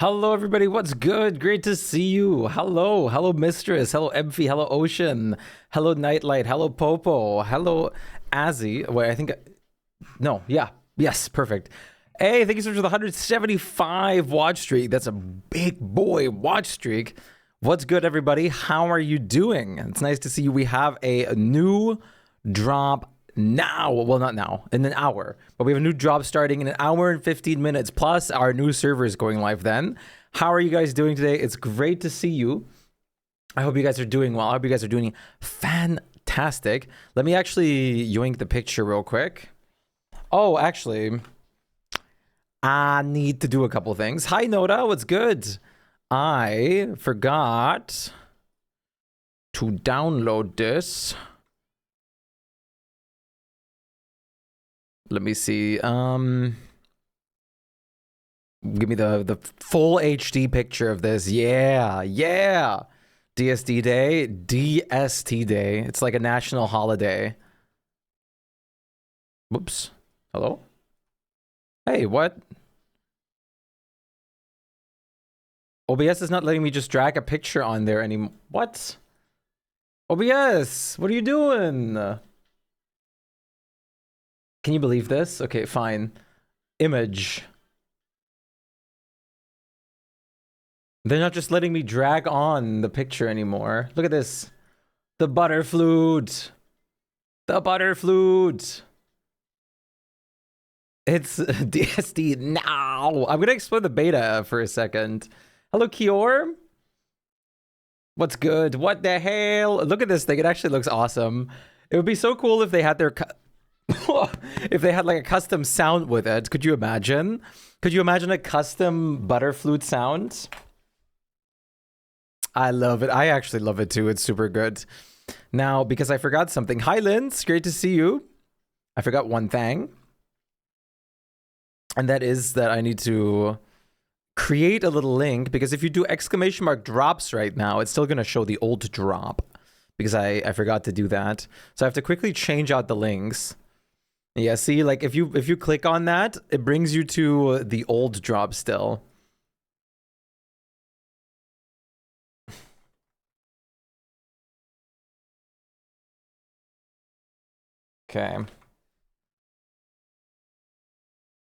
Hello, everybody. What's good? Great to see you. Hello, Mistress. Hello, Ebfi. Hello, Ocean. Hello, Nightlight. Hello, Popo. Hello, Azzy. Wait, I think. No, yeah. Yes, perfect. Hey, thank you so much for the 175 watch streak. That's a big boy watch streak. What's good, everybody? How are you doing? It's nice to see you. We have a new drop now. Well, not now, in an hour. But we have a new drop starting in an hour and 15 minutes. Plus, our new server is going live then. How are you guys doing today? It's great to see you. I hope you guys are doing well. I hope you guys are doing fantastic. Let me actually yoink the picture real quick. Oh, actually, I need to do a couple things. Hi, Noda. What's good? I forgot to download this. Let me see. Give me the full HD picture of this. Yeah. DSD Day. DST Day. It's like a national holiday. Whoops. Hello? Hey, what? OBS is not letting me just drag a picture on there anymore. What? OBS, what are you doing? Can you believe this? Okay, fine. Image. They're not just letting me drag on the picture anymore. Look at this. The butter flute. The butter flute. It's DSD now. I'm gonna explore the beta for a second. Hello, Kior. What's good? What the hell? Look at this thing. It actually looks awesome. It would be so cool if they had their... if they had like a custom sound with it. Could you imagine? Could you imagine a custom butter flute sound? I love it. I actually love it too. It's super good. Now, because I forgot something. Hi, Linz. Great to see you. I forgot one thing. And that is that I need to create a little link, because if you do exclamation mark drops right now, it's still going to show the old drop, because I forgot to do that. So I have to quickly change out the links. Yeah, see, like if you click on that, it brings you to the old drop still. Okay.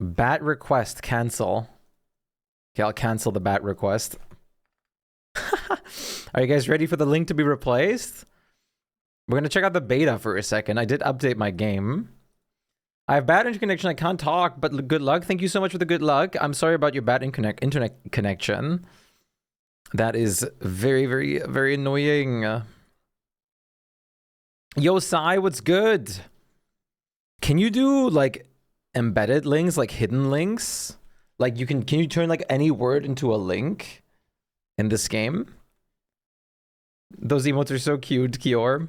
Bat request cancel. Okay, I'll cancel the bat request. Are you guys ready for the link to be replaced? We're going to check out the beta for a second. I did update my game. I have bad internet connection. I can't talk, but good luck. Thank you so much for the good luck. I'm sorry about your bad internet connection. That is very, very, very annoying. Yo, Sai, what's good? Can you do like embedded links, like hidden links? Like can you turn like any word into a link in this game? Those emotes are so cute, Kior.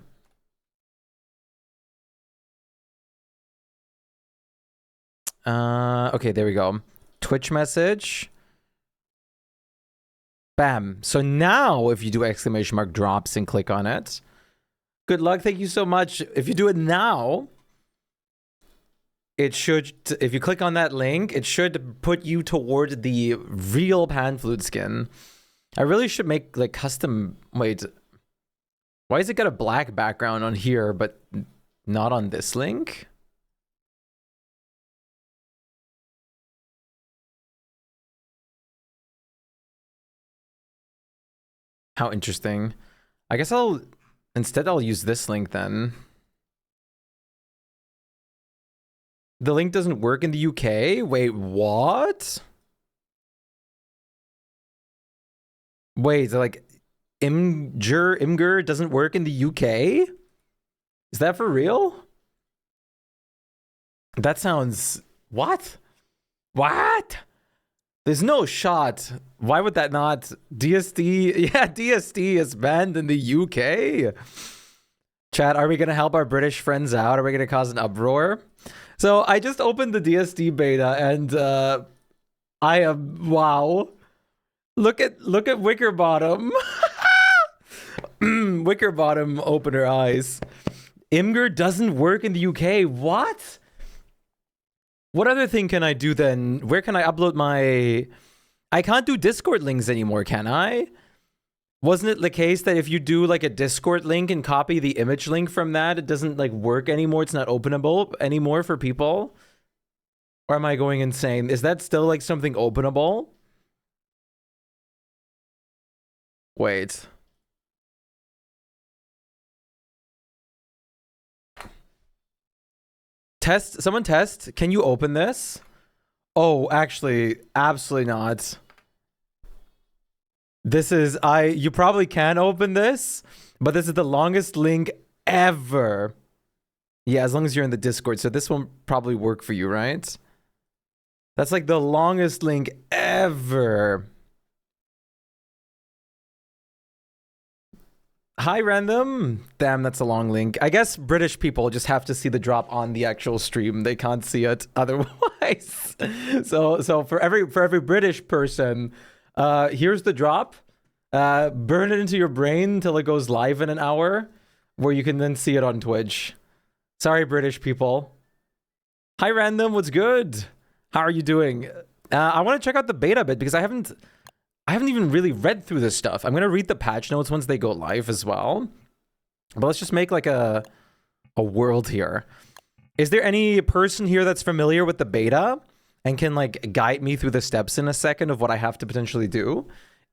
Okay, there we go. Twitch message. Bam. So now if you do exclamation mark drops and click on it, good luck. Thank you so much. If you do it now, it should, if you click on that link, it should put you toward the real pan flute skin. I really should make like custom, wait, why is it got a black background on here, but not on this link? How interesting. I guess instead I'll use this link then. The link doesn't work in the UK? Wait, what? Wait, like Imgur doesn't work in the UK? Is that for real? That sounds... What? What? There's no shot. Why would that not? DSD? Yeah, DSD is banned in the UK. Chat, are we going to help our British friends out? Are we going to cause an uproar? So I just opened the DSD beta and I am... Wow. Look at Wickerbottom. Wickerbottom open her eyes. Imgur doesn't work in the UK. What? What other thing can I do then? Where can I upload my... I can't do Discord links anymore, can I? Wasn't it the case that if you do like a Discord link and copy the image link from that, it doesn't like work anymore? It's not openable anymore for people? Or am I going insane? Is that still like something openable? Wait. Test, someone test. Can you open this? Oh, actually, absolutely not. This is, you probably can open this, but this is the longest link ever. Yeah, as long as you're in the Discord. So this won't probably work for you, right? That's like the longest link ever. Hi, random. Damn, that's a long link. I guess British people just have to see the drop on the actual stream. They can't see it otherwise. So for every British person, here's the drop. Burn it into your brain till it goes live in an hour, where you can then see it on Twitch. Sorry, British people. Hi, random. What's good? How are you doing? I want to check out the beta bit because I haven't even really read through this stuff. I'm gonna read the patch notes once they go live as well. But let's just make like a world here. Is there any person here that's familiar with the beta and can like guide me through the steps in a second of what I have to potentially do?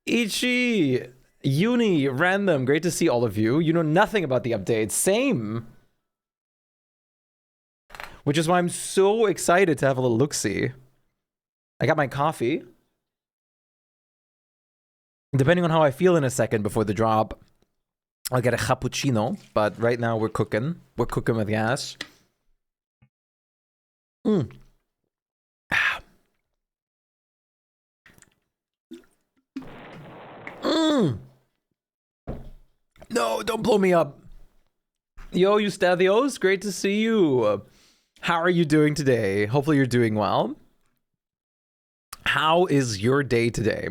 Ichi, Uni, random, great to see all of you. You know nothing about the updates. Same. Which is why I'm so excited to have a little look-see. I got my coffee. Depending on how I feel in a second before the drop, I'll get a cappuccino. But right now we're cooking. We're cooking with gas. Mm. Mm. No, don't blow me up. Yo, Eustathios, great to see you. How are you doing today? Hopefully you're doing well. How is your day today?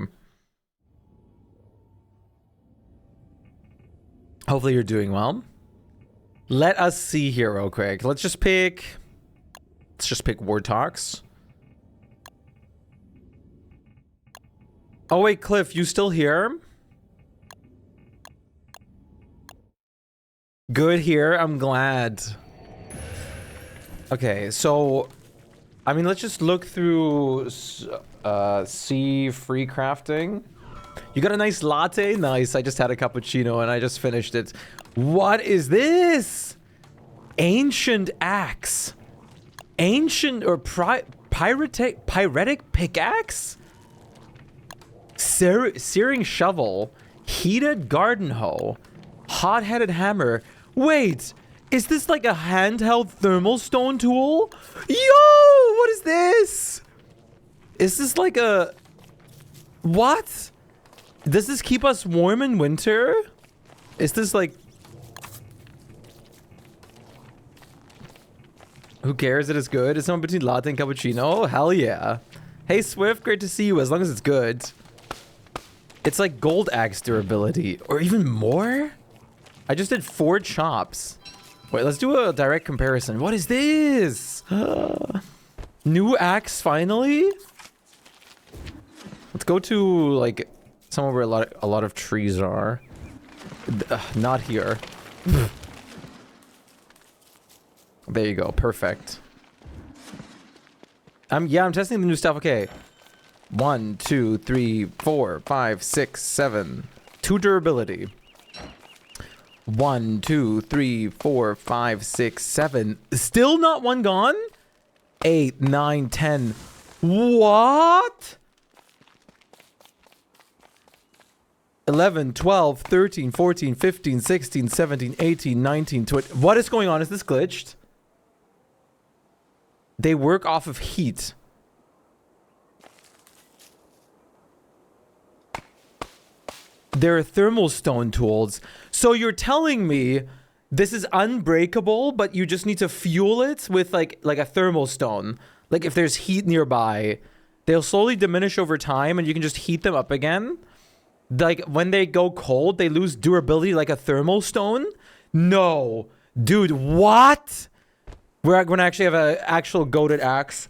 Hopefully you're doing well. Let us see here real quick. Let's just pick Word Talks. Oh wait, Cliff, you still here? Good here, I'm glad. Okay, so I mean, let's just look through C free crafting. You got a nice latte? Nice. I just had a cappuccino and I just finished it. What is this? Ancient axe. Ancient or pyretic pickaxe? Searing shovel. Heated garden hoe. Hot-headed hammer. Wait, is this like a handheld thermal stone tool? Yo, what is this? Is this like a... What? Does this keep us warm in winter? Is this like... Who cares? It is good. Is someone between latte and cappuccino? Hell yeah. Hey Swift, great to see you as long as it's good. It's like gold axe durability or even more? I just did 4 chops. Wait, let's do a direct comparison. What is this? New axe finally? Let's go to like somewhere where a lot of trees are. Not here. There you go. Perfect. Yeah, I'm testing the new stuff. Okay. 1, 2, 3, 4, 5, 6, 7. 2 durability. 1, 2, 3, 4, 5, 6, 7. Still not one gone? 8, 9, 10. What? 11, 12, 13, 14, 15, 16, 17, 18, 19, 20. What is going on? Is this glitched? They work off of heat. They're thermal stone tools. So you're telling me this is unbreakable, but you just need to fuel it with like a thermal stone. Like if there's heat nearby, they'll slowly diminish over time and you can just heat them up again. Like when they go cold, they lose durability like a thermal stone? No. Dude, what? We're going to actually have an actual goated axe.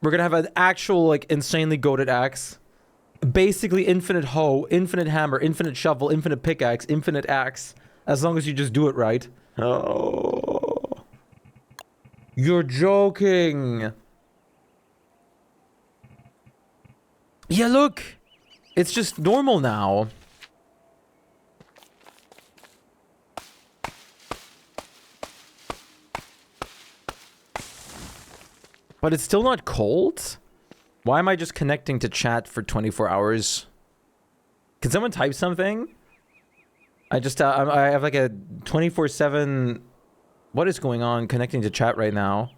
We're gonna have an actual, like, insanely goated axe. Basically infinite hoe, infinite hammer, infinite shovel, infinite pickaxe, infinite axe. As long as you just do it right. Oh. You're joking. Yeah, look. It's just normal now. But it's still not cold? Why am I just connecting to chat for 24 hours? Can someone type something? I just, I have like a 24/7... What is going on connecting to chat right now?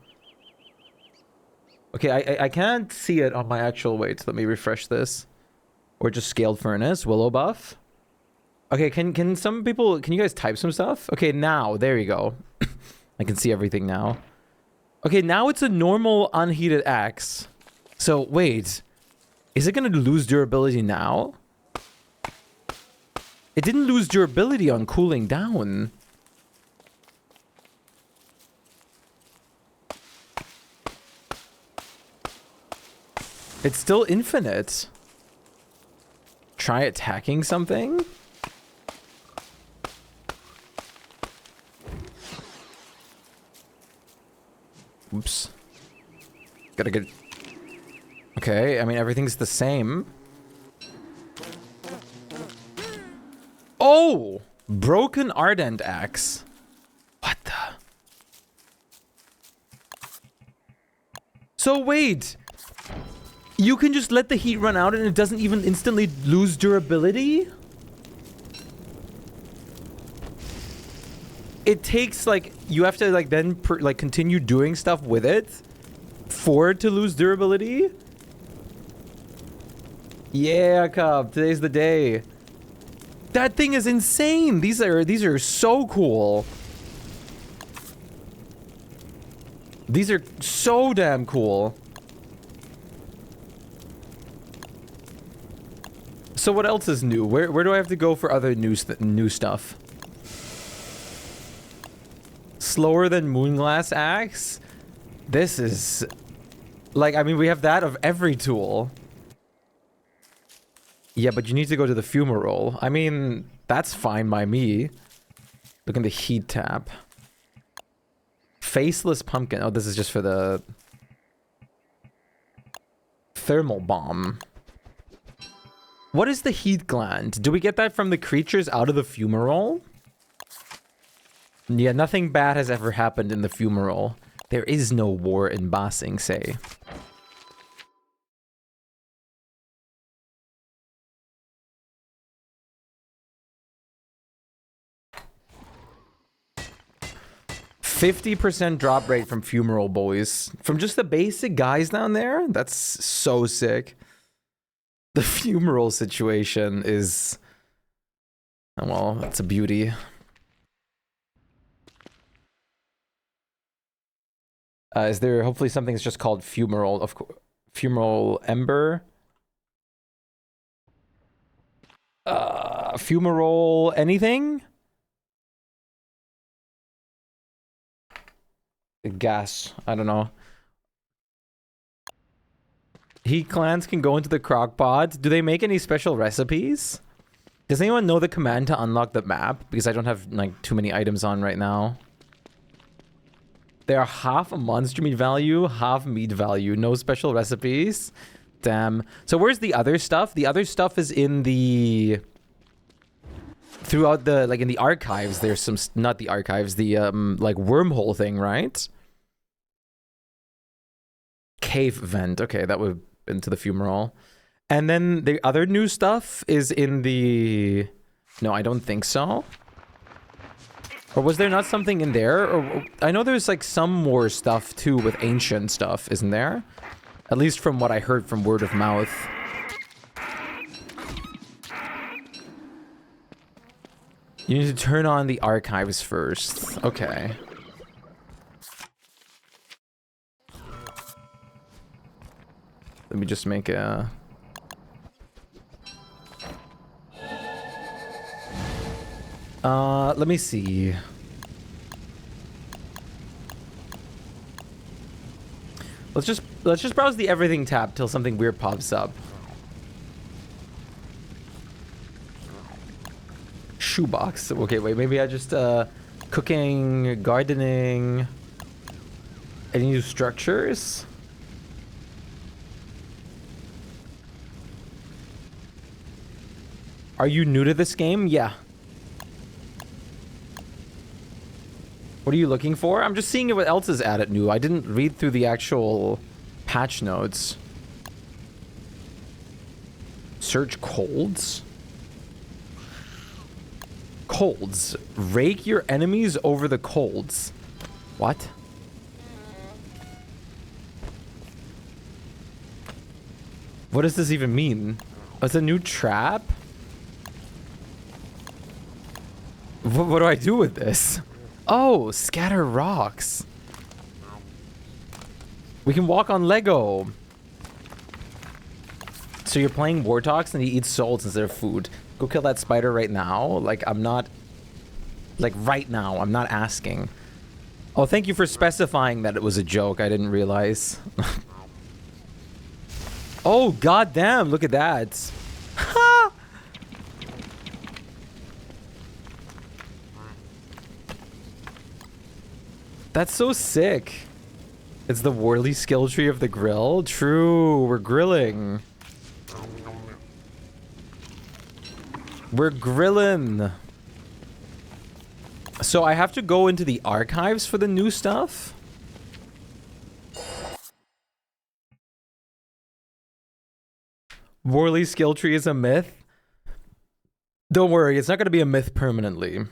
Okay, I can't see it on my actual... Wait, let me refresh this. Or just scaled furnace, willow buff. Okay, can some people... Can you guys type some stuff? Okay, now, there you go. I can see everything now. Okay, now it's a normal unheated axe. So, wait. Is it going to lose durability now? It didn't lose durability on cooling down. It's still infinite. Try attacking something? Oops. Gotta get... Okay, I mean, everything's the same. Oh! Broken Ardent Axe. What the... So wait! You can just let the heat run out and it doesn't even instantly lose durability? It takes, like, you have to, like, then, like, continue doing stuff with it for it to lose durability? Yeah, Cub, today's the day. That thing is insane. These are so cool. These are so damn cool. So what else is new? Where do I have to go for other new stuff? Slower than Moonglass Axe? This is... Like, I mean, we have that of every tool. Yeah, but you need to go to the fumarole. I mean, that's fine by me. Look in the heat tab. Faceless pumpkin. Oh, this is just for the... Thermal bomb. What is the heat gland? Do we get that from the creatures out of the fumarole? Yeah, nothing bad has ever happened in the fumarole. There is no war in Ba Sing Se. %50 drop rate from fumarole, boys. From just the basic guys down there? That's so sick. The fumarole situation is... Well, that's a beauty. Is there hopefully something that's just called fumarole? Of course, fumarole ember. Fumarole anything? Gas. I don't know. Heat clans can go into the crock pot. Do they make any special recipes? Does anyone know the command to unlock the map? Because I don't have like too many items on right now. They are half a monster meat value, half meat value. No special recipes. Damn. So where's the other stuff? The other stuff is in the... Throughout the... Like in the archives, there's some... Not the archives, the like wormhole thing, right? Cave vent. Okay, that would have been to the fumarole. And then the other new stuff is in the... No, I don't think so. Or was there not something in there? Or I know there's like some more stuff too with ancient stuff, isn't there? At least from what I heard from word of mouth. You need to turn on the archives first. Okay. Let me just make a... let me see. Let's just Let's just browse the everything tab till something weird pops up. Shoebox. Okay, wait, maybe I just, cooking, gardening, any new structures? Are you new to this game? Yeah. What are you looking for? I'm just seeing what else is added new. I didn't read through the actual patch notes. Search colds? Colds. Rake your enemies over the colds. What? What does this even mean? It's a new trap? What do I do with this? Oh, scatter rocks. We can walk on Lego. So you're playing Wartox and he eats souls instead of food. Go kill that spider right now. Like, I'm not... Like, right now. I'm not asking. Oh, thank you for specifying that it was a joke. I didn't realize. Oh, goddamn. Look at that. Ha! That's so sick. It's the Worley skill tree of the grill. True, we're grilling. We're grilling. So I have to go into the archives for the new stuff? Worley skill tree is a myth? Don't worry, it's not going to be a myth permanently.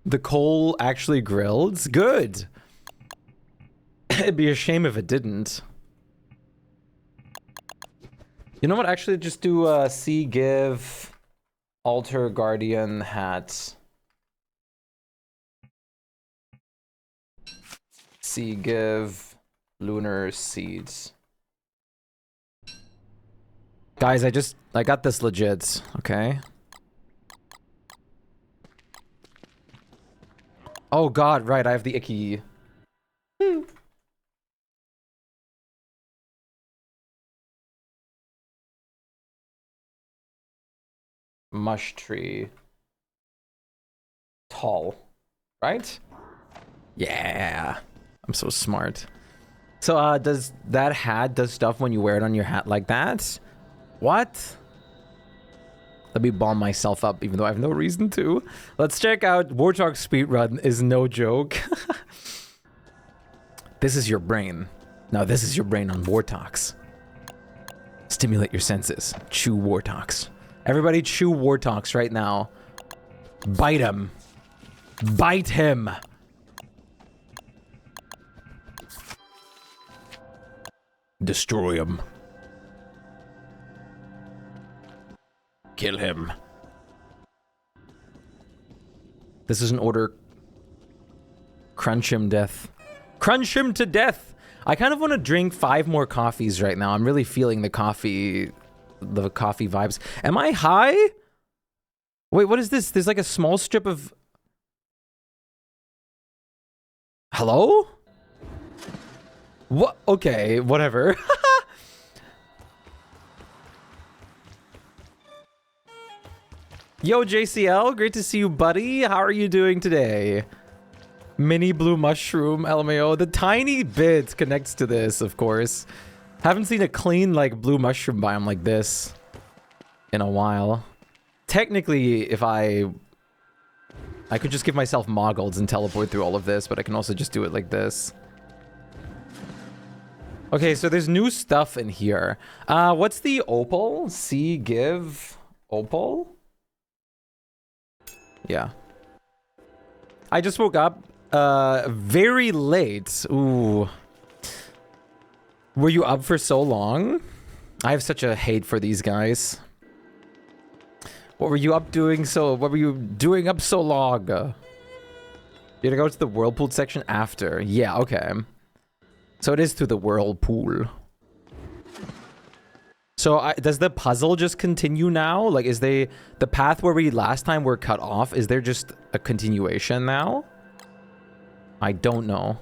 The coal actually grilled? Good. It'd be a shame if it didn't. You know what? Actually, just do C give altar guardian hat. C give lunar seeds. Guys, I got this legit, okay? Oh god, right, I have the icky. Mush tree. Tall. Right? Yeah. I'm so smart. So, does that hat does stuff when you wear it on your hat like that? What? Let me bomb myself up, even though I have no reason to. Let's check out Warthog speedrun is no joke. This is your brain. Now this is your brain on Wartox. Stimulate your senses. Chew Wartox. Everybody chew Wartox right now. Bite him. Bite him. Destroy him. Kill him. This is an order. Crunch him death. Crunch him to death! I kind of want to drink 5 more coffees right now. I'm really feeling the coffee vibes. Am I high? Wait, what is this? There's like a small strip of... Hello? What? Okay, whatever. Yo, JCL, great to see you, buddy. How are you doing today? Mini blue mushroom, LMAO. The tiny bit connects to this, of course. Haven't seen a clean, like, blue mushroom biome like this in a while. Technically, if I could just give myself moggles and teleport through all of this, but I can also just do it like this. Okay, so there's new stuff in here. What's the opal? C give opal? Yeah. I just woke up very late. Ooh. Were you up for so long? I have such a hate for these guys. What were you up doing what were you doing up so long? You're gonna go to the whirlpool section after. Yeah, okay. So it is to the whirlpool. So does the puzzle just continue now? Like, is the path where we last time were cut off, is there just a continuation now? I don't know.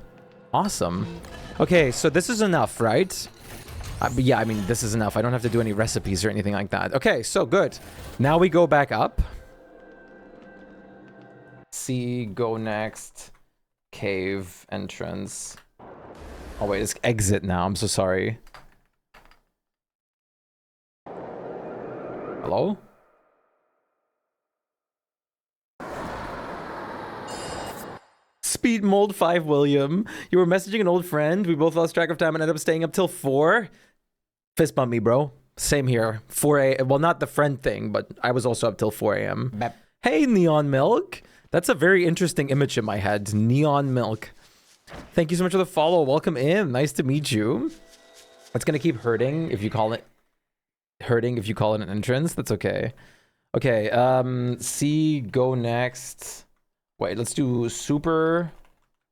Awesome. Okay, so this is enough, right? Yeah, I mean, this is enough. I don't have to do any recipes or anything like that. Okay, so good. Now we go back up. C, go next. Cave, entrance. Oh, wait, it's exit now. I'm so sorry. Hello? Speed Mold 5 William. You were messaging an old friend. We both lost track of time and ended up staying up till 4. Fist bump me, bro. Same here. 4 a.m. Well, not the friend thing, but I was also up till 4 a.m. Hey, Neon Milk. That's a very interesting image in my head. Neon Milk. Thank you so much for the follow. Welcome in. Nice to meet you. It's going to keep hurting if you call it... Hurting if you call it an entrance. That's okay. Okay, C, go next. Wait, let's do super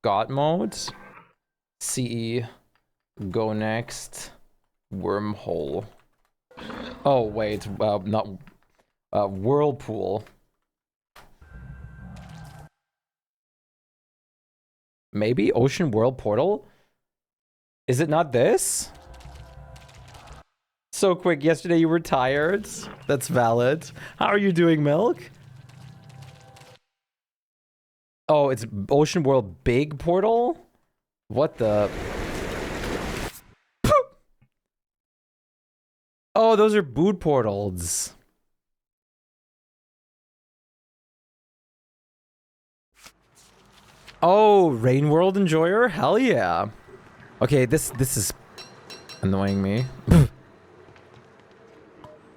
god mode. C, go next. Wormhole. Oh, wait, not whirlpool. Maybe ocean world portal? Is it not this? So quick, yesterday you were tired. That's valid. How are you doing, Milk? Oh, it's Ocean World Big Portal? What the... Oh, those are boot portals. Oh, Rain World Enjoyer? Hell yeah. Okay, this is annoying me.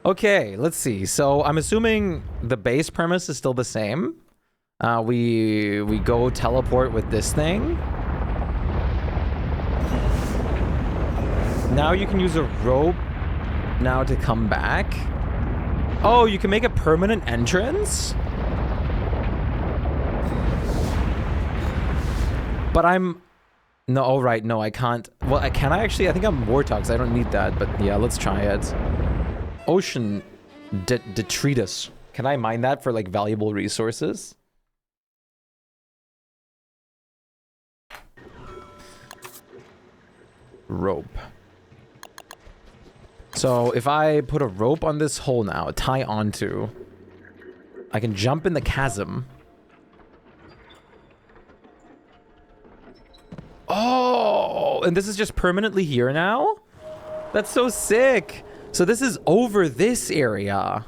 Okay, let's see. So I'm assuming the base premise is still the same. We go teleport with this thing. Now you can use a rope now to come back. Oh, you can make a permanent entrance? But I'm... No, oh right, no, I can't. Well, can I actually? I think I'm Warthog, so I don't need that. But yeah, let's try it. Ocean detritus. Can I mine that for like valuable resources? Rope. So if I put a rope on this hole now, tie onto, I can jump in the chasm. Oh, and this is just permanently here now? That's so sick. So this is over this area.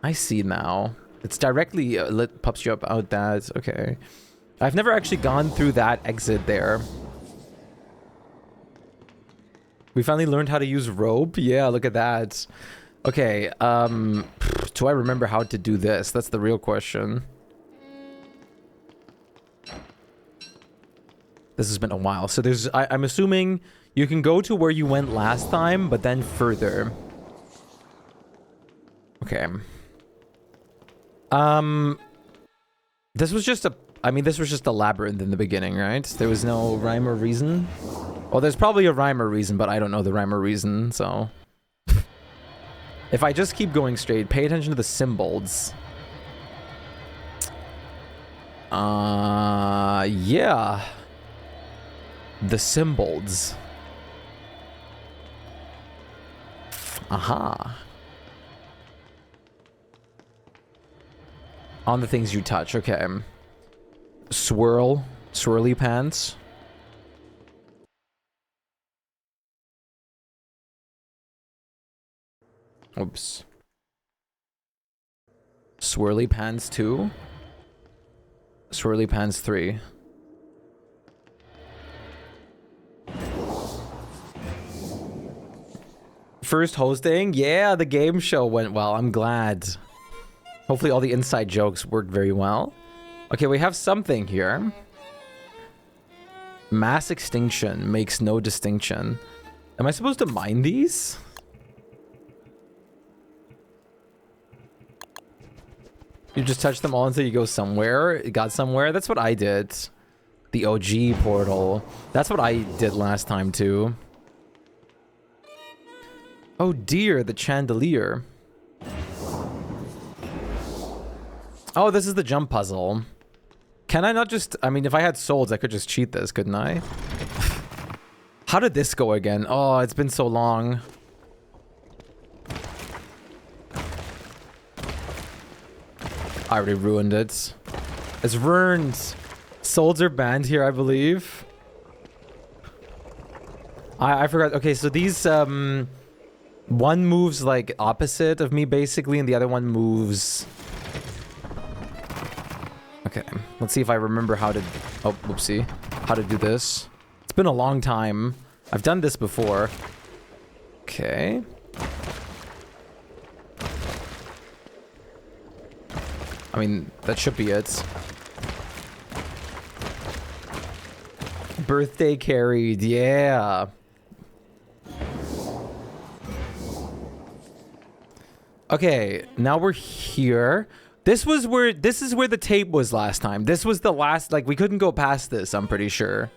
I see now. It's directly pops you up out that. Okay. I've never actually gone through that exit there. We finally learned how to use rope. Yeah, look at that. Okay. Do I remember how to do this? That's the real question. This has been a while. So there's... I'm assuming... You can go to where you went last time, but then further. Okay. This was just a... I mean, this was just a labyrinth in the beginning, right? There was no rhyme or reason. Well, there's probably a rhyme or reason, but I don't know the rhyme or reason, so... If I just keep going straight, pay attention to the symbols. Yeah. The symbols. Aha. On the things you touch, okay. Swirl. Swirly pants. Oops. Swirly pants 2. Swirly pants 3. First hosting? Yeah, the game show went well. I'm glad. Hopefully all the inside jokes worked very well. Okay, we have something here. Mass extinction makes no distinction. Am I supposed to mine these? You just touch them all until you go somewhere? It got somewhere? That's what I did. The OG portal. That's what I did last time too. Oh dear, the chandelier. Oh, this is the jump puzzle. Can I not just... I mean, if I had souls, I could just cheat this, couldn't I? How did this go again? Oh, it's been so long. I already ruined it. It's ruined. Souls are banned here, I believe. I forgot. Okay, so these... one moves, like, opposite of me, basically, and the other one moves... Okay, let's see if I remember how to... Oh, whoopsie. How to do this. It's been a long time. I've done this before. Okay. I mean, that should be it. Birthday carried, yeah. Okay, now we're here. This is where the tape was last time. This was the last, like, we couldn't go past this, I'm pretty sure.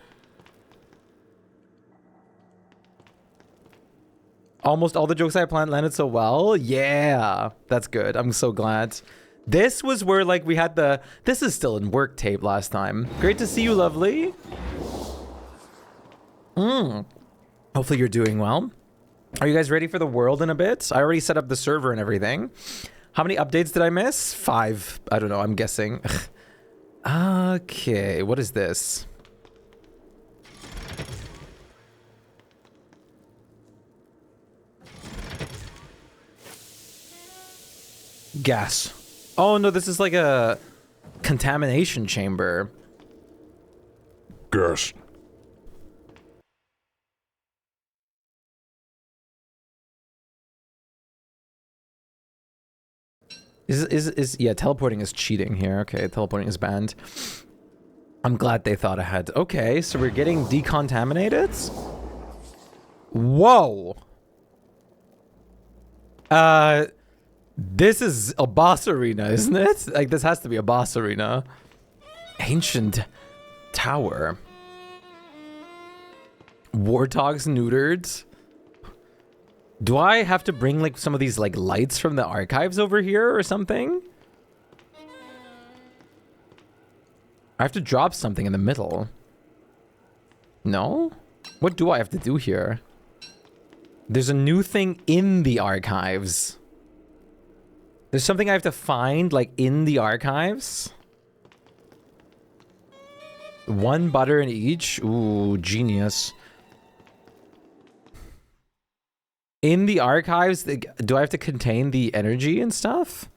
Almost all the jokes I planned landed so well. Yeah, that's good. I'm so glad. This was where, like, we had the... This is still in work tape last time. Great to see you, lovely. Hopefully you're doing well. Are you guys ready for the world in a bit? I already set up the server and everything. How many updates did I miss? 5. I don't know. I'm guessing. Okay. What is this? Gas. Oh, no. This is like a contamination chamber. Gas. Yeah, teleporting is cheating here. Okay, teleporting is banned. I'm glad they thought ahead. Okay, so we're getting decontaminated? Whoa! This is a boss arena, isn't it? Like, this has to be a boss arena. Ancient tower. Warthogs neutered. Do I have to bring, like, some of these, like, lights from the archives over here or something? I have to drop something in the middle. No? What do I have to do here? There's a new thing in the archives. There's something I have to find, like, in the archives. 1 butter in each. Ooh, genius. In the archives, do I have to contain the energy and stuff?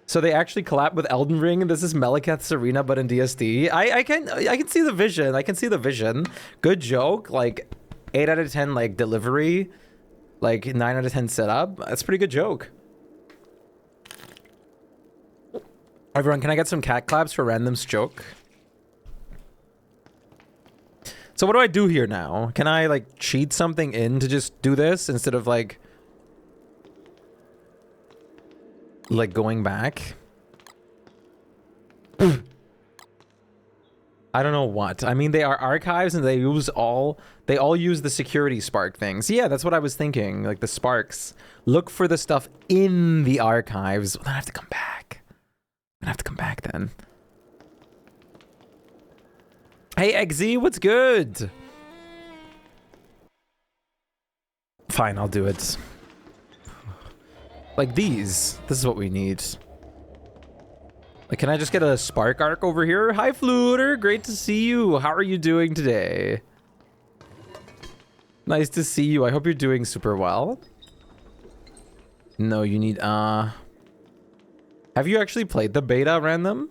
So they actually collab with Elden Ring, and this is Meliketh's arena, but in DSD. I can see the vision. I can see the vision. Good joke. Like 8 out of 10, like delivery. Like 9 out of 10 setup. That's a pretty good joke. Everyone, can I get some cat claps for Random's joke? So what do I do here now? Can I, like, cheat something in to just do this instead of, like going back? I don't know what. I mean, they are archives and they all use the security spark things. Yeah, that's what I was thinking. Like, the sparks. Look for the stuff in the archives. Well, then I have to come back. I have to come back then. Hey, XZ, what's good? Fine, I'll do it. Like these. This is what we need. Like, can I just get a spark arc over here? Hi, Fluter. Great to see you. How are you doing today? Nice to see you. I hope you're doing super well. No, you need, Have you actually played the beta, Random?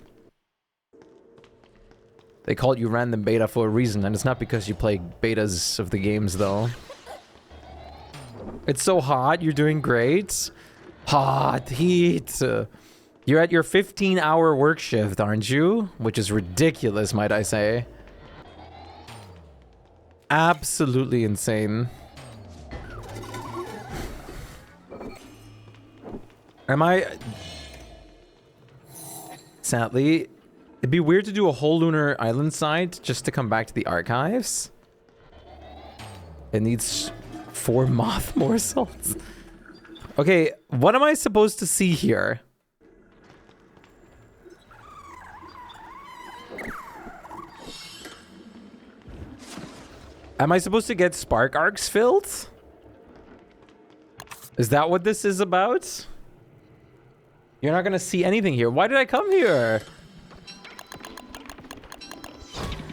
They call you random beta for a reason, and it's not because you play betas of the games, though. It's so hot. You're doing great. Hot heat. You're at your 15-hour work shift, aren't you? Which is ridiculous, might I say. Absolutely insane. Am I... Sadly... It'd be weird to do a whole Lunar Island side just to come back to the archives. It needs 4 moth morsels. Okay, what am I supposed to see here? Am I supposed to get spark arcs filled? Is that what this is about? You're not gonna see anything here. Why did I come here?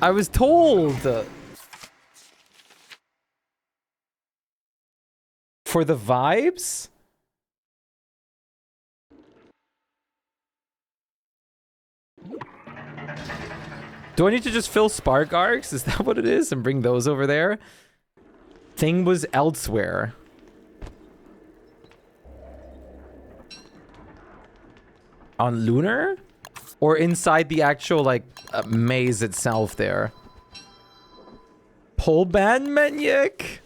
I was told. For the vibes? Do I need to just fill spark arcs? Is that what it is? And bring those over there? Thing was elsewhere. On Lunar? Or inside the actual, like, maze itself there? Pole band maniac?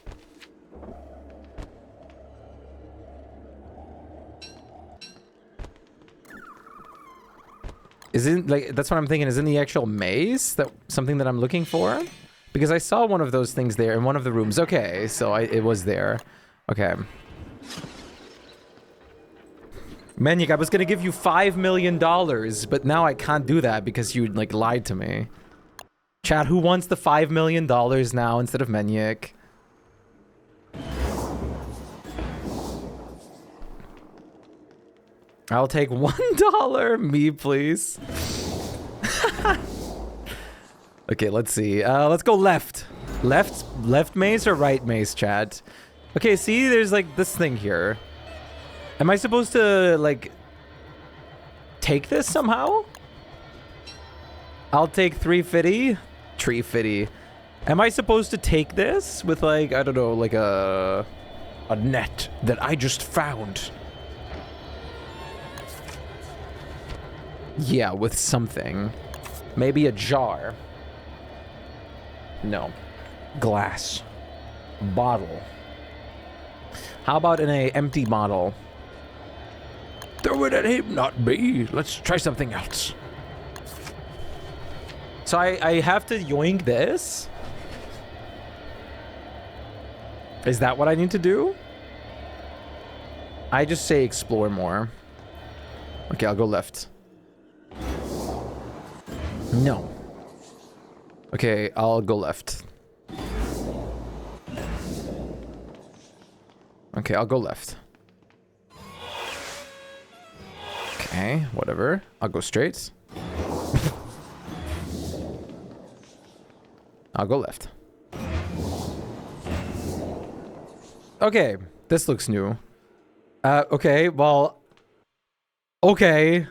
Isn't, like, that's what I'm thinking. Is in the actual maze that something that I'm looking for? Because I saw one of those things there in one of the rooms. Okay, so it was there. Okay. Maniac, I was gonna give you $5 million, but now I can't do that because you, like, lied to me. Chat, who wants the $5 million now instead of Maniac? I'll take $1. Me, please. Okay, let's see. Let's go left. Left maze or right maze, chat? Okay, see, there's, like, this thing here. Am I supposed to, like, take this somehow? I'll take 350. Tree fitty. Am I supposed to take this with, like, I don't know, like a net that I just found? Yeah, with something. Maybe a jar. No. Glass. Bottle. How about in a empty bottle? Throw it at him, not me. Let's try something else. So I have to yoink this? Is that what I need to do? I just say explore more. Okay, I'll go left. No. Okay, I'll go left. Okay, I'll go left. Okay, whatever. I'll go straight. I'll go left. Okay, this looks new. Okay, well... Okay.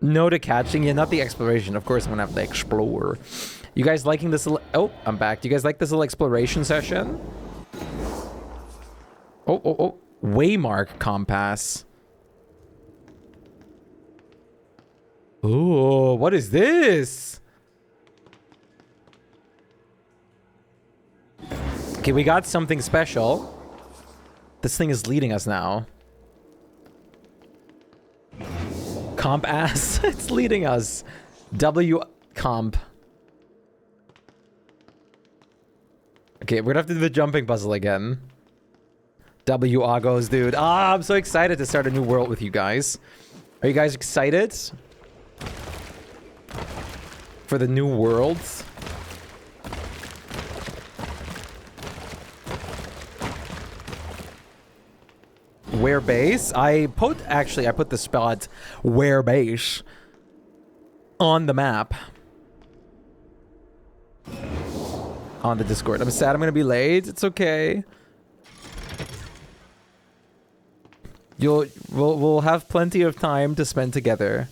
No to catching. Yeah, not the exploration. Of course, I'm gonna have to explore. You guys liking this little... Oh, I'm back. Do you guys like this little exploration session? Oh. Waymark compass. Oh, what is this? Okay, we got something special. This thing is leading us now. Comp ass. It's leading us. W comp. Okay, we're gonna have to do the jumping puzzle again. W Agos, dude. Ah, I'm so excited to start a new world with you guys. Are you guys excited? For the new world? Where base? I put the spot where base on the map. On the Discord. I'm sad I'm gonna be late. It's okay. We'll have plenty of time to spend together.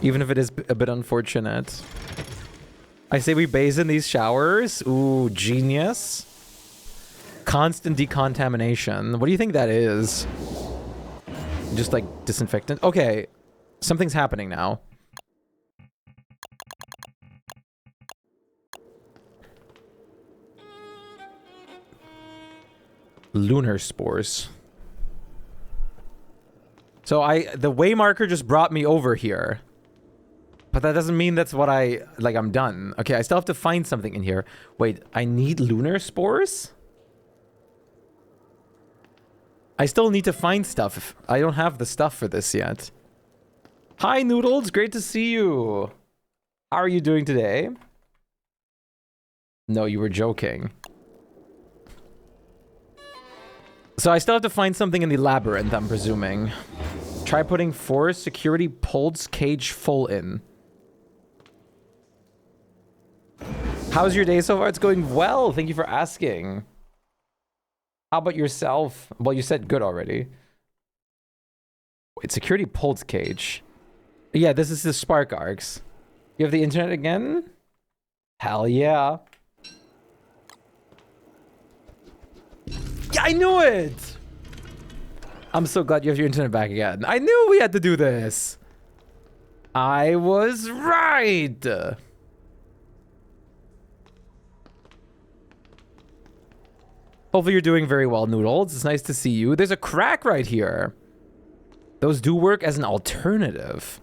Even if it is a bit unfortunate. I say we base in these showers. Ooh, genius. Constant decontamination. What do you think that is? Just like disinfectant? Okay. Something's happening now. Lunar spores. So the way marker just brought me over here. But that doesn't mean that's what I'm done. Okay, I still have to find something in here. Wait, I need lunar spores? I still need to find stuff. I don't have the stuff for this yet. Hi, Noodles. Great to see you. How are you doing today? No, you were joking. So I still have to find something in the labyrinth, I'm presuming. Try putting forest security pulse cage full in. How's your day so far? It's going well. Thank you for asking. How about yourself? Well, you said good already. Wait, security pulse cage. Yeah, this is the Spark arcs. You have the internet again? Hell yeah. Yeah, I knew it! I'm so glad you have your internet back again. I knew we had to do this. I was right. Hopefully you're doing very well, Noodles. It's nice to see you. There's a crack right here. Those do work as an alternative.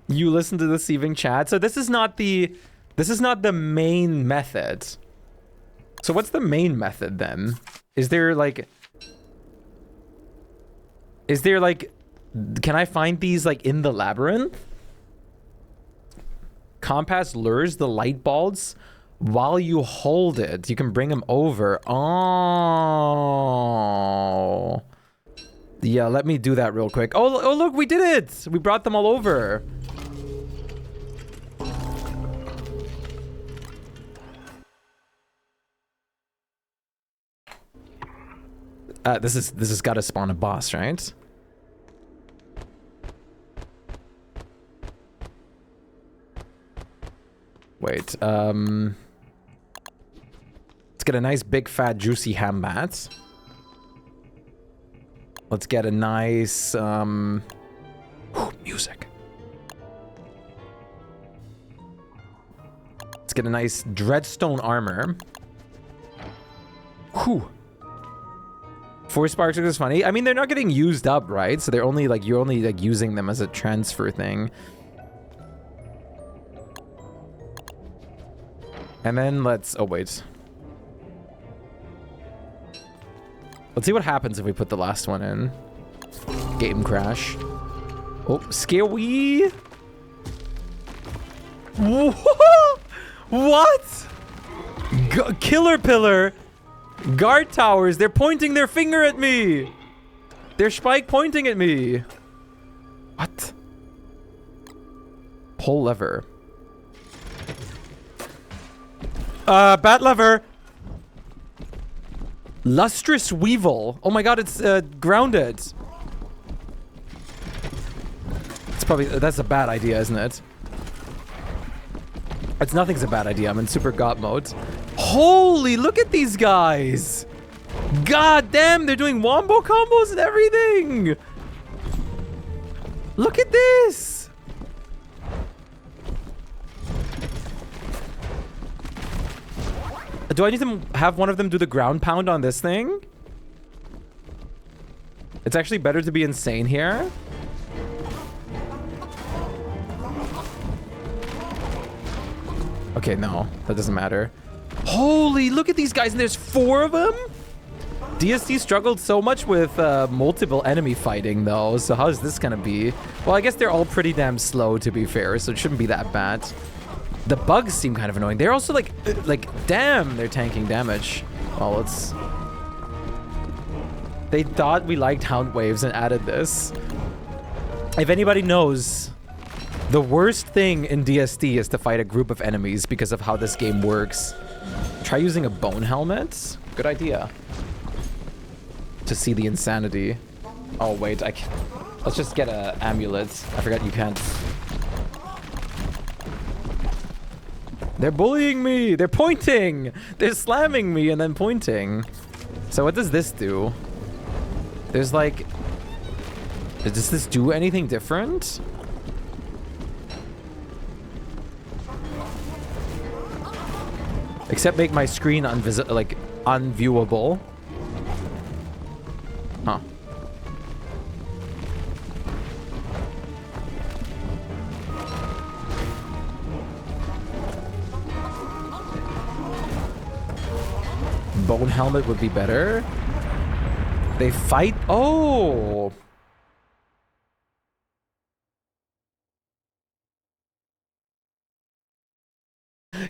You listen to the deceiving chat. So this is not the main method. So what's the main method then? Is there like can I find these like in the labyrinth? Compass lures the light bulbs while you hold it. You can bring them over. Oh. Yeah, let me do that real quick. Oh look, we did it. We brought them all over. This has got to spawn a boss, right? Wait, let's get a nice big fat juicy ham bat. Let's get a nice music. Let's get a nice dreadstone armor. Whew. 4 sparks is funny. I mean, they're not getting used up, right? So they're only like, you're only like using them as a transfer thing. And then let's, oh wait. Let's see what happens if we put the last one in. Game crash. Oh, scary. What? Killer pillar. Guard towers, they're pointing their finger at me. They're Shpyke pointing at me. What? Pull lever. Bat lever. Lustrous Weevil. Oh my god, it's grounded. It's probably, that's a bad idea, isn't it? Nothing's a bad idea. I'm in super god mode. Holy, look at these guys. God damn, they're doing wombo combos and everything. Look at this. Do I need to have one of them do the ground pound on this thing? It's actually better to be insane here. Okay, no, that doesn't matter. Holy, look at these guys, and there's 4 of them? DST struggled so much with multiple enemy fighting, though, so how's this gonna be? Well, I guess they're all pretty damn slow, to be fair, so it shouldn't be that bad. The bugs seem kind of annoying. They're also like, damn, they're tanking damage. Well, let's... They thought we liked Hound Waves and added this. If anybody knows... The worst thing in DST is to fight a group of enemies because of how this game works. Try using a bone helmet. Good idea. To see the insanity. Oh, wait. Let's just get an amulet. I forgot you can't. They're bullying me. They're pointing. They're slamming me and then pointing. So what does this do? There's like... Does this do anything different? Except make my screen unviewable. Huh. Bone helmet would be better. They fight. Oh.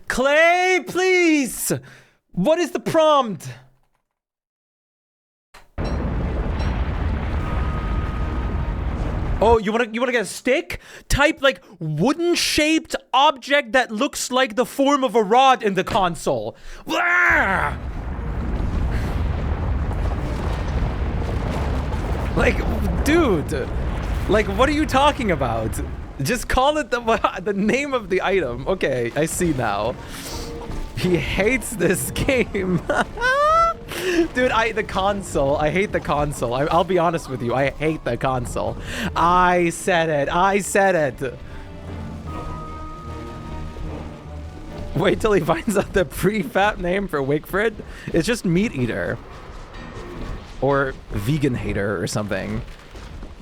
Clay, please. What is the prompt? Oh, you wanna get a stick? Type like wooden shaped object that looks like the form of a rod in the console. Blah! Like, dude, like, what are you talking about? Just call it the name of the item. Okay, I see now. He hates this game. Dude, the console. I hate the console. I'll be honest with you. I hate the console. I said it. I said it. Wait till he finds out the prefab name for Wigfrid. It's just Meat Eater. Or Vegan Hater or something.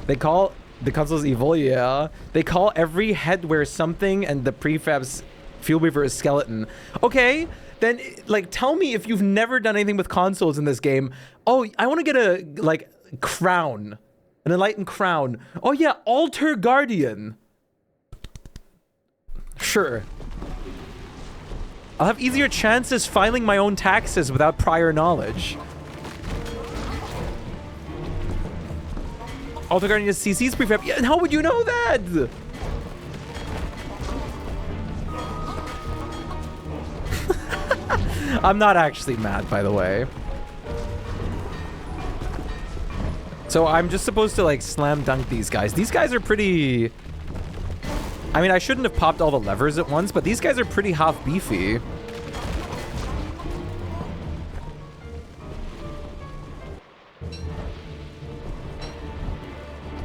They call the console's evil, yeah. They call every headwear something and the prefab's Fuel Weaver is skeleton. Okay, then, like, tell me if you've never done anything with consoles in this game. Oh, I want to get a, like, crown. An enlightened crown. Oh, yeah, Altar Guardian. Sure. I'll have easier chances filing my own taxes without prior knowledge. Altar Guardian is CC's prefab. Yeah, and how would you know that? I'm not actually mad, by the way. So I'm just supposed to, like, slam dunk these guys. These guys are pretty... I mean, I shouldn't have popped all the levers at once, but these guys are pretty half beefy.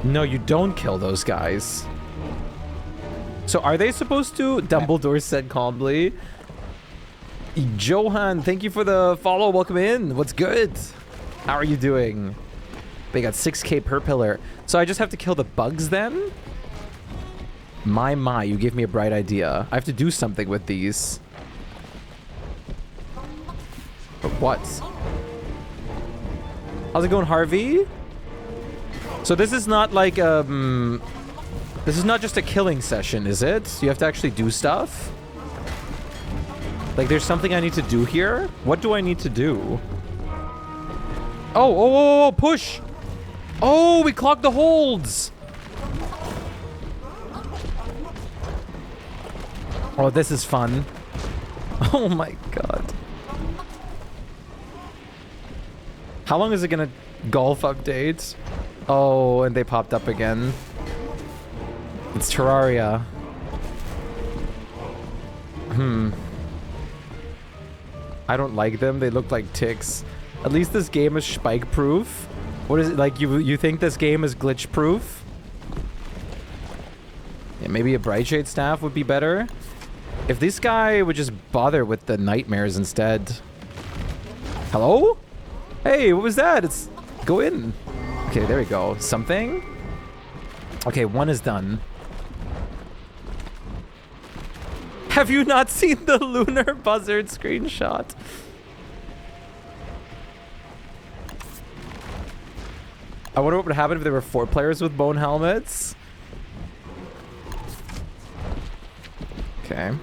No, you don't kill those guys. So are they supposed to? Dumbledore said calmly. Johan, thank you for the follow. Welcome in. What's good? How are you doing? They got 6k per pillar. So I just have to kill the bugs then? My, you gave me a bright idea. I have to do something with these. But what? How's it going, Harvey? So this is not like, this is not just a killing session, is it? You have to actually do stuff? Like, there's something I need to do here? What do I need to do? Oh, push! Oh, we clogged the holds! Oh, this is fun. Oh my god. How long is it gonna golf update? Oh, and they popped up again. It's Terraria. I don't like them. They look like ticks. At least this game is Shpyke proof. What is it like? You think this game is glitch proof? Yeah, maybe a Brightshade staff would be better. If this guy would just bother with the nightmares instead. Hello? Hey, what was that? It's go in. Okay, there we go. Something? Okay, one is done. Have you not seen the lunar buzzard screenshot? I wonder what would happen if there were 4 players with bone helmets. Okay.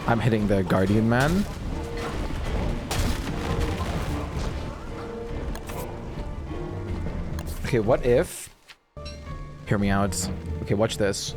I'm hitting the Guardian Man. Okay, what if... Hear me out. Okay, watch this.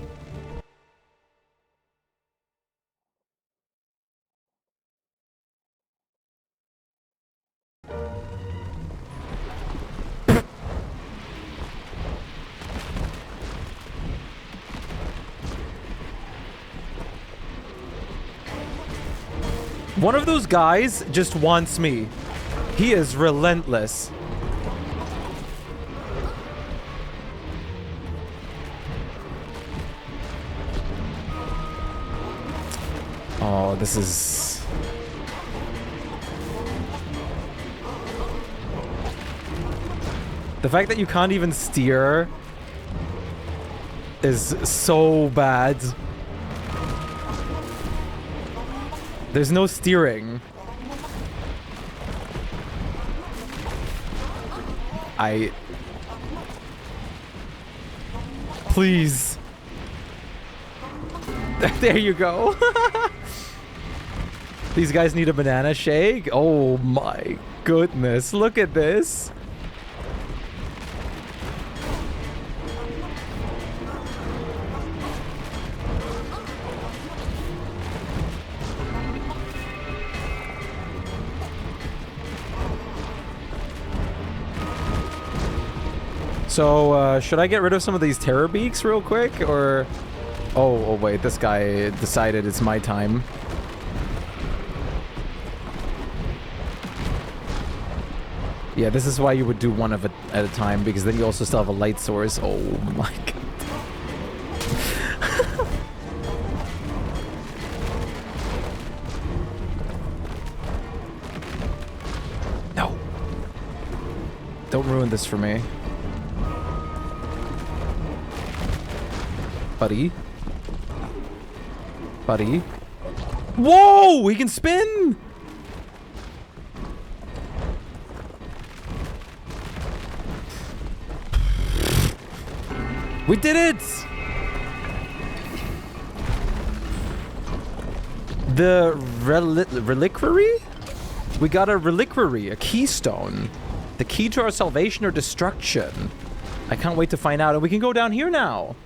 One of those guys just wants me. He is relentless. Oh, this is... The fact that you can't even steer is so bad. There's no steering. Please. There you go. These guys need a banana shake? Oh my goodness. Look at this. So, should I get rid of some of these terror beaks real quick, or... Oh, wait, this guy decided it's my time. Yeah, this is why you would do one of it at a time, because then you also still have a light source. Oh my god. No. Don't ruin this for me. Buddy. Buddy. Whoa! He can spin! We did it! The reliquary? We got a reliquary, a keystone. The key to our salvation or destruction. I can't wait to find out. And we can go down here now.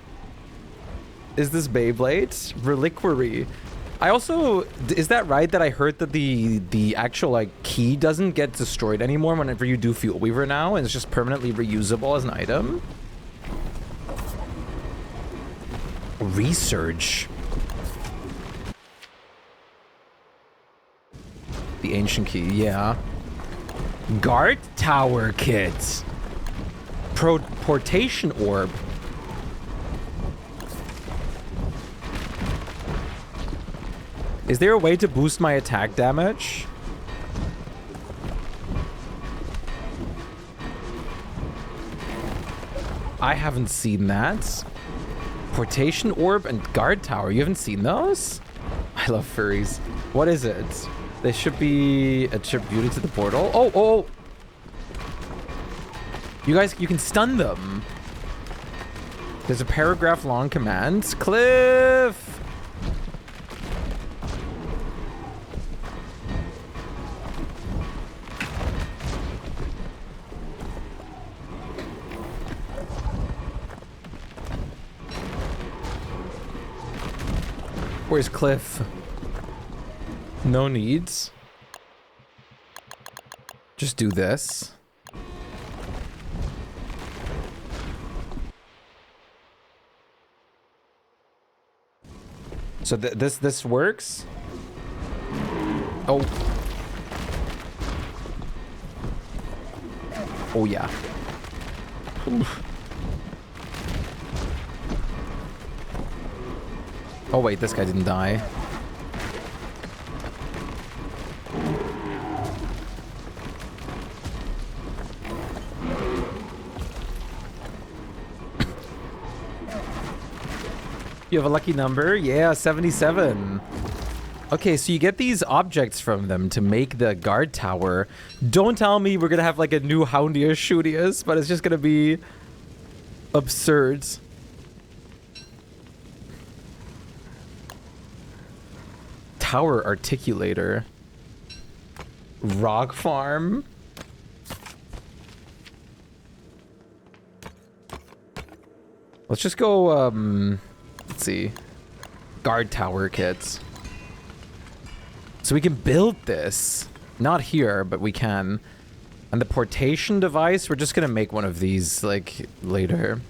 Is this Beyblade? Reliquary. I also... Is that right that I heard that the actual, like, key doesn't get destroyed anymore whenever you do Fuel Weaver now, and it's just permanently reusable as an item? Research. The ancient key, yeah. Guard tower kit. Portation orb. Is there a way to boost my attack damage? I haven't seen that. Portation orb and guard tower. You haven't seen those? I love furries. What is it? They should be attributed to the portal. Oh. You guys, you can stun them. There's a paragraph long command. Cliff! Where's Cliff? No needs. Just do this. So this works? Oh. Oh yeah. Oof. Oh wait, this guy didn't die. You have a lucky number? Yeah, 77. Okay, so you get these objects from them to make the guard tower. Don't tell me we're gonna have like a new Houndius Shootius, but it's just gonna be absurd. Tower articulator. Rock farm. Let's just go, let's see. Guard tower kits. So we can build this. Not here, but we can. And the portation device, we're just gonna make one of these, like, later.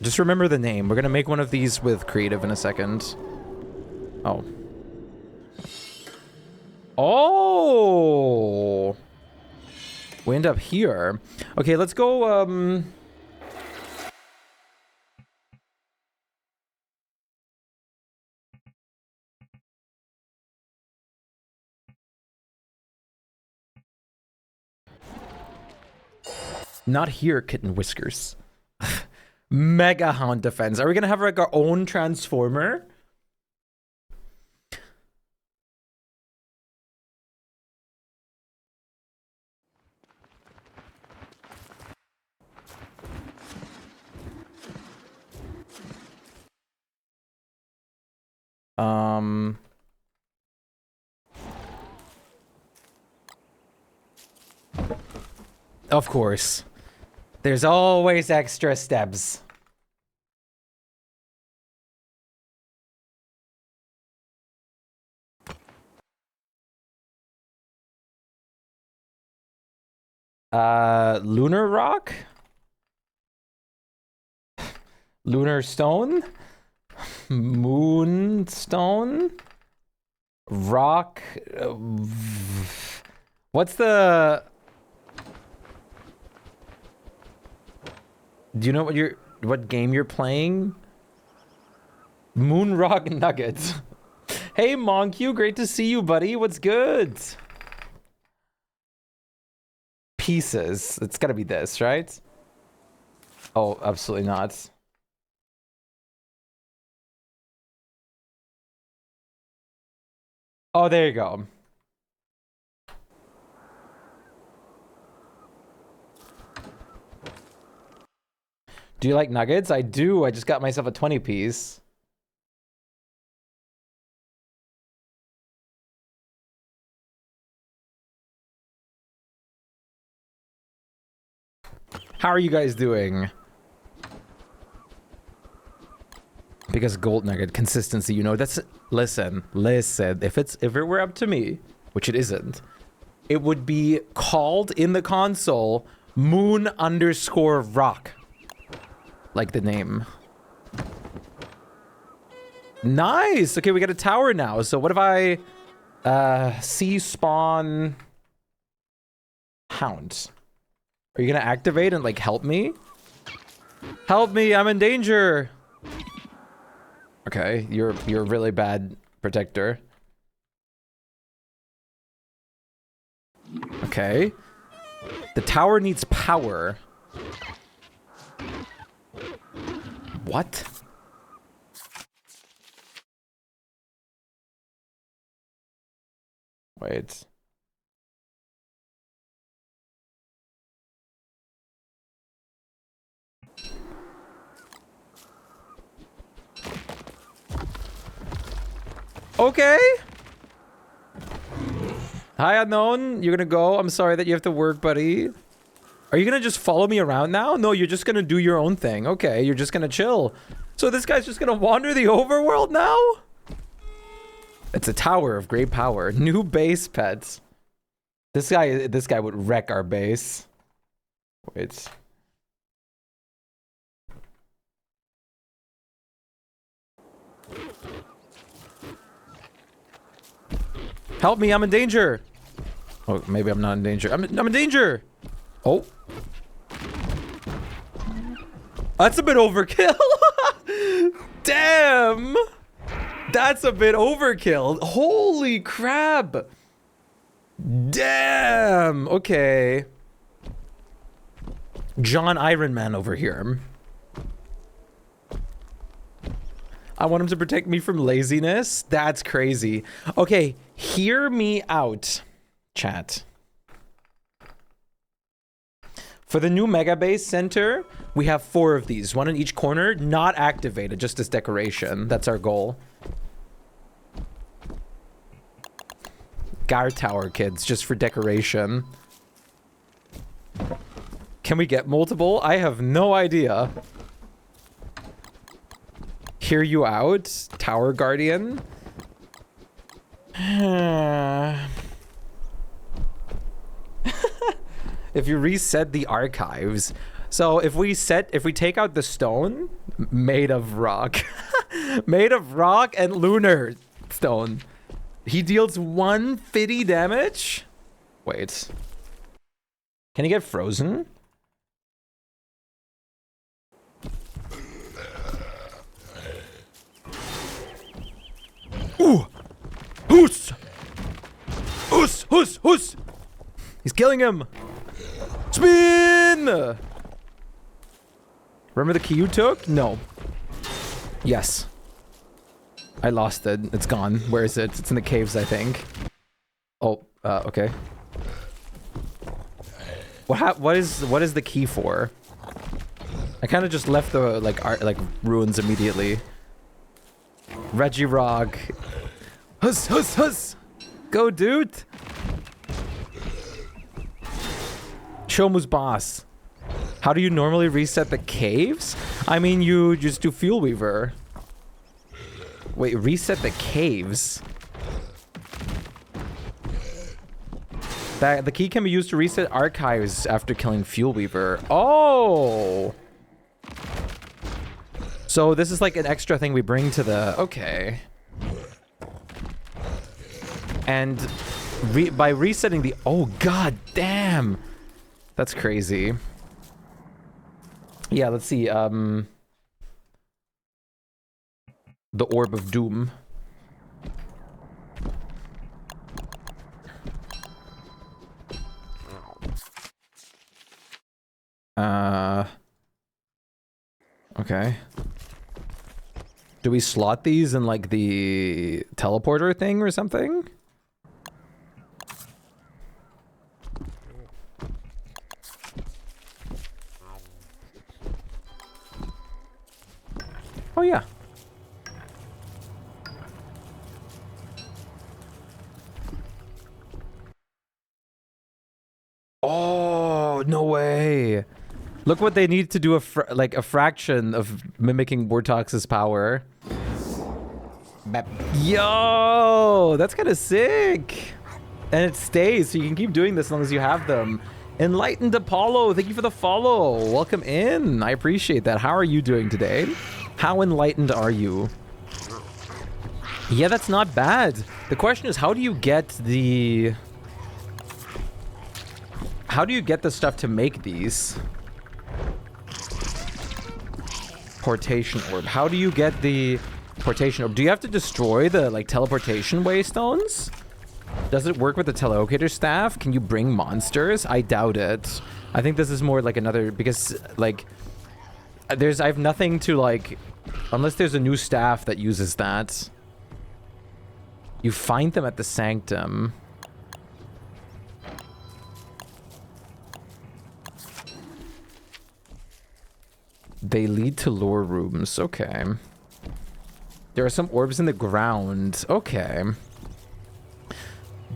Just remember the name. We're gonna make one of these with creative in a second. Oh. Oh! We end up here. Okay, let's go, Not here, Kitten Whiskers. Mega Hound Defense. Are we gonna have like our own transformer? Of course. There's always extra steps. Lunar rock? Lunar stone? Moonstone? Rock? What's the... Do you know what game you're playing? Moonrock Nuggets. Hey Monq, great to see you, buddy. What's good? Pieces. It's gotta be this, right? Oh, absolutely not. Oh, there you go. Do you like nuggets? I do. I just got myself a 20 piece. How are you guys doing? Because gold nugget consistency, you know, that's listen. If it were up to me, which it isn't, it would be called in the console moon_rock. Like the name. Nice. Okay, we got a tower now. So what if I sea spawn hound? Are you gonna activate and like help me? Help me, I'm in danger. Okay, you're a really bad protector. Okay. The tower needs power. What? Wait. Okay. Hi, unknown. You're gonna go. I'm sorry that you have to work, buddy. Are you gonna just follow me around now? No, you're just gonna do your own thing. Okay, you're just gonna chill. So this guy's just gonna wander the overworld now? It's a tower of great power. New base pets. This guy would wreck our base. Wait. Help me, I'm in danger. Oh, maybe I'm not in danger. I'm in danger. Oh. That's a bit overkill. Damn. That's a bit overkill. Holy crap. Damn. Okay. John Iron Man over here. I want him to protect me from laziness. That's crazy. Okay, hear me out, chat. For the new Megabase center, we have 4 of these. 1 in each corner, not activated, just as decoration. That's our goal. Guard tower, kids, just for decoration. Can we get multiple? I have no idea. Hear you out, Tower Guardian. If you reset the archives. So if we take out the stone, made of rock. Made of rock and lunar stone. He deals 150 damage? Wait. Can he get frozen? Ooh! Hoos! Hoos! Hoos! Hoos! He's killing him! Spin! on! Remember the key you took? No. Yes. I lost it. It's gone. Where is it? It's in the caves, I think. Oh, okay. What is the key for? I kind of just left the like ruins immediately. Reggie-Rog. Huss, huss, huss! Go, dude! Shomu's boss. How do you normally reset the caves? I mean, you just do Fuel Weaver. Wait, reset the caves? The key can be used to reset archives after killing Fuel Weaver. Oh! So this is like an extra thing we bring to the... Okay. And by resetting the... Oh, god damn! That's crazy. Yeah, let's see. The Orb of Doom. Okay. Do we slot these in like the teleporter thing or something? Oh yeah. Oh, no way. Look what they need to do, like a fraction of mimicking Wartox's power. Yo, that's kind of sick. And it stays, so you can keep doing this as long as you have them. Enlightened Apollo, thank you for the follow. Welcome in. I appreciate that. How are you doing today? How enlightened are you? Yeah, that's not bad. The question is, how do you get the... How do you get the stuff to make these? Portation orb. How do you get the portation orb? Do you have to destroy the like teleportation waystones? Does it work with the telelocator staff? Can you bring monsters? I doubt it. I think this is more like another, because like I have nothing to like, unless there's a new staff that uses that. You find them at the sanctum. They lead to lore rooms. Okay. There are some orbs in the ground. Okay.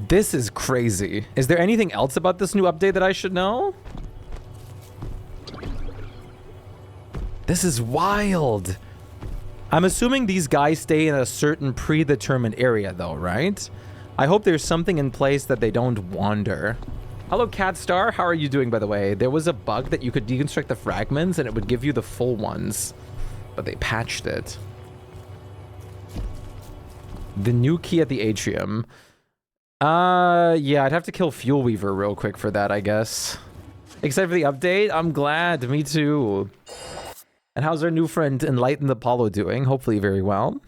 This is crazy. Is there anything else about this new update that I should know? This is wild. I'm assuming these guys stay in a certain predetermined area though, right? I hope there's something in place that they don't wander. Hello, Catstar. How are you doing, by the way? There was a bug that you could deconstruct the fragments and it would give you the full ones, but they patched it. The new key at the atrium. Yeah, I'd have to kill Fuel Weaver real quick for that, I guess. Except for the update, I'm glad. Me too. And how's our new friend Enlightened Apollo doing? Hopefully very well.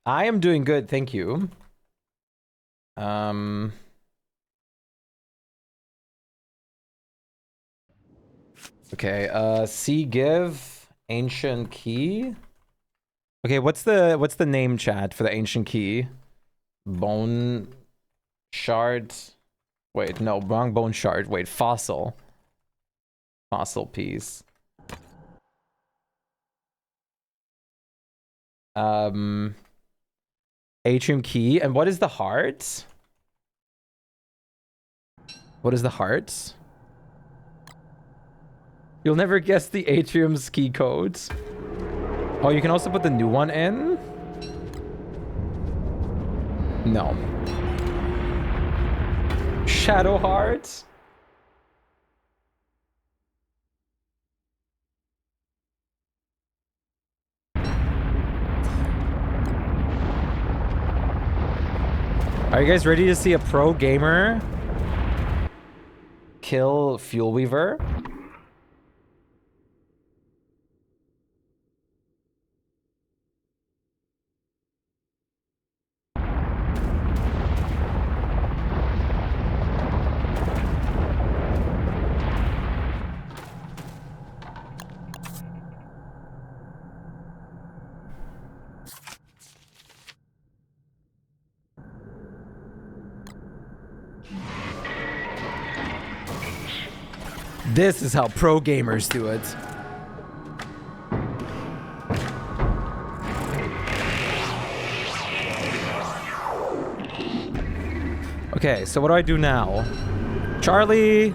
I am doing good, thank you. Okay, C give ancient key. Okay, what's the name, chat, for the ancient key? Bone shard. Wait, no, wrong bone shard. Wait, fossil. Fossil piece. Atrium key. And what is the heart? What is the heart? You'll never guess the atrium's key codes. Oh, you can also put the new one in? No. Shadow heart? Are you guys ready to see a pro gamer kill Fuel Weaver? This is how pro gamers do it. Okay, so what do I do now? Charlie!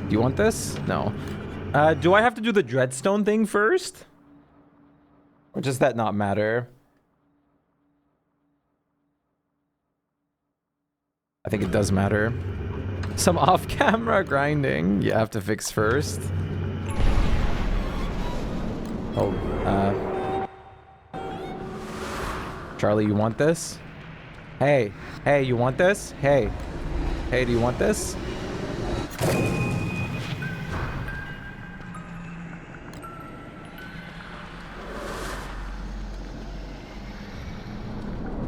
Do you want this? No. Do I have to do the Dreadstone thing first? Or does that not matter? I think it does matter. Some off-camera grinding you have to fix first. Oh, Charlie, you want this? Hey, hey, you want this? Hey. Hey, do you want this?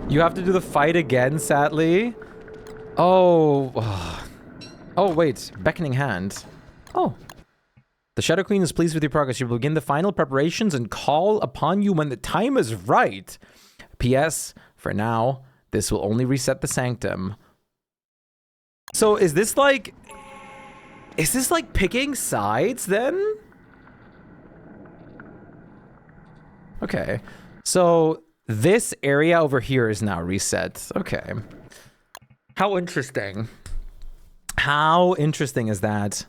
You have to do the fight again, sadly. Oh. Oh, wait. Beckoning hand. Oh. The Shadow Queen is pleased with your progress. She will begin the final preparations and call upon you when the time is right. P.S. For now, this will only reset the sanctum. So is this like picking sides then? Okay. So this area over here is now reset. Okay. How interesting. How interesting is that?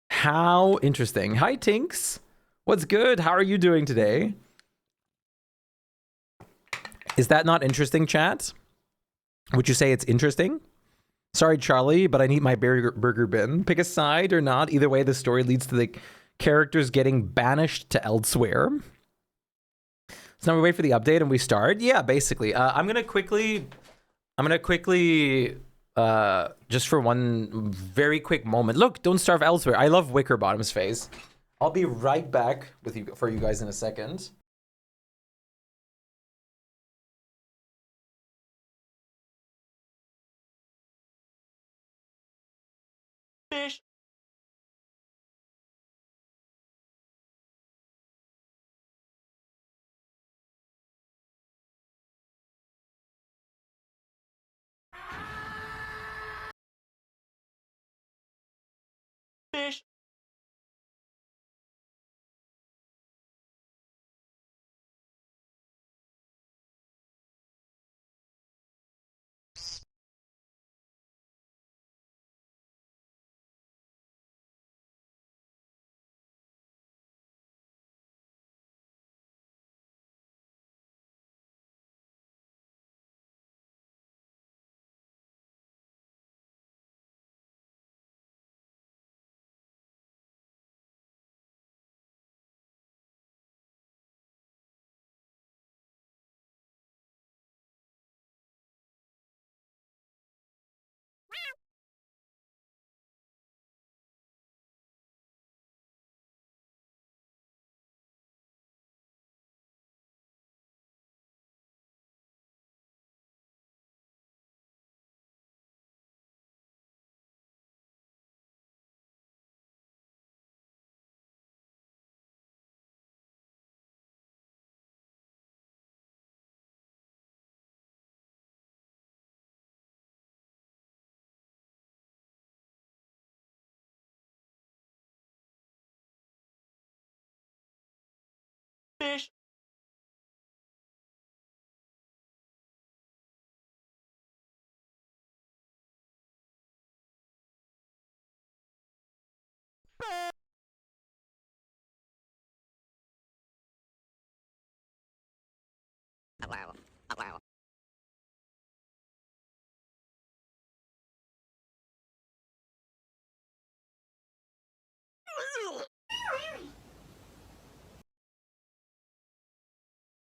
How interesting. Hi, Tinks. What's good? How are you doing today? Is that not interesting, chat? Would you say it's interesting? Sorry, Charlie, but I need my burger bin. Pick a side or not. Either way, the story leads to the characters getting banished to elsewhere. So now we wait for the update and we start. Yeah, basically. I'm gonna quickly, just for one very quick moment. Look, don't starve elsewhere. I love Wickerbottom's face. I'll be right back with you for you guys in a second. Fish. Fish.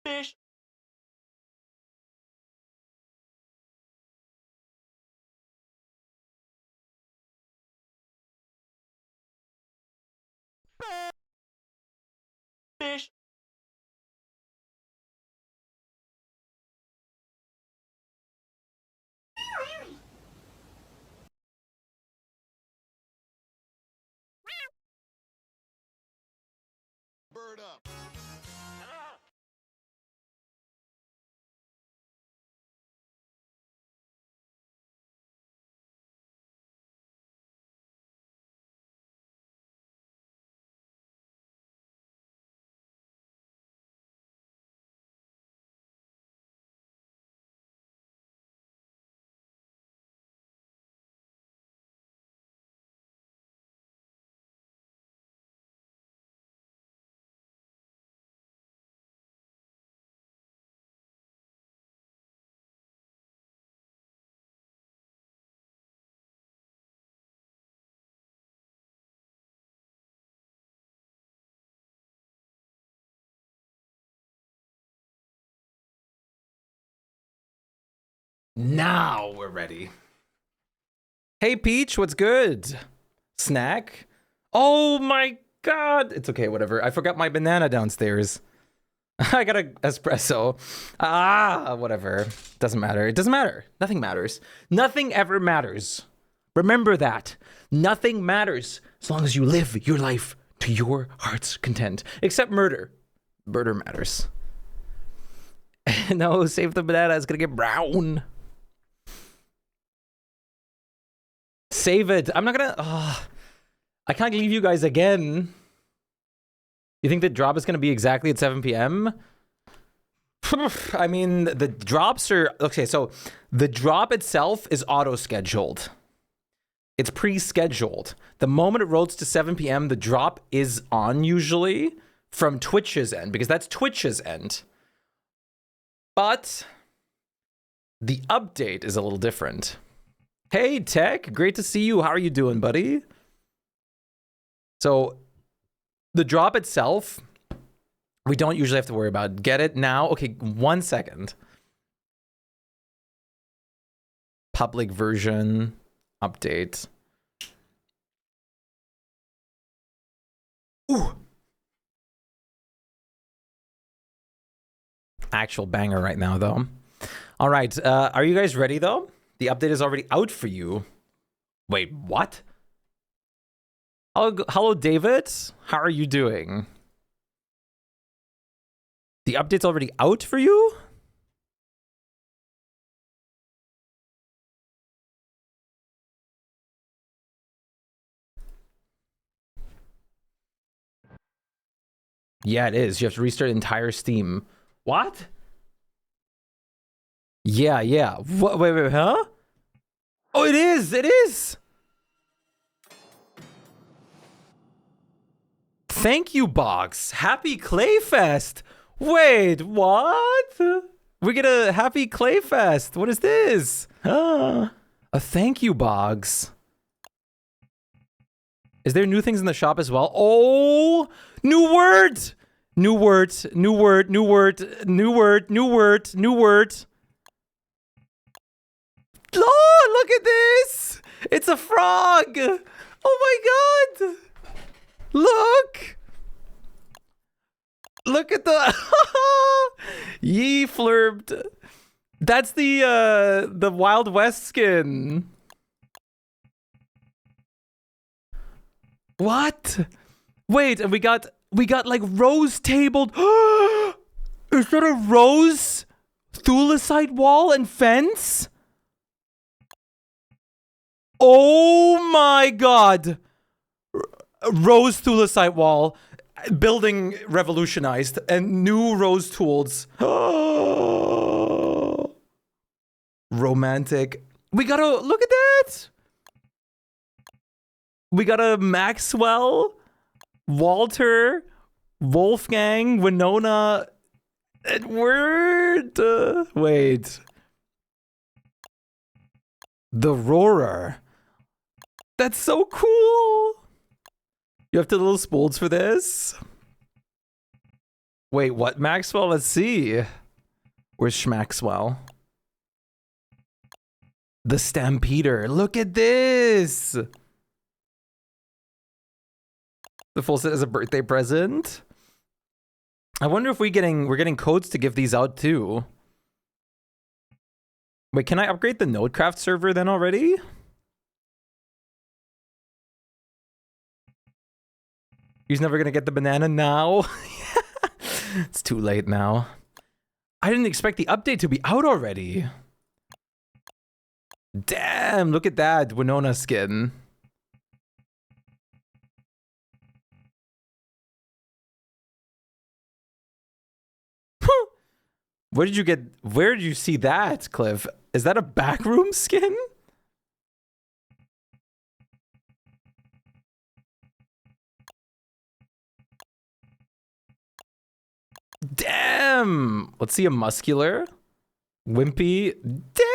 Fish. Fish. Fish. Bird up. Now we're ready. Hey, Peach, what's good? Snack? Oh my god. It's okay, whatever. I forgot my banana downstairs. I got an espresso. Whatever. Doesn't matter. It doesn't matter. Nothing matters. Nothing ever matters. Remember that. Nothing matters as long as you live your life to your heart's content. Except murder. Murder matters. No, save the banana. It's gonna get brown. Save it. I'm not gonna... I can't leave you guys again. You think the drop is gonna be exactly at 7 p.m.? I mean, the drops are... Okay, so the drop itself is auto-scheduled. It's pre-scheduled. The moment it rolls to 7 p.m., the drop is on usually from Twitch's end, because that's Twitch's end. But the update is a little different. Hey, Tech, great to see you. How are you doing, buddy? So the drop itself, we don't usually have to worry about. Get it now? Okay, 1 second. Public version update. Ooh. Actual banger right now, though. All right, are you guys ready, though? The update is already out for you. Wait, what? Hello, David. How are you doing? The update's already out for you? Yeah, it is. You have to restart entire Steam. What? Yeah. What? Wait, huh? Oh, it is. It is. Thank you, Box. Happy Clayfest. Wait, what? We get a Happy Clayfest. What is this? A thank you, Boggs. Is there new things in the shop as well? Oh, new word. New word. Oh, look at this. It's a frog. Oh my god. Look. Look at the Yee flirbed. That's the Wild West skin. What? Wait, and we got like rose tabled. Is that a rose thulecite wall and fence? Oh my god. Rose thulecite wall. Building revolutionized and new rose tools. Romantic. We got a look at that. We got a Maxwell, Walter, Wolfgang, Winona, Edward. Wait. The Roarer. That's so cool. You have the little spools for this? Wait, what, Maxwell? Let's see. Where's Schmaxwell? The Stampeder. Look at this. The full set as a birthday present. I wonder if we're getting codes to give these out too. Wait, can I upgrade the Nodecraft server then already? He's never gonna get the banana now. It's too late now. I didn't expect the update to be out already. Damn, look at that Winona skin. Where did you see that, Cliff? Is that a backroom skin? Damn! Let's see a muscular. Wimpy. Damn!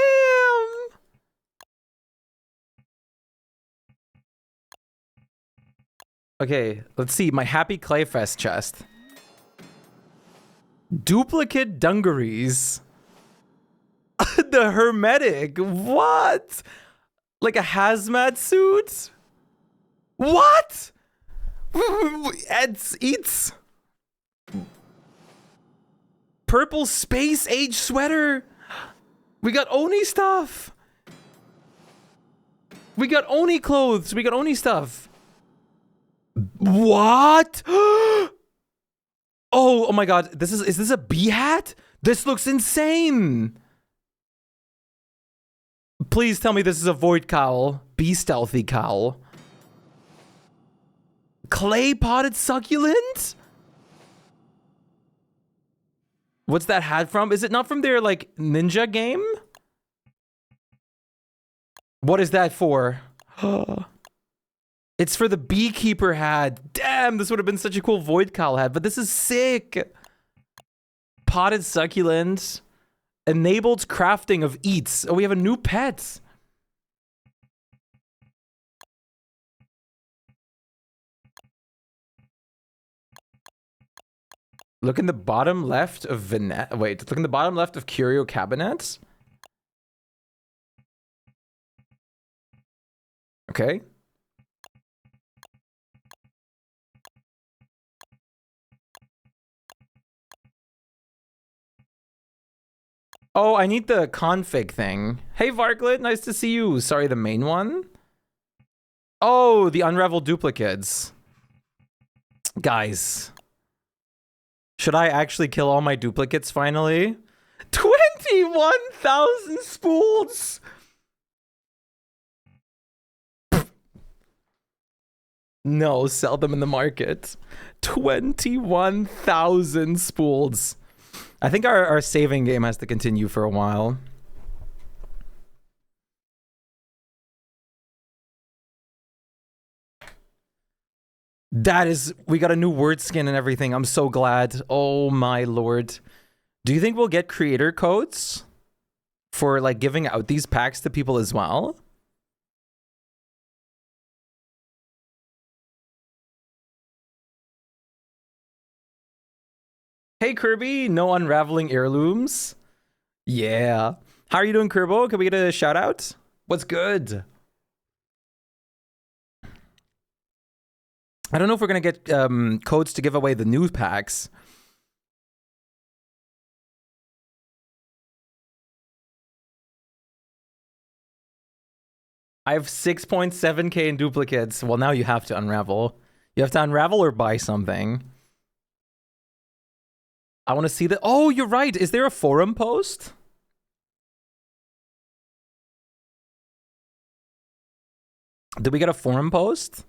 Okay, let's see my Happy Clayfest chest. Duplicate dungarees. The hermetic. What? Like a hazmat suit? What? Eds eats. Purple space age sweater. We got Oni stuff. We got Oni clothes. We got Oni stuff. What? Oh my god. Is this a bee hat? This looks insane. Please tell me this is a void cowl. Bee stealthy cowl. Clay potted succulent? What's that hat from? Is it not from their like ninja game? What is that for? It's for the beekeeper hat. Damn, this would have been such a cool void cowl hat, but this is sick. Potted succulent. Enabled crafting of eats. Oh, we have a new pet. Look in the bottom left of look in the bottom left of curio cabinets. Okay. Oh, I need the config thing. Hey, Varklet, nice to see you. Sorry, the main one? Oh, the unraveled duplicates. Guys. Should I actually kill all my duplicates finally? 21,000 spools! No, sell them in the market. 21,000 spools. I think our saving game has to continue for a while. That is, we got a new word skin and everything. I'm so glad. Oh my lord. Do you think we'll get creator codes for like giving out these packs to people as well? Hey Kirby, no unraveling heirlooms. Yeah. How are you doing, Kerbo? Can we get a shout out? What's good? I don't know if we're gonna get codes to give away the new packs. I have 6.7k in duplicates. Well, now you have to unravel. You have to unravel or buy something. I want to see that. Oh, you're right. Is there a forum post? Did we get a forum post?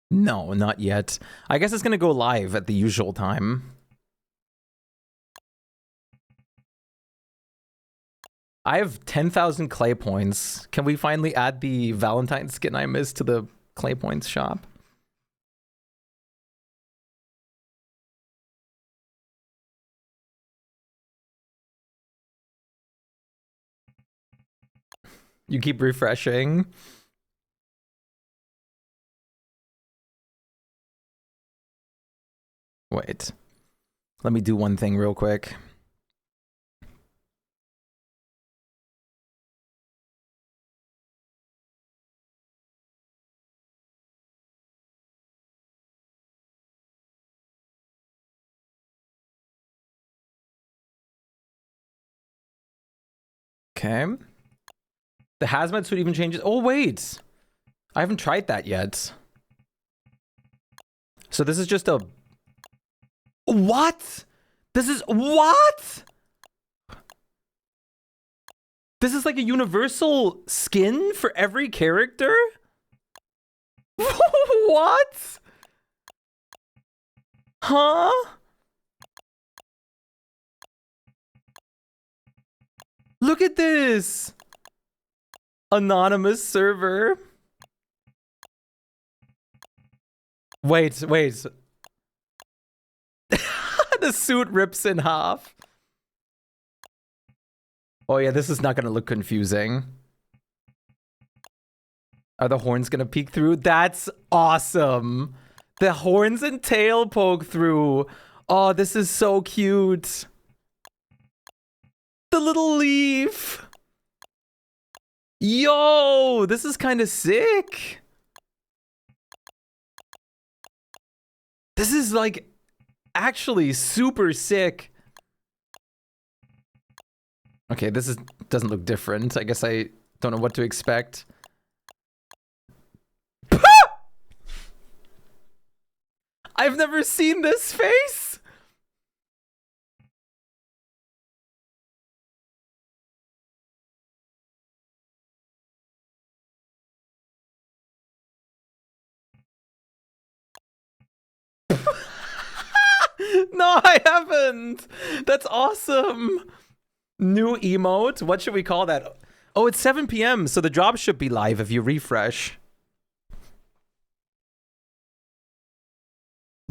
No, not yet. I guess it's going to go live at the usual time. I have 10,000 clay points. Can we finally add the Valentine skin I missed to the clay points shop? You keep refreshing. Wait. Let me do one thing real quick. Okay. The hazmat suit even changes. Oh, wait. I haven't tried that yet. So this is just a... What? This is... What? This is like a universal skin for every character? What? Huh? Look at this. Anonymous server. Wait. The suit rips in half. Oh yeah, this is not gonna look confusing. Are the horns gonna peek through? That's awesome. The horns and tail poke through. Oh, this is so cute. The little leaf. Yo, this is kind of sick. This is like actually super sick. Okay, this doesn't look different. I guess I don't know what to expect. I've never seen this face. No, I haven't. That's awesome. New emote. What should we call that? Oh, it's 7 p.m. So the drop should be live if you refresh.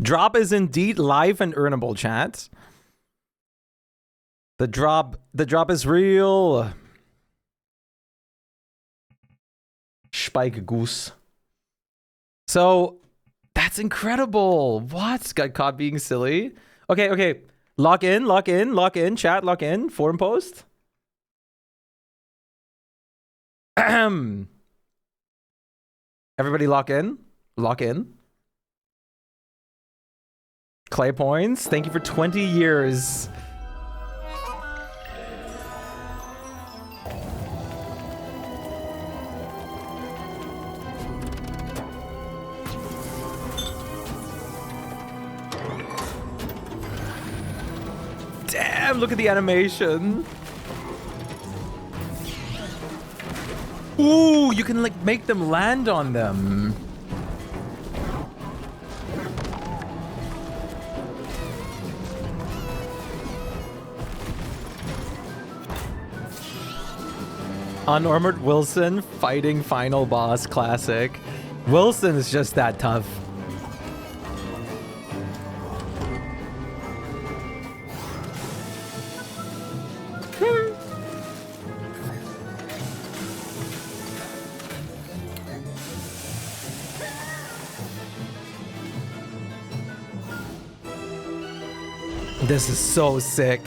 Drop is indeed live and earnable, chat. The drop is real. Shpyke goose. So that's incredible. What? Got caught being silly. Okay. Lock in, chat, lock in. Forum post. Everybody lock in. Clay points. Thank you for 20 years. Damn, look at the animation. Ooh, you can like make them land on them. Unarmored Wilson fighting final boss classic. Wilson is just that tough. This is so sick.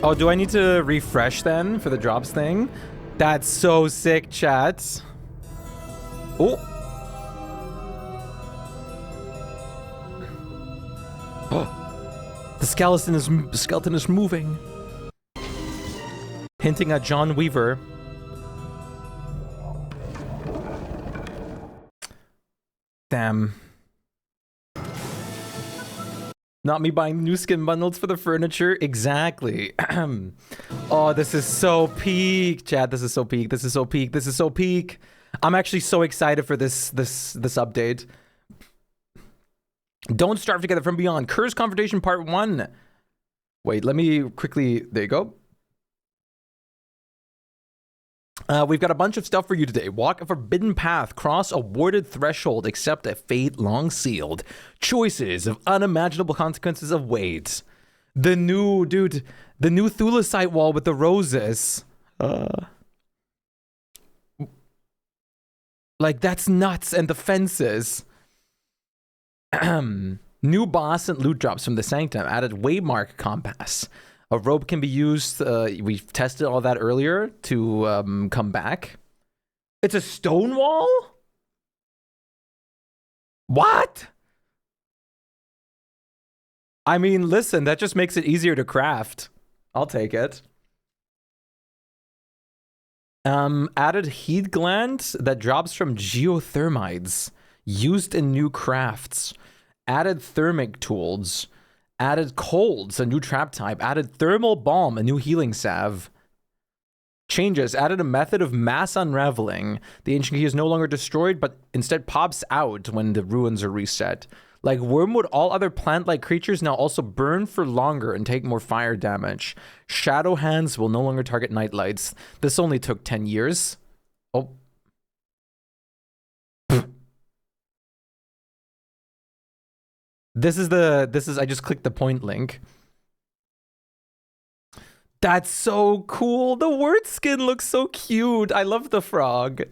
Oh, do I need to refresh then for the drops thing? That's so sick, chat. Oh. Oh. The skeleton is moving. Hinting at John Weaver. Damn. Not me buying new skin bundles for the furniture. Exactly. Oh, this is so peak, chat. This is so peak. This is so peak. This is so peak. I'm actually so excited for this update. Don't Starve Together from Beyond. Curse Confrontation Part 1. Wait, let me quickly... There you go. We've got a bunch of stuff for you today. Walk a forbidden path, cross a warded threshold, accept a fate long sealed. Choices of unimaginable consequences await. The new Thulecite wall with the roses. Like, that's nuts. And the fences. New boss and loot drops from the Sanctum. Added waymark compass. A rope can be used, we've tested all that earlier, to come back. It's a stone wall? What? I mean, listen, that just makes it easier to craft. I'll take it. Added heat gland that drops from geothermites. Used in new crafts. Added thermic tools. Added colds, a new trap type. Added thermal balm, a new healing salve. Changes. Added a method of mass unraveling. The ancient key is no longer destroyed, but instead pops out when the ruins are reset. Like Wormwood, all other plant-like creatures now also burn for longer and take more fire damage. Shadow hands will no longer target nightlights. This only took 10 years. Oh. This is I just clicked the point link. That's so cool. The word skin looks so cute. I love the frog.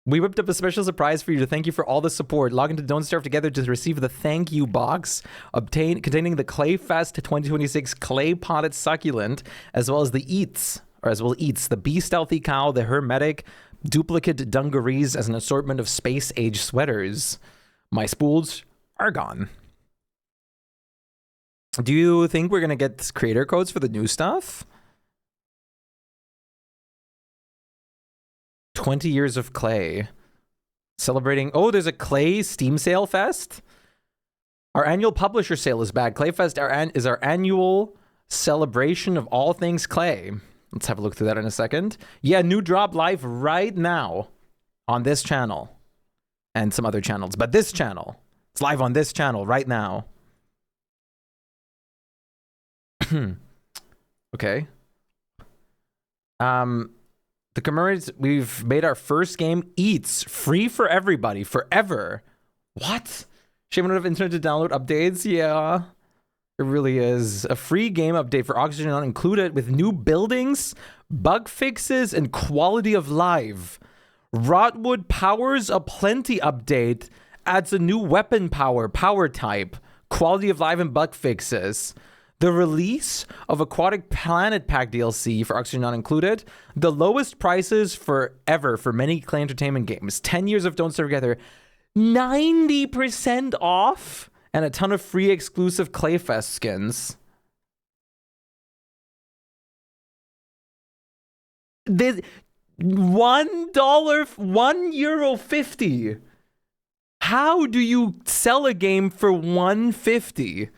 We whipped up a special surprise for you to thank you for all the support. Log into Don't Starve Together to receive the thank you box containing the Clay Fest 2026 Clay Potted Succulent, as well as the Eats, the Bee Stealthy Cow, the Hermetic, Duplicate Dungarees as an assortment of space-age sweaters. My spools are gone. Do you think we're going to get creator codes for the new stuff? 20 years of Clay. Celebrating... Oh, there's a Clay Steam Sale Fest? Our annual publisher sale is back. Clay Fest is our annual celebration of all things Clay. Let's have a look through that in a second. Yeah, new drop live right now on this channel. And some other channels. But this channel. It's live on this channel right now. Okay. The commemorates, we've made our first game, Eats, free for everybody, forever. What? Shame we don't have internet to download updates? Yeah, it really is. A free game update for Oxygen Not Included with new buildings, bug fixes, and quality of life. Rotwood Powers Aplenty update adds a new weapon power type, quality of life, and bug fixes. The release of Aquatic Planet Pack DLC for Oxygen Not Included. The lowest prices forever for many Clay Entertainment games. 10 years of Don't Starve Together. 90% off. And a ton of free exclusive Clayfest skins. This $1, €1.50. How do you sell a game for $1.50?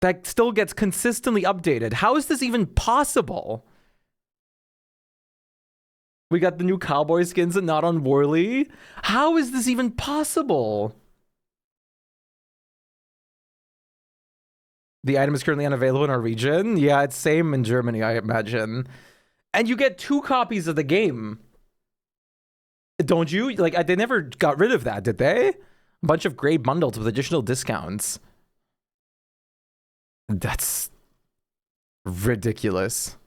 That still gets consistently updated. How is this even possible? We got the new cowboy skins and not on Worley. How is this even possible? The item is currently unavailable in our region. Yeah, it's same in Germany, I imagine. And you get 2 copies of the game. Don't you? Like, they never got rid of that, did they? A bunch of great bundles with additional discounts. That's ridiculous.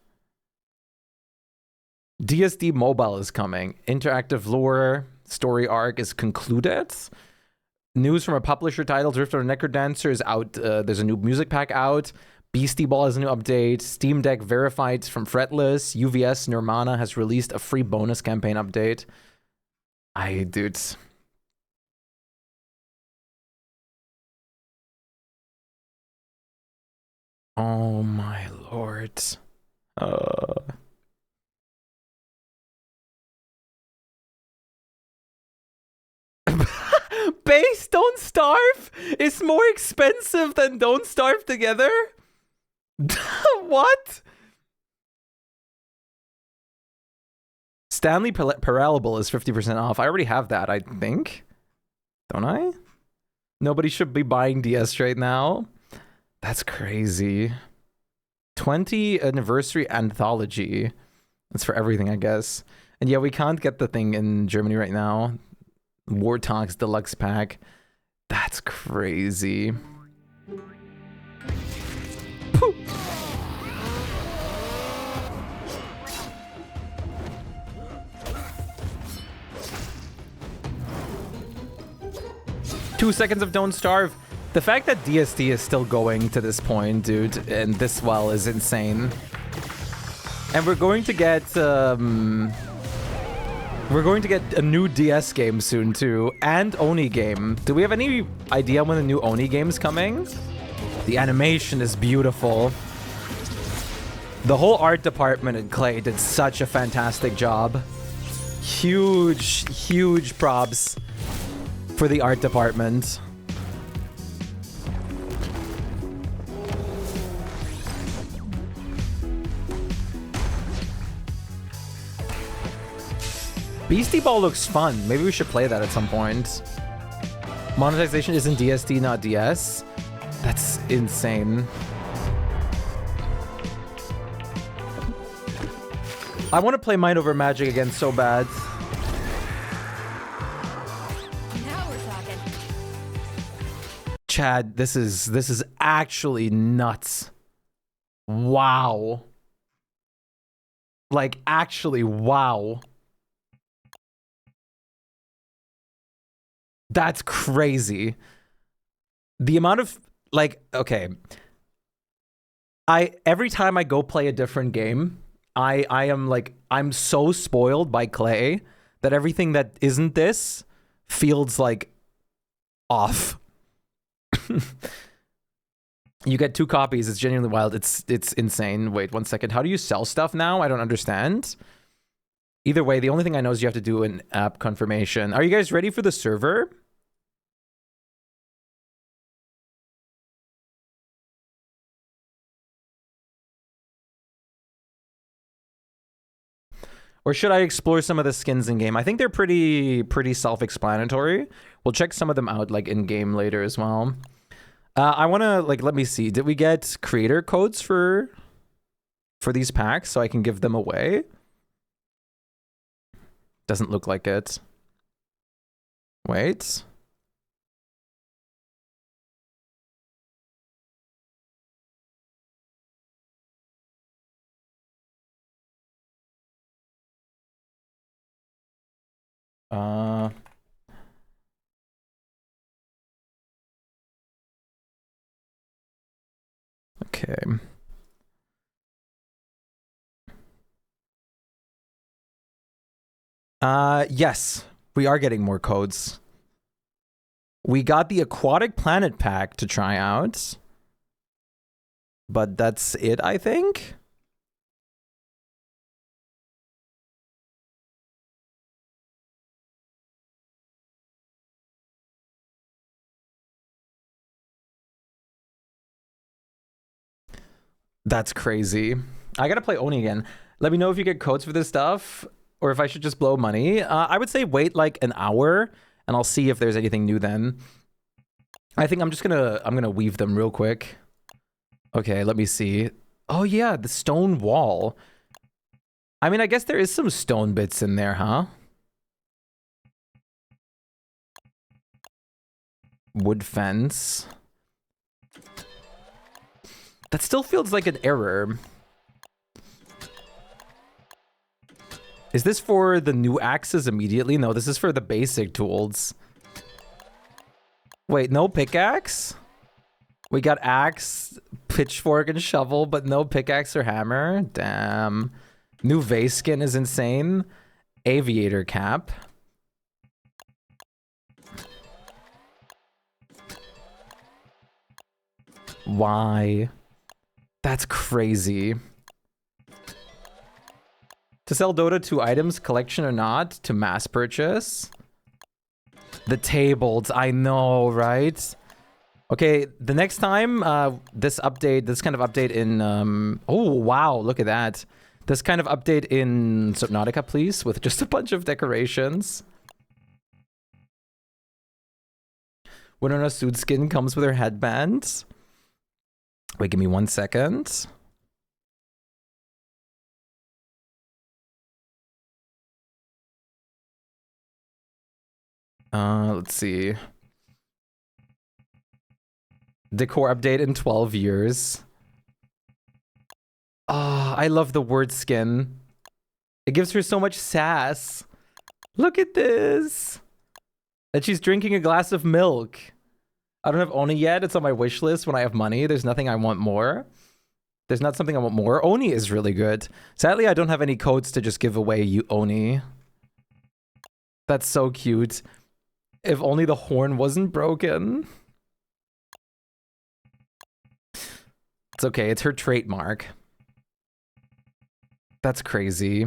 DSD Mobile is coming. Interactive lore story arc is concluded. News from a publisher title, Drift of Necrodancer is out. There's a new music pack out. Beastie Ball has a new update. Steam Deck Verified from Fretless. UVS Nirmana has released a free bonus campaign update. Dude... Oh my lord. Base Don't Starve is more expensive than Don't Starve Together? What? Stanley Parallable is 50% off. I already have that, I think. Don't I? Nobody should be buying DS right now. That's crazy. 20 anniversary anthology. That's for everything, I guess. And yeah, we can't get the thing in Germany right now. War Talks Deluxe Pack. That's crazy. Pooh. 2 seconds of Don't Starve. The fact that DST is still going to this point, dude, and this well is insane. And we're going to get a new DS game soon too, and Oni game. Do we have any idea when the new Oni game's coming? The animation is beautiful. The whole art department at Clay did such a fantastic job. Huge props for the art department. Beastie Ball looks fun. Maybe we should play that at some point. Monetization isn't DST, not DS. That's insane. I want to play Mind Over Magic again so bad. Now we're talking. Chad, this is actually nuts. Wow. Like, actually, wow. That's crazy. The amount of, like, okay. Every time I go play a different game, I am like, I'm so spoiled by Clay that everything that isn't this feels like off. You get 2 copies. It's genuinely wild. It's insane. Wait 1 second. How do you sell stuff now? I don't understand. Either way, the only thing I know is you have to do an app confirmation. Are you guys ready for the server? Or should I explore some of the skins in game? I think they're pretty self-explanatory. We'll check some of them out like in game later as well. I want to like, let me see. Did we get creator codes for these packs so I can give them away? Doesn't look like it. Wait. Okay. Yes, we are getting more codes. We got the Aquatic Planet pack to try out. But that's it, I think. That's crazy. I gotta play Oni again. Let me know if you get codes for this stuff or if I should just blow money. I would say wait like an hour and I'll see if there's anything new then. I think I'm gonna weave them real quick. Okay, let me see. Oh yeah, the stone wall. I mean, I guess there is some stone bits in there, huh? Wood fence. That still feels like an error. Is this for the new axes immediately? No, this is for the basic tools. Wait, no pickaxe? We got axe, pitchfork, and shovel, but no pickaxe or hammer? Damn. New vase skin is insane. Aviator cap. Why? That's crazy. To sell Dota 2 items, collection or not, to mass purchase. The tables, I know, right? Okay, the next time, this kind of update in, oh, wow, look at that. This kind of update in Subnautica, please, with just a bunch of decorations. Winona suit skin comes with her headband. Wait, give me 1 second. Let's see. Decor update in 12 years. Ah, I love the word skin. It gives her so much sass. Look at this. And she's drinking a glass of milk. I don't have Oni yet. It's on my wish list when I have money. There's nothing I want more. There's not something I want more. Oni is really good. Sadly, I don't have any codes to just give away you Oni. That's so cute. If only the horn wasn't broken. It's okay. It's her trademark. That's crazy.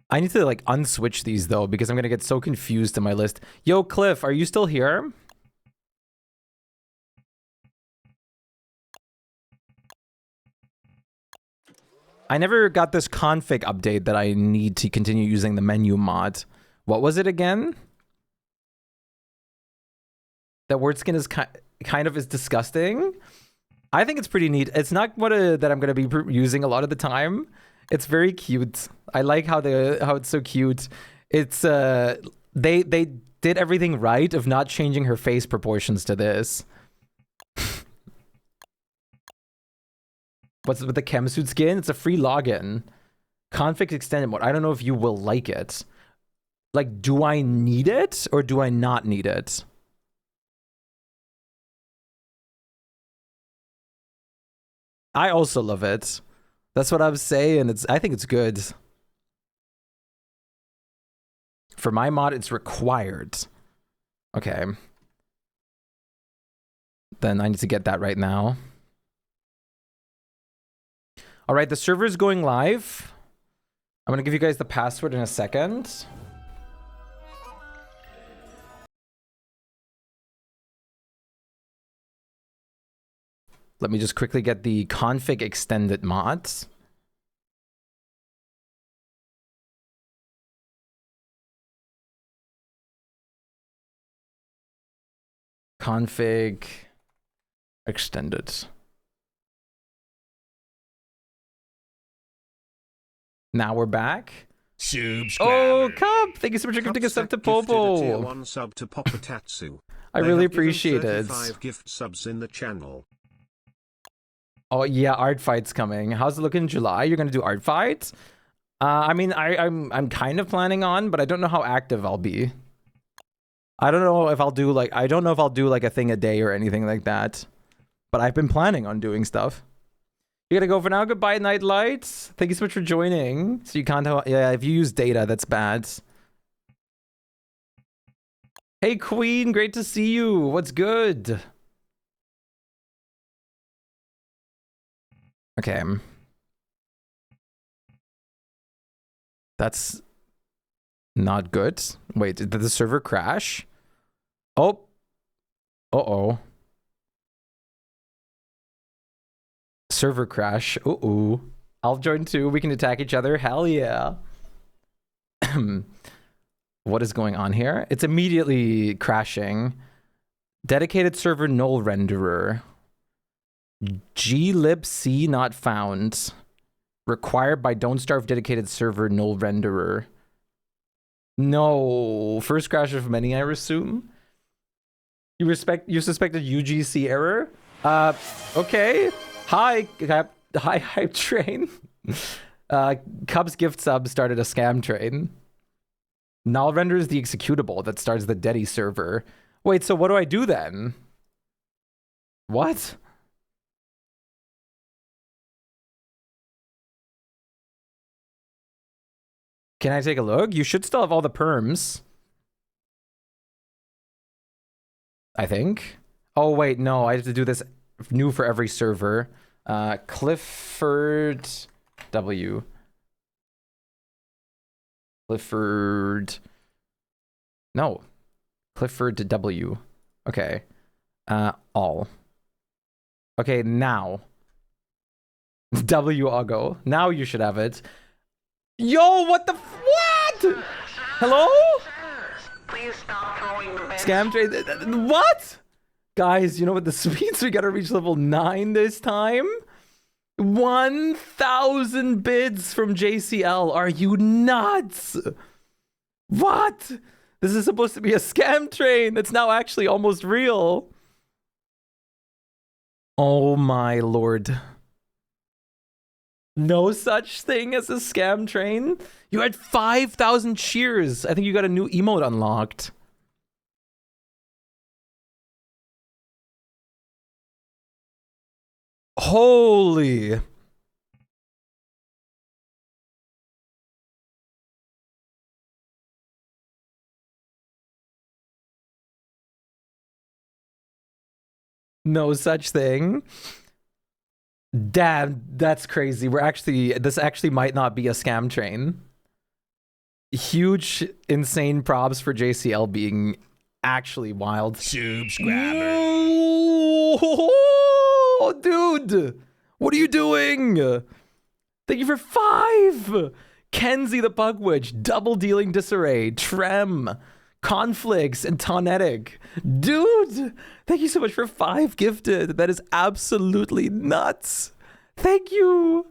I need to like unswitch these though because I'm going to get so confused in my list. Yo, Cliff, are you still here? I never got this config update that I need to continue using the menu mod. What was it again? That word skin is kind of is disgusting. I think it's pretty neat. It's not what that I'm going to be using a lot of the time. It's very cute. I like how it's so cute. It's they did everything right of not changing her face proportions to this. What's with the chem suit skin? It's a free login. Config extended mode. I don't know if you will like it. Like, do I need it or do I not need it? I also love it. That's what I'm saying. I think it's good. For my mod, it's required. Okay. Then I need to get that right now. All right, the server is going live. I'm gonna give you guys the password in a second. Let me just quickly get the config extended mods. Config extended. Now we're back. Oh, Cup! Thank you so much for gifting a sub to Popo. One sub to Popotatsu. I really appreciate it. 5 gift subs in the channel. Oh yeah, art fight's coming. How's it looking in July? You're gonna do art fights? I mean, I'm kind of planning on, but I don't know how active I'll be. I don't know if I'll do like a thing a day or anything like that. But I've been planning on doing stuff. You gotta go for now. Goodbye, Night Lights. Thank you so much for joining. So you can't tell. Yeah, if you use data, that's bad. Hey, Queen. Great to see you. What's good? Okay. That's not good. Wait, did the server crash? Oh. Uh-oh. Server crash. Uh-oh. I'll join too. We can attack each other. Hell yeah. What is going on here? It's immediately crashing. Dedicated server null renderer. glibc not found. Required by Don't Starve dedicated server null renderer. No. First crash of many, I assume. You suspected UGC error? Okay. Hi, hype train. Cubs gift sub started a scam train. Null renders the executable that starts the Dedi server. Wait, so what do I do then? What? Can I take a look? You should still have all the perms. I think. Oh, wait, no. I have to do this new for every server. Clifford W. Clifford. No. Clifford W. Okay. All. Okay, now. W Augo. Now you should have it. Yo, what the what? Hello? Please stop throwing the Scam trade. What? Guys, you know what this means? We gotta reach level 9 this time. 1,000 bids from JCL. Are you nuts? What? This is supposed to be a scam train that's now actually almost real. Oh my lord. No such thing as a scam train? You had 5,000 cheers. I think you got a new emote unlocked. Holy. No such thing. Damn, that's crazy. This actually might not be a scam train. Huge, insane props for JCL being actually wild. Subscriber. Oh, dude, what are you doing? Thank you for 5. Kenzie the Pugwitch, double dealing disarray, Trem, conflicts, and Tonetic. Dude, thank you so much for 5 gifted. That is absolutely nuts. Thank you.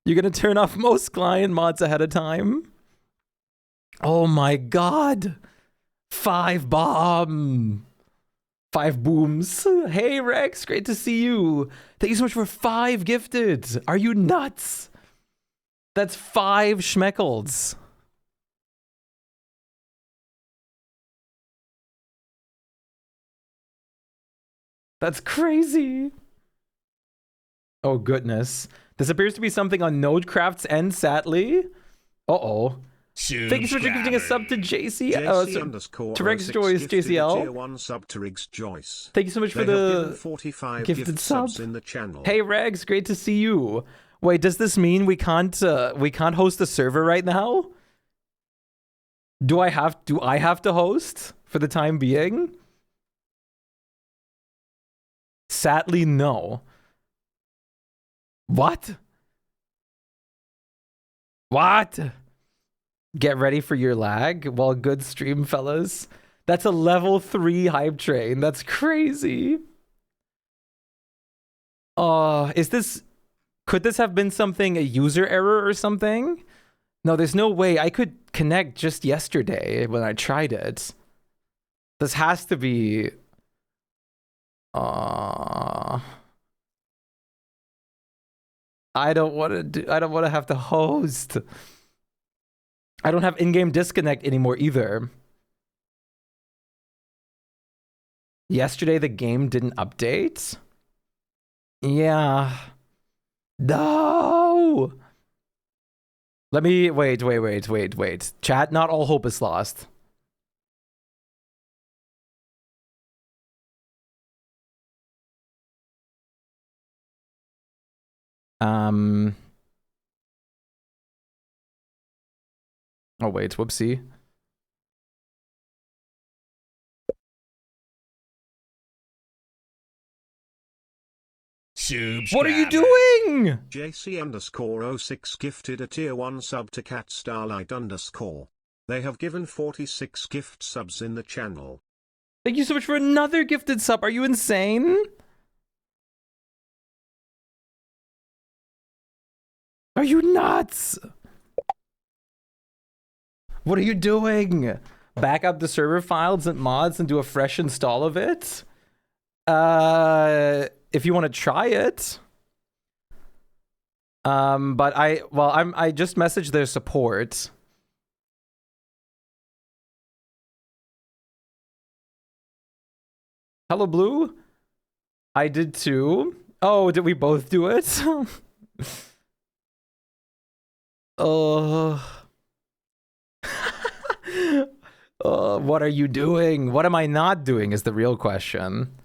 You're gonna turn off most client mods ahead of time. Oh my god. 5 bomb. 5 booms. Hey Rex, great to see you. Thank you so much for 5 gifted. Are you nuts? That's 5 schmeckles. That's crazy. Oh, goodness. This appears to be something on Nodecraft's end, sadly. Uh-oh. Thank you so much for giving a sub to JC. To Rex Joyce, JCL. Tier 1 sub to Riggs Joyce. Thank you so much for They have given the 45 gifted sub. subs in the channel. Hey, Rex, great to see you. Wait, does this mean we can't host a server right now? Do I have to host for the time being? Sadly, no. What? What? Get ready for your lag? Well, good stream, fellas. That's a level 3 hype train. That's crazy. Could this have been something, a user error or something? No, there's no way. I could connect just yesterday when I tried it. This has to be... I don't want to have to host. I don't have in-game disconnect anymore either. Yesterday the game didn't update? Yeah. No. Let me wait. Chat, not all hope is lost. Oh wait, whoopsie. What are you doing? JC_06 gifted a tier 1 sub to Cat Starlight _. They have given 46 gift subs in the channel. Thank you so much for another gifted sub. Are you insane? Are you nuts? What are you doing? Back up the server files and mods and do a fresh install of it? If you want to try it. But I just messaged their support. Hello, Blue. I did too. Oh, did we both do it? What are you doing? What am I not doing is the real question.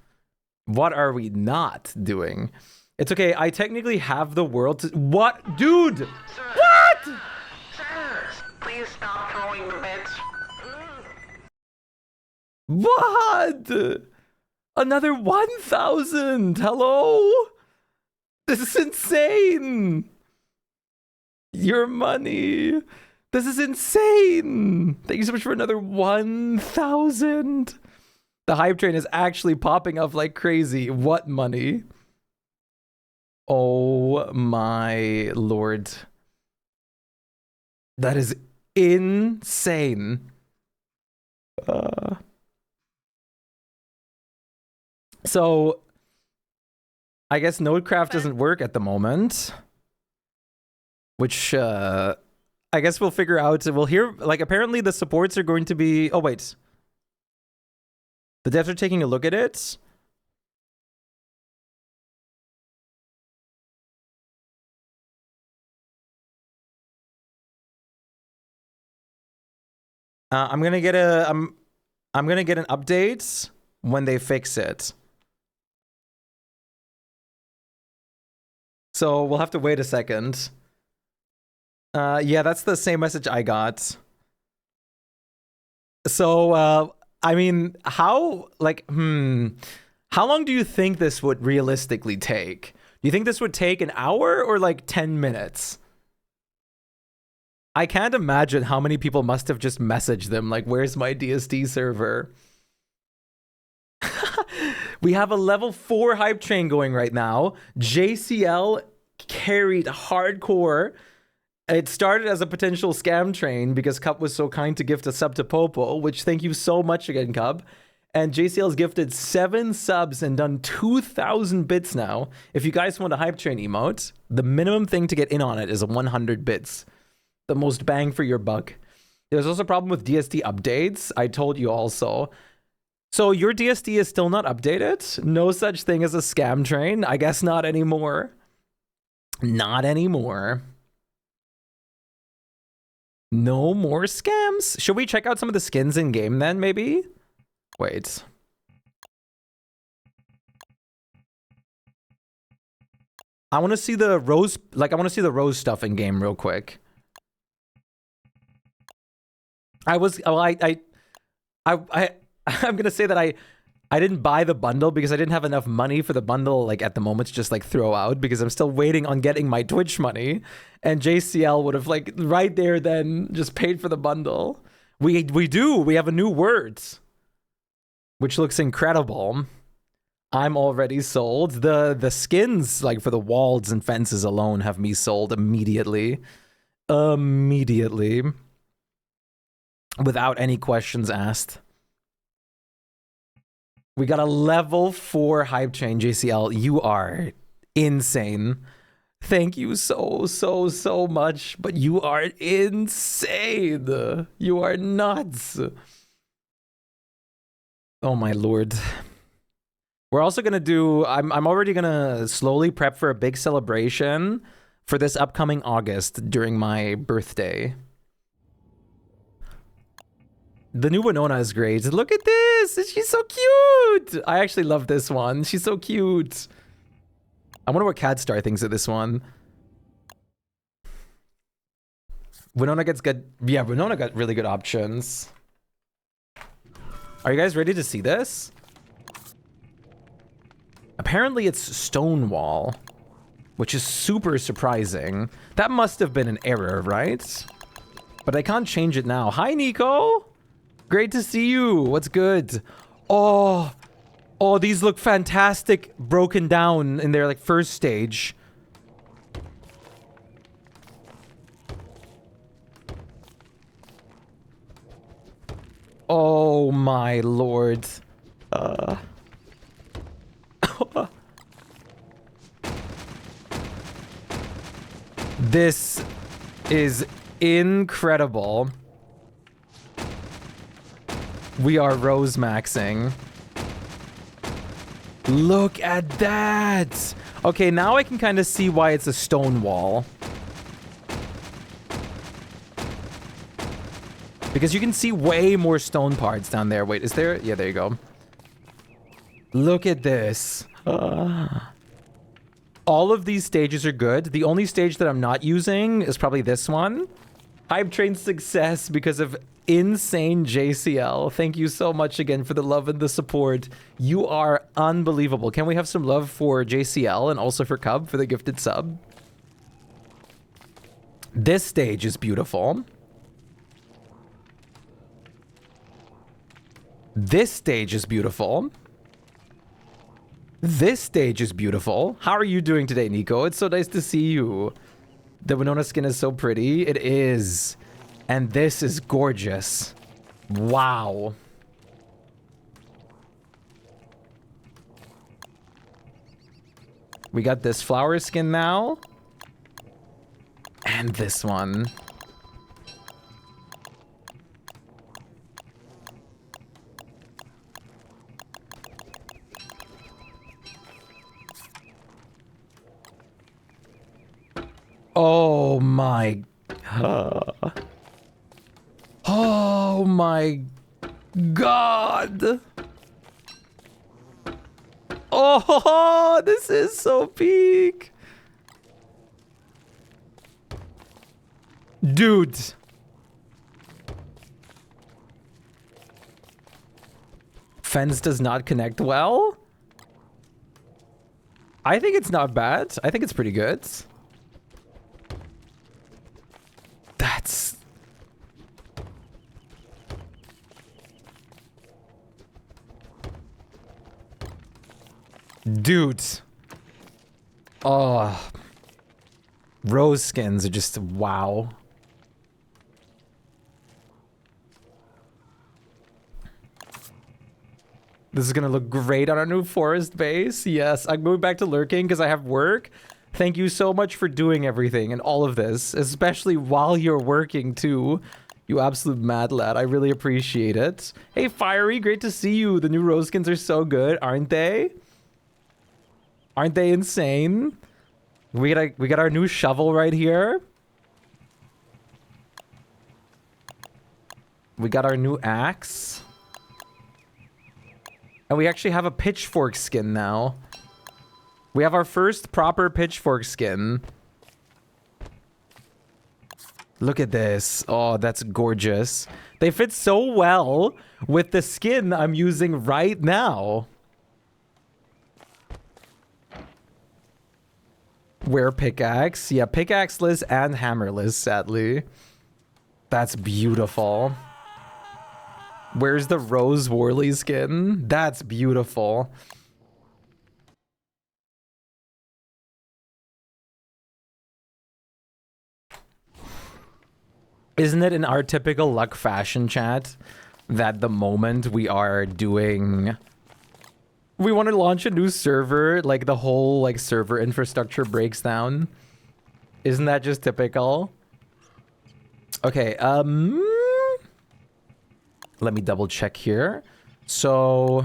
What are we not doing? It's okay. I technically have the world to... What? Dude! Sir, What? sir, please stop throwing the beds. What? Another 1,000. Hello? This is insane. Your money. This is insane. Thank you so much for another 1,000. The hype train is actually popping up like crazy. What money? Oh my lord. That is insane. So, I guess Nodecraft doesn't work at the moment. Which, I guess we'll figure out. We'll hear, like, apparently the supports are going to be... Oh, wait. The devs are taking a look at it. I'm gonna get an update when they fix it. So we'll have to wait a second. Yeah, that's the same message I got. So, I mean, how long do you think this would realistically take? Do you think this would take an hour or like 10 minutes? I can't imagine how many people must have just messaged them like, where's my DSD server? We have a level 4 hype train going right now. JCL carried hardcore. It started as a potential scam train because Cup was so kind to gift a sub to Popo, which thank you so much again, Cup. And JCL's gifted 7 subs and done 2,000 bits now. If you guys want a hype train emote, the minimum thing to get in on it is 100 bits. The most bang for your buck. There's also a problem with DSD updates. I told you also. So your DSD is still not updated? No such thing as a scam train? I guess not anymore. Not anymore. No more scams. Should we check out some of the skins in game then, maybe? Wait. I want to see the rose, like I want to see the rose stuff in game real quick. I'm gonna say that I didn't buy the bundle because I didn't have enough money for the bundle like at the moment to just like throw out, because I'm still waiting on getting my Twitch money, and JCL would have like right there then just paid for the bundle. We have a new word, which looks incredible. I'm already sold. The skins like for the walls and fences alone have me sold immediately. Immediately. Without any questions asked. We got a level 4 hype train, JCL. You are insane. Thank you so much. But you are insane. You are nuts. Oh my lord. We're also gonna do, I'm already gonna slowly prep for a big celebration for this upcoming August during my birthday. The new Winona is great. Look at this. She's so cute. I actually love this one. She's so cute. I wonder what Cadstar thinks of this one. Winona gets good. Yeah, Winona got really good options. Are you guys ready to see this? Apparently it's Stonewall, which is super surprising. That must have been an error, right? But I can't change it now. Hi, Nico. Great to see you. What's good? Oh, these look fantastic broken down in their like first stage. Oh my lord. This is incredible. We are rose maxing. Look at that. Okay, now I can kind of see why it's a stone wall. Because you can see way more stone parts down there. Wait, is there? Yeah, there you go. Look at this. All of these stages are good. The only stage that I'm not using is probably this one. Hype train success because of insane JCL. Thank you so much again for the love and the support. You are unbelievable. Can we have some love for JCL and also for Cub for the gifted sub? This stage is beautiful. This stage is beautiful. This stage is beautiful. How are you doing today, Nico? It's so nice to see you. The Winona skin is so pretty. It is. And this is gorgeous. Wow. We got this flower skin now. And this one. Oh my. Oh my god. Oh, this is so peak. Dude. Fence does not connect well. I think it's not bad. I think it's pretty good. That's... Dude. Oh. Rose skins are just wow. This is gonna look great on our new forest base. Yes, I'm going back to lurking because I have work. Thank you so much for doing everything and all of this, especially while you're working too. You absolute mad lad. I really appreciate it. Hey, Fiery, great to see you. The new rose skins are so good, aren't they? Aren't they insane? We got our new shovel right here. We got our new axe. And we actually have a pitchfork skin now. We have our first proper pitchfork skin. Look at this. Oh, that's gorgeous. They fit so well with the skin I'm using right now. Wear pickaxe. Yeah, pickaxeless and hammerless, sadly. That's beautiful. Where's the Rose Worley skin? That's beautiful. Isn't it in our typical luck fashion, chat, that the moment we are doing... We want to launch a new server, like the whole like server infrastructure breaks down? Isn't that just typical? Okay, let me double check here. So...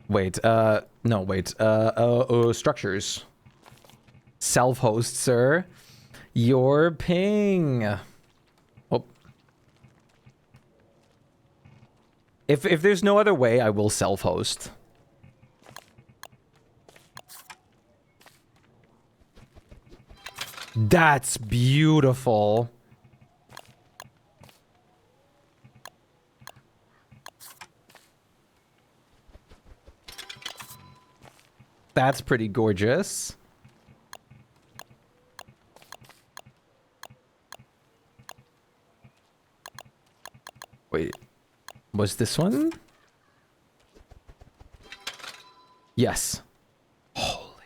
Wait, no, wait, structures. Self-host, sir. Your ping. Oh. If there's no other way, I will self-host. That's beautiful. That's pretty gorgeous. Wait, was this one? Yes. Holy.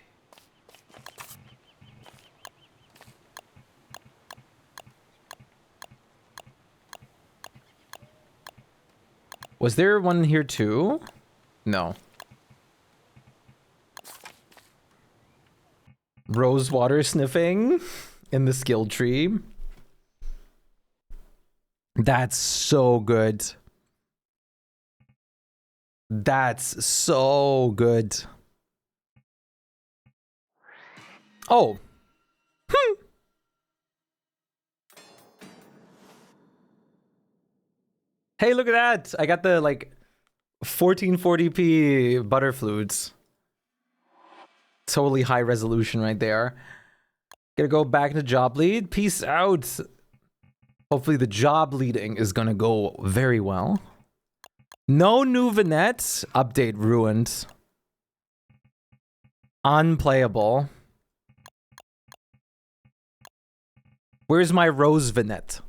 Was there one here too? No. Rose water sniffing in the skill tree. That's so good. That's so good. Oh. Hey, look at that. I got the like 1440p butterflutes. Totally high resolution right there. Gonna go back to job lead. Peace out. Hopefully the job leading is gonna go very well. No new vignettes. Update ruined. Unplayable. Where's my rose vignette?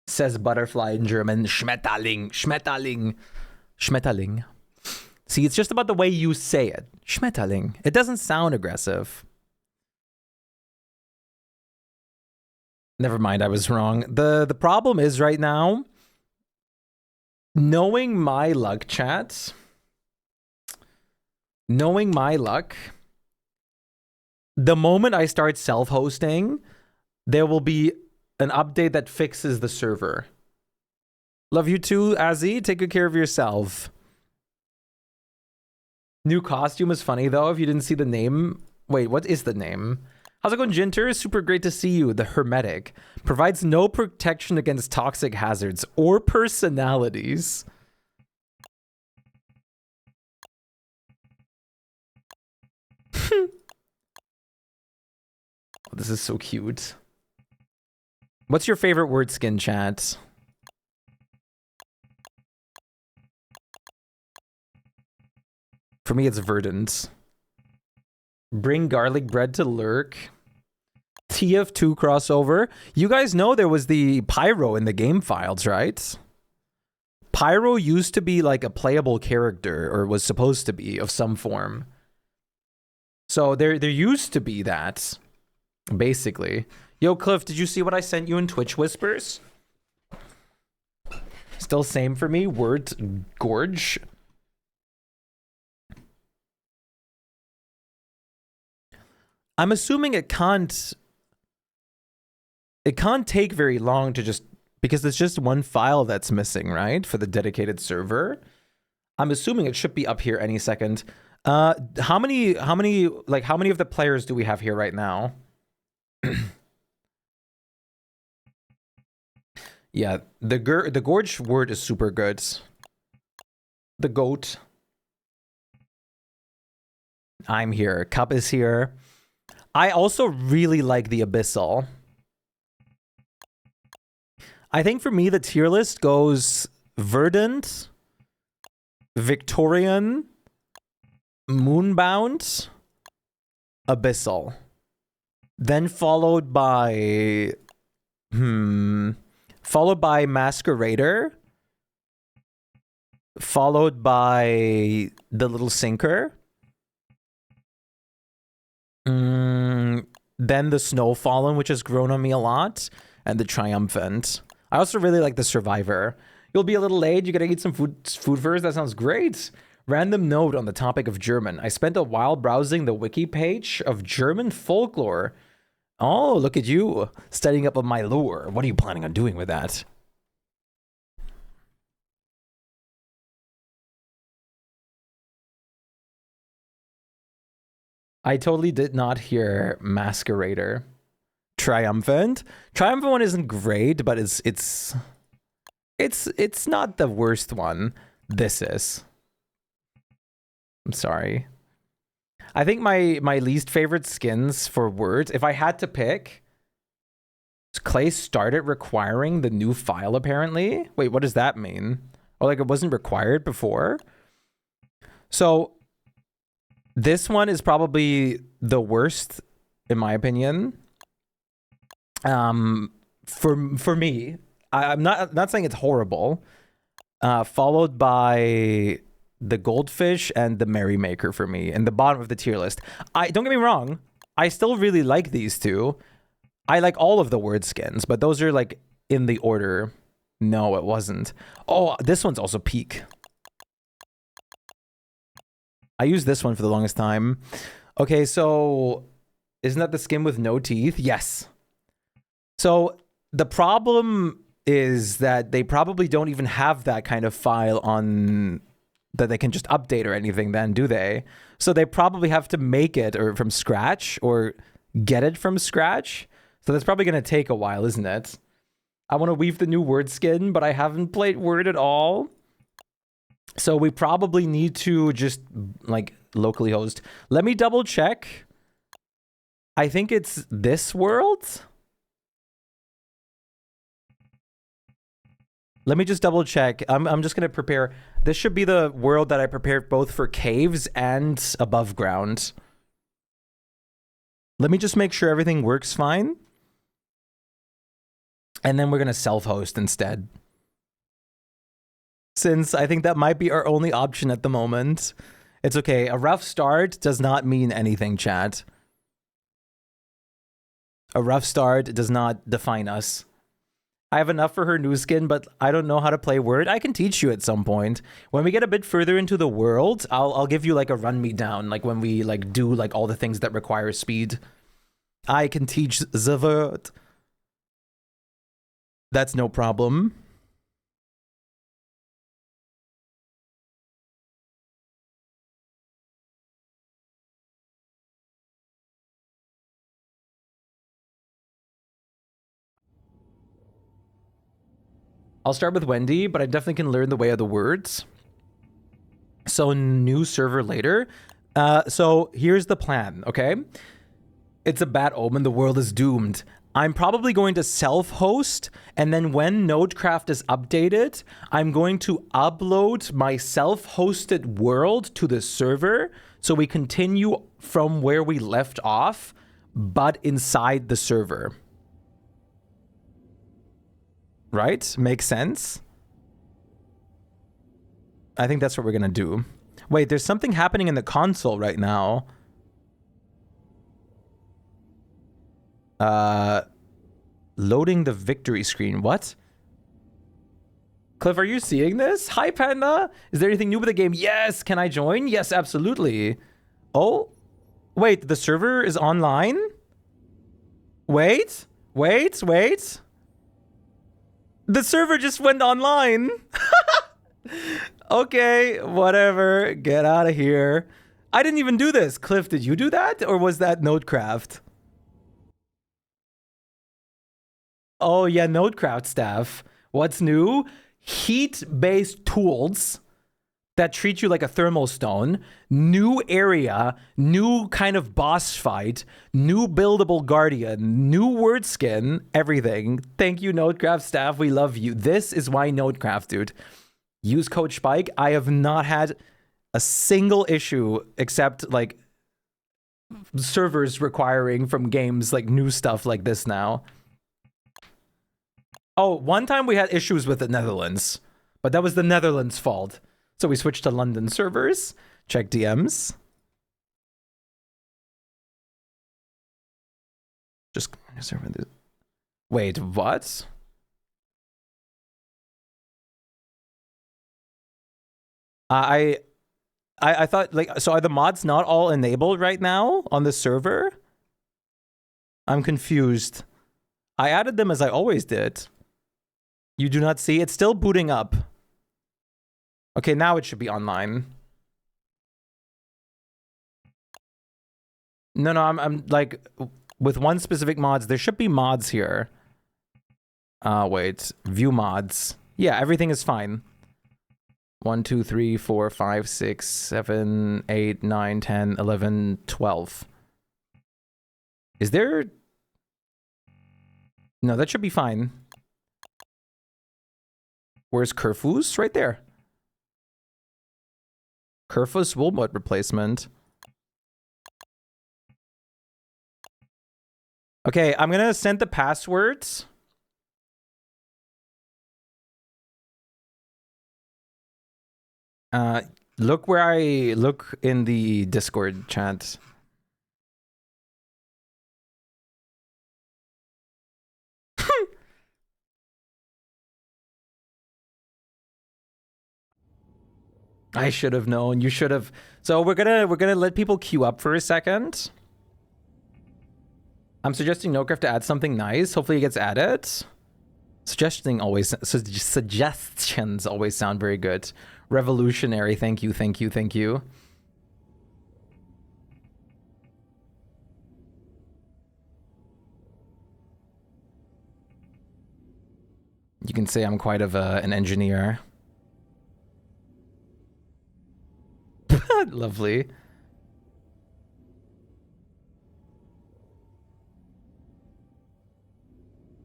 Says butterfly in German. Schmetterling. Schmetterling. Schmetterling. See, it's just about the way you say it. Schmetterling. It doesn't sound aggressive. Never mind, I was wrong. The problem is right now, knowing my luck, chat. Knowing my luck, the moment I start self-hosting, there will be an update that fixes the server. Love you too, Azzy. Take good care of yourself. New costume is funny though, if you didn't see the name. Wait, what is the name? How's it going, Jinter? Super great to see you. The Hermetic provides no protection against toxic hazards or personalities. This is so cute. What's your favorite word skin, chat? For me, it's verdant. Bring garlic bread to lurk. TF2 crossover. You guys know there was the Pyro in the game files, right? Pyro used to be like a playable character, or was supposed to be, of some form. So there used to be that, basically. Yo, Cliff, did you see what I sent you in Twitch Whispers? Still same for me. Word gorge. I'm assuming it can't take very long to just, because there's just one file that's missing, right? For the dedicated server. I'm assuming it should be up here any second. How many of the players do we have here right now? Yeah, the gorge word is super good. The goat. I'm here. Cup is here. I also really like the abyssal. I think for me the tier list goes verdant, Victorian, moonbound, abyssal. Then followed by masquerader, followed by the little sinker. Then the snowfallen, which has grown on me a lot, and the triumphant. I also really like the survivor. You'll be a little late. You gotta eat some food first. That sounds great. Random note on the topic of German. I spent a while browsing the wiki page of German folklore. Oh, look at you studying up on my lore. What are you planning on doing with that? I totally did not hear masquerader. Triumphant one isn't great, but it's not the worst one. This is. I'm sorry. I think my least favorite skins for words, if I had to pick, Clay started requiring the new file apparently. Wait, what does that mean? Oh, like it wasn't required before? So this one is probably the worst in my opinion. For me, I'm not saying it's horrible. Followed by the goldfish and the merrymaker for me in the bottom of the tier list. Don't get me wrong, I still really like these two. I like all of the word skins, but those are like in the order. No, it wasn't. Oh, this one's also peak. I used this one for the longest time. Okay, so isn't that the skin with no teeth? Yes. So the problem is that they probably don't even have that kind of file on that they can just update or anything then, do they? So they probably have to make it or from scratch or get it from scratch. So that's probably going to take a while, isn't it? I want to weave the new word skin, but I haven't played word at all. So we probably need to just like locally host. Let me double check. I think it's this world. Let me just double check. I'm just going to prepare. This should be the world that I prepared both for caves and above ground. Let me just make sure everything works fine. And then we're going to self-host instead. Since I think that might be our only option at the moment. It's okay. A rough start does not mean anything, chat. A rough start does not define us. I have enough for her new skin, but I don't know how to play Word. I can teach you at some point. When we get a bit further into the world, I'll give you like a run me down, like when we like do like all the things that require speed. I can teach the word. That's no problem. I'll start with Wendy, but I definitely can learn the way of the words. So new server later. So here's the plan, okay? It's a bad omen. The world is doomed. I'm probably going to self-host, and then when Nodecraft is updated, I'm going to upload my self-hosted world to the server so we continue from where we left off, but inside the server. Right? Makes sense? I think that's what we're gonna do. Wait, there's something happening in the console right now. Loading the victory screen. What? Cliff, are you seeing this? Hi, Panda. Is there anything new with the game? Yes. Can I join? Yes, absolutely. Oh, wait. The server is online? Wait. The server just went online. Okay, whatever. Get out of here. I didn't even do this. Cliff, did you do that? Or was that Nodecraft? Oh, yeah, Nodecraft staff. What's new? Heat-based tools that treat you like a thermal stone. New area. New kind of boss fight. New buildable guardian. New word skin. Everything. Thank you, Nodecraft staff. We love you. This is why Nodecraft, dude. Use code Shpyke. I have not had a single issue except like servers requiring from games like new stuff like this now. Oh, one time we had issues with the Netherlands, but that was the Netherlands' fault. So we switched to London servers. Check DMs. Just wait, what? I thought, like, so are the mods not all enabled right now on the server? I'm confused. I added them as I always did. You do not see? It's still booting up. Okay, now it should be online. No, I'm like, with one specific mods, there should be mods here. Wait, view mods. Yeah, everything is fine. 1, 2, 3, 4, 5, 6, 7, 8, 9, 10, 11, 12. Is there... No, that should be fine. Where's Kerfus? Right there. Kerfus Woolmut replacement. Okay, I'm gonna send the passwords. Look where I look in the Discord chat. I should have known. You should have. So we're gonna let people queue up for a second. I'm suggesting Nocraft to add something nice. Hopefully it gets added. Suggestions always sound very good. Revolutionary. Thank you. You can say I'm quite of an engineer. Lovely.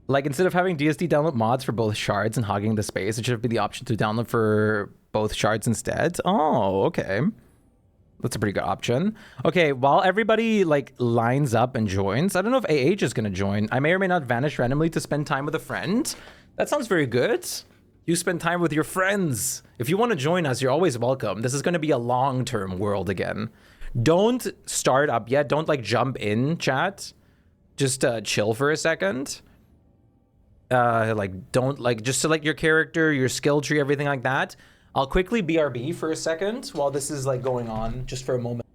Like, instead of having DSD download mods for both shards and hogging the space, it should be the option to download for both shards instead. Oh, okay. That's a pretty good option. Okay, while everybody, like, lines up and joins, I don't know if AH is going to join. I may or may not vanish randomly to spend time with a friend. That sounds very good. You spend time with your friends. If you want to join us, you're always welcome. This is going to be a long-term world again. Don't start up yet. Don't, like, jump in, chat. Just chill for a second. Like, don't, like, just select your character, your skill tree, everything like that. I'll quickly BRB for a second while this is, like, going on, just for a moment.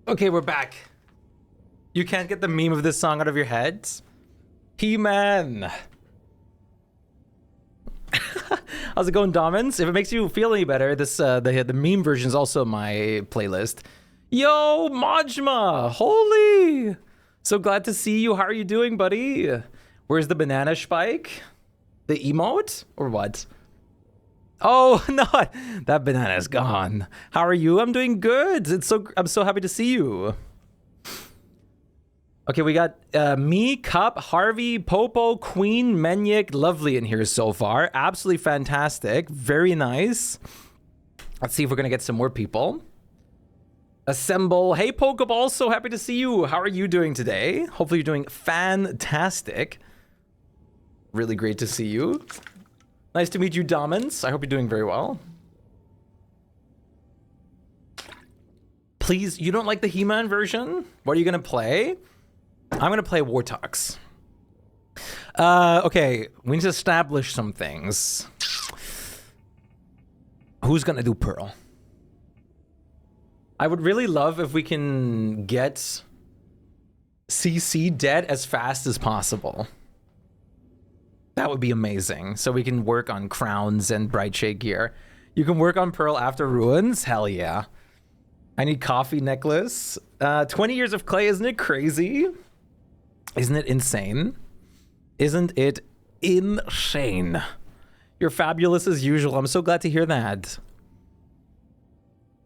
Okay, we're back. You can't get the meme of this song out of your head? He-Man. How's it going, Domins? If it makes you feel any better, this the meme version is also my playlist. Yo, Majma! Holy! So glad to see you. How are you doing, buddy? Where's the banana Shpyke? The emote? Or what? Oh, no, that banana's gone. How are you? I'm doing good. I'm so happy to see you. Okay, we got me, Cup, Harvey, Popo, Queen, Menyik, lovely in here so far. Absolutely fantastic. Very nice. Let's see if we're going to get some more people. Assemble. Hey, Pokeball, so happy to see you. How are you doing today? Hopefully you're doing fantastic. Really great to see you. Nice to meet you, Domins. I hope you're doing very well. Please, you don't like the He-Man version? What are you going to play? I'm going to play Wartox. Okay, we need to establish some things. Who's going to do Pearl? I would really love if we can get CC dead as fast as possible. That would be amazing. So we can work on crowns and bright shade gear. You can work on Pearl after ruins? Hell yeah. I need coffee necklace. 20 years of clay, isn't it crazy? Isn't it insane? Isn't it insane? You're fabulous as usual. I'm so glad to hear that.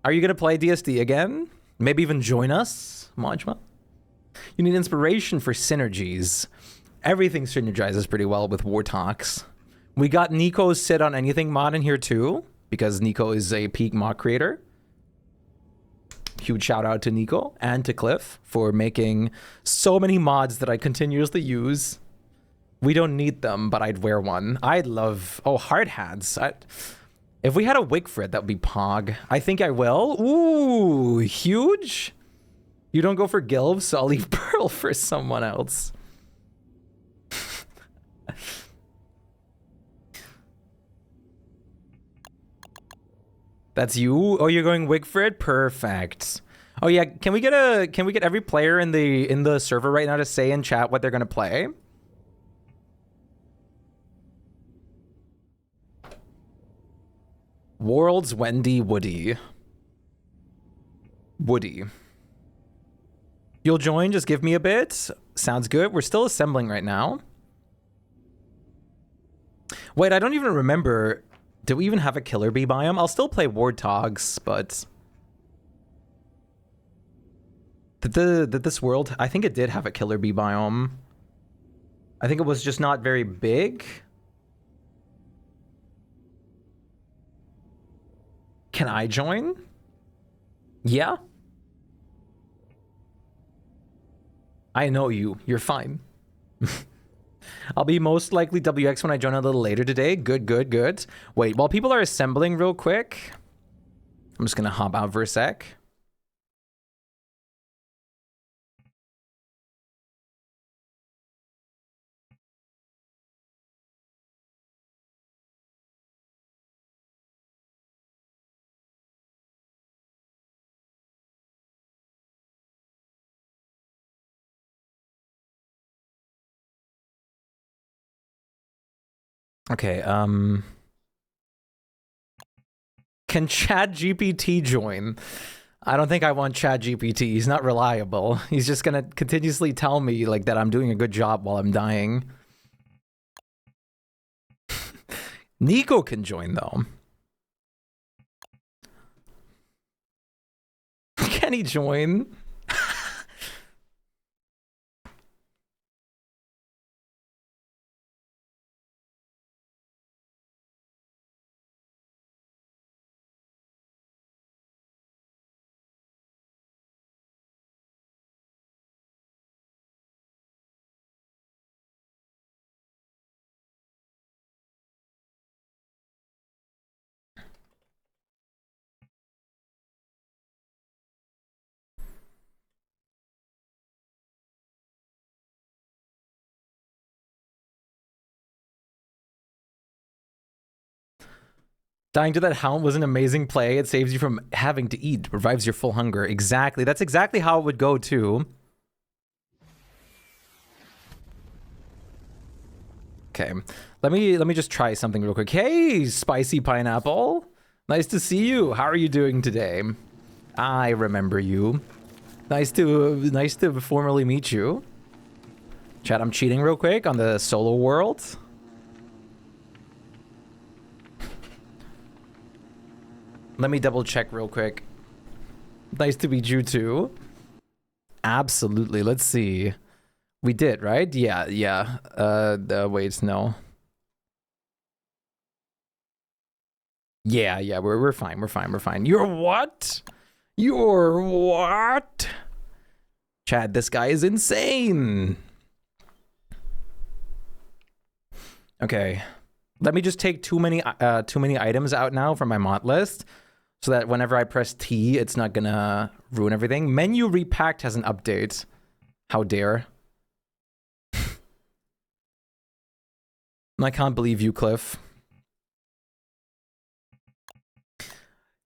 Are you going to play DSD again? Maybe even join us, Majma? You need inspiration for synergies. Everything synergizes pretty well with Wartox. We got Nico's Sit on Anything mod in here too, because Nico is a peak mod creator. Huge shout out to Nico and to Cliff for making so many mods that I continuously use. We don't need them, but I'd wear one. I'd love... Oh, hard hats. If we had a wig for it, that would be Pog. I think I will. Ooh, huge. You don't go for Gilv, so I'll leave Pearl for someone else. That's you? Oh, you're going wig for it? Perfect. Oh yeah, can we get every player in the server right now to say in chat what they're gonna play? Worlds, Wendy, Woody. Woody. You'll join, just give me a bit. Sounds good. We're still assembling right now. Wait, I don't even remember. Do we even have a killer bee biome? I'll still play Wartogs, but... Did this world... I think it did have a killer bee biome. I think it was just not very big. Can I join? Yeah? I know you. You're fine. I'll be most likely WX when I join a little later today. Good, good, good. Wait, while people are assembling real quick, I'm just gonna hop out for a sec. Okay, can ChatGPT join? I don't think I want ChatGPT. He's not reliable. He's just gonna continuously tell me like that I'm doing a good job while I'm dying. Nico can join though. Can he join? Dying to that hound was an amazing play. It saves you from having to eat, revives your full hunger. Exactly. That's exactly how it would go too. Okay. Let me just try something real quick. Hey, spicy pineapple. Nice to see you. How are you doing today? I remember you. Nice to formally meet you. Chat, I'm cheating real quick on the solo world. Let me double check real quick. Nice to meet you too. Absolutely. Let's see. We did, right? Yeah. Wait, no. Yeah, we're fine. We're fine. You're what? You're what? Chad, this guy is insane. Okay. Let me just take too many items out now from my mod list so that whenever I press T, it's not gonna ruin everything. Menu repacked has an update. How dare. I can't believe you, Cliff.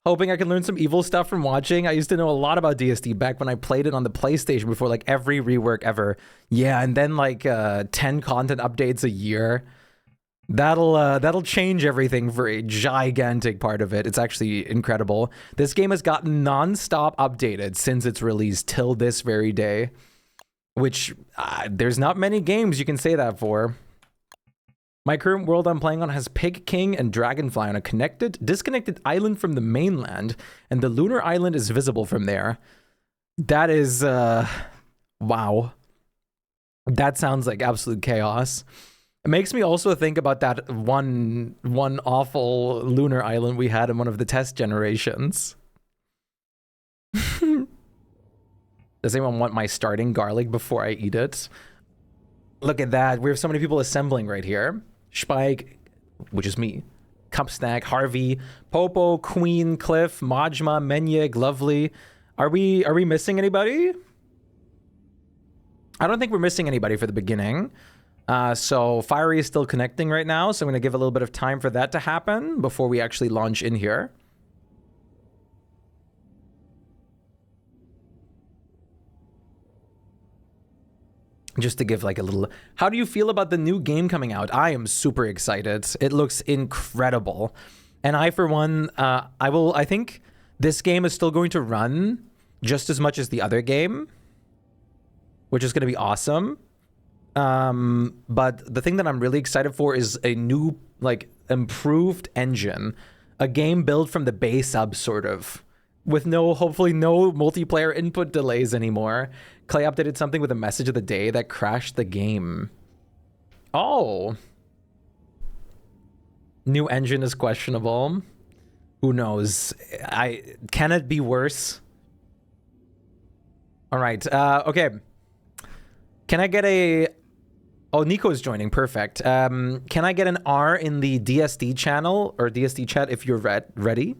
Hoping I can learn some evil stuff from watching. I used to know a lot about DSD back when I played it on the PlayStation before like every rework ever. Yeah, and then like 10 content updates a year. That'll change everything for a gigantic part of it. It's actually incredible. This game has gotten non-stop updated since its release till this very day. Which, there's not many games you can say that for. My current world I'm playing on has Pig King and Dragonfly on a disconnected island from the mainland, and the lunar island is visible from there. That is, wow. That sounds like absolute chaos. It makes me also think about that one awful lunar island we had in one of the test generations. Does anyone want my starting garlic before I eat it? Look at that. We have so many people assembling right here. Shpyke, which is me, Cupsnack, Harvey, Popo, Queen, Cliff, Majma, Menyeg, Lovely. Are we missing anybody? I don't think we're missing anybody for the beginning. So Fiery is still connecting right now, so I'm going to give a little bit of time for that to happen before we actually launch in here. Just to give like a little... How do you feel about the new game coming out? I am super excited. It looks incredible. And I, for one, I think this game is still going to run just as much as the other game, which is going to be awesome. But the thing that I'm really excited for is a new, like, improved engine. A game built from the base up, sort of. With hopefully no multiplayer input delays anymore. Clay updated something with a message of the day that crashed the game. Oh. New engine is questionable. Who knows? Can it be worse? All right. Okay. Can I get a... Oh, Nico is joining. Perfect. Can I get an R in the DSD channel or DSD chat if you're ready?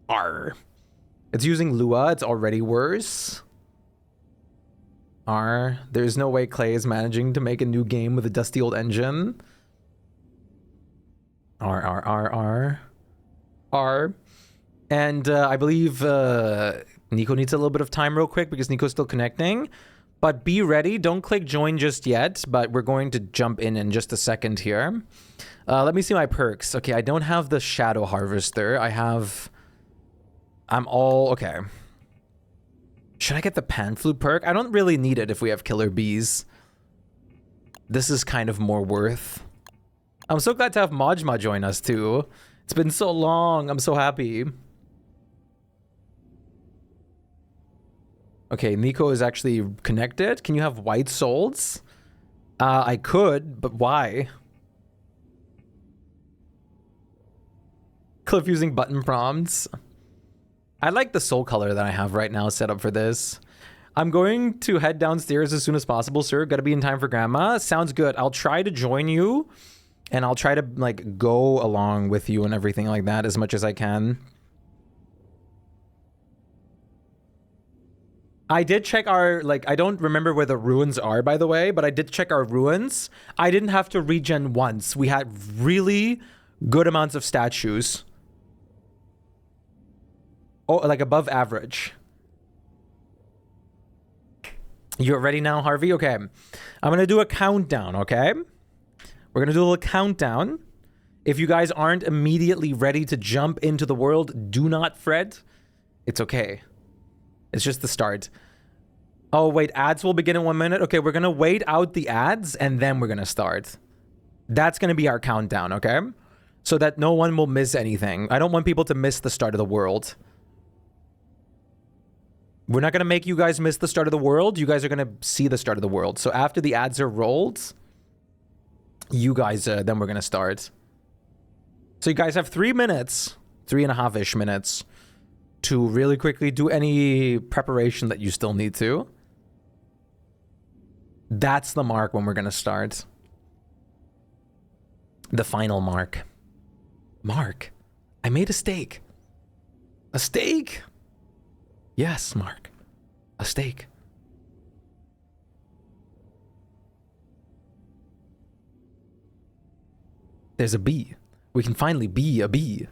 R. It's using Lua. It's already worse. R. There's no way Clay is managing to make a new game with a dusty old engine. R. And I believe Nico needs a little bit of time real quick because Nico's still connecting. But be ready. Don't click join just yet, but we're going to jump in just a second here. Let me see my perks. Okay, I don't have the Shadow Harvester. I'm all... Okay. Should I get the Pan Flute perk? I don't really need it if we have Killer Bees. This is kind of more worth. I'm so glad to have Majma join us too. It's been so long. I'm so happy. Okay, Nico is actually connected. Can you have White Souls? I could, but why? Cliff using button prompts. I like the soul color that I have right now set up for this. I'm going to head downstairs as soon as possible, sir. Gotta be in time for grandma. Sounds good. I'll try to join you and I'll try to like go along with you and everything like that as much as I can. I did check our, like, I don't remember where the ruins are, by the way, but I did check our ruins. I didn't have to regen once. We had really good amounts of statues. Oh, like above average. You're ready now, Harvey? Okay. I'm going to do a countdown, okay? We're going to do a little countdown. If you guys aren't immediately ready to jump into the world, do not fret. It's okay. It's just the start. Oh, wait. Ads will begin in 1 minute. Okay, we're going to wait out the ads, and then we're going to start. That's going to be our countdown, okay? So that no one will miss anything. I don't want people to miss the start of the world. We're not going to make you guys miss the start of the world. You guys are going to see the start of the world. So after the ads are rolled, you guys, then we're going to start. So you guys have 3 minutes, 3.5-ish minutes, to really quickly do any preparation that you still need to. That's the mark when we're going to start. The final mark. Mark, I made a steak. A steak? Yes, Mark. A steak. There's a bee. We can finally be a bee.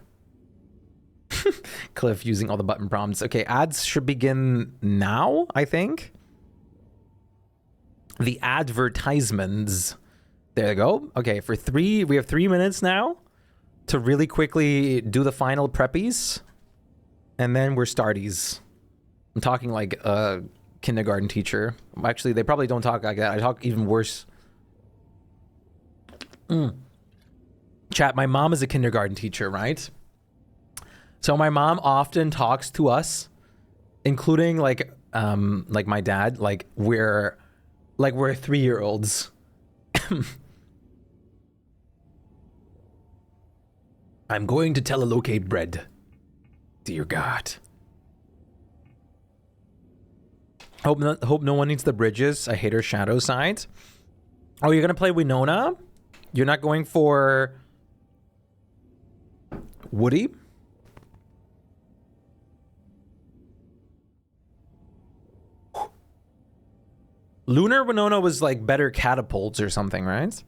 Cliff using all the button prompts. Okay, ads should begin now, I think. The advertisements. There you go. Okay, we have 3 minutes now to really quickly do the final preppies. And then we're starties. I'm talking like a kindergarten teacher. Actually, they probably don't talk like that. I talk even worse. Chat, my mom is a kindergarten teacher, right? So my mom often talks to us, including like my dad, like we're 3-year-olds. I'm going to telelocate bread. Dear God. Hope no one needs the bridges. I hate her shadow side. Oh, you're gonna play Winona? You're not going for Woody? Lunar Winona was like better catapults or something, right?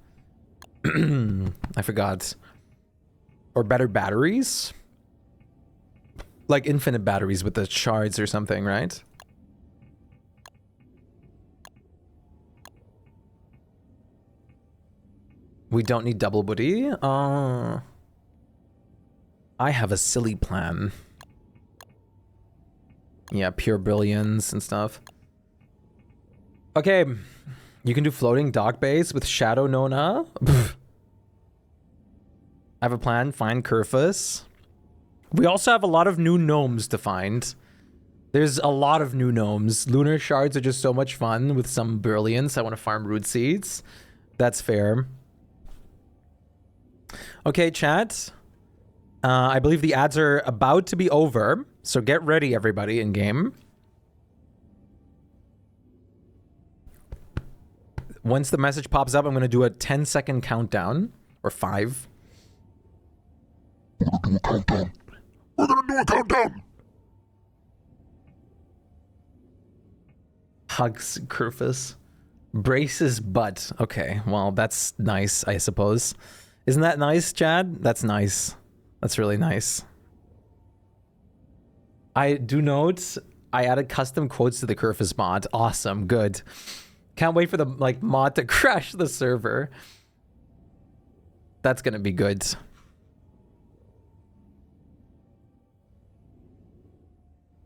I forgot. Or better batteries? Like infinite batteries with the shards or something, right? We don't need double Woody. I have a silly plan. Yeah, pure brilliance and stuff. Okay, you can do floating dock base with Shadow Nona. I have a plan. Find Kerfus. We also have a lot of new gnomes to find. There's a lot of new gnomes. Lunar shards are just so much fun with some brilliance. I want to farm root seeds. That's fair. Okay, chat. I believe the ads are about to be over, so get ready, everybody, in game. Once the message pops up, I'm going to do a 10-second countdown, or 5. We're gonna do a countdown. We're gonna do a countdown. Hugs Kerfus. Braces butt. Okay, well, that's nice, I suppose. Isn't that nice, Chad? That's nice. That's really nice. I do note I added custom quotes to the Kerfus mod. Awesome, good. Can't wait for the like mod to crash the server. That's gonna be good.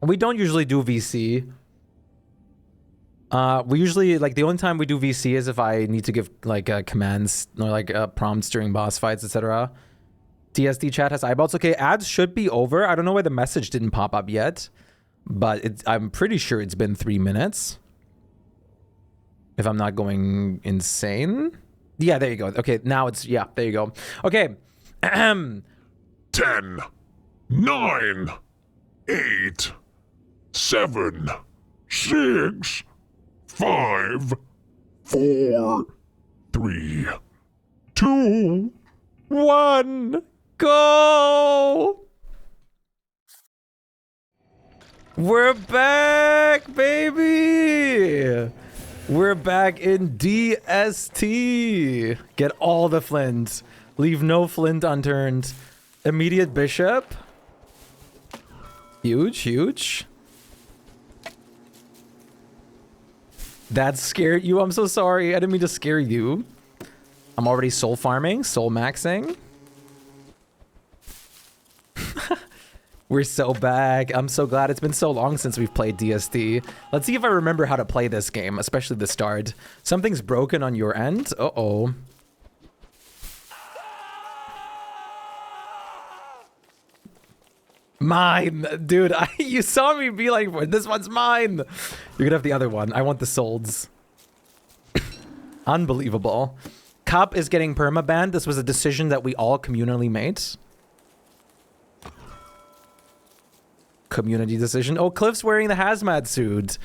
We don't usually do VC. We usually, like, the only time we do VC is if I need to give, like, commands or, like, prompts during boss fights, etc. TSD chat has eyeballs. Okay, ads should be over. I don't know why the message didn't pop up yet, but I'm pretty sure it's been 3 minutes. If I'm not going insane. Yeah, there you go. Okay, now it's, yeah, there you go. Okay. 10, 9, 8, 7, 6, 5, 4, 3, 2, 1, go! We're back, baby! We're back in DST. Get all the flint. Leave no flint unturned. Immediate bishop. Huge, huge. That scared you? I'm so sorry. I didn't mean to scare you. I'm already soul farming, soul maxing. We're so back. I'm so glad. It's been so long since we've played DST. Let's see if I remember how to play this game, especially the start. Something's broken on your end. Uh-oh. Mine, dude. You saw me be like, this one's mine. You're gonna have the other one. I want the solds. Unbelievable. Cup is getting permabanned. This was a decision that we all communally made. Community decision. Oh, Cliff's wearing the hazmat suit.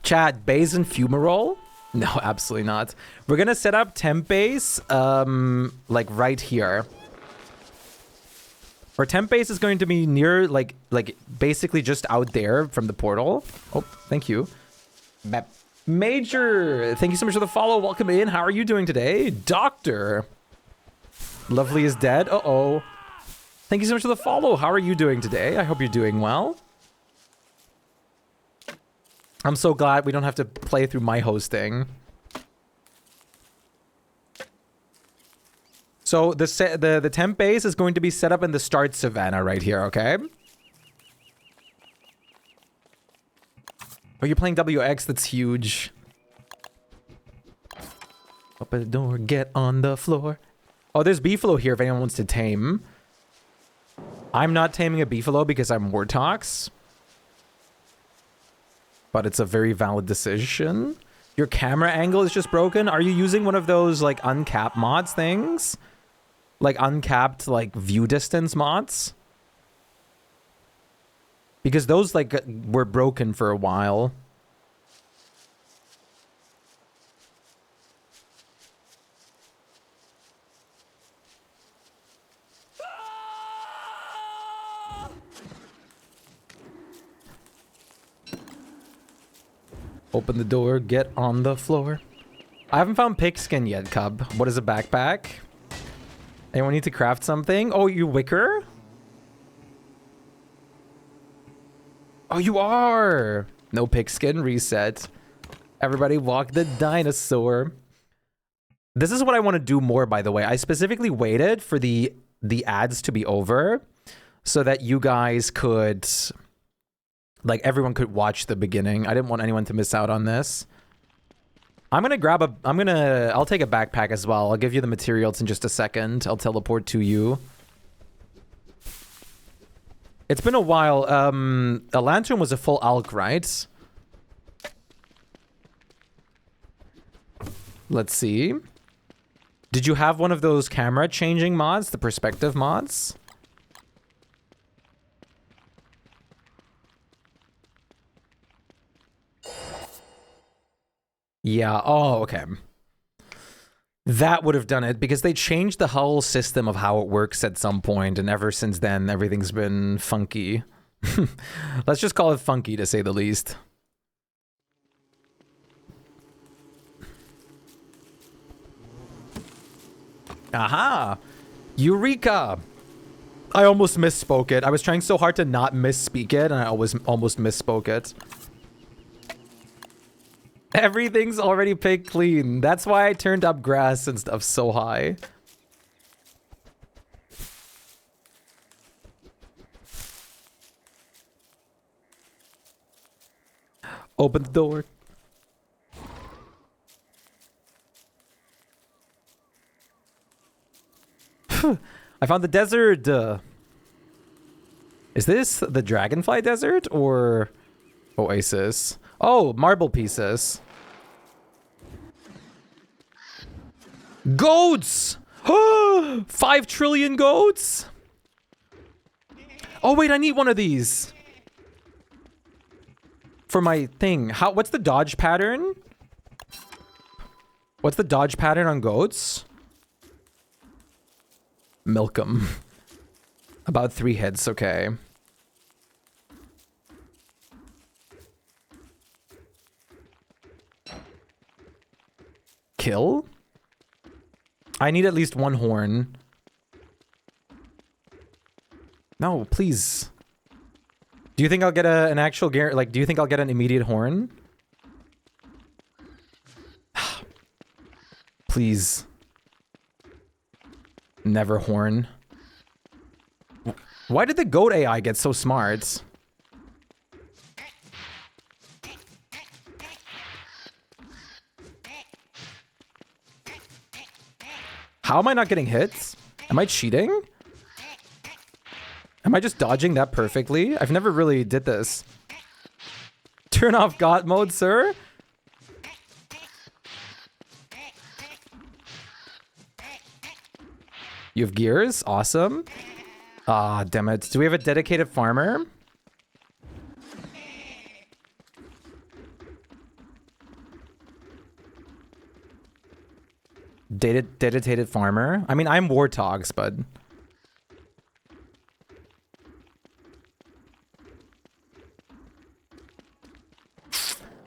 Chat, base and fumarole? No, absolutely not. We're gonna set up temp base, like right here. Our temp base is going to be near, like basically just out there from the portal. Oh, thank you. Major, thank you so much for the follow. Welcome in. How are you doing today? Doctor. Lovely is dead. Uh-oh. Thank you so much for the follow. How are you doing today? I hope you're doing well. I'm so glad we don't have to play through my hosting. So the temp base is going to be set up in the start savannah right here, okay? Oh, you're playing WX? That's huge. Open the door, get on the floor. Oh, there's beefalo here if anyone wants to tame. I'm not taming a beefalo because I'm Wartox. But it's a very valid decision. Your camera angle is just broken. Are you using one of those like uncapped mods things? Like uncapped like view distance mods? Because those like were broken for a while. Open the door, get on the floor. I haven't found pigskin yet, Cub. What is a backpack? Anyone need to craft something? Oh, you wicker? Oh, you are! No pigskin, reset. Everybody walk the dinosaur. This is what I want to do more, by the way. I specifically waited for the ads to be over so that you guys could... like, everyone could watch the beginning. I didn't want anyone to miss out on this. I'm gonna grab a... I'll take a backpack as well. I'll give you the materials in just a second. I'll teleport to you. It's been a while. A lantern was a full alch, right? Let's see. Did you have one of those camera changing mods? The perspective mods? Yeah, oh, okay. That would have done it because they changed the whole system of how it works at some point, and ever since then, everything's been funky. Let's just call it funky to say the least. Aha! Eureka! I almost misspoke it. I was trying so hard to not misspeak it, and I almost misspoke it. Everything's already picked clean. That's why I turned up grass and stuff so high. Open the door. I found the desert. Is this the Dragonfly Desert or Oasis? Oh, marble pieces. Goats! 5 trillion goats? Oh, wait, I need one of these. For my thing. What's the dodge pattern? What's the dodge pattern on goats? Milk 'em. About 3 hits, okay. kill? I need at least one horn. No, please. Do you think I'll get an actual guarantee? Like, do you think I'll get an immediate horn? Please. Never horn. Why did the goat AI get so smart? How am I not getting hits? Am I cheating? Am I just dodging that perfectly? I've never really did this. Turn off God mode, sir? You have gears? Awesome. Ah, damn it. Do we have a dedicated farmer? Dedicated farmer? I mean, I'm Warthogs, but...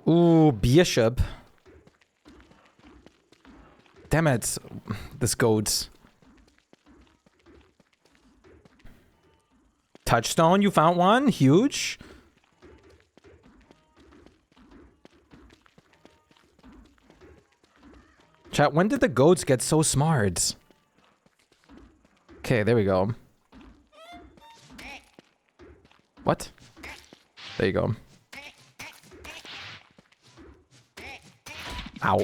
Ooh, bishop. Damn it. This goat. Touchstone, you found one? Huge. Chat, when did the goats get so smart? Okay, there we go. What? There you go. Ow.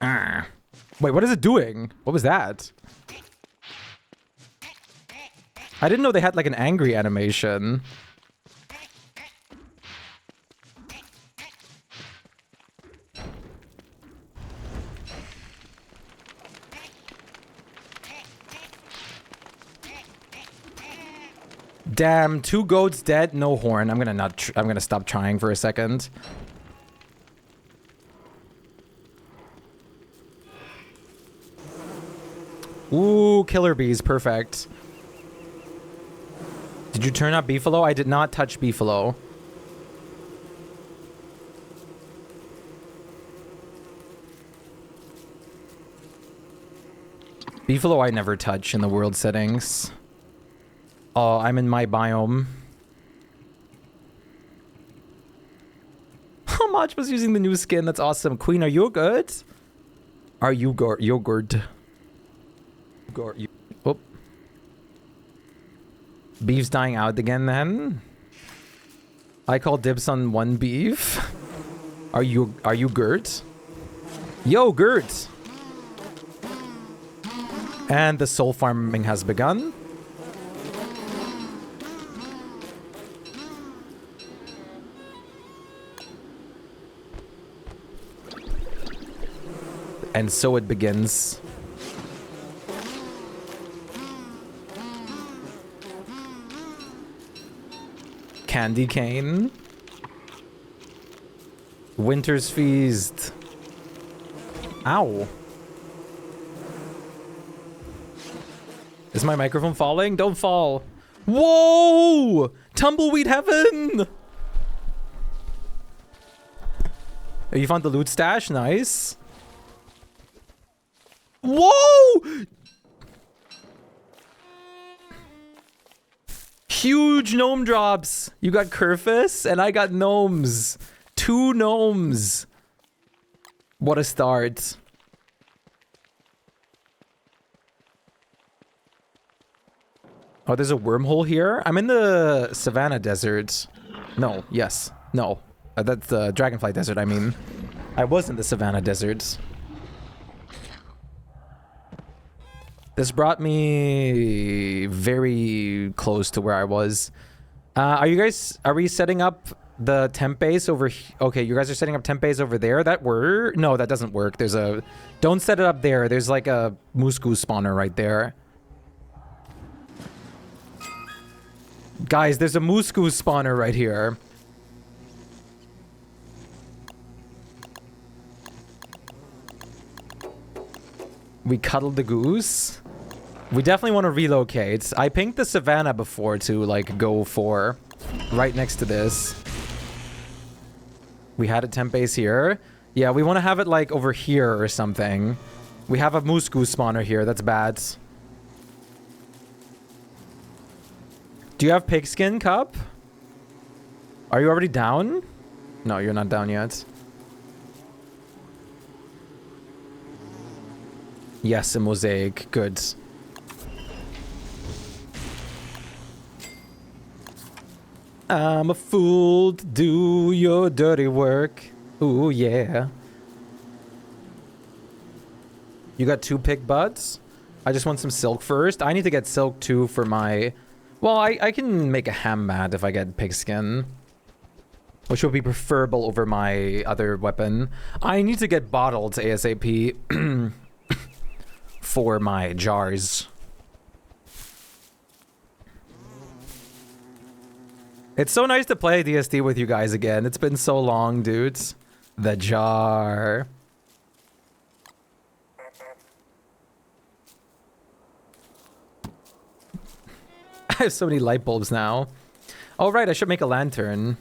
Ah. Wait, what is it doing? What was that? I didn't know they had like an angry animation. Damn, 2 goats dead, no horn. I'm gonna stop trying for a second. Ooh, killer bees, perfect. Did you turn up Beefalo? I did not touch Beefalo. Beefalo I never touch in the world settings. Oh, I'm in my biome. How much was using the new skin? That's awesome. Queen, are you good? Are you yogurt? Oh. Beef's dying out again then. I call dibs on one beef. Are you Gert? Yo, Gert! And the soul farming has begun. And so it begins. Candy cane. Winter's Feast. Ow. Is my microphone falling? Don't fall. Whoa! Tumbleweed heaven! Oh, you found the loot stash? Nice. Whoa! Huge gnome drops. You got Kerfus and I got gnomes. 2 gnomes. What a start. Oh, there's a wormhole here. I'm in the Savannah Desert. No, yes. No. That's the Dragonfly Desert, I mean. I was in the Savannah Desert. This brought me very close to where I was. Are we setting up the temp base over okay, you guys are setting up temp base over there? No, that doesn't work. Don't set it up there. There's like a moose goose spawner right there. Guys, there's a moose goose spawner right here. We cuddled the goose. We definitely want to relocate. I pinged the savannah before to like go for right next to this. We had a temp base here. Yeah, we want to have it like over here or something. We have a moose goose spawner here. That's bad. Do you have pigskin, Cup? Are you already down? No, you're not down yet. Yes, a mosaic. Good. I'm a fool to do your dirty work. Ooh, yeah. You got 2 pig buds? I just want some silk first. I need to get silk too for my... Well, I can make a ham mat if I get pigskin. Which would be preferable over my other weapon. I need to get bottles ASAP for my jars. It's so nice to play DSD with you guys again. It's been so long, dudes. The jar. I have so many light bulbs now. Oh, right, I should make a lantern.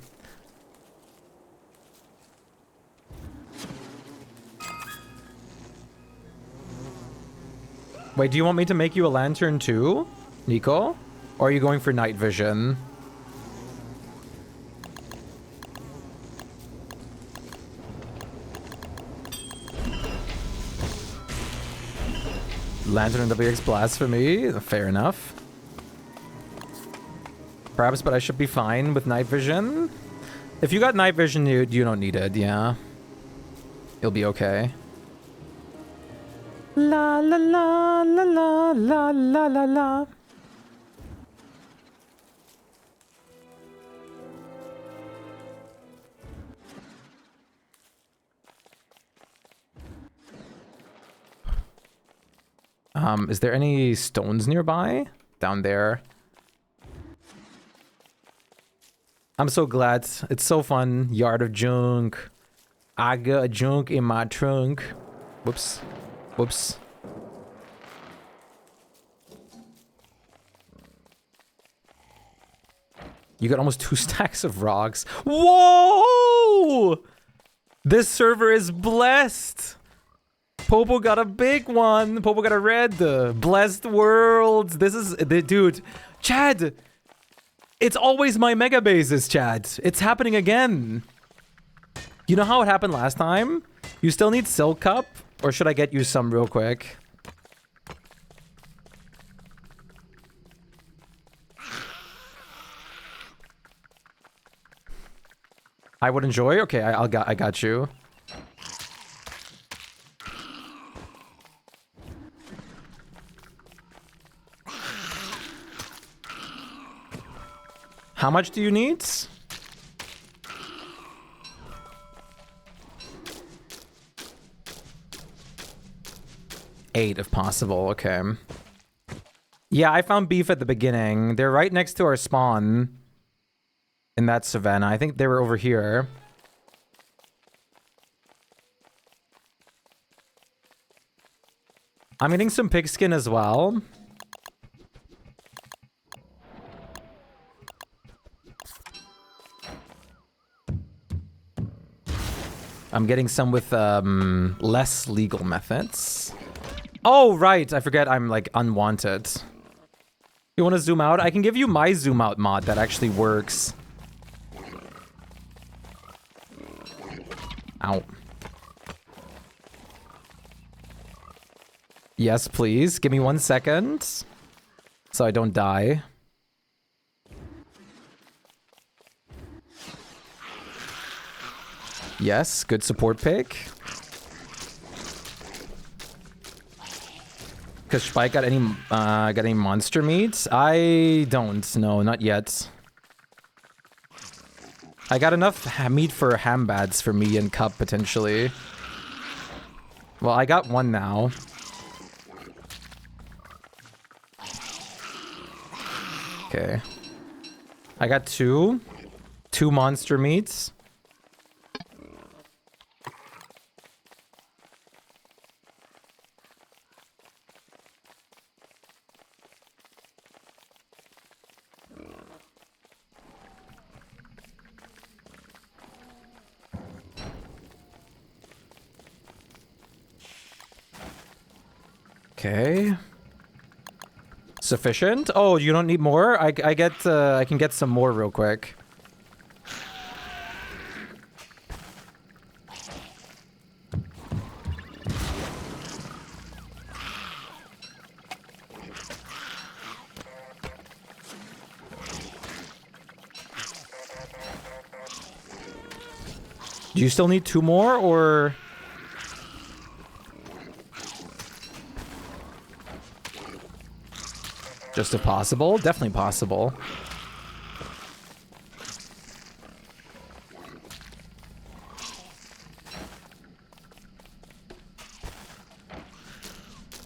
Wait, do you want me to make you a lantern too, Nico? Or are you going for night vision? Lantern and WX Blasphemy. Fair enough. Perhaps, but I should be fine with night vision. If you got night vision, you don't need it, yeah. You'll be okay. La la la la la la la la la. Is there any stones nearby? Down there. I'm so glad. It's so fun. Yard of junk. I got junk in my trunk. Whoops. Whoops. You got almost 2 stacks of rocks. Whoa! This server is blessed. Popo got a big one. Popo got a red. Blessed worlds. This is... Dude. Chad. It's always my megabases, Chad. It's happening again. You know how it happened last time? You still need Silk Cup? Or should I get you some real quick? I would enjoy? Okay, I got you. How much do you need? Eight, if possible. Okay. Yeah, I found beef at the beginning. They're right next to our spawn. In that savanna. I think they were over here. I'm getting some pigskin as well. I'm getting some with less legal methods. Oh, right. I forget I'm like unwanted. You want to zoom out? I can give you my zoom out mod that actually works. Ow. Yes, please. Give me 1 second. So I don't die. Yes, good support pick. Cause Shpyke got any monster meat? I don't. No, not yet. I got enough meat for hambads for me and Cup potentially. Well, I got one now. Okay. I got two monster meats. Okay. Sufficient? Oh, you don't need more? I can get some more real quick. Do you still need 2 more, or...? Just if possible? Definitely possible.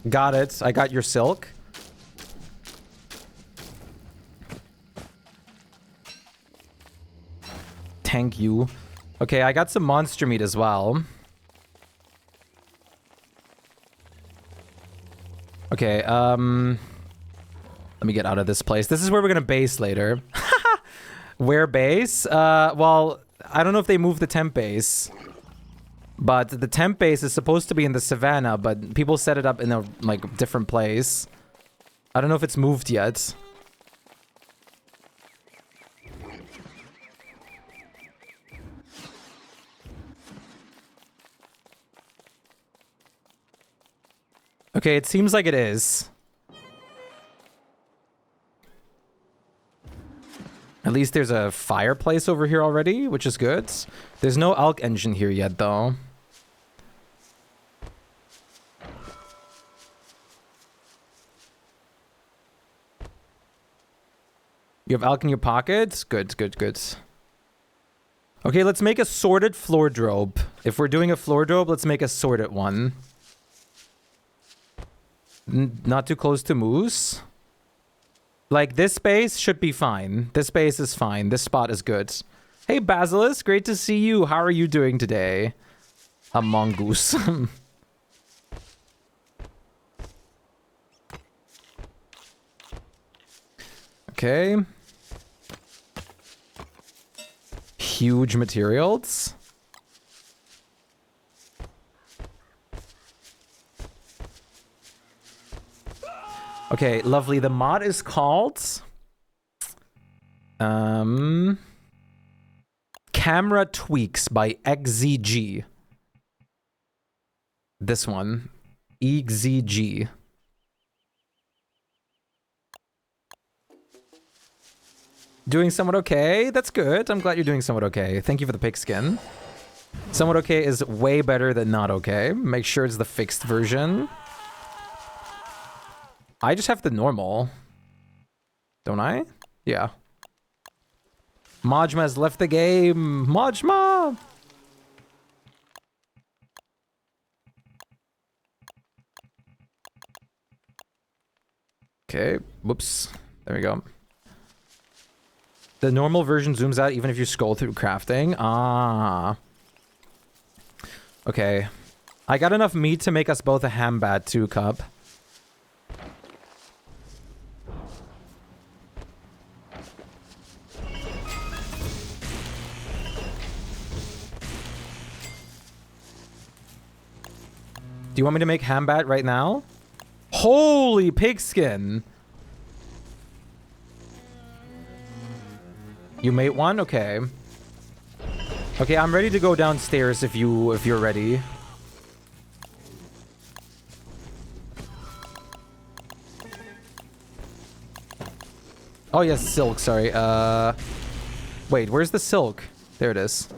Got it. I got your silk. Thank you. Okay, I got some monster meat as well. Okay, let me get out of this place. This is where we're gonna base later. Where base? Well, I don't know if they moved the temp base. But the temp base is supposed to be in the savannah, but people set it up in a, like, different place. I don't know if it's moved yet. Okay, it seems like it is. At least there's a fireplace over here already, which is good. There's no Alk engine here yet, though. You have Alk in your pockets? Good, good, good. Okay, let's make a sorted floor drobe. If we're doing a floor drobe, let's make a sorted one. Not too close to moose. Like, this space should be fine. This space is fine. This spot is good. Hey, Basilisk, great to see you. How are you doing today? A mongoose. Okay. Huge materials. Okay, lovely. The mod is called... Camera Tweaks by XZG. This one. XZG. Doing somewhat okay. That's good. I'm glad you're doing somewhat okay. Thank you for the pigskin. Somewhat okay is way better than not okay. Make sure it's the fixed version. I just have the normal. Don't I? Yeah. Majma has left the game. Majma! Okay. Whoops. There we go. The normal version zooms out even if you scroll through crafting. Ah. Okay. I got enough meat to make us both a hambat 2 cup. Do you want me to make hambat right now? Holy pigskin! You made one? Okay. Okay, I'm ready to go downstairs if you're ready. Oh yes, silk, sorry. Wait, where's the silk? There it is.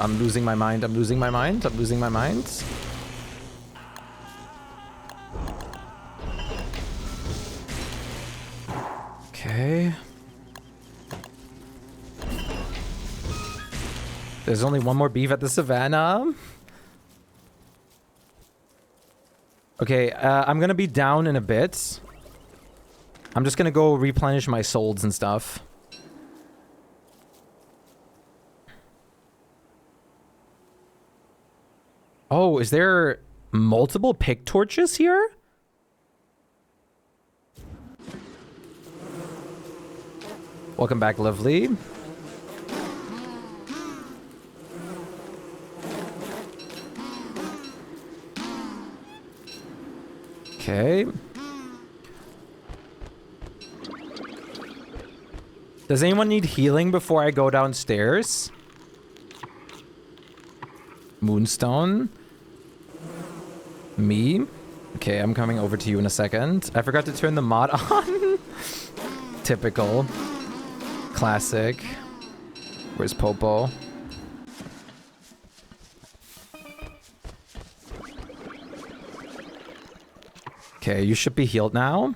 I'm losing my mind. I'm losing my mind. I'm losing my mind. Okay. There's only one more beef at the savannah. Okay, I'm gonna be down in a bit. I'm just gonna go replenish my souls and stuff. Oh, is there multiple pick torches here? Welcome back, lovely. Okay. Does anyone need healing before I go downstairs? Moonstone. Me. Okay, I'm coming over to you in a second. I forgot to turn the mod on. Typical. Classic. Where's Popo? Okay, you should be healed now.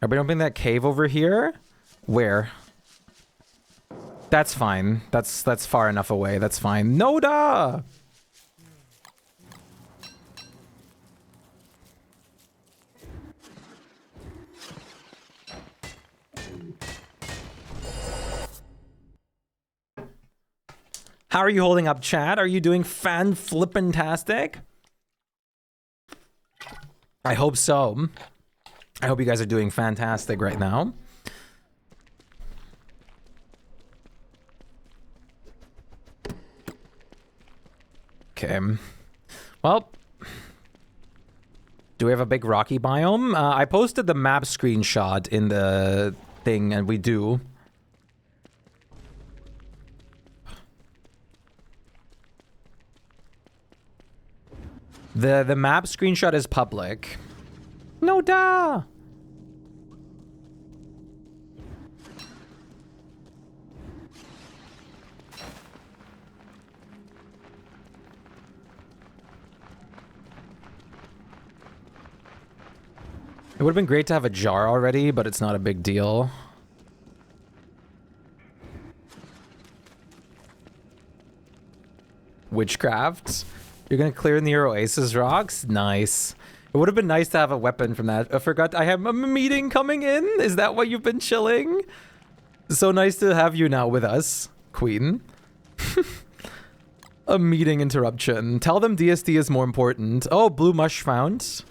Are we opening that cave over here? Where? That's fine. That's far enough away. That's fine. Noda! How are you holding up, chat? Are you doing fan-flippin-tastic? I hope so. I hope you guys are doing fantastic right now. Okay. Well, do we have a big rocky biome? I posted the map screenshot in the thing, and we do. The map screenshot is public. No da. It would have been great to have a jar already, but it's not a big deal. Witchcraft. You're gonna clear in the Oasis rocks? Nice. It would have been nice to have a weapon from that. I forgot I have a meeting coming in. Is that why you've been chilling? So nice to have you now with us, Queen. A meeting interruption. Tell them DSD is more important. Oh, blue mush found.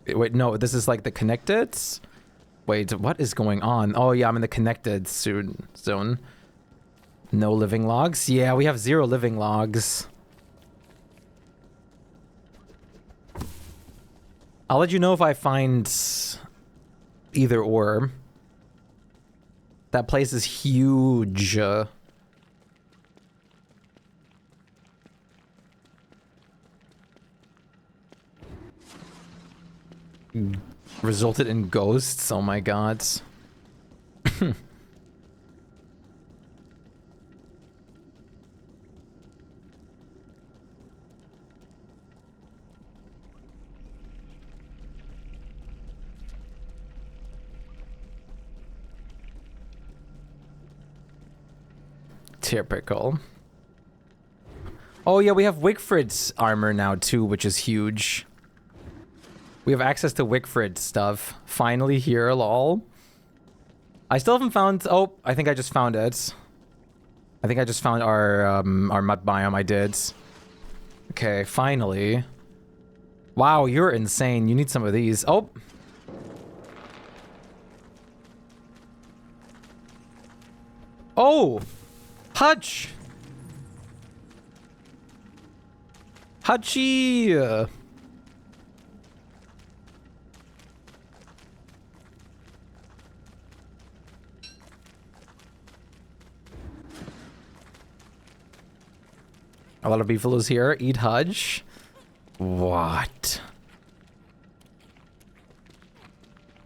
Wait, no, this is like the connected? Wait, what is going on? Oh yeah, I'm in the connected zone. No living logs? Yeah, we have 0 living logs. I'll let you know if I find either or. That place is huge. Resulted in ghosts? Oh my god. Typical. Oh yeah, we have Wigfrid's armor now too, which is huge. We have access to Wigfrid stuff. Finally here, lol. I still haven't found... Oh, I think I just found it. I think I just found our mud biome. I did. Okay, finally. Wow, you're insane. You need some of these. Oh. Oh! Hutch! Hutchie! A lot of beefaloes here. Eat Hudge. What?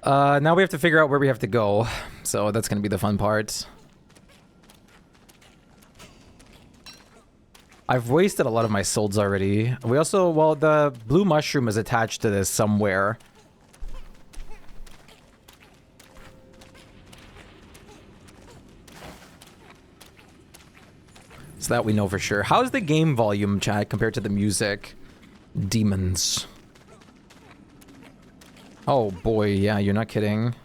Now we have to figure out where we have to go. So that's gonna be the fun part. I've wasted a lot of my souls already. We also, well, the blue mushroom is attached to this somewhere. So that we know for sure. How's the game volume, chat, compared to the music? Demons. Oh boy, yeah, you're not kidding.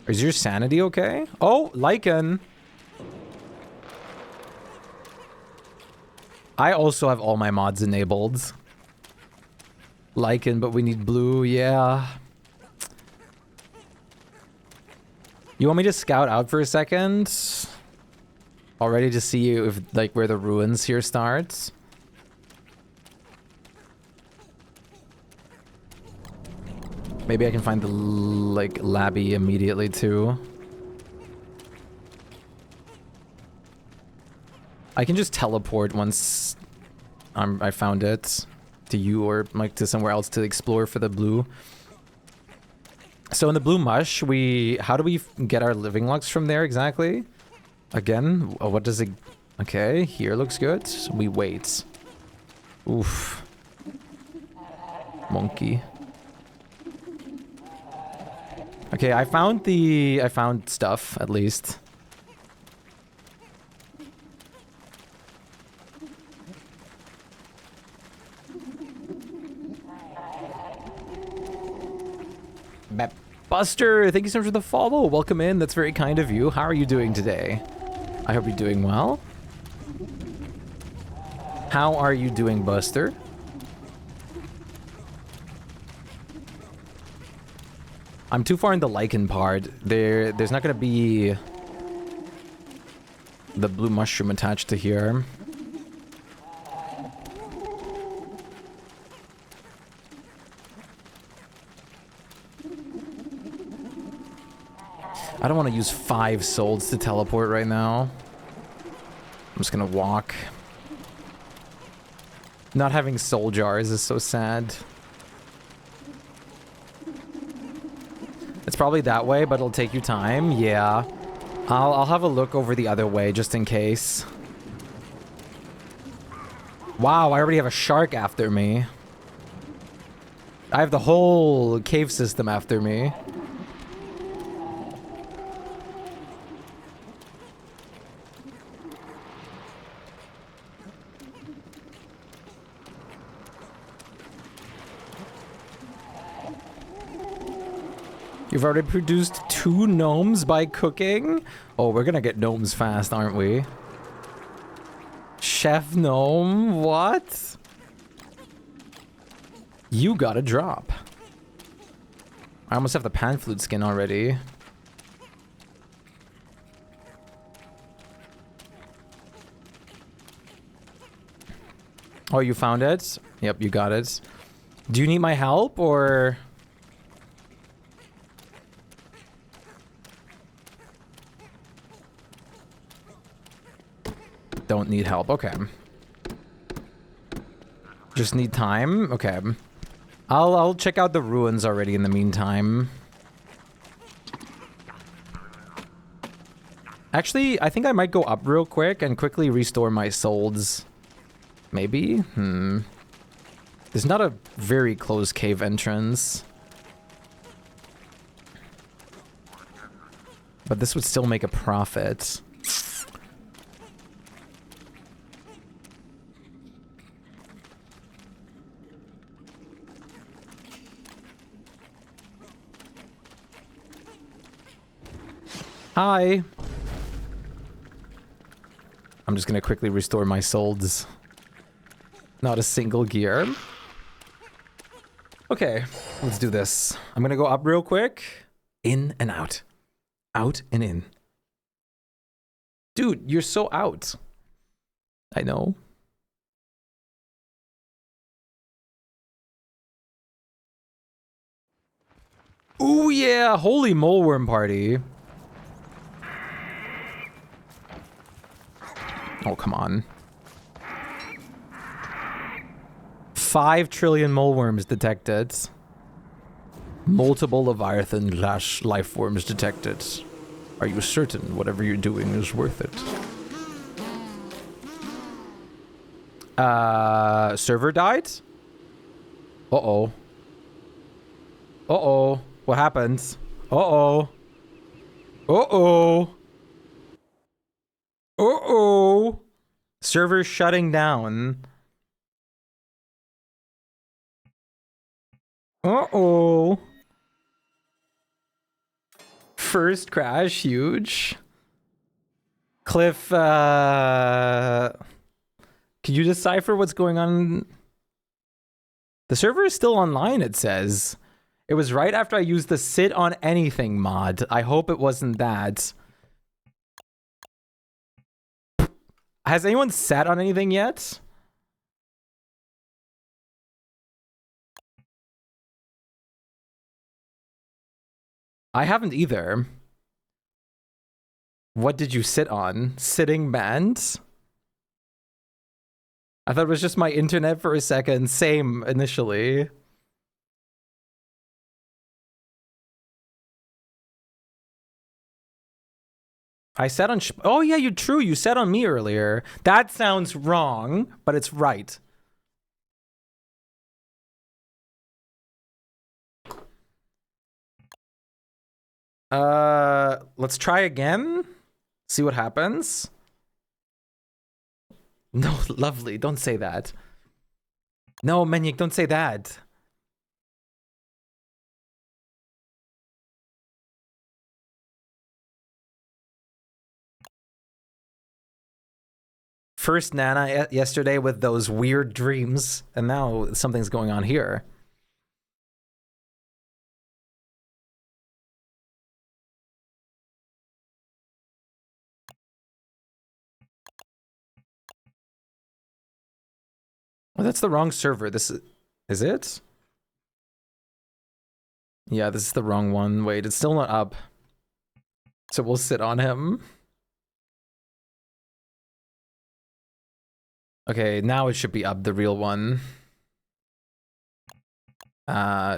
Is your sanity okay? Oh, Lycan. I also have all my mods enabled. Lycan, but we need blue, yeah. You want me to scout out for a second? Already to see if like where the ruins here starts. Maybe I can find the like labby immediately too. I can just teleport once I found it to you or like to somewhere else to explore for the blue. So in the blue mush, how do we get our living logs from there exactly? Again, what does it... Okay, here looks good. We wait. Oof. Monkey. Okay, I found stuff, at least. Buster, thank you so much for the follow. Welcome in. That's very kind of you. How are you doing today? I hope you're doing well. How are you doing, Buster? I'm too far in the lichen part. There's not gonna be the blue mushroom attached to here. I don't want to use 5 souls to teleport right now. I'm just gonna walk. Not having soul jars is so sad. It's probably that way, but it'll take you time. Yeah. I'll have a look over the other way just in case. Wow, I already have a shark after me. I have the whole cave system after me. You've already produced 2 gnomes by cooking? Oh, we're gonna get gnomes fast, aren't we? Chef gnome, what? You got a drop. I almost have the pan flute skin already. Oh, you found it? Yep, you got it. Do you need my help, or... Don't need help. Okay. Just need time. Okay. I'll check out the ruins already in the meantime. Actually, I think I might go up real quick and quickly restore my souls. Maybe? There's not a very close cave entrance. But this would still make a profit. Hi. I'm just gonna quickly restore my souls. Not a single gear. Okay, let's do this. I'm gonna go up real quick. In and out. Out and in. Dude, you're so out. I know. Ooh yeah, holy moleworm party. Oh, come on. 5 trillion moleworms detected. Multiple Leviathan life forms detected. Are you certain whatever you're doing is worth it? Server died? Uh-oh. Uh-oh. What happens? Uh-oh. Uh-oh. Uh-oh. Server shutting down. Uh-oh. First crash, huge. Cliff, can you decipher what's going on? The server is still online, it says. It was right after I used the sit on anything mod. I hope it wasn't that. Has anyone sat on anything yet? I haven't either. What did you sit on? Sitting bands? I thought it was just my internet for a second. Same initially. I sat on... Oh, yeah, you're true. You sat on me earlier. That sounds wrong, but it's right. Let's try again. See what happens. No, lovely. Don't say that. No, Menyik, don't say that. First Nana yesterday with those weird dreams, and now something's going on here. Oh, that's the wrong server. This is it? Yeah, this is the wrong one. Wait, it's still not up. So we'll sit on him. Okay, now it should be up, the real one.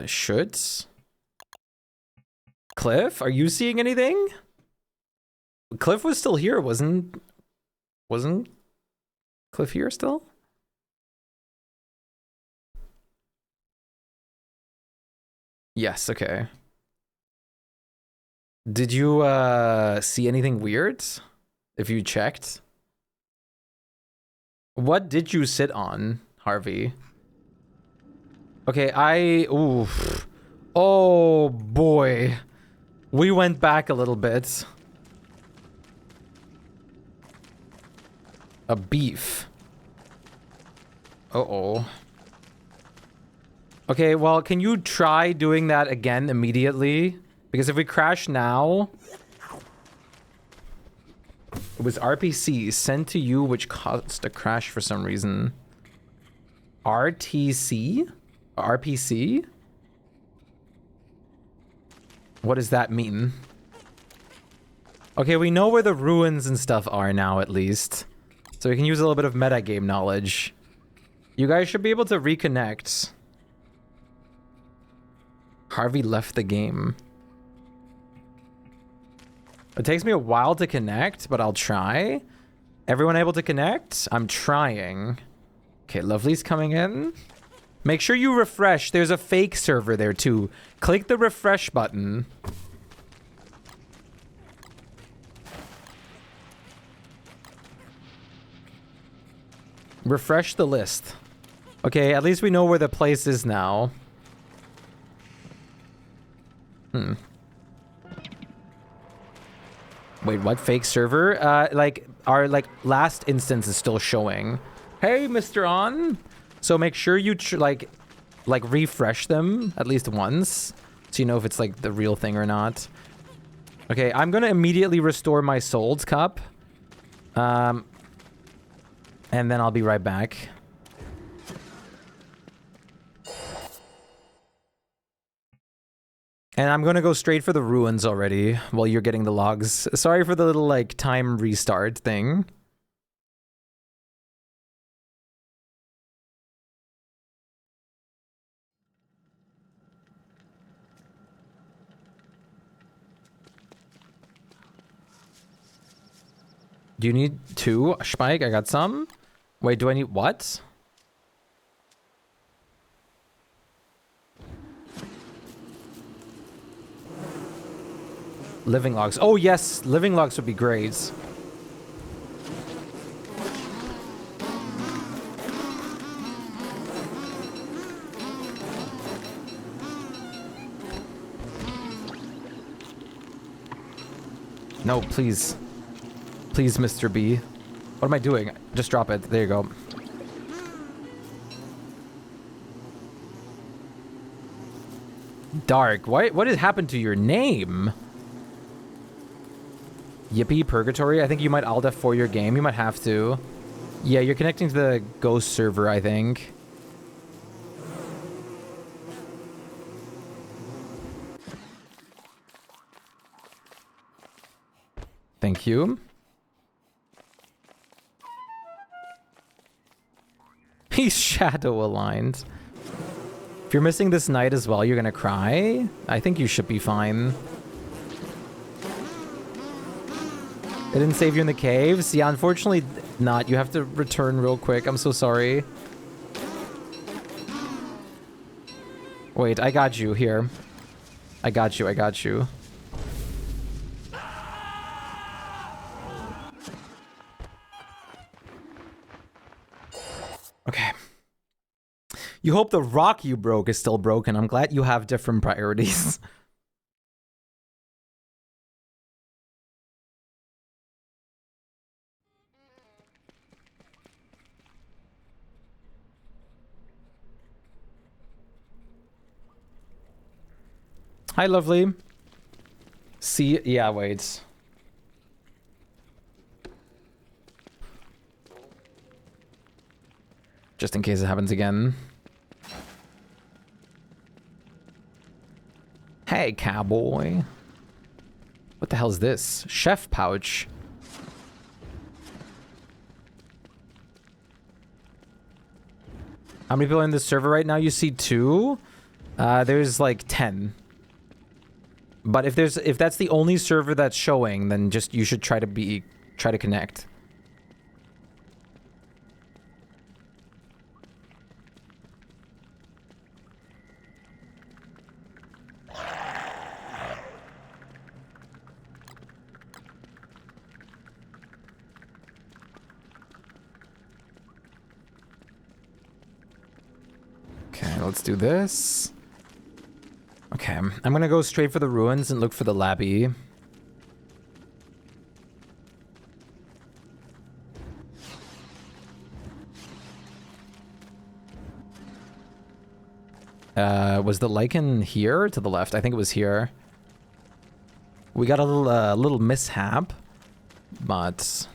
Should? Cliff, are you seeing anything? Cliff was still here, wasn't Cliff here still? Yes, okay. Did you see anything weird? If you checked? What did you sit on, Harvey? Okay, oof. Oh boy. We went back a little bit. A beef. Uh-oh. Okay, well, can you try doing that again immediately? Because if we crash now... It was RPC sent to you, which caused a crash for some reason. RTC? RPC? What does that mean? Okay, we know where the ruins and stuff are now, at least. So we can use a little bit of metagame knowledge. You guys should be able to reconnect. Harvey left the game. It takes me a while to connect, but I'll try. Everyone able to connect? I'm trying. Okay, Lovely's coming in. Make sure you refresh. There's a fake server there too. Click the refresh button. Refresh the list. Okay, at least we know where the place is now. Wait, what? Fake server? Like, our, last instance is still showing. Hey, Mr. On! So make sure you, like, refresh them at least once. So you know if it's, like, the real thing or not. Okay, I'm gonna immediately restore my Souls Cup. And then I'll be right back. And I'm gonna go straight for the ruins already while you're getting the logs. Sorry for the little, like, time restart thing. Do you need 2? Shpyke, I got some. Wait, do I need what? Living logs. Oh, yes. Living logs would be great. No, please. Please, Mr. B. What am I doing? Just drop it. There you go. Dark. What has happened to your name? Yippee Purgatory. I think you might alt F4 your game. You might have to. Yeah, you're connecting to the ghost server, I think. Thank you. He's shadow aligned. If you're missing this night as well, you're gonna cry. I think you should be fine. It didn't save you in the caves? Yeah, unfortunately not. You have to return real quick. I'm so sorry. Wait, I got you here. I got you, I got you. Okay. You hope the rock you broke is still broken. I'm glad you have different priorities. Hi, lovely. See, yeah, wait. Just in case it happens again. Hey, cowboy. What the hell is this? Chef pouch. How many people are in this server right now? You see 2? There's like 10. But if that's the only server that's showing, then just you should try to connect. Okay, let's do this. Okay, I'm gonna go straight for the ruins and look for the labby. Was the lichen here or to the left? I think it was here. We got a little mishap, but it's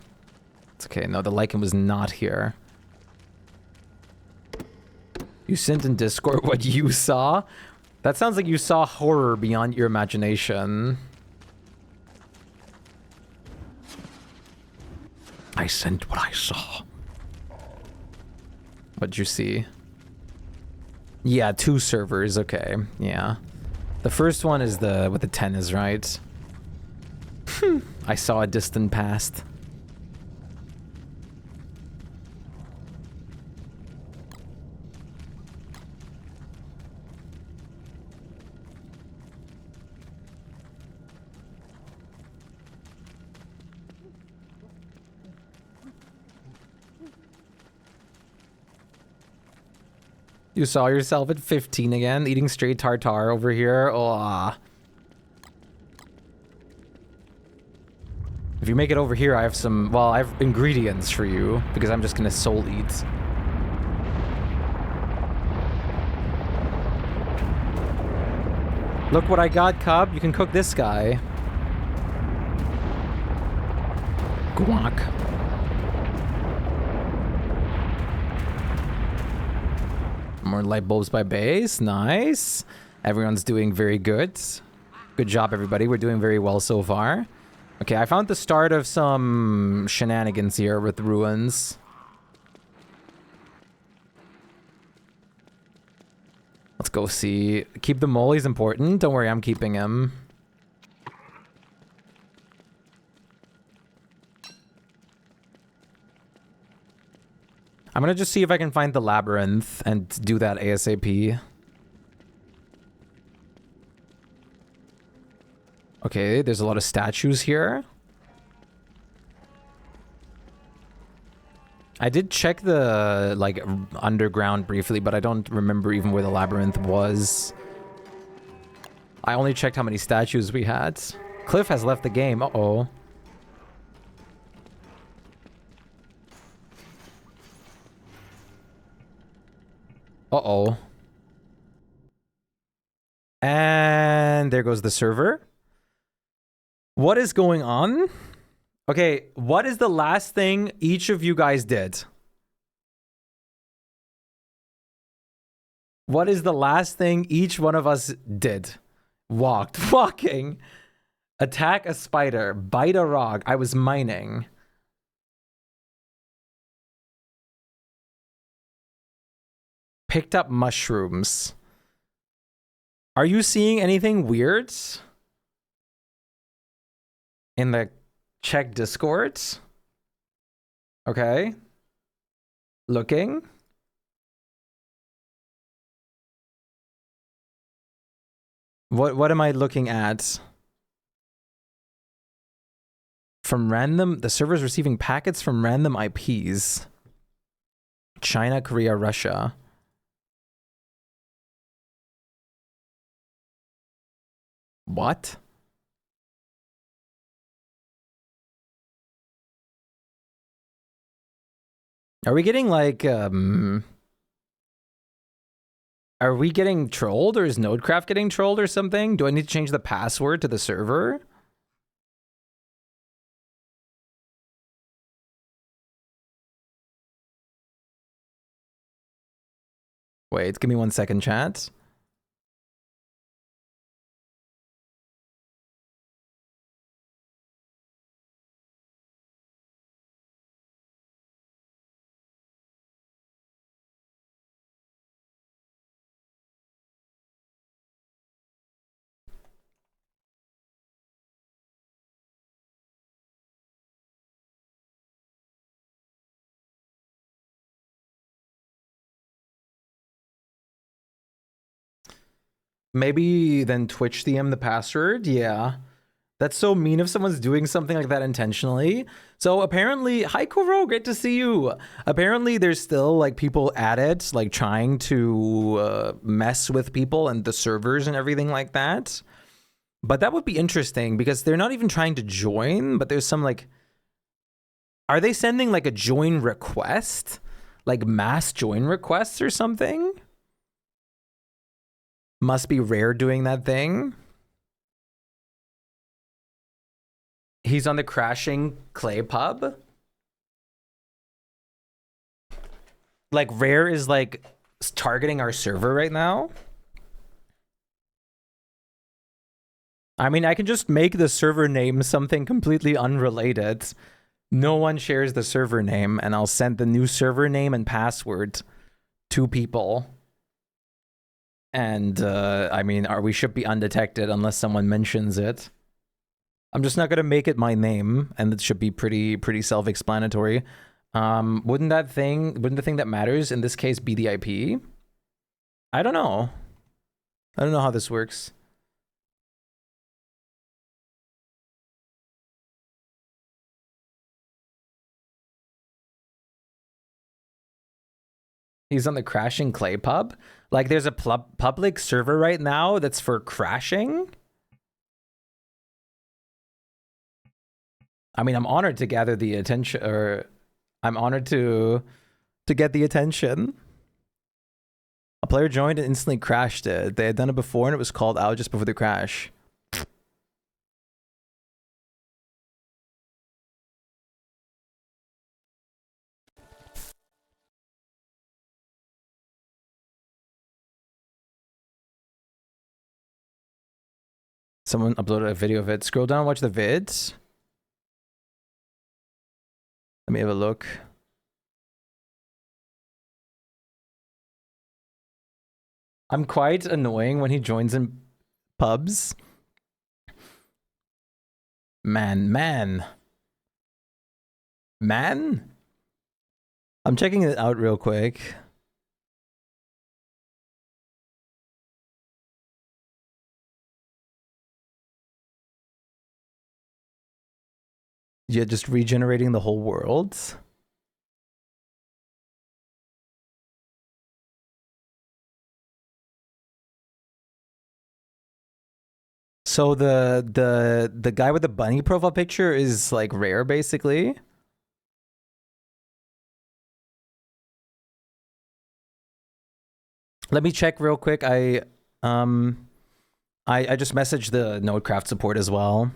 okay. No, the lichen was not here. You sent in Discord what you saw? That sounds like you saw horror beyond your imagination. I sent what I saw. What'd you see? Yeah, 2 servers. Okay, yeah. The first one is the what the 10 is, right? I saw a distant past. You saw yourself at 15 again, eating straight tartar over here. Oh. If you make it over here, I have some, well, I have ingredients for you, because I'm just gonna soul eat. Look what I got, Cub. You can cook this guy. Guac. More light bulbs by base. Nice. Everyone's doing very good. Good job, everybody. We're doing very well so far. Okay, I found the start of some shenanigans here with ruins. Let's go see. Keep the mole. He's important. Don't worry, I'm keeping him. I'm gonna just see if I can find the labyrinth and do that ASAP. Okay, there's a lot of statues here. I did check the, like, underground briefly, but I don't remember even where the labyrinth was. I only checked how many statues we had. Cliff has left the game. Uh-oh. Uh-oh. And there goes the server. What is going on? Okay, what is the last thing each of you guys did? What is the last thing each one of us did? Walking, attack a spider, bite a rock. I was mining. Picked up mushrooms. Are you seeing anything weird in the check Discord? Okay. Looking. What am I looking at? From random, the server's receiving packets from random IPs. China, Korea, Russia. What? Are we getting like are we getting trolled, or is Nodecraft getting trolled or something? Do I need to change the password to the server? Wait, give me 1 second, chat. Maybe then Twitch DM the password? Yeah. That's so mean if someone's doing something like that intentionally. So apparently, hi Kuro, great to see you. Apparently there's still like people at it, like trying to mess with people and the servers and everything like that. But that would be interesting because they're not even trying to join, but there's some like, are they sending like a join request? Like mass join requests or something? Must be Rare doing that thing. He's on the crashing clay pub. Like Rare is like targeting our server right now. I mean, I can just make the server name something completely unrelated. No one shares the server name, and I'll send the new server name and password to people. And I mean, we should be undetected unless someone mentions it. I'm just not gonna make it my name, and it should be pretty self-explanatory. Wouldn't the thing that matters in this case be the IP? I don't know. I don't know how this works. He's on the crashing clay pub. Like there's a public server right now that's for crashing. I mean, I'm honored to gather the attention, or I'm honored to get the attention. A player joined and instantly crashed it. They had done it before and it was called out just before the crash. Someone uploaded a video of it. Scroll down, watch the vids. Let me have a look. I'm quite annoying when he joins in pubs. Man. I'm checking it out real quick. Yeah, just regenerating the whole world. So the guy with the bunny profile picture is like Rare, basically. Let me check real quick. I just messaged the Nodecraft support as well.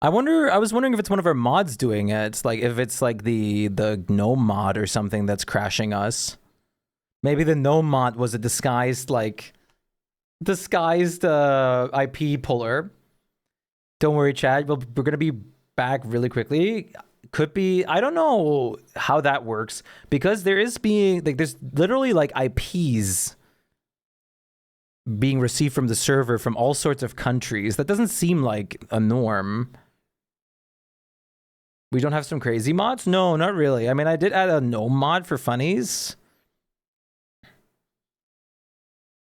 I was wondering if it's one of our mods doing it. Like if it's like the GNOME mod or something that's crashing us. Maybe the no mod was a disguised IP puller. Don't worry, Chad. We're gonna be back really quickly. Could be, I don't know how that works, because there's literally like IPs being received from the server from all sorts of countries. That doesn't seem like a norm. We don't have some crazy mods? No, not really. I mean, I did add a no mod for funnies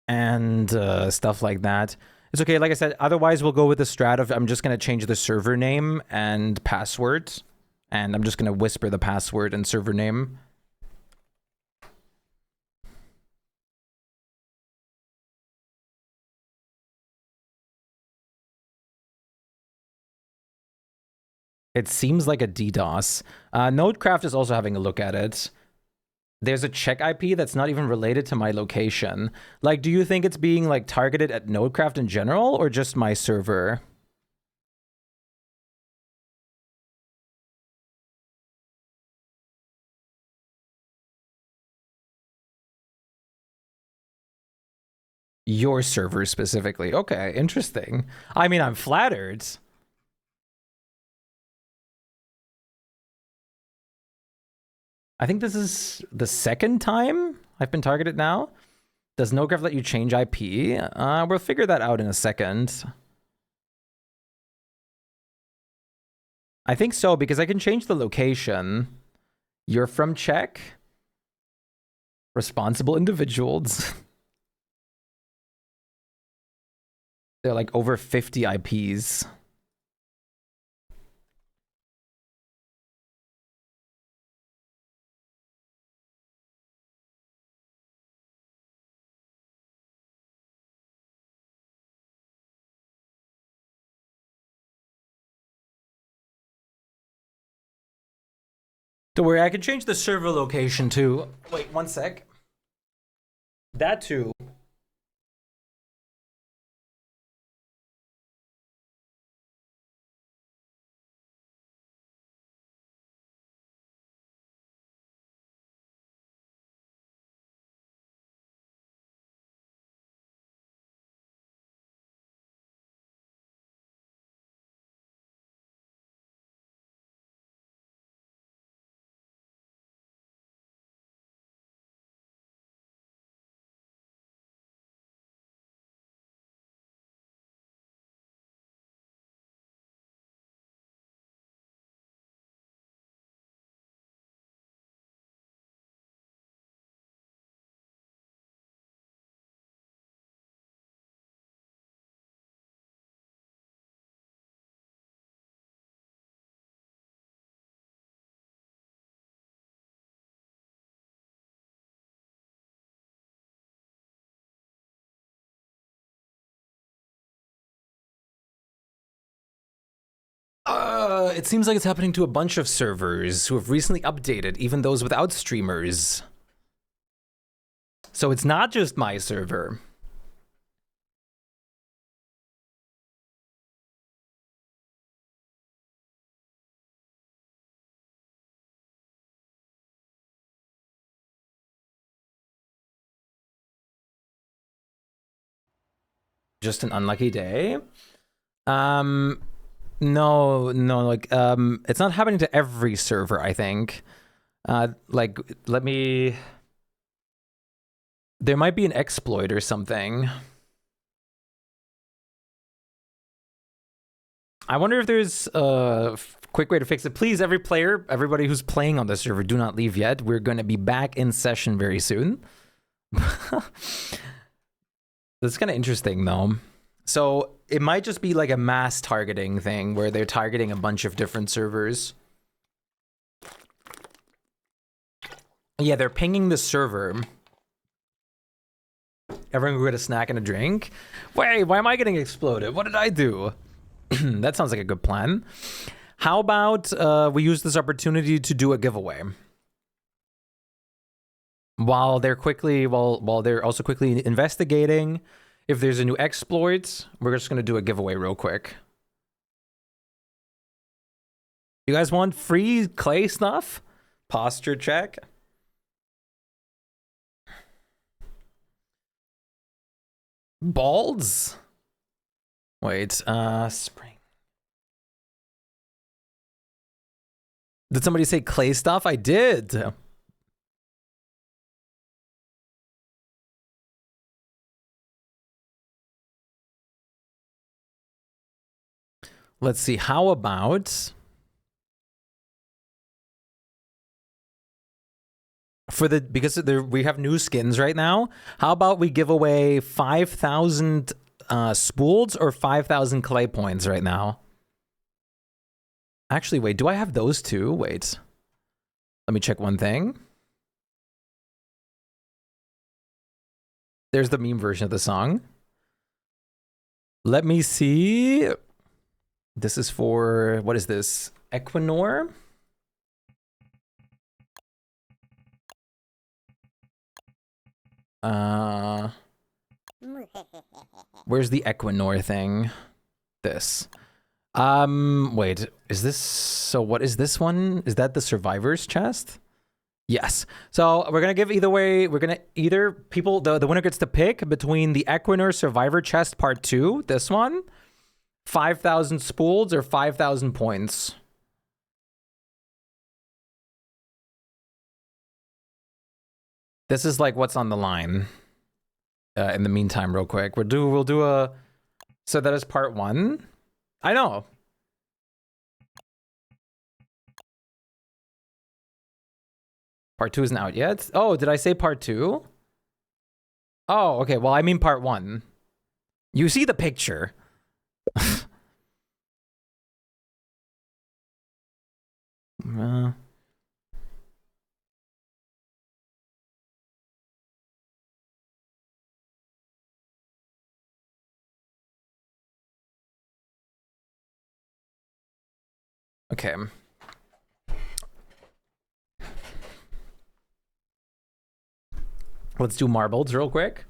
and stuff like that. It's okay. Like I said, otherwise we'll go with the strat of I'm just going to change the server name and password, and I'm just going to whisper the password and server name. It seems like a DDoS. Nodecraft is also having a look at it. There's a check IP that's not even related to my location. Like, do you think it's being like targeted at Nodecraft in general or just my server? Your server specifically. Okay, interesting. I mean, I'm flattered. I think this is the second time I've been targeted now. Does Nodecraft let you change IP? We'll figure that out in a second. I think so, because I can change the location. You're from Czech. Responsible individuals. They're like over 50 IPs. Don't worry, I can change the server location too. Wait, one sec. That too. It seems like it's happening to a bunch of servers who have recently updated, even those without streamers. So it's not just my server. Just an unlucky day. No, like, it's not happening to every server, I think. Like, there might be an exploit or something. I wonder if there's a quick way to fix it. Please, everybody who's playing on the server, do not leave yet. We're going to be back in session very soon. That's kind of interesting, though. So it might just be like a mass targeting thing where they're targeting a bunch of different servers. Yeah, they're pinging the server. Everyone go get a snack and a drink. Wait, why am I getting exploded? What did I do? That sounds like a good plan. How about we use this opportunity to do a giveaway? While they're also quickly investigating if there's a new exploit, we're just going to do a giveaway real quick. You guys want free clay stuff? Posture check. Balds? Wait, spring. Did somebody say clay stuff? I did. Let's see. How about because we have new skins right now. How about we give away 5,000 spooled or 5,000 clay points right now? Actually, wait. Do I have those two? Wait. Let me check one thing. There's the meme version of the song. Let me see. This is for, what is this? Equinor? Where's the Equinor thing? This. Wait, is this, so what is this one? Is that the survivor's chest? Yes. So we're gonna give either way, we're gonna either people, the winner gets to pick between the Equinor survivor chest part 2, this one, 5,000 spooled or 5,000 points. This is like what's on the line. In the meantime, real quick, we'll do a. So that is part 1. I know. Part 2 isn't out yet. Oh, did I say part 2? Oh, okay. Well, I mean part 1. You see the picture. Okay. Let's do Marbles real quick.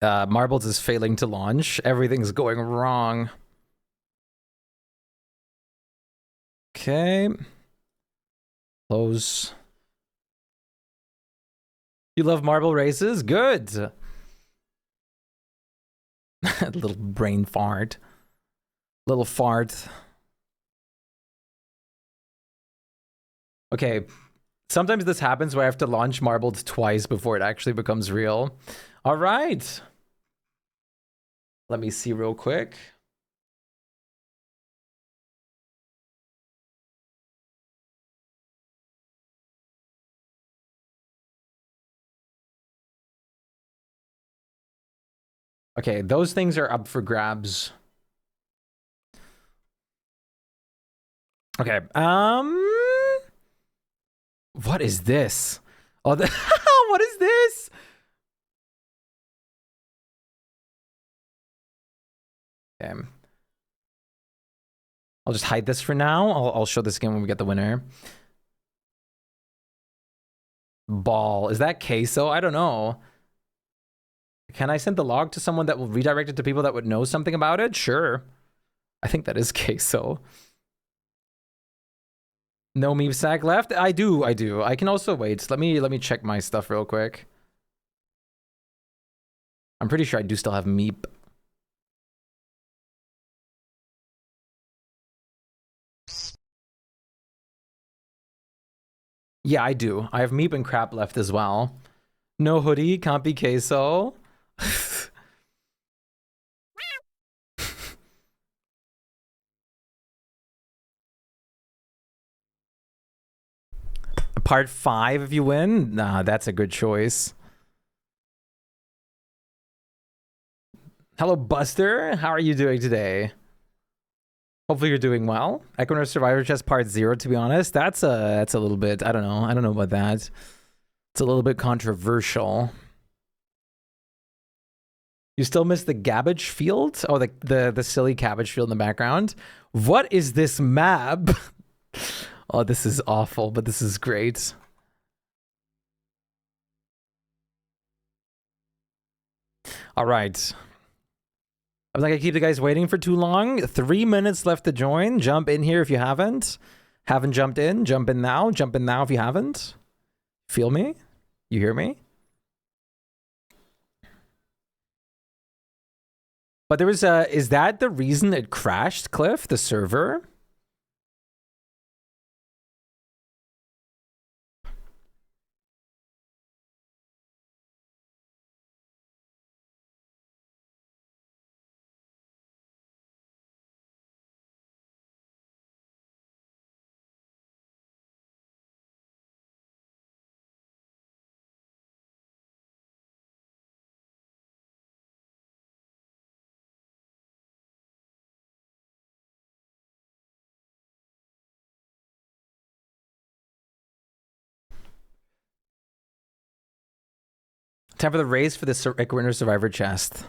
Marbles is failing to launch. Everything's going wrong. Okay. Close. You love marble races? Good. Little brain fart. Little fart. Okay. Sometimes this happens where I have to launch marbles twice before it actually becomes real. All right. Let me see real quick. Okay, those things are up for grabs. Okay, what is this? Oh, what is this? Okay. I'll just hide this for now. I'll show this again when we get the winner. Ball. Is that queso? I don't know. Can I send the log to someone that will redirect it to people that would know something about it? Sure. I think that is queso. No meep sack left? I do. I can also wait. Let me check my stuff real quick. I'm pretty sure I do still have meep. Yeah, I do. I have meep and crap left as well. No hoodie, can't be queso. Part 5 if you win? Nah, that's a good choice. Hello, Buster. How are you doing today? Hopefully you're doing well. Equinor Survivor Chest Part 0, to be honest. That's a little bit, I don't know. I don't know about that. It's a little bit controversial. You still miss the cabbage field? Oh, the silly cabbage field in the background. What is this map? Oh, this is awful, but this is great. All right. I'm not gonna keep the guys waiting for too long. 3 minutes left to join. Jump in here if you haven't. Haven't jumped in? Jump in now. Jump in now if you haven't. Feel me? You hear me? But there was is that the reason it crashed, Cliff, the server? Time for the race for the Winter Survivor chest.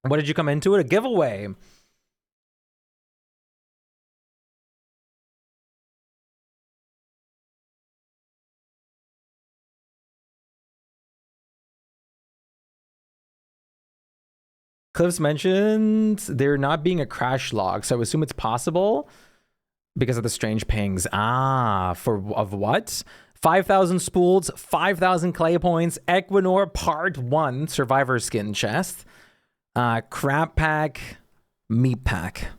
What did you come into it? A giveaway. Cliff's mentioned there not being a crash log, so I assume it's possible because of the strange pings. Ah, of what? 5,000 spools, 5,000 clay points, Equinor Part 1 Survivor Skin chest, crab pack, meat pack.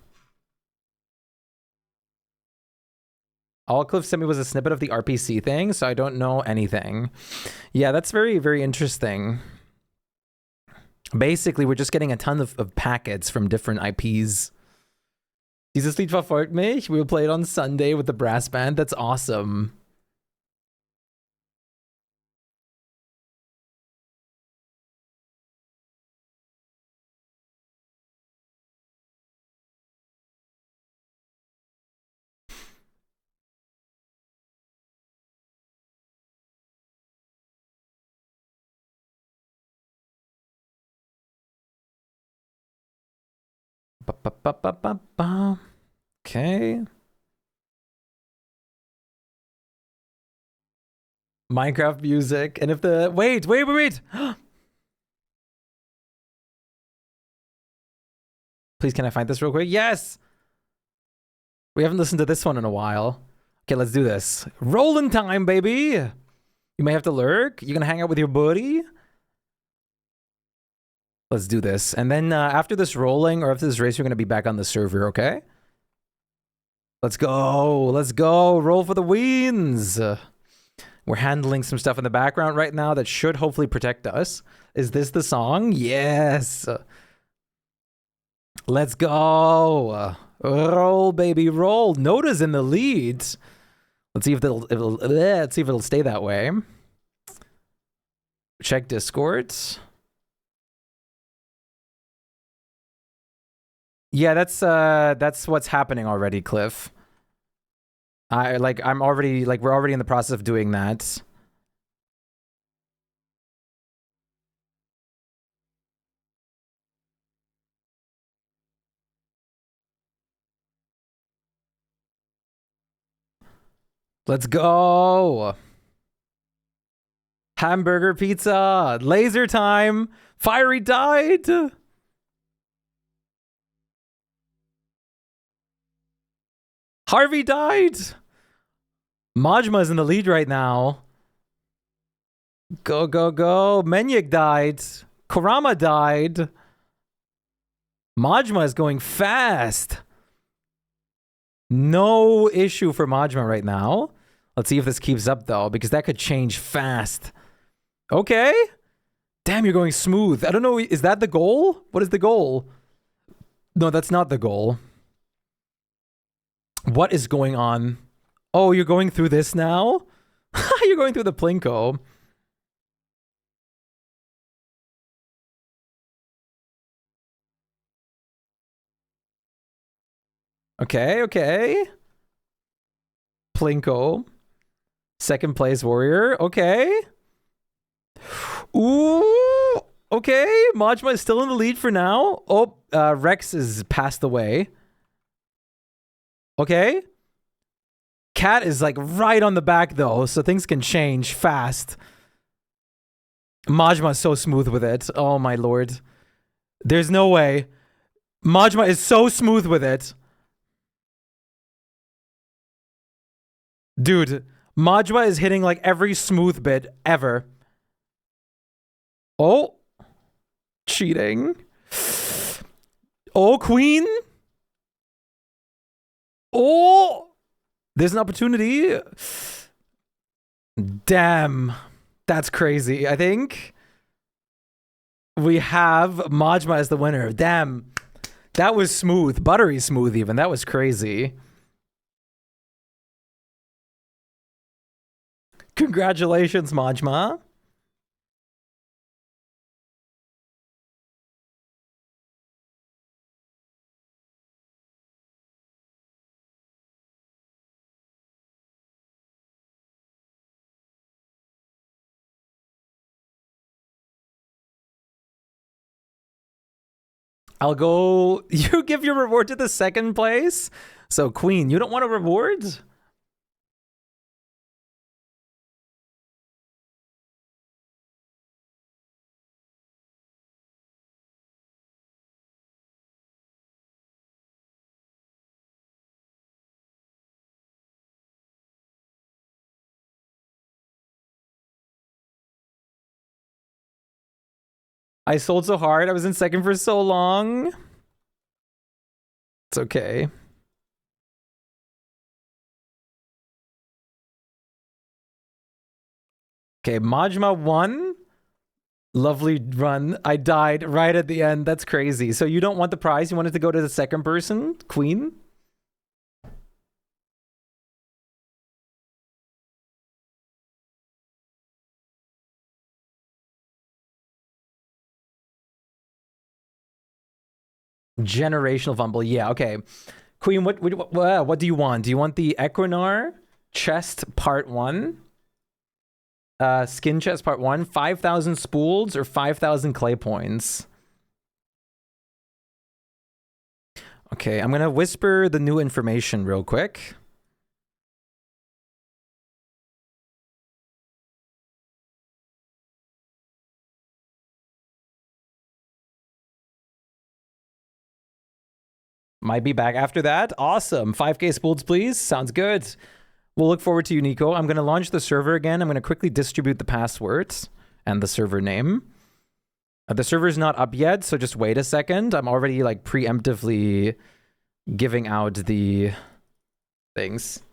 All Cliff sent me was a snippet of the RPC thing, so I don't know anything. Yeah, that's very, very interesting. Basically, we're just getting a ton of packets from different IPs. Dieses Lied verfolgt mich. We'll play it on Sunday with the brass band. That's awesome. Okay. Minecraft music. And if the... Wait. Please, can I find this real quick? Yes! We haven't listened to this one in a while. Okay, let's do this. Rolling time, baby! You may have to lurk. You gonna hang out with your buddy? Let's do this. And then after this rolling, or after this race, we're gonna be back on the server, okay? Let's go. Let's go. Roll for the wins. We're handling some stuff in the background right now that should hopefully protect us. Is this the song? Yes. Let's go. Roll, baby, roll. Noda's in the lead. Let's see if it'll stay that way. Check Discord. Yeah, that's what's happening already, Cliff. We're already in the process of doing that. Let's go. Hamburger pizza. Laser time. Fiery died. Harvey died. Majma's in the lead right now. Go, go, go. Menyik died. Kurama died. Majma is going fast. No issue for Majma right now. Let's see if this keeps up, though, because that could change fast. Okay. Damn, you're going smooth. I don't know. Is that the goal? What is the goal? No, that's not the goal. What is going on? Oh, you're going through this now? You're going through the Plinko. Okay, okay. Plinko. Second place warrior. Okay. Ooh. Okay. Majma is still in the lead for now. Oh, Rex is passed away. Okay. Cat is like right on the back though, so things can change fast. Majma is so smooth with it. Oh my lord. There's no way. Majma is so smooth with it. Dude, Majma is hitting like every smooth bit ever. Oh. Cheating. Oh, queen. Oh. There's an opportunity. Damn. That's crazy. I think we have Majma as the winner. Damn. That was smooth. Buttery smooth even. That was crazy. Congratulations, Majma. I'll go. You give your reward to the second place. So, Queen, you don't want a reward? I sold so hard. I was in second for so long. It's okay. Okay, Majma won. Lovely run. I died right at the end. That's crazy. So you don't want the prize? You wanted to go to the second person? Queen? Generational fumble. Yeah, okay. Queen, what do you want? Do you want the Equinar chest part 1? Skin chest part 1, 5,000 spools or 5,000 clay points? Okay, I'm gonna whisper the new information real quick. Might be back after that. Awesome. 5K spools, please. Sounds good. We'll look forward to you, Nico. I'm going to launch the server again. I'm going to quickly distribute the passwords and the server name. The server's not up yet, so just wait a second. I'm already like preemptively giving out the things.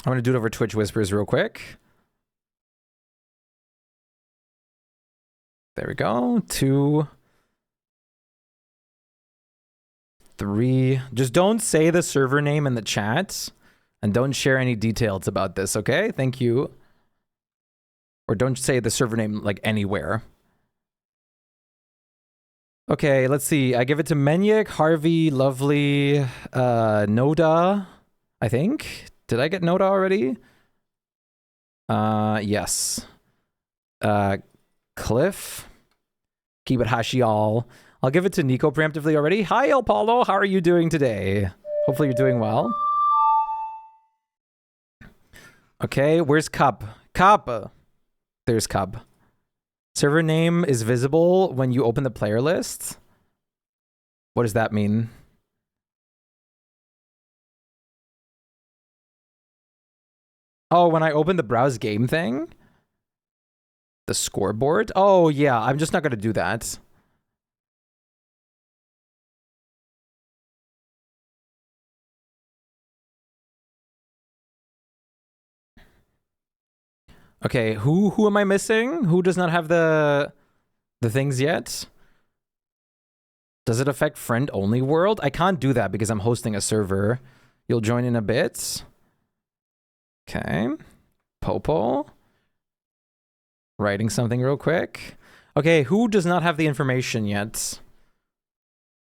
I'm going to do it over Twitch Whispers real quick. There we go. 2, 3. Just don't say the server name in the chat and don't share any details about this, okay? Thank you. Or don't say the server name like anywhere. Okay, let's see. I give it to Menyik, Harvey, Lovely, Noda, I think. Did I get Noda already? Yes. Cliff. Keep it Hashial. I'll give it to Nico preemptively already. Hi, El Paulo. How are you doing today? Hopefully you're doing well. Okay, where's Cub? Cub. There's Cub. Server name is visible when you open the player list. What does that mean? Oh, when I open the browse game thing? The scoreboard? Oh, yeah. I'm just not going to do that. Okay, who am I missing? Who does not have the things yet? Does it affect friend only world? I can't do that because I'm hosting a server. You'll join in a bit. Okay. Popo. Writing something real quick. Okay, who does not have the information yet?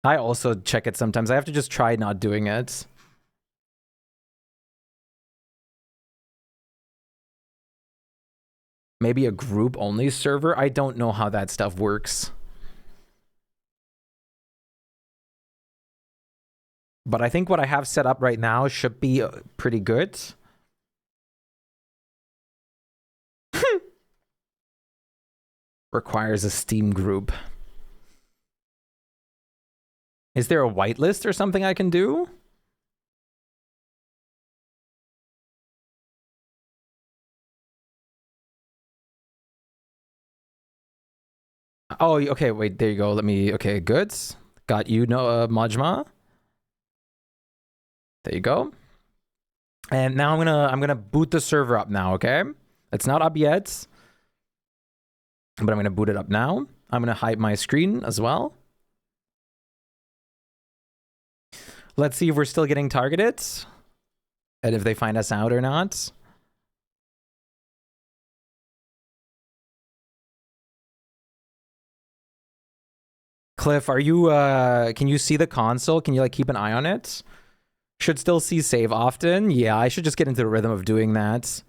I also check it sometimes. I have to just try not doing it. Maybe a group only server. I don't know how that stuff works. But I think what I have set up right now should be pretty good. Requires a Steam group. Is there a whitelist or something I can do? Oh, okay, wait, there you go. Let me, okay, good. Got you, no, Majma. There you go. And now I'm gonna boot the server up now, okay? It's not up yet, but I'm gonna boot it up now. I'm gonna hide my screen as well. Let's see if we're still getting targeted and if they find us out or not. Cliff, are you, can you see the console? Can you like keep an eye on it? Should still see save often. Yeah, I should just get into the rhythm of doing that.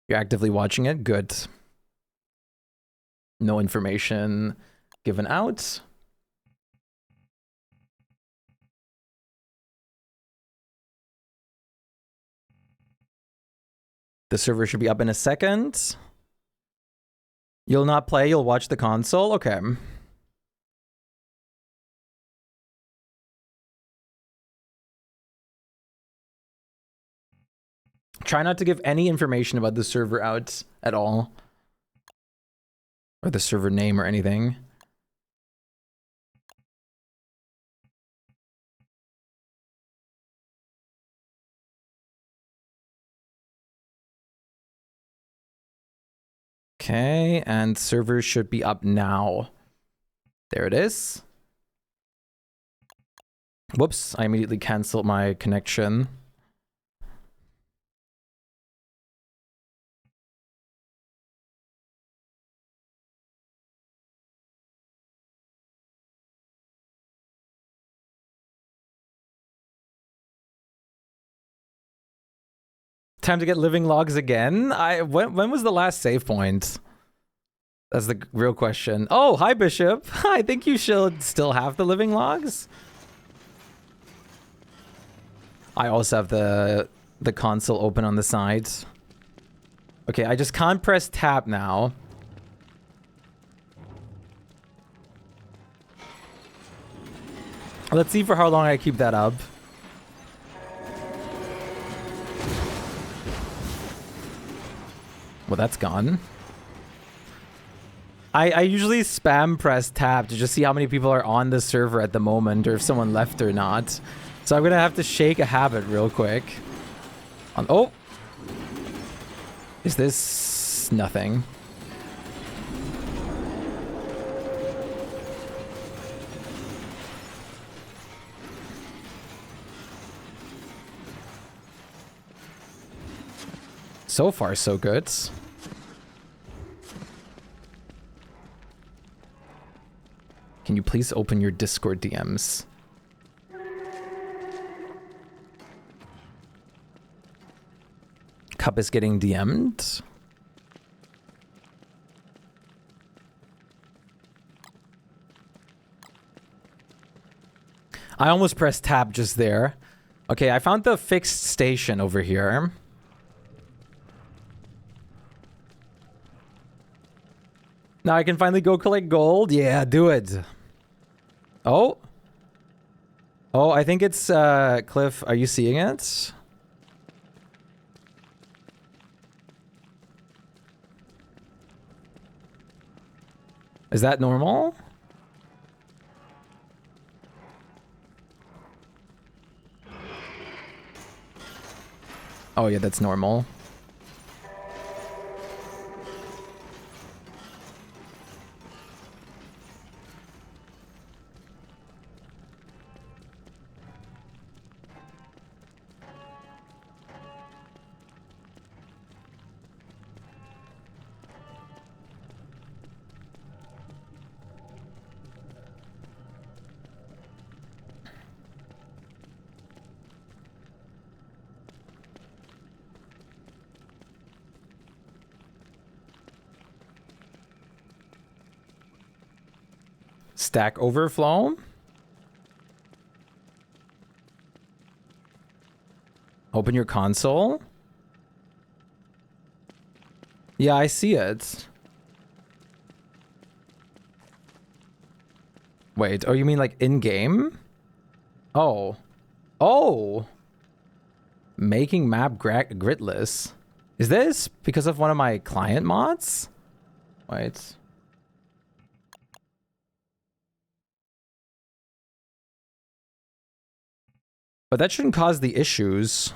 You're actively watching it? Good. No information given out. The server should be up in a second. You'll not play, you'll watch the console? Okay. Try not to give any information about the server out at all. Or the server name or anything. Okay, and server should be up now. There it is. Whoops, I immediately canceled my connection. Time to get living logs again? When was the last save point? That's the real question. Oh, hi Bishop. I think you should still have the living logs. I also have the console open on the side. Okay, I just can't press tab now. Let's see for how long I keep that up. Well, that's gone. I usually spam press tab to just see how many people are on the server at the moment or if someone left or not. So I'm gonna have to shake a habit real quick. Oh! Is this nothing? So far, so good. Can you please open your Discord DMs? Cup is getting DM'd. I almost pressed tab just there. Okay, I found the fixed station over here. Now I can finally go collect gold. Yeah, do it. Oh. Oh, I think it's, Cliff, are you seeing it? Is that normal? Oh yeah, that's normal. Stack Overflow. Open your console. Yeah, I see it. Wait, oh, you mean like in-game? Oh. Oh! Making map gritless. Is this because of one of my client mods? Wait. But that shouldn't cause the issues.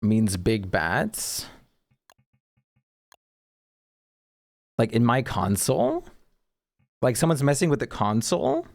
Means big bats. Like in my console? Like someone's messing with the console?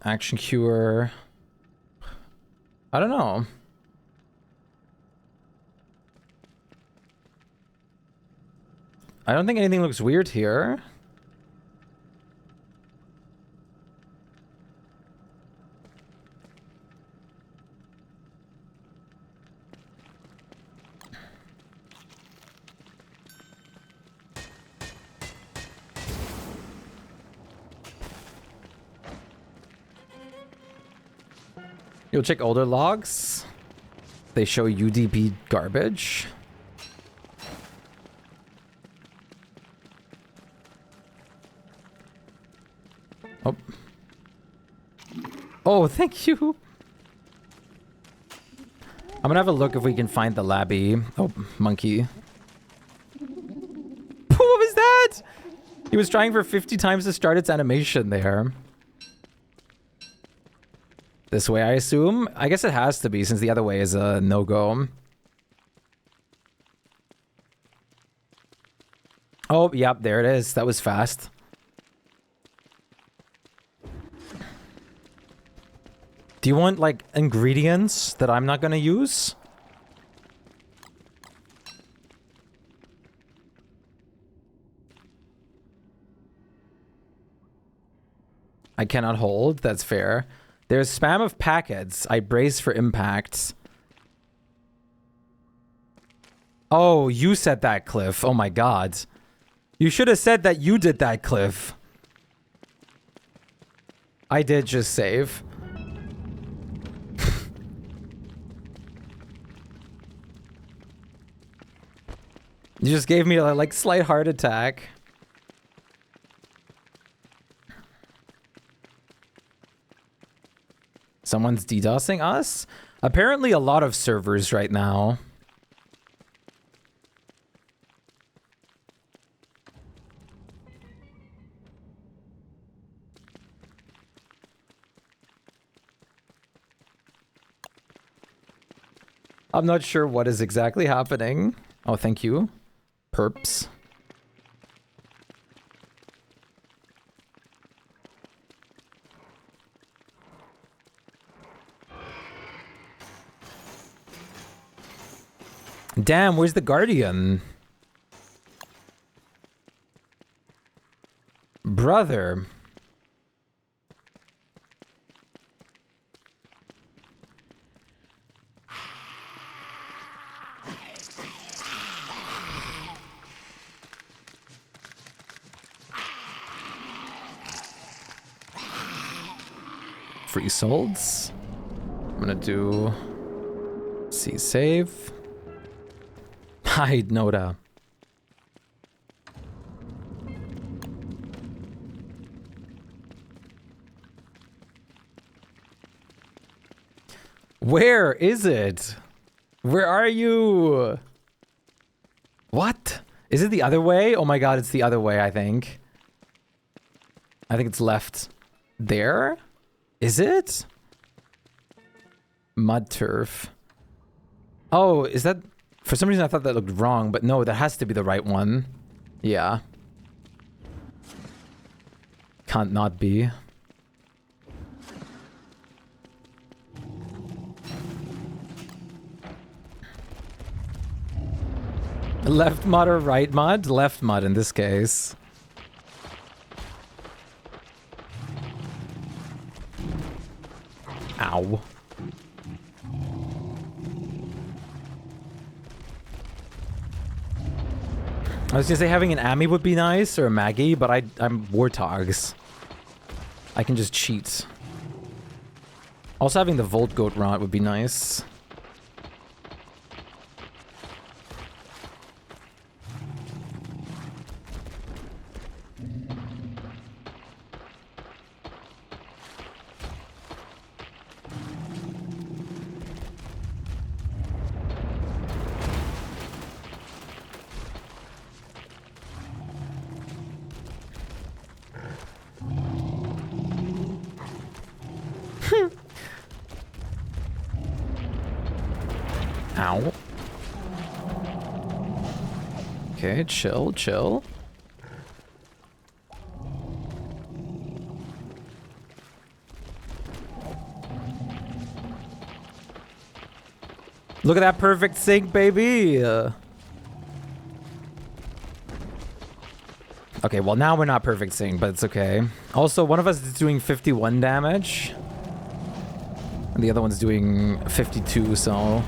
Action cure. I don't know. I don't think anything looks weird here. You'll check older logs. They show UDP garbage. Oh. Oh, thank you. I'm gonna have a look if we can find the labby. Oh, monkey. What was that? He was trying for 50 times to start its animation there. This way, I assume? I guess it has to be, since the other way is a no-go. Oh, yep, there it is. That was fast. Do you want, like, ingredients that I'm not gonna use? I cannot hold. That's fair. There's spam of packets. I brace for impact. Oh, you said that, Cliff. Oh my god. You should have said that you did that, Cliff. I did just save. You just gave me a, like, slight heart attack. Someone's DDoSing us? Apparently a lot of servers right now. I'm not sure what is exactly happening. Oh, thank you. Perps. Damn, where's the Guardian? Brother. Free solds. I'm gonna do C save. Hide Noda. Where is it? Where are you? What? Is it the other way? Oh my god, it's the other way, I think. I think it's left there. Is it? Mud turf. Oh, is that... For some reason I thought that looked wrong, but no, that has to be the right one. Yeah. Can't not be. Left mud or right mud? Left mud in this case. Ow. I was gonna say having an Ami would be nice, or a Maggie, but I'm Warthogs. I can just cheat. Also having the Volt Goat Rot would be nice. Ow. Okay, chill, chill. Look at that perfect sync, baby! Okay, well now we're not perfect sync, but it's okay. Also, one of us is doing 51 damage. And the other one's doing 52, so...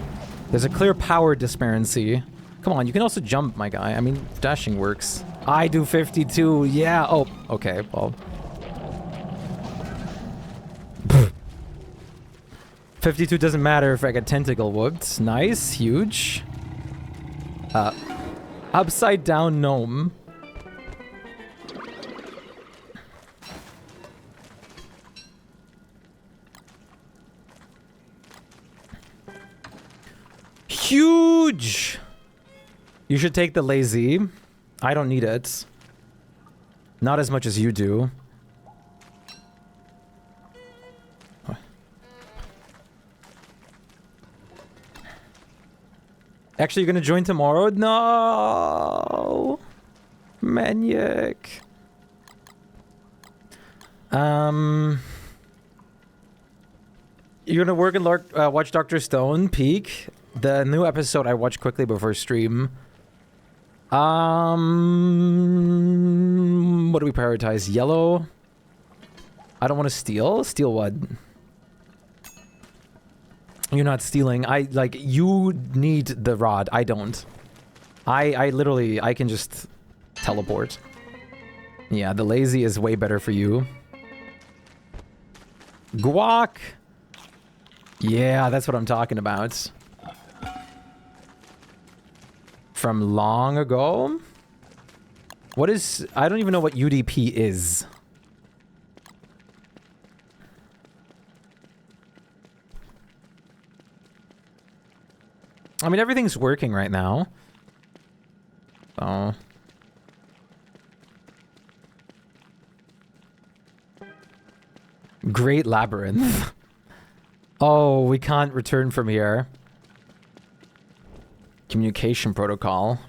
There's a clear power disparity. Come on, you can also jump, my guy. I mean, dashing works. I do 52, yeah! Oh, okay, well... 52 doesn't matter if I get tentacle whooped. Nice, huge. Upside down gnome. Huge! You should take the lazy. I don't need it. Not as much as you do. Actually, you're gonna join tomorrow? No! Maniac. You're gonna work and watch Dr. Stone Peak? The new episode I watched quickly before stream. What do we prioritize? Yellow? I don't want to steal? Steal what? You're not stealing. You need the rod. I don't. I literally, I can just teleport. Yeah, the lazy is way better for you. Guac! Yeah, that's what I'm talking about. From long ago? What is... I don't even know what UDP is. I mean, everything's working right now. Oh. Great Labyrinth. Oh, we can't return from here. Communication protocol.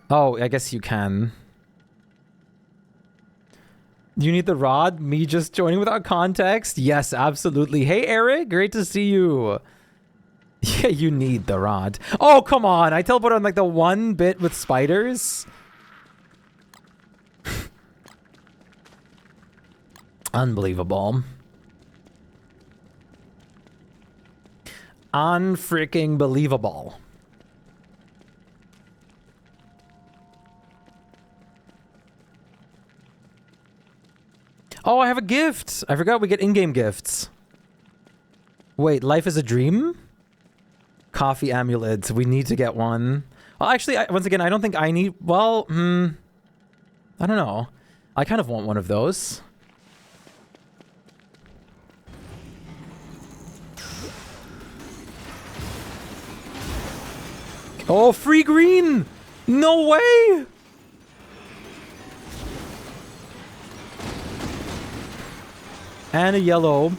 Oh, I guess you can. You need the rod? Me just joining without context? Yes, absolutely. Hey, Eric, great to see you. Yeah, you need the rod. Oh, come on. I teleported on like the one bit with spiders. Unbelievable. Unfreaking believable. Oh, I have a gift. I forgot we get in-game gifts. Wait, life is a dream? Coffee amulet. We need to get one. Well, actually, once again, I don't think I need... Well, I don't know. I kind of want one of those. Oh, free green! No way! And a yellow.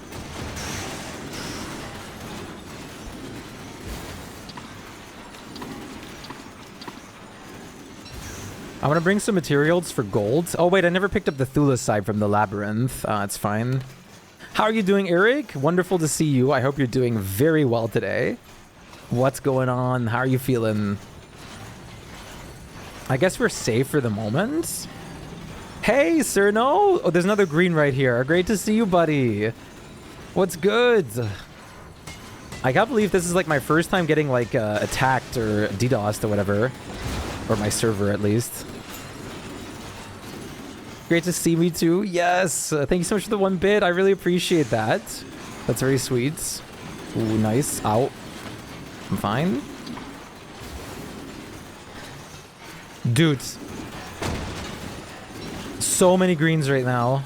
I'm gonna bring some materials for gold. Oh wait, I never picked up the Thula side from the labyrinth. It's fine. How are you doing, Eric? Wonderful to see you. I hope you're doing very well today. What's going on? How are you feeling? I guess we're safe for the moment. Hey, Cerno! Oh, there's another green right here. Great to see you, buddy. What's good? I can't believe this is like my first time getting like attacked or DDoSed or whatever. Or my server, at least. Great to see me too. Yes. Thank you so much for the 1 bit. I really appreciate that. That's very sweet. Ooh, nice. Ow. I'm fine. Dude. So many greens right now.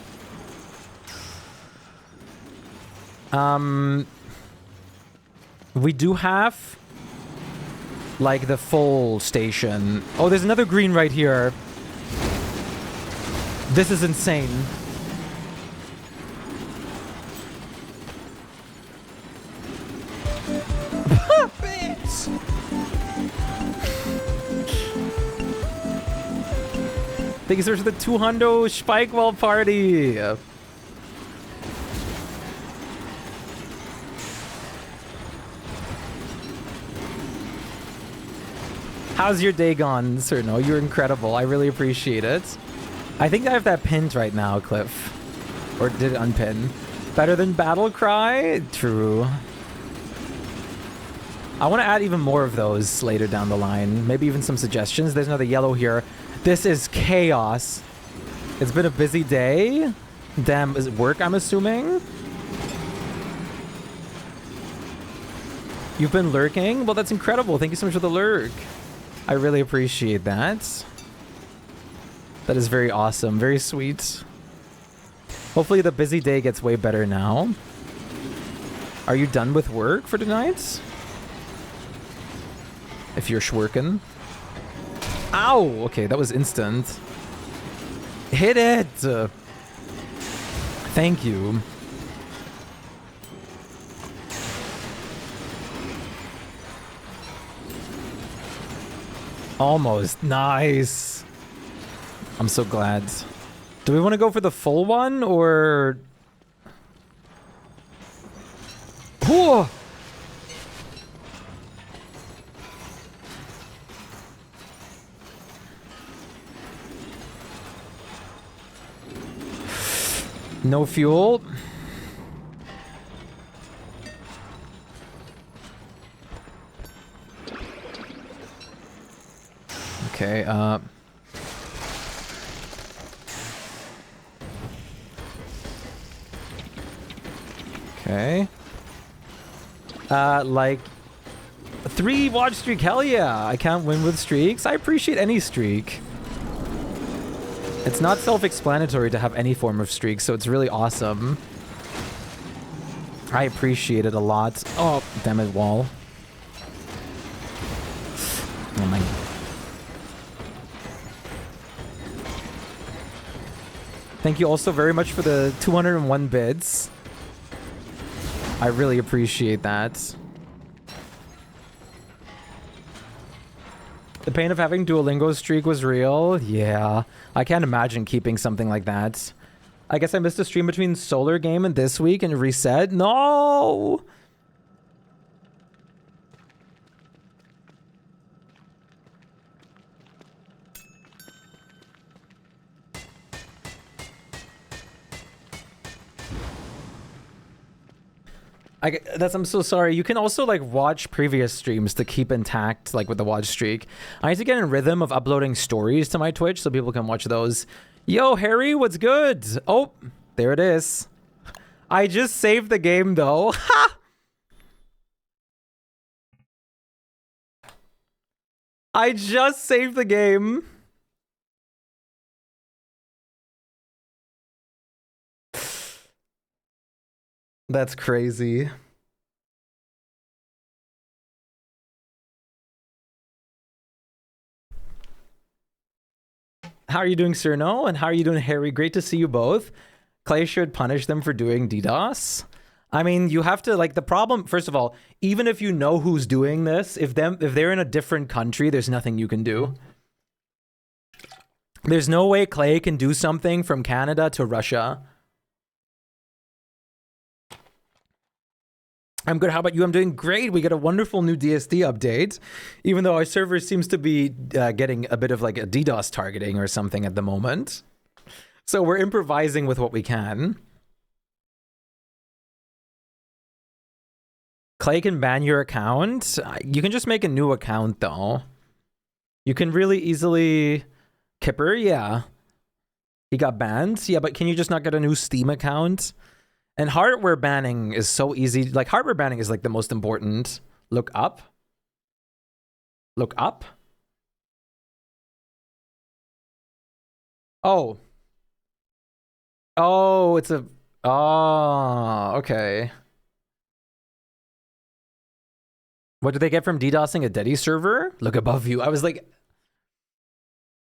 We do have like the full station. Oh, there's another green right here. This is insane. Bitch. Thank you so much for the 200 Shpyke wall party. How's your day gone, Sir? No, you're incredible. I really appreciate it. I think I have that pinned right now, Cliff. Or did it unpin? Better than Battle Cry? True. I want to add even more of those later down the line. Maybe even some suggestions. There's another yellow here. This is chaos. It's been a busy day. Damn, is it work, I'm assuming? You've been lurking? Well, that's incredible. Thank you so much for the lurk. I really appreciate that. That is very awesome. Very sweet. Hopefully the busy day gets way better now. Are you done with work for tonight? If you're schworking. Ow! Okay, that was instant. Hit it! Thank you. Almost. Nice. I'm so glad. Do we want to go for the full one, or... Whoa! No fuel. Okay, okay. Like 3 watch streak, hell yeah. I can't win with streaks. I appreciate any streak. It's not self-explanatory to have any form of streak, so it's really awesome. I appreciate it a lot. Oh, damn it, wall. Oh my... Thank you also very much for the 201 bids. I really appreciate that. The pain of having Duolingo streak was real. Yeah. I can't imagine keeping something like that. I guess I missed a stream between Solar Game and this week and reset. No! I'm so sorry. You can also like watch previous streams to keep intact, like with the watch streak. I need to get in rhythm of uploading stories to my Twitch so people can watch those. Yo, Harry, what's good? Oh, there it is. I just saved the game though. Ha! I just saved the game. That's crazy. How are you doing, Sir No? And how are you doing, Harry? Great to see you both. Clay should punish them for doing DDoS. I mean, you have to, like, the problem, first of all, even if you know who's doing this, if they're in a different country, there's nothing you can do. There's no way Clay can do something from Canada to Russia. I'm good. How about you? I'm doing great. We got a wonderful new DSD update, even though our server seems to be getting a bit of like a DDoS targeting or something at the moment. So we're improvising with what we can. Clay can ban your account. You can just make a new account though. You can really easily... Kipper, yeah. He got banned. Yeah, but can you just not get a new Steam account? And hardware banning is so easy. Like, hardware banning is like the most important. Look up. Look up. Oh. Oh, it's a... Oh, okay. What did they get from DDoSing a Deddy server? Look above you. I was like...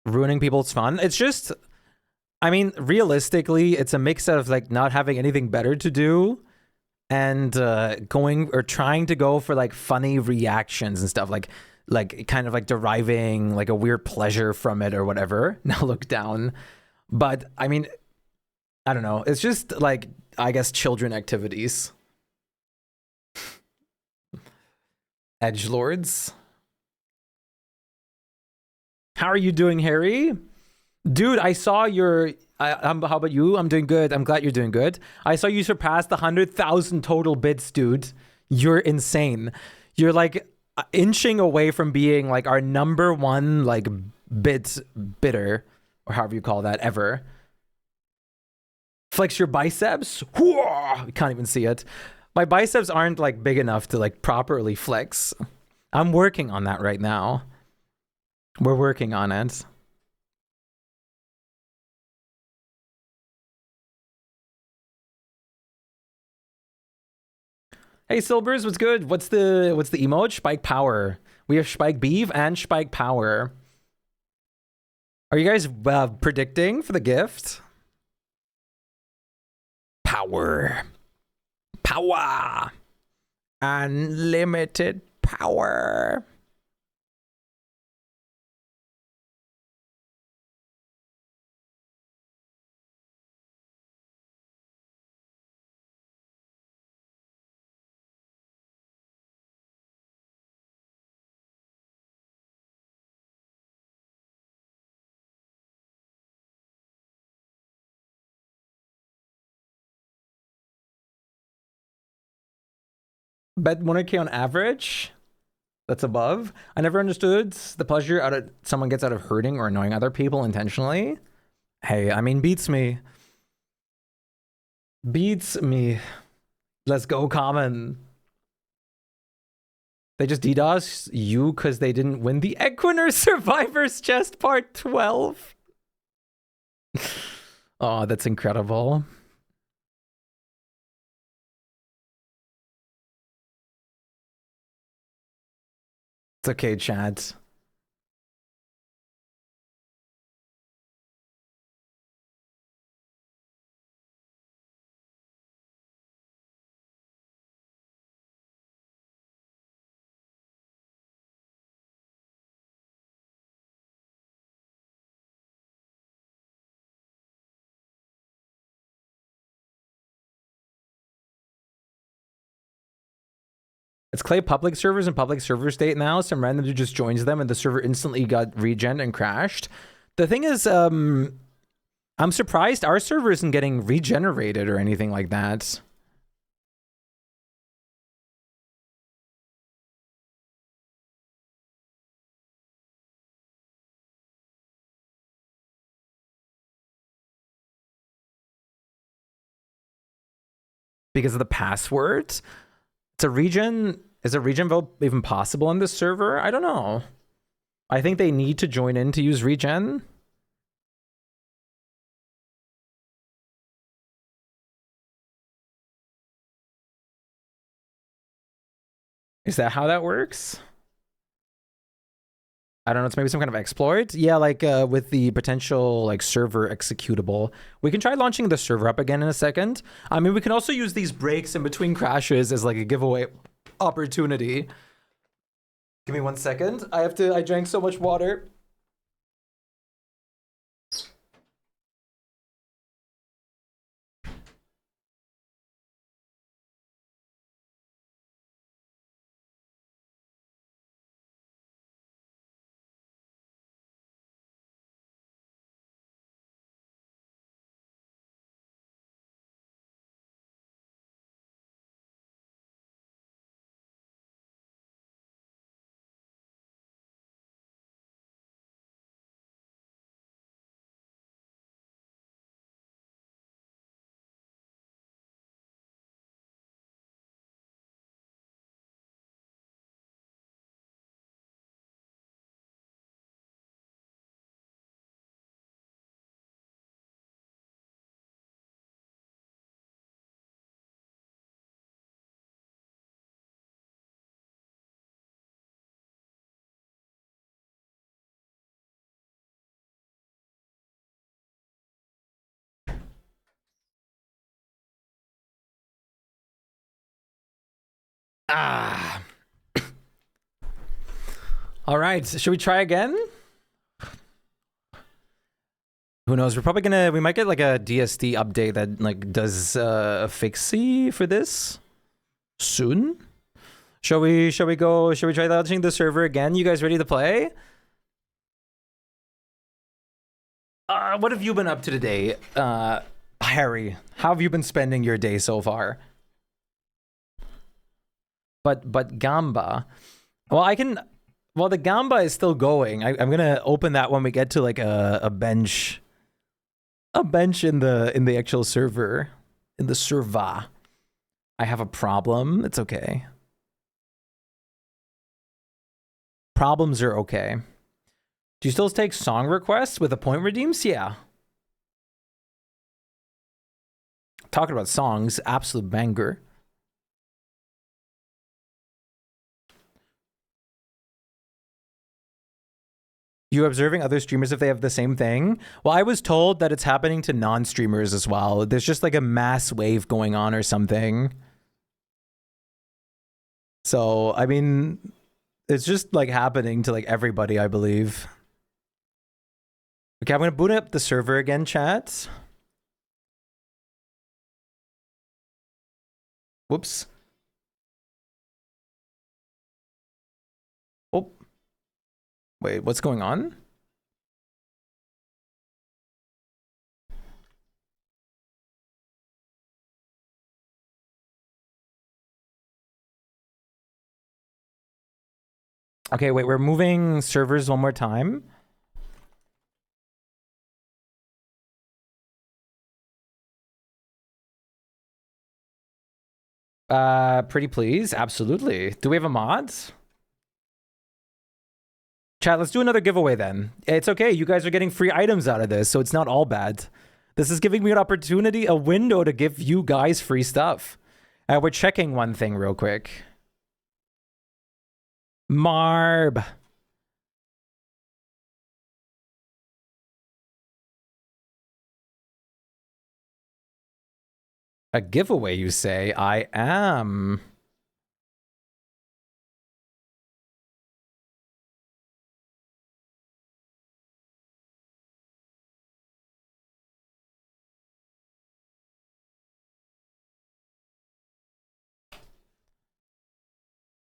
Ruining people's fun. It's just... I mean, realistically, it's a mix of like not having anything better to do and going or trying to go for like funny reactions and stuff, like kind of like deriving like a weird pleasure from it or whatever. Now look down. But I mean, I don't know. It's just like, I guess, children activities. Edgelords. How are you doing, Harry? Dude, I saw your... how about you? I'm doing good. I'm glad you're doing good. I saw you surpass the 100,000 total bits, dude. You're insane. You're like inching away from being like our #1 like bidder, or however you call that, ever. Flex your biceps. You can't even see it. My biceps aren't like big enough to like properly flex. I'm working on that right now. We're working on it. Hey Silbers, what's good? What's the emote? Shpyke Power. We have Shpyke Beef and Shpyke Power. Are you guys predicting for the gift? Power. Power. Unlimited power. Bet 100K on average. That's above. I never understood the pleasure someone gets out of hurting or annoying other people intentionally. Hey, I mean, beats me. Beats me. Let's go, Common. They just DDoS you because they didn't win the Equinor Survivors Chest Part 12. Oh, that's incredible. It's okay, chat. It's Clay public servers and public server state now. Some random dude just joins them and the server instantly got regen and crashed. The thing is, I'm surprised our server isn't getting regenerated or anything like that. Because of the passwords? It's a regen. Is a regen vote even possible on this server? I don't know. I think they need to join in to use regen. Is that how that works? I don't know, it's maybe some kind of exploit. Yeah, like with the potential like server executable. We can try launching the server up again in a second. I mean, we can also use these breaks in between crashes as like a giveaway opportunity. Give me 1 second. I drank so much water. Ah. All right, should we try again? Who knows? We might get like a DST update that like does a fixie for this soon. Shall we try launching the server again? You guys ready to play? What have you been up to today? Harry, how have you been spending your day so far? But Gamba. Well, the Gamba is still going. I'm gonna open that when we get to like a bench. A bench in the actual server. In the server. I have a problem. It's okay. Problems are okay. Do you still take song requests with the point redeems? Yeah. Talking about songs, absolute banger. You observing other streamers if they have the same thing? Well, I was told that it's happening to non-streamers as well. There's just like a mass wave going on or something. So, I mean, it's just like happening to like everybody, I believe. Okay, I'm gonna boot up the server again, chat. Whoops. Oh. Wait, what's going on? Okay, wait, we're moving servers one more time. Pretty please, absolutely. Do we have a mod? Chat, let's do another giveaway then. It's okay, you guys are getting free items out of this, so it's not all bad. This is giving me an opportunity, a window to give you guys free stuff. We're checking one thing real quick. Marb. A giveaway, you say? I am.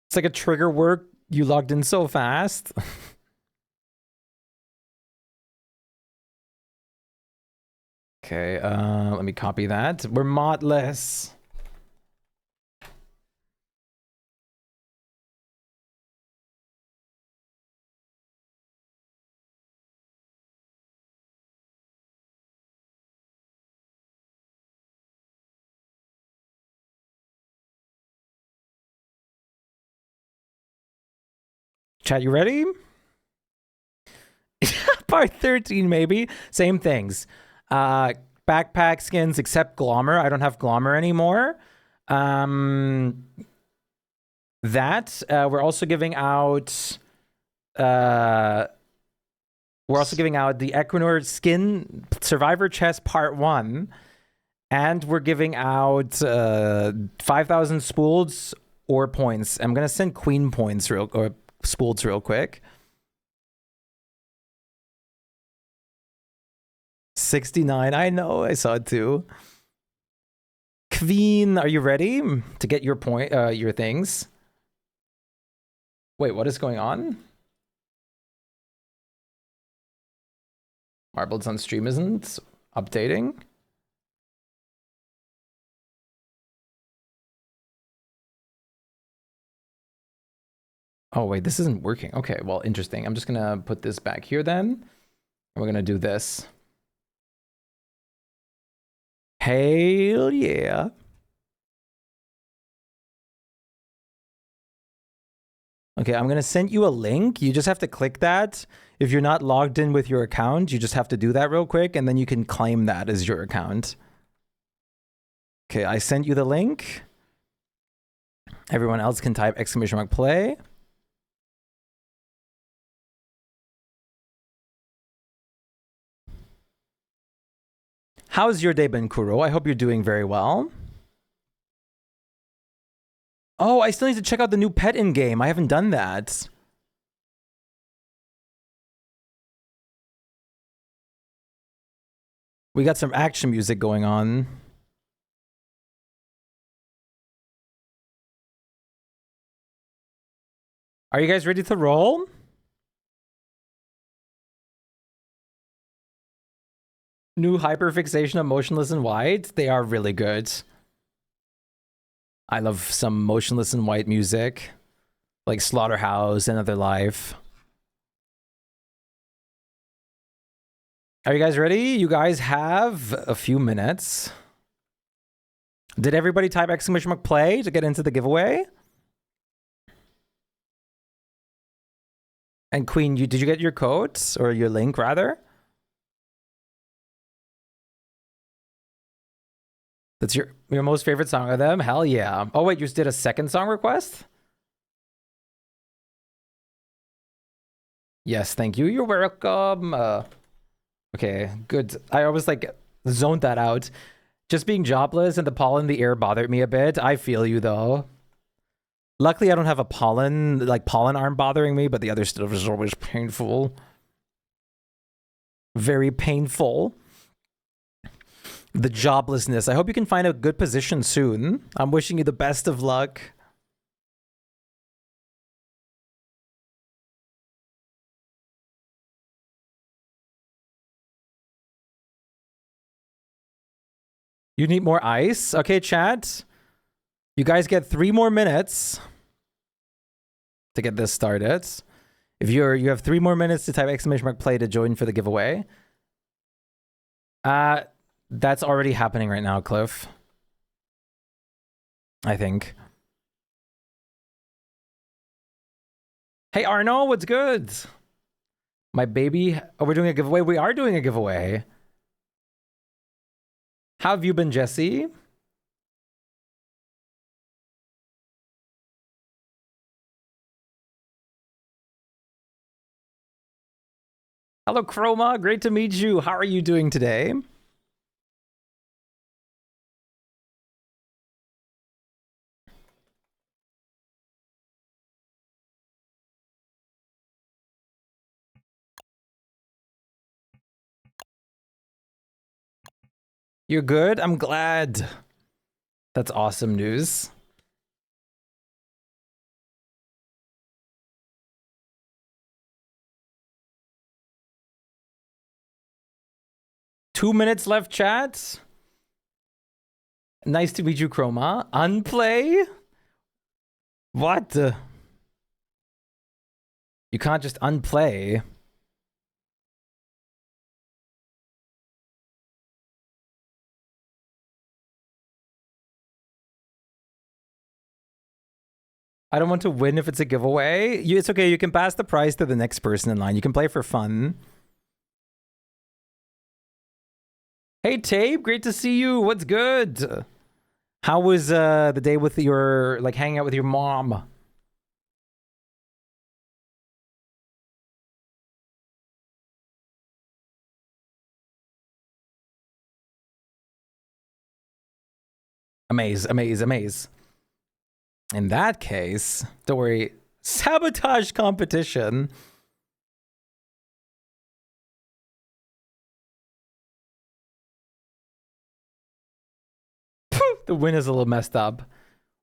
It's like a trigger work. You logged in so fast. Okay, let me copy that. We're modless. Chat, you ready? Part 13, maybe. Same things. Backpack skins except Glommer. I don't have Glommer anymore. We're also giving out we're also giving out the Equinor Skin Survivor Chest Part 1. And we're giving out 5,000 spooled or points. I'm going to send queen points or spooled real quick. 69. I know. I saw it too. Queen, are you ready to get your your things? Wait, what is going on? Marbles on stream isn't updating. Oh, wait, this isn't working. Okay, well, interesting. I'm just going to put this back here then. We're going to do this. Hell yeah. Okay, I'm going to send you a link. You just have to click that. If you're not logged in with your account, you just have to do that real quick, and then you can claim that as your account. Okay, I sent you the link. Everyone else can type !play. How's your day been, Kuro? I hope you're doing very well. Oh, I still need to check out the new pet in-game. I haven't done that. We got some action music going on. Are you guys ready to roll? New hyperfixation of motionless and white. They are really good. I love some motionless and white music, like Slaughterhouse, Another Life. Are you guys ready? You guys have a few minutes. Did everybody type !play to get into the giveaway? And Queen, did you get your code or your link rather? That's your most favorite song of them? Hell yeah. Oh wait, you just did a second song request? Yes, thank you. You're welcome. Okay, good. I always like zoned that out. Just being jobless and the pollen in the air bothered me a bit. I feel you though. Luckily, I don't have a pollen arm bothering me, but the other stuff is always painful. Very painful. The joblessness. I hope you can find a good position soon. I'm wishing you the best of luck. You need more ice? Okay, chat. You guys get 3 more minutes to get this started. If you have 3 more minutes to type !play to join for the giveaway. That's already happening right now, Cliff. I think. Hey, Arno, what's good? My baby. Oh, we're doing a giveaway? We are doing a giveaway. How have you been, Jesse? Hello, Chroma. Great to meet you. How are you doing today? You're good? I'm glad. That's awesome news. Two minutes left, chat. Nice to meet you, Chroma. Unplay? What? You can't just unplay. I don't want to win if it's a giveaway. It's okay. You can pass the prize to the next person in line. You can play for fun. Hey, Tape. Great to see you. What's good? How was the day with your, hanging out with your mom? Amaze. In that case, don't worry. Sabotage competition. The win is a little messed up.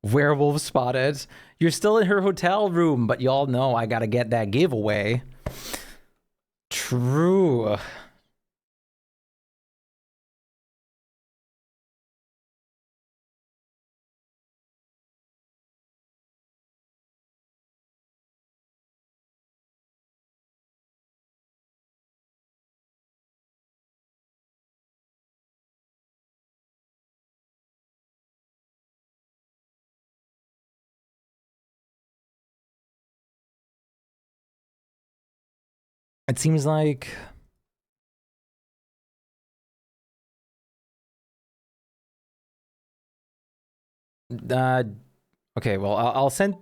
Werewolf spotted. You're still in her hotel room, but y'all know I gotta get that giveaway. True. It seems like okay, well, I'll send.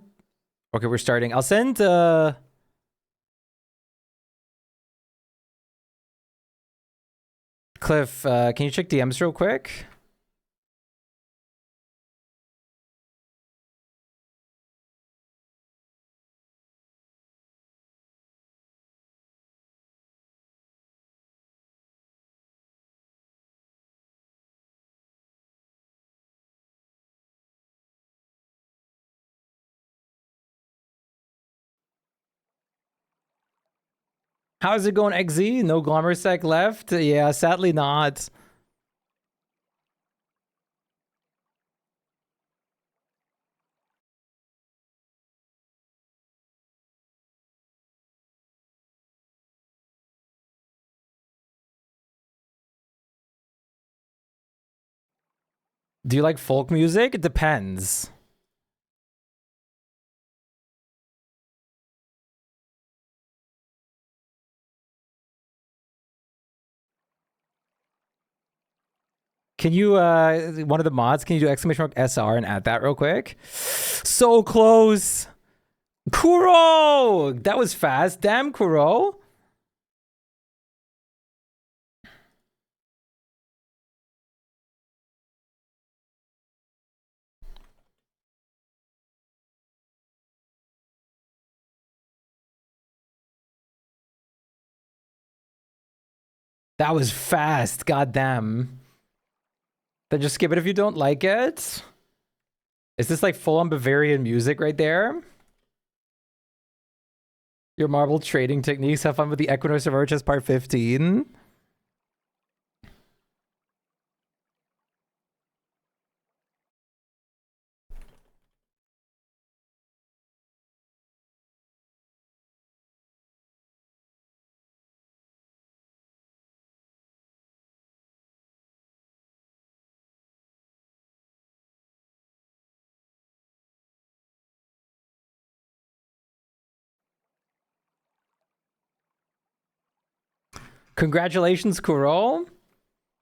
Okay, we're starting. I'll send. Cliff, can you check DMs real quick? How's it going, XZ? No Glommersec left? Yeah, sadly not. Do you like folk music? It depends. Can you, one of the mods, can you do exclamation mark SR and add that real quick? So close. Kuro! That was fast. Damn, Kuro. That was fast. Goddamn. Then just skip it if you don't like it. Is this like full on Bavarian music right there? Your marble trading techniques. Have fun with the Equinox of Arches part 15. Congratulations, Kuro.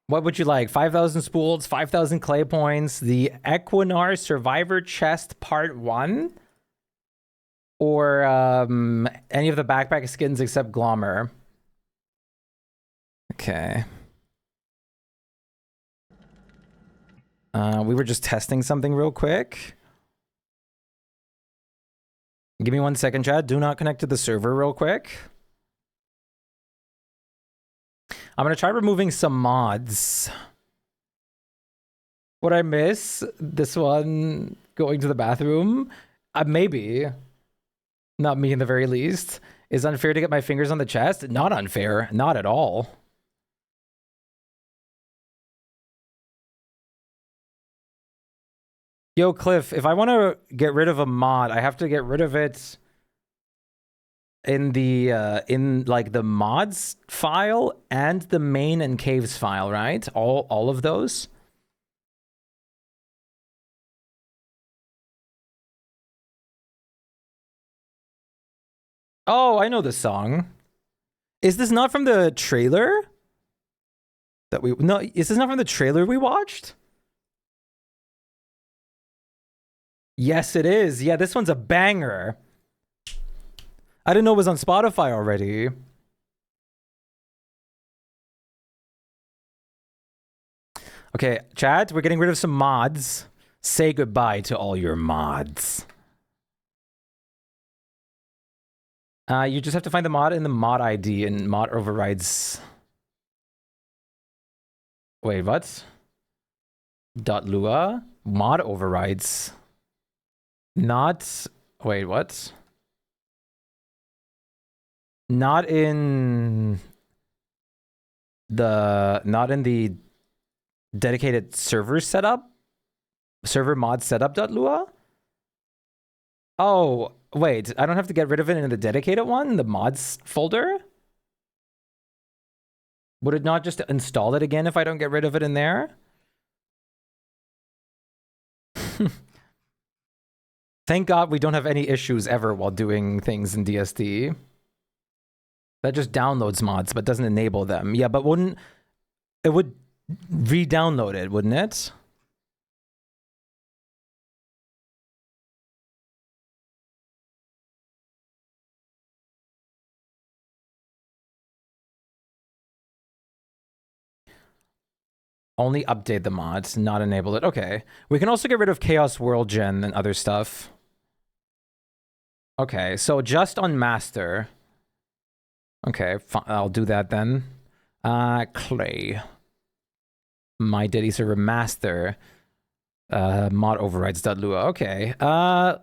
What would you like? 5,000 spools, 5,000 clay points, the Equinar Survivor Chest Part 1? Or any of the backpack skins except Glommer? Okay. We were just testing something real quick. Give me 1 second, Chad. Do not connect to the server real quick. I'm going to try removing some mods. Would I miss this one going to the bathroom? Maybe. Not me in the very least. Is unfair to get my fingers on the chest? Not unfair. Not at all. Yo, Cliff, if I want to get rid of a mod, I have to get rid of it in the in like the mods file and the main and caves file, right? All of those. Oh, I know this song. Is this not from the trailer that we no, is this not from the trailer we watched? Yes, it is. Yeah, this one's a banger. I didn't know it was on Spotify already. Okay, chat, we're getting rid of some mods. say goodbye to all your mods. You just have to find the mod in the mod ID and mod overrides. Wait, what? .lua mod overrides. Not. Wait, what? Not in the dedicated server setup. Server mod setup.lua. Oh, wait, I don't have to get rid of it in the dedicated one, the mods folder? Would it not just install it again if I don't get rid of it in there? Thank God we don't have any issues ever while doing things in DSD. That just downloads mods but doesn't enable them. Yeah, but wouldn't it would re-download it, wouldn't it? Only update the mods, not enable it. Okay. We can also get rid of Chaos World Gen and other stuff. Okay, so just on master. Okay, I'll do that then. Clay. My Diddy server master. Mod overrides.lua. Okay. I'm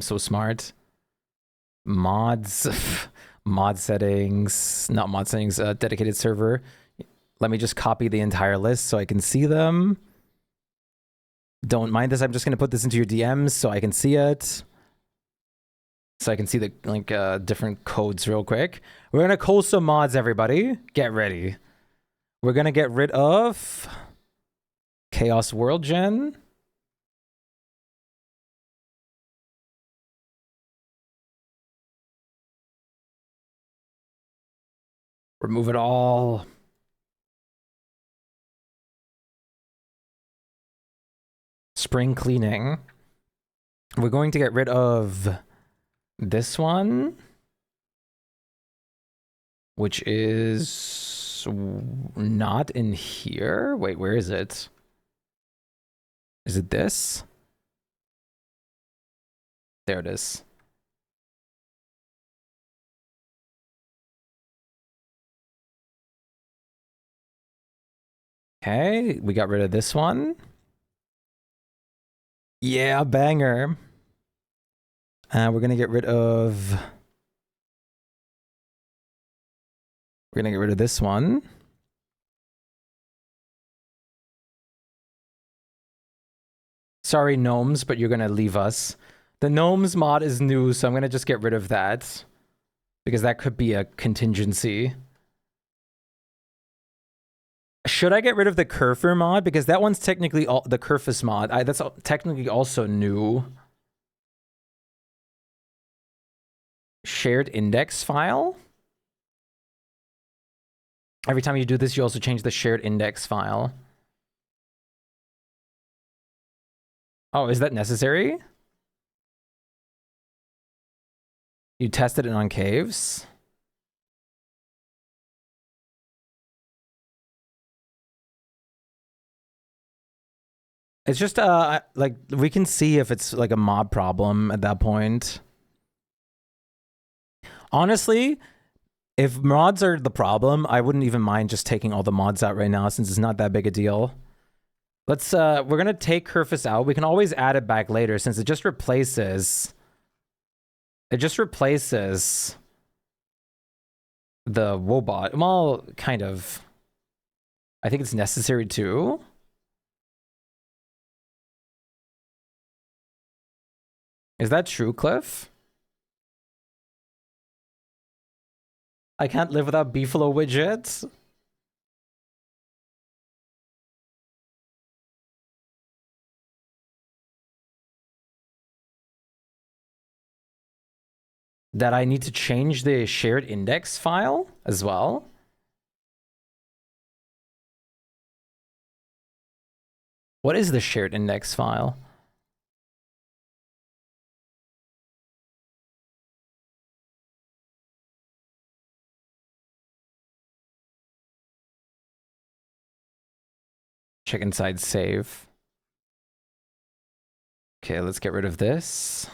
so smart. Mods. Mod settings. Not mod settings. Dedicated server. Let me just copy the entire list so I can see them. Don't mind this. I'm just going to put this into your DMs so I can see it. So I can see the different codes real quick. We're going to call some mods, everybody. Get ready. We're going to get rid of Chaos World Gen. Remove it all. Spring cleaning. We're going to get rid of this one, which is not in here. Wait, where is it? Is it this? There it is. Okay, we got rid of this one. Yeah, banger. We're gonna get rid of... We're gonna get rid of this one. Sorry, gnomes, but you're gonna leave us. The gnomes mod is new, so I'm gonna just get rid of that. Because that could be a contingency. Should I get rid of the Kerfer mod? Because that one's technically the Kerfus mod. That's technically also new. Shared index file? Every time you do this, you also change the shared index file. Oh, is that necessary? You tested it on caves? It's just, like, we can see if it's, like, a mob problem at that point. Honestly, if mods are the problem, I wouldn't even mind just taking all the mods out right now since it's not that big a deal. Let's, we're gonna take Kerfus out. We can always add it back later since it just replaces... It just replaces the Wobot. Well, kind of. I think it's necessary too. Is that true, Cliff? I can't live without Beefalo widgets. That I need to change the shared index file as well. What is the shared index file? Check inside save. Okay, let's get rid of this.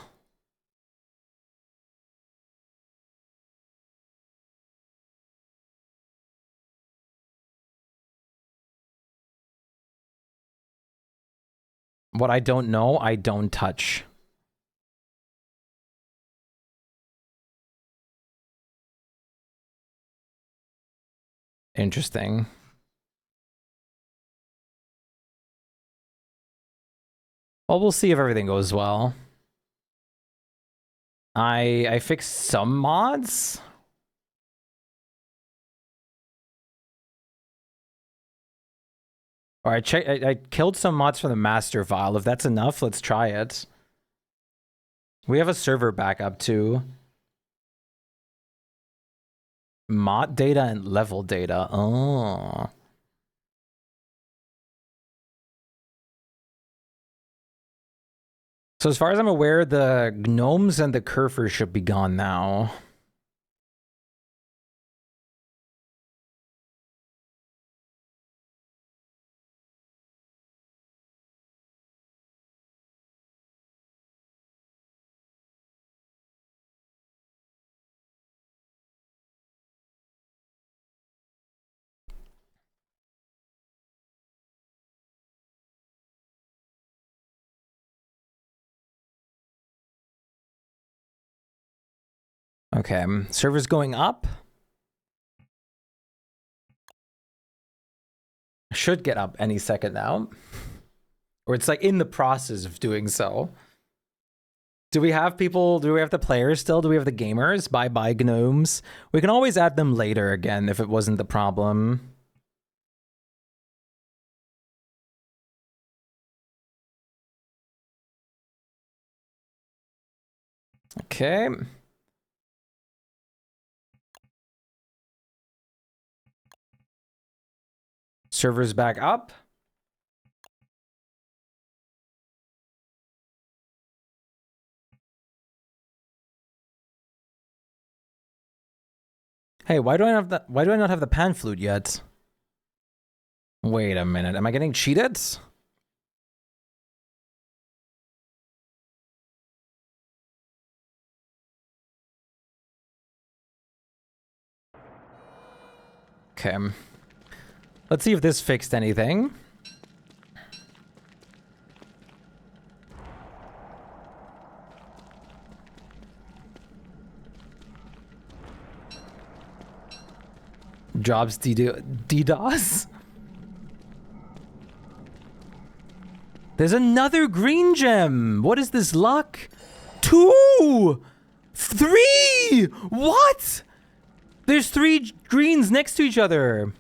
What I don't know, I don't touch. Interesting. Well, we'll see if everything goes well. I fixed some mods. All right, I killed some mods from the master file. If that's enough, let's try it. We have a server backup too. Mod data and level data. Oh. So as far as I'm aware, the gnomes and the curfers should be gone now. Okay, server's going up. Should get up any second now. Or it's like in the process of doing so. Do we have people? Do we have the players still? Do we have the gamers? Bye-bye, gnomes. We can always add them later again if it wasn't the problem. Okay. Server's back up. Hey, why do I not have the pan flute yet? Wait a minute. Am I getting cheated? Okay. Let's see if this fixed anything. Jobs DDoS? There's another green gem! What is this luck? 2! 3! What? There's 3 greens next to each other.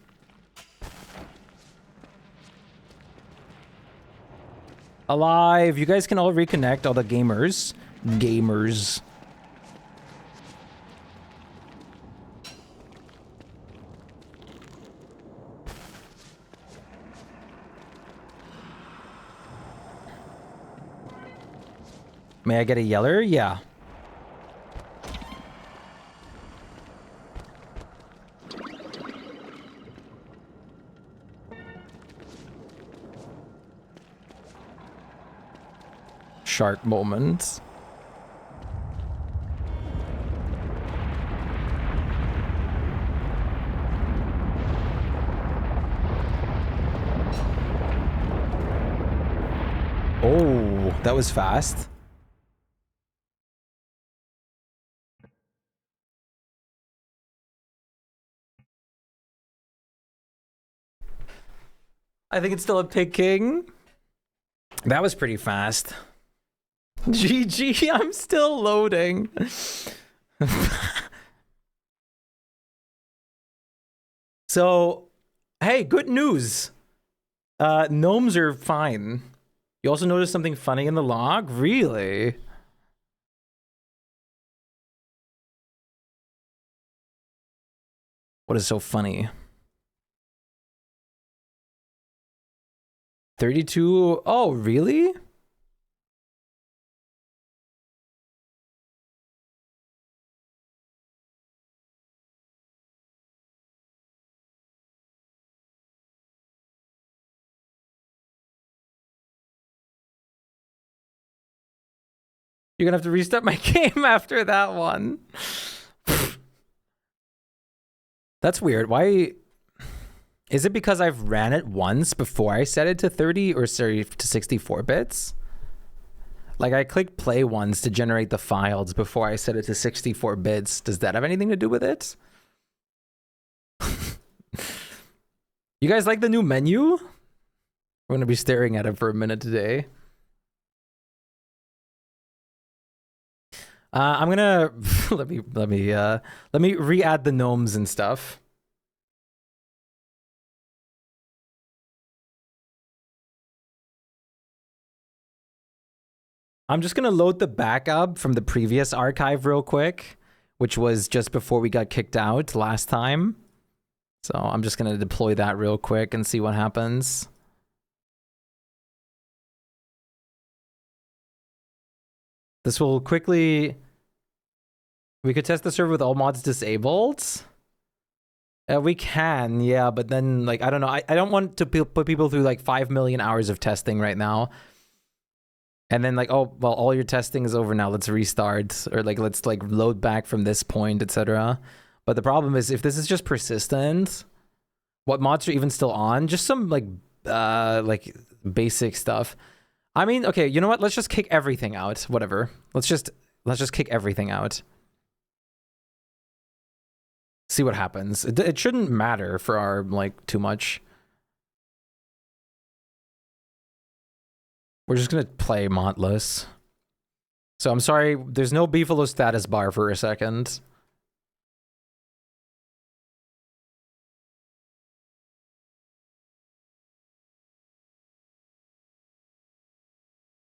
Alive. You guys can all reconnect, all the gamers. Gamers. May I get a yeller? Yeah. Shark moments. Oh, that was fast. I think it's still a pig king. That was pretty fast. GG, I'm still loading. So, hey, good news. Gnomes are fine. You also noticed something funny in the log? Really? What is so funny? 32. Oh, really? You're gonna have to restart my game after that one. That's weird. Why? Is it because I've ran it once before I set it to 30 or sorry to 64 bits? Like I clicked play once to generate the files before I set it to 64 bits. Does that have anything to do with it? You guys like the new menu? We're gonna be staring at it for a minute today. I'm gonna let me re-add the gnomes and stuff. I'm just gonna load the backup from the previous archive real quick, which was just before we got kicked out last time. So I'm just gonna deploy that real quick and see what happens. This will quickly... We could test the server with all mods disabled. We can, yeah, but then, like, I don't know. I don't want to put people through, like, 5 million hours of testing right now. And then, like, oh, well, all your testing is over now. Let's restart. Or, like, let's, like, load back from this point, etc. But the problem is, if this is just persistent, what mods are even still on? Just some, like basic stuff. I mean, okay, you know what? Let's just kick everything out. Whatever. Let's just kick everything out. See what happens. It shouldn't matter for our, like, too much. We're just gonna play modless. So I'm sorry, there's no Beefalo status bar for a second.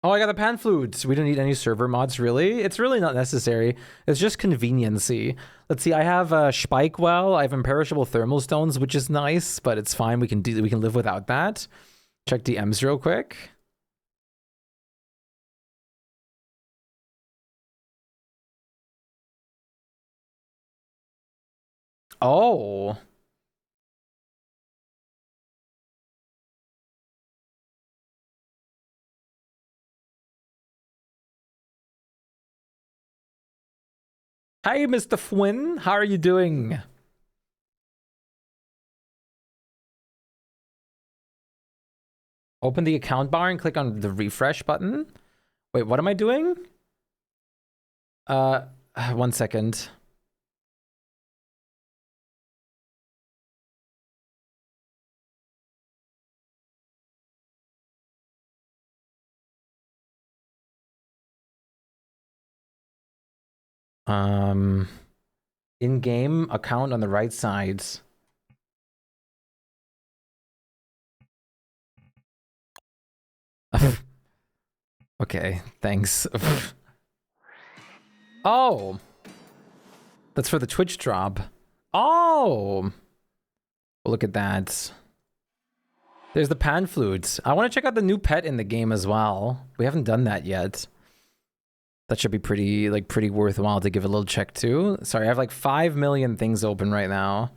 Oh, I got the pan flute. We don't need any server mods, really? It's really not necessary. It's just conveniency. Let's see, I have a Shpyke well. I have imperishable thermal stones, which is nice, but it's fine. We can live without that. Check DMs real quick. Oh. Hi, Mr. Fwynn. How are you doing? Open the account bar and click on the refresh button. Wait, what am I doing? 1 second. In-game account on the right side. Okay, thanks. Oh, that's for the Twitch drop. Oh, well, look at that. There's the pan flute. I want to check out the new pet in the game as well. We haven't done that yet. That should be pretty worthwhile to give a little check to. Sorry, I have like 5 million things open right now.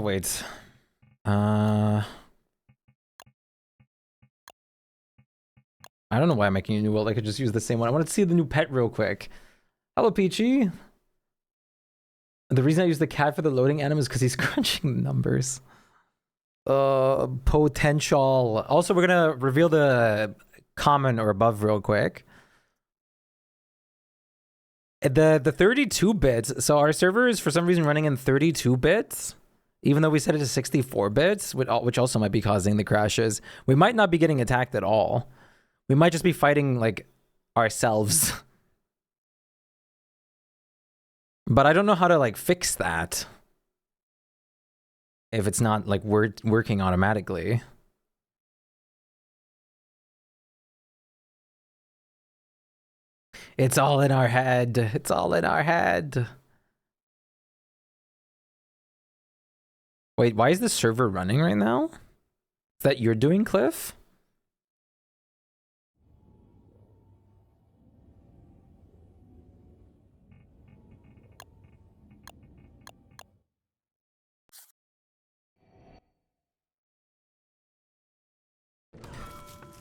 Wait. I don't know why I'm making a new world. I could just use the same one. I want to see the new pet real quick. Hello, Peachy. The reason I use the cat for the loading anim is because he's crunching the numbers. Potential. Also, we're gonna reveal the common or above real quick. The 32 bits. So our server is for some reason running in 32 bits, even though we set it to 64 bits, which also might be causing the crashes. We might not be getting attacked at all. We might just be fighting like ourselves. But I don't know how to like fix that if it's not like working automatically. It's all in our head. It's all in our head. Wait, why is the server running right now? Is that you're doing, Cliff?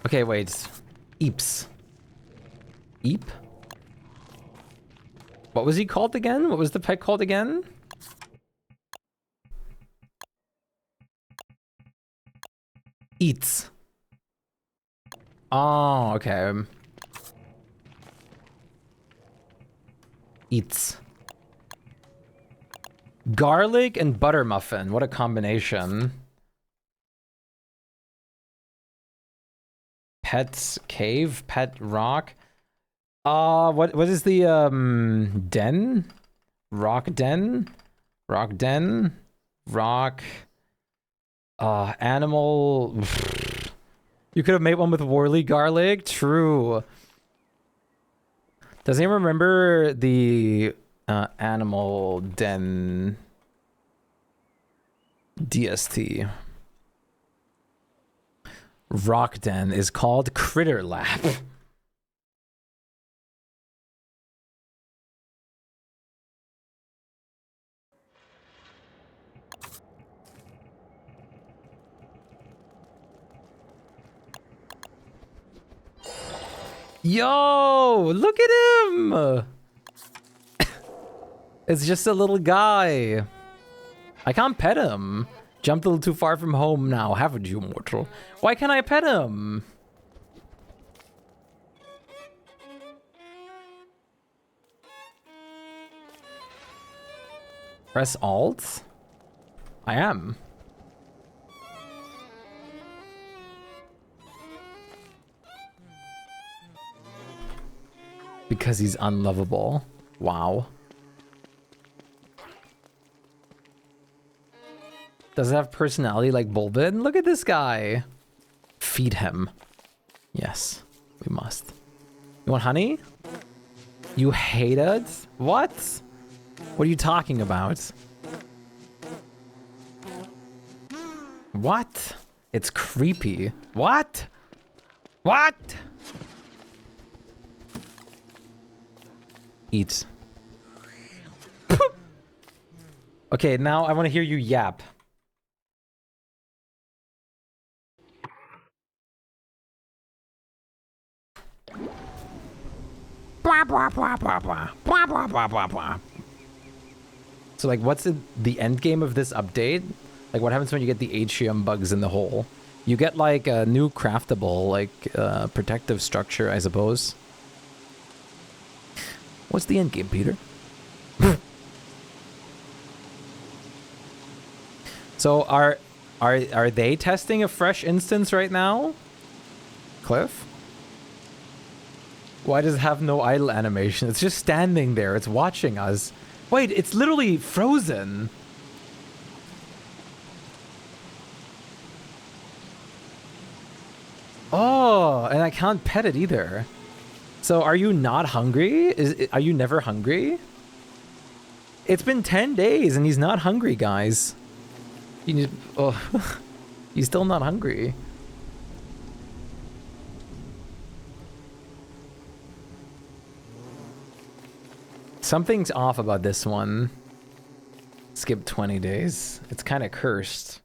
Okay, wait. Eeps. Eep? What was he called again? What was the pet called again? Eats. Oh, okay. Eats. Garlic and butter muffin. What a combination. Pet's cave, pet rock. What is the den? Rock den? Rock den? Rock animal. You could have made one with Worley garlic. True. Does anyone remember the animal den DST? Rock den is called Critter Lab. Yo, look at him. It's just a little guy. I can't pet him. Jumped a little too far from home now, haven't you, mortal? Why can't I pet him? Press Alt? I am. Because he's unlovable. Wow. Does it have personality like Bulbin? Look at this guy. Feed him. Yes, we must. You want honey? You hate it? What? What are you talking about? What? It's creepy. What? What? Eat. Okay, now I want to hear you yap. Blah, blah, blah, blah, blah. Blah, blah, blah, blah, blah. So, like, what's the end game of this update? Like, what happens when you get the atrium bugs in the hole? You get, like, a new craftable, like, protective structure, I suppose. What's the end game, Peter? So, are they testing a fresh instance right now? Cliff? Why does it have no idle animation? It's just standing there. It's watching us. Wait, it's literally frozen. Oh, and I can't pet it either. So are you not hungry? Are you never hungry? It's been 10 days and he's not hungry, guys. Oh, he's still not hungry. Something's off about this one. Skip 20 days. It's kind of cursed.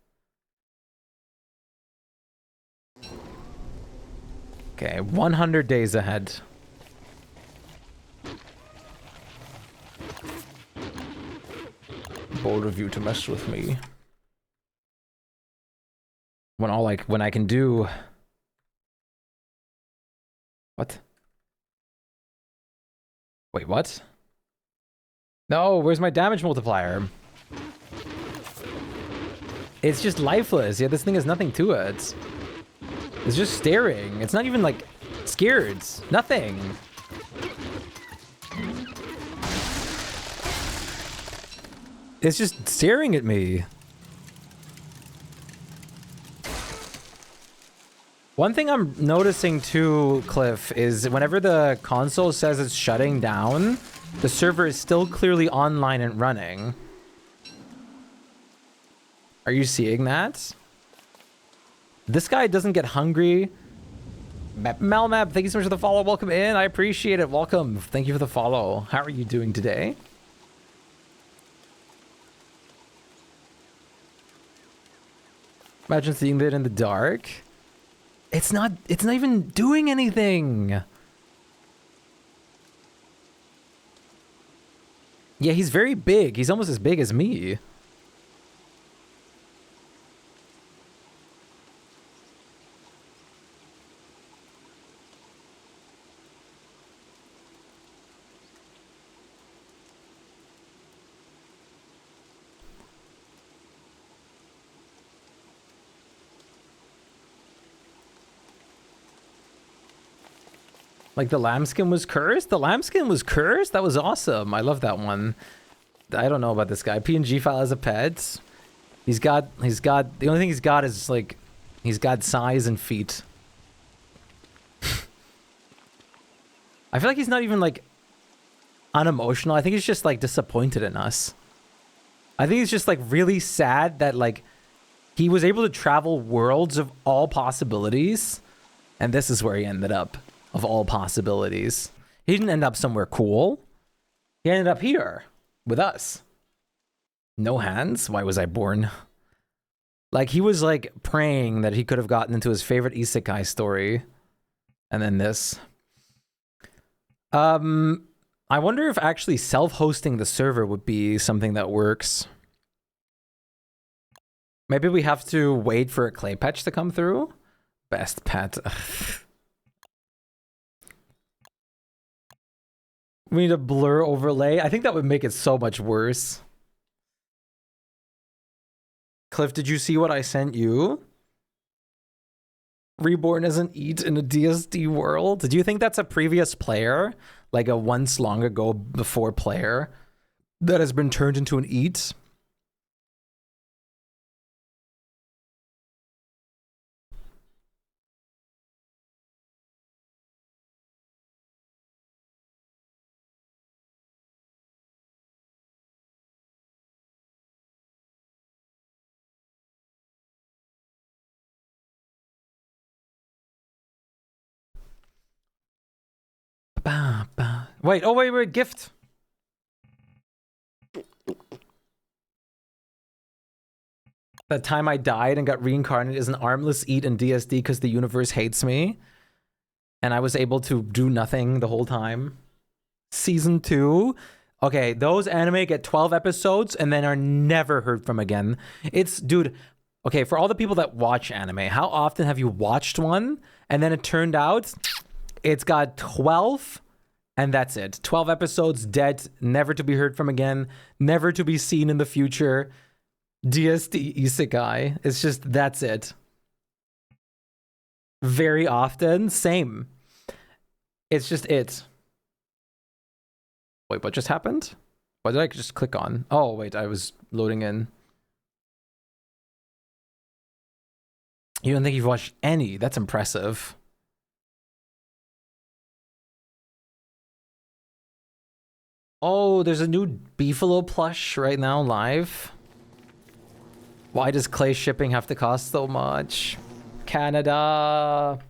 Okay, 100 days ahead. Bold of you to mess with me. When I can do... What? Wait, what? No, where's my damage multiplier? It's just lifeless. Yeah, this thing has nothing to it. It's just staring. It's not even, like, scared. Nothing. It's just staring at me. One thing I'm noticing too, Cliff, is whenever the console says it's shutting down, the server is still clearly online and running. Are you seeing that? This guy doesn't get hungry. Malmap, thank you so much for the follow. Welcome in. I appreciate it. Welcome. Thank you for the follow. How are you doing today? Imagine seeing that in the dark. It's not even doing anything. Yeah, he's very big. He's almost as big as me. Like the lambskin was cursed? The lambskin was cursed? That was awesome. I love that one. I don't know about this guy. PNG file as a pet. He's got, the only thing he's got is like, he's got size and feet. I feel like he's not even like unemotional. I think he's just like disappointed in us. I think he's just like really sad that like he was able to travel worlds of all possibilities. And this is where he ended up. Of all possibilities. He didn't end up somewhere cool. He ended up here with us. No hands? Why was I born? Like he was like praying that he could have gotten into his favorite isekai story. And then this. I wonder if actually self-hosting the server would be something that works. Maybe we have to wait for a clay patch to come through. Best pet. We need a blur overlay. I think that would make it so much worse. Cliff, did you see what I sent you? Reborn as an eat in a DSD world. Did you think that's a previous player? Like a once long ago before player that has been turned into an eat? Wait, oh wait, gift. That time I died and got reincarnated as an armless eat in DSD because the universe hates me. And I was able to do nothing the whole time. Season 2. Okay, those anime get 12 episodes and then are never heard from again. It's, dude, okay, for all the people that watch anime, how often have you watched one and then it turned out it's got 12 and that's it. 12 episodes, dead, never to be heard from again, never to be seen in the future. DSD Isekai. It's just, that's it. Very often, same. It's just it. Wait, what just happened? What did I just click on? Oh, wait, I was loading in. You don't think you've watched any? That's impressive. Oh, there's a new Beefalo plush right now live. Why does clay shipping have to cost so much? Canada.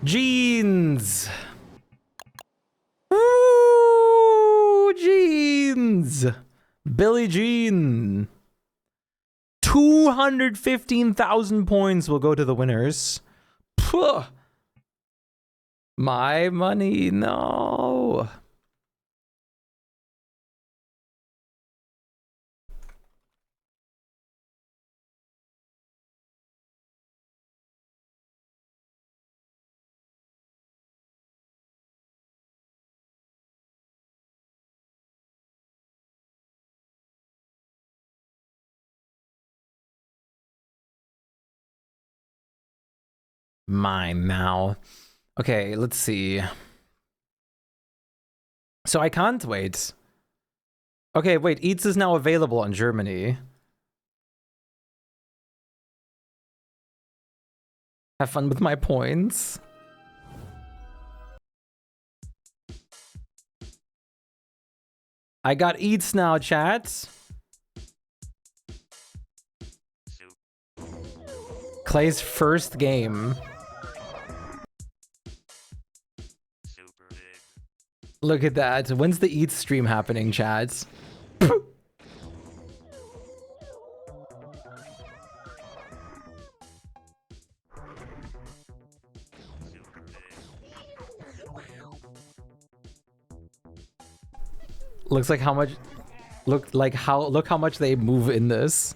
Jeans. Ooh, jeans. Billie Jean. 215,000 points will go to the winners. Puh. My money, no. mine now. Okay, let's see. So I can't wait. Okay, wait, Eats is now available in Germany. Have fun with my points. I got Eats now, chat. Clay's first game. Look at that. When's the Eats stream happening, chat? Looks like how much look how much they move in this.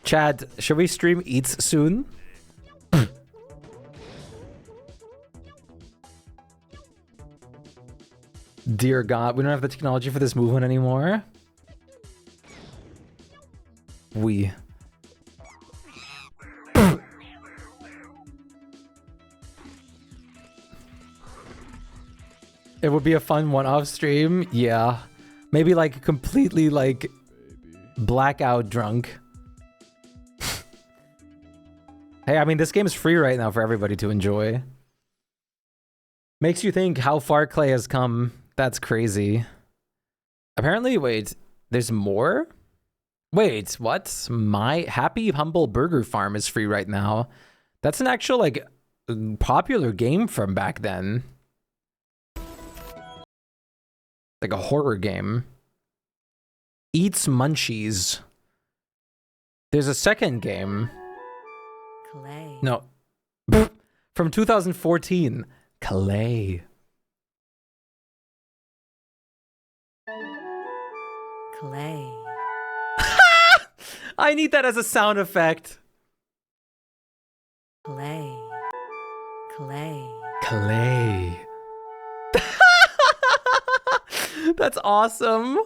Chad, should we stream Eats soon? Dear God, we don't have the technology for this movement anymore. It would be a fun one-off stream. Yeah. Maybe like completely like blackout drunk. Hey, I mean, this game is free right now for everybody to enjoy. Makes you think how far Clay has come. That's crazy. Apparently, wait, there's more? Wait, what? My Happy Humble Burger Farm is free right now. That's an actual, like, popular game from back then. Like a horror game. Eats Munchies. There's a second game. Clay. No. From 2014. Clay. Clay. I need that as a sound effect. Clay. Clay. Clay. That's awesome.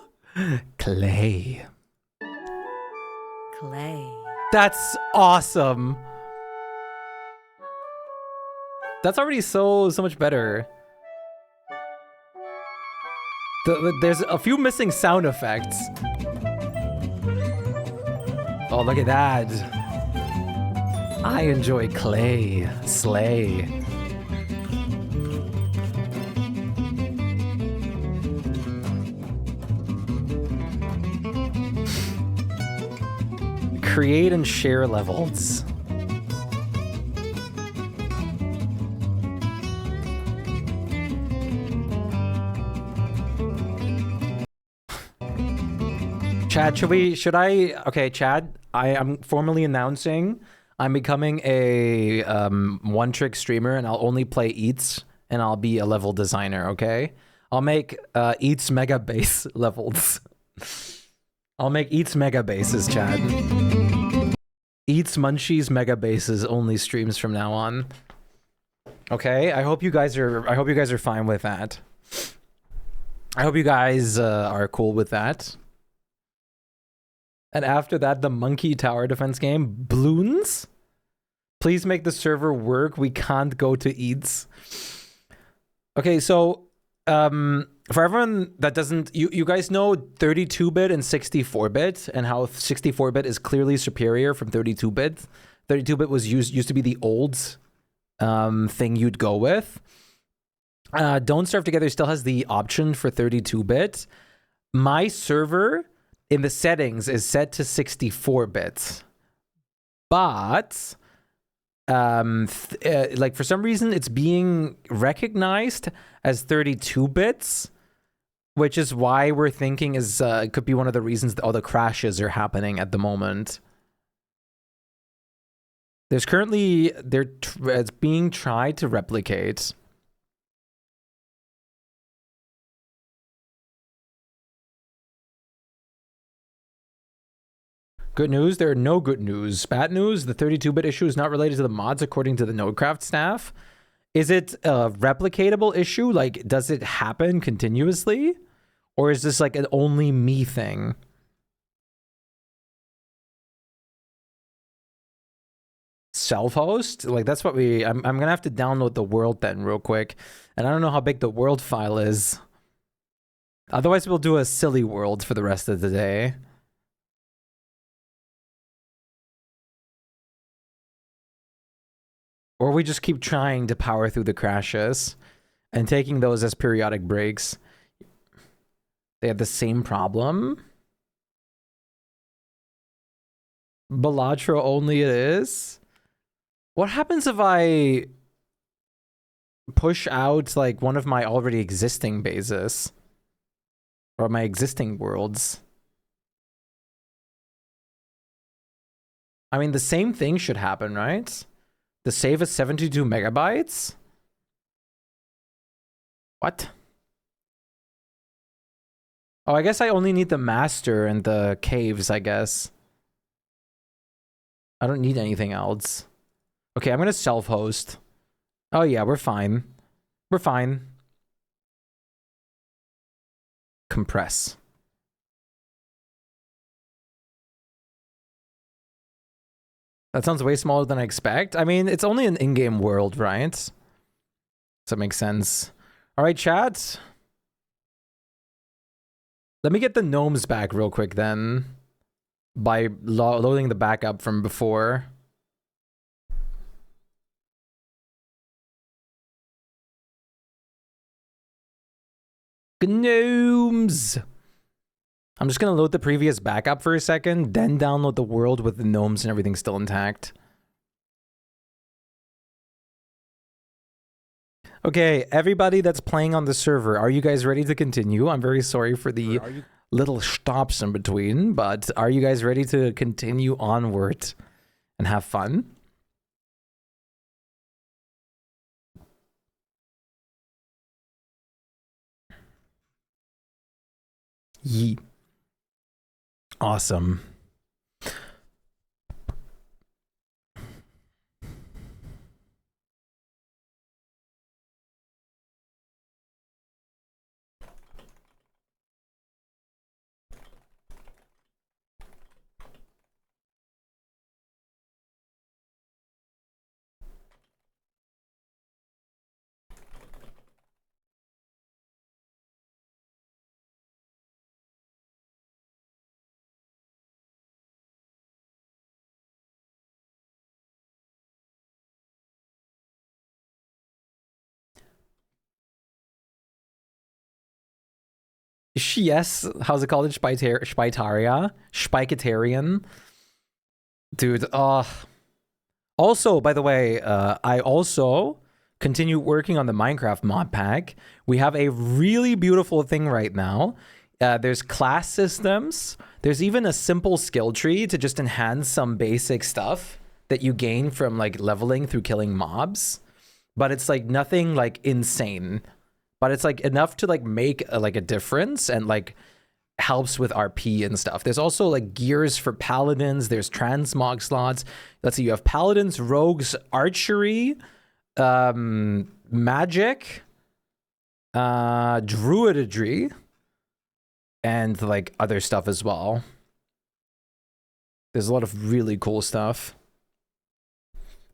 Clay. Clay. That's awesome. That's already so much better. There's a few missing sound effects. Oh, look at that. I enjoy Clay. Slay. Create and share levels. Chad, okay, Chad, I am formally announcing I'm becoming a one-trick streamer and I'll only play Eats and I'll be a level designer, okay? I'll make Eats Megabase levels. I'll make Eats Megabases, Chad. Eats Munchies Megabases only streams from now on. Okay, I hope you guys are fine with that. I hope you guys are cool with that. And after that, the Monkey Tower Defense game, Bloons. Please make the server work. We can't go to Eats. Okay, so for everyone that doesn't, you guys know 32-bit and 64-bit, and how 64-bit is clearly superior from 32-bit. 32-bit was used to be the old thing you'd go with. Don't Starve Together still has the option for 32-bit. My server in the settings is set to 64 bits, but like for some reason it's being recognized as 32 bits, which is why we're thinking it could be one of the reasons that all the crashes are happening at the moment. There's currently it's being tried to replicate. Good news, there are no good news. Bad news, the 32-bit issue is not related to the mods according to the Nodecraft staff. Is it a replicatable issue? Like, does it happen continuously? Or is this like an only me thing? self-host. Like that's what I'm gonna have to download the world then real quick, and I don't know how big the world file is. Otherwise, we'll do a silly world for the rest of the day. Or we just keep trying to power through the crashes and taking those as periodic breaks. They have the same problem. Balatro only it is. What happens if I push out like one of my already existing bases? Or my existing worlds? I mean, the same thing should happen, right? The save is 72 megabytes? What? Oh, I guess I only need the master and the caves, I guess. I don't need anything else. Okay, I'm gonna self-host. Oh yeah, we're fine. We're fine. Compress. That sounds way smaller than I expect. I mean, it's only an in-game world, right? Does that make sense? All right, chat. Let me get the gnomes back real quick then. By loading the backup from before. Gnomes! I'm just gonna load the previous backup for a second, then download the world with the gnomes and everything still intact. Okay, everybody that's playing on the server, are you guys ready to continue? I'm very sorry for the little stops in between, but are you guys ready to continue onward and have fun? Yee. Awesome. Yes, how's it called? Shpyketarian. Dude, also, by the way, I also continue working on the Minecraft mod pack. We have a really beautiful thing right now. There's class systems. There's even a simple skill tree to just enhance some basic stuff that you gain from like leveling through killing mobs. But it's like nothing like insane. But it's like enough to like make like a difference and like helps with RP and stuff. There's also like gears for paladins. There's transmog slots. Let's see, you have paladins, rogues, archery, magic, druidry, and like other stuff as well. There's a lot of really cool stuff.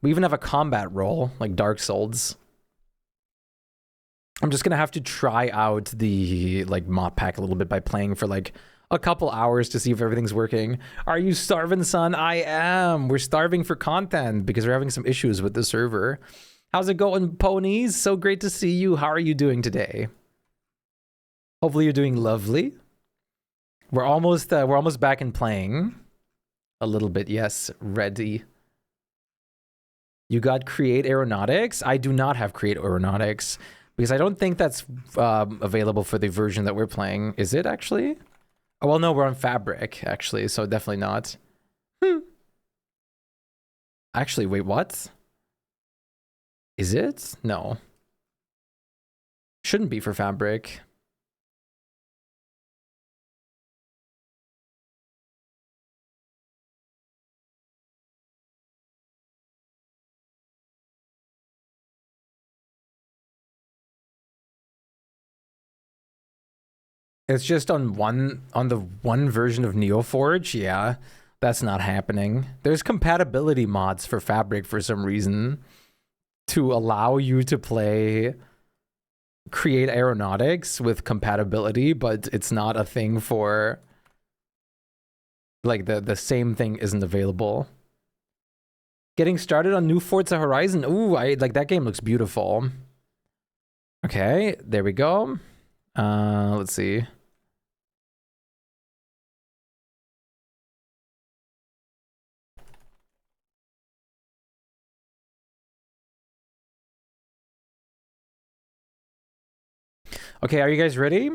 We even have a combat role like Dark Souls. I'm just gonna have to try out the like mod pack a little bit by playing for like a couple hours to see if everything's working. Are you starving, son? I am. We're starving for content because we're having some issues with the server. How's it going, ponies? So great to see you. How are you doing today? Hopefully you're doing lovely. We're almost back in playing a little bit. Yes, ready. You got Create Aeronautics? I do not have Create Aeronautics. Because I don't think that's available for the version that we're playing. Is it actually? Oh, well, no, we're on Fabric, actually, so definitely not. Actually, wait, what? Is it? No. Shouldn't be for Fabric. It's just on the one version of NeoForge, yeah. That's not happening. There's compatibility mods for Fabric for some reason to allow you to create aeronautics with compatibility, but it's not a thing for, like, the same thing isn't available. Getting started on new Forza Horizon. Ooh, like that game looks beautiful. Okay, there we go. Let's see. Okay, are you guys ready?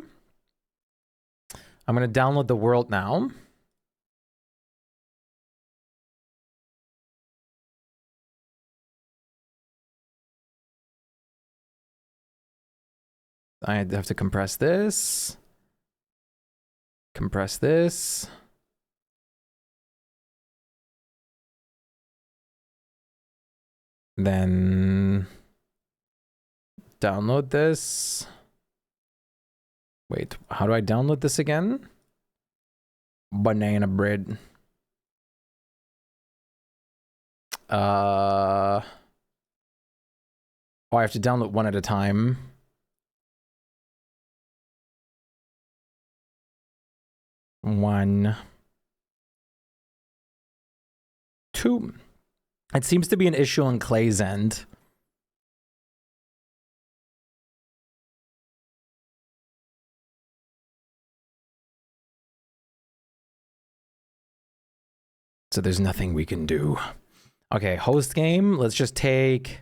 I'm gonna download the world now. I have to compress this. Compress this. Then download this. Wait, how do I download this again? Banana bread. Oh, I have to download one at a time. One. Two. It seems to be an issue on Clay's end. So there's nothing we can do. Okay, host game. Let's just take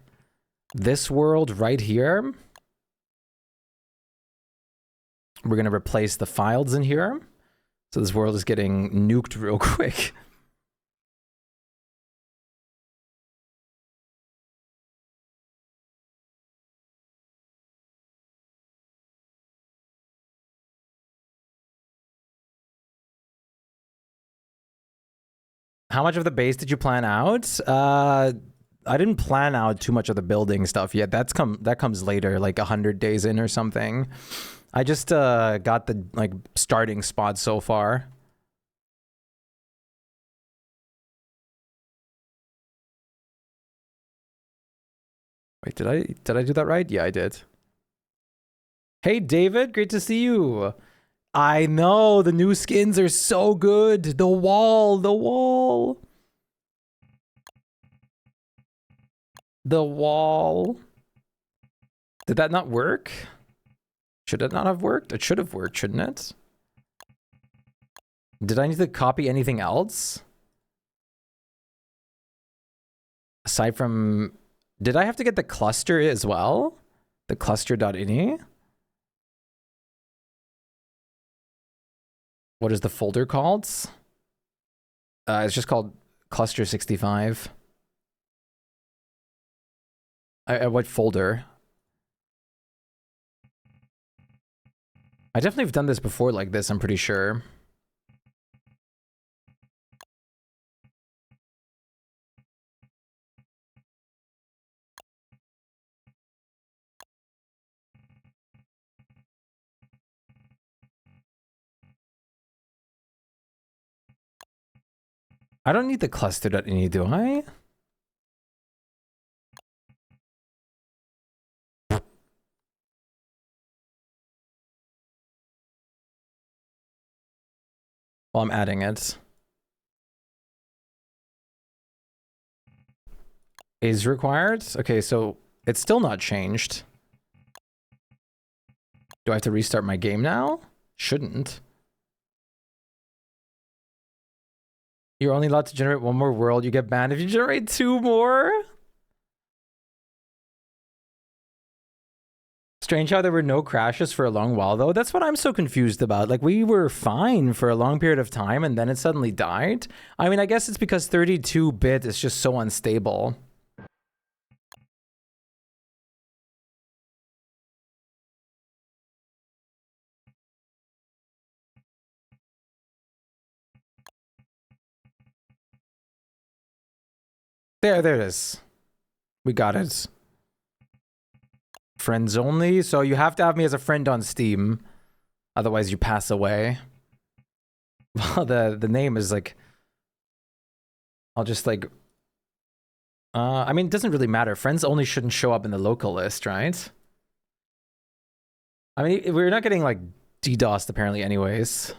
this world right here. We're going to replace the files in here. So this world is getting nuked real quick. How much of the base did you plan out? I didn't plan out too much of the building stuff yet. That comes later, like 100 days in or something. I just got the like starting spot so far. Wait, did I do that right? Yeah, I did. Hey David, great to see you. I know, the new skins are so good. The wall. The wall. Did that not work? Should it not have worked? It should have worked, shouldn't it? Did I need to copy anything else? Aside from... Did I have to get the cluster as well? The cluster.ini? What is the folder called? It's just called cluster 65. What folder? I definitely have done this before like this, I'm pretty sure. I don't need the cluster.ini, do I? Well, I'm adding it. Is required? Okay, so it's still not changed. Do I have to restart my game now? Shouldn't. You're only allowed to generate one more world. You get banned if you generate 2 more? Strange how there were no crashes for a long while, though. That's what I'm so confused about. Like, we were fine for a long period of time, and then it suddenly died. I mean, I guess it's because 32-bit is just so unstable. There it is. We got it. Friends only. So you have to have me as a friend on Steam. Otherwise you pass away. Well, the name is like I'll just like... I mean, it doesn't really matter. Friends only shouldn't show up in the local list, right? I mean, we're not getting like DDoSed apparently anyways.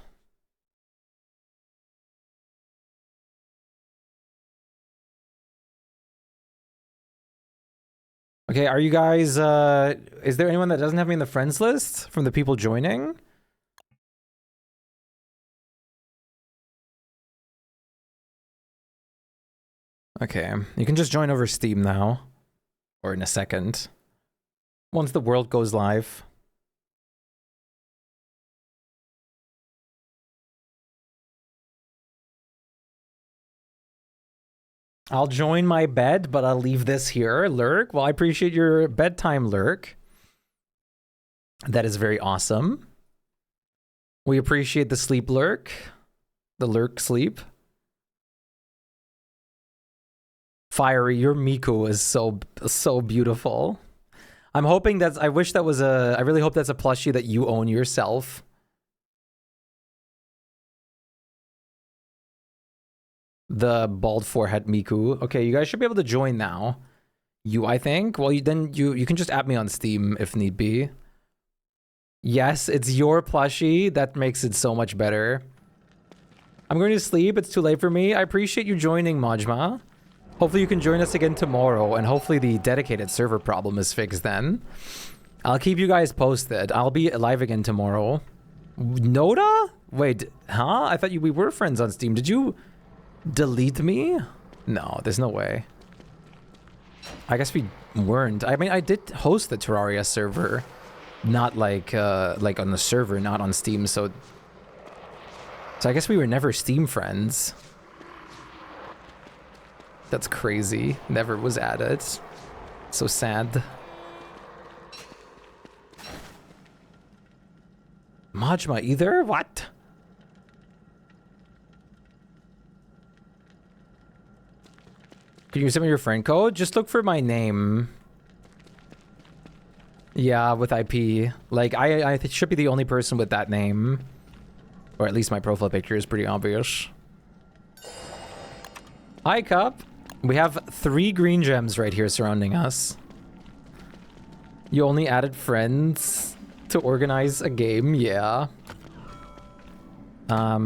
Okay, are you guys, is there anyone that doesn't have me in the friends list from the people joining? Okay, you can just join over Steam now. Or in a second. Once the world goes live. I'll join my bed, but I'll leave this here. Lurk, well, I appreciate your bedtime, Lurk. That is very awesome. We appreciate the sleep, Lurk. The Lurk sleep. Fiery, your Miku is so beautiful. I'm hoping that's, I wish that was a, I really hope that's a plushie that you own yourself. The bald forehead Miku. Okay, you guys should be able to join now. I think. Well, you can just add me on Steam if need be. Yes, it's your plushie. That makes it so much better. I'm going to sleep. It's too late for me. I appreciate you joining, Majma. Hopefully you can join us again tomorrow, and hopefully the dedicated server problem is fixed then. I'll keep you guys posted. I'll be live again tomorrow. Noda? Wait, huh? I thought we were friends on Steam. Did you delete me? No, there's no way. I guess we weren't. I mean, I did host the Terraria server, not like on the server, not on Steam. So I guess we were never Steam friends. That's crazy. Never was added. So sad. Majma either? What? Can you send me your friend code? Just look for my name. Yeah, with IP. Like, I should be the only person with that name. Or at least my profile picture is pretty obvious. Hi, Cup. We have 3 green gems right here surrounding us. You only added friends to organize a game? Yeah. Yeah,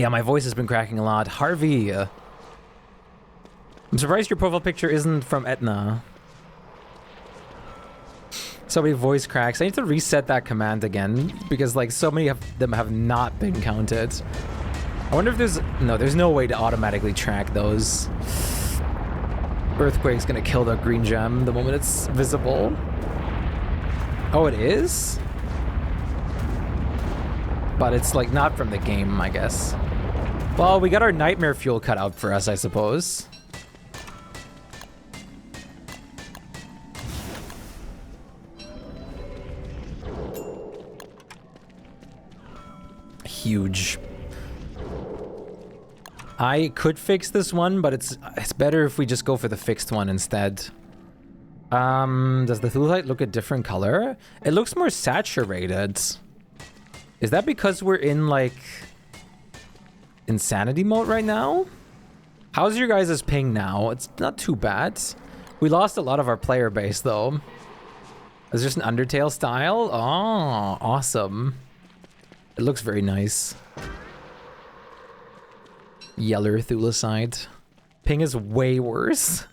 my voice has been cracking a lot. Harvey. I'm surprised your profile picture isn't from Etna. So many voice cracks. I need to reset that command again because like so many of them have not been counted. I wonder if there's no way to automatically track those. Earthquake's gonna kill the green gem the moment it's visible. Oh, it is? But it's like not from the game, I guess. Well, we got our nightmare fuel cut out for us, I suppose. Huge. I could fix this one, but it's better if we just go for the fixed one instead. Does the Thulite look a different color? It looks more saturated. Is that because we're in like insanity mode right now? How's your guys' ping now? It's not too bad. We lost a lot of our player base though. Is this an Undertale style? Oh, awesome. It looks very nice. Yeller Thulicide. Ping is way worse.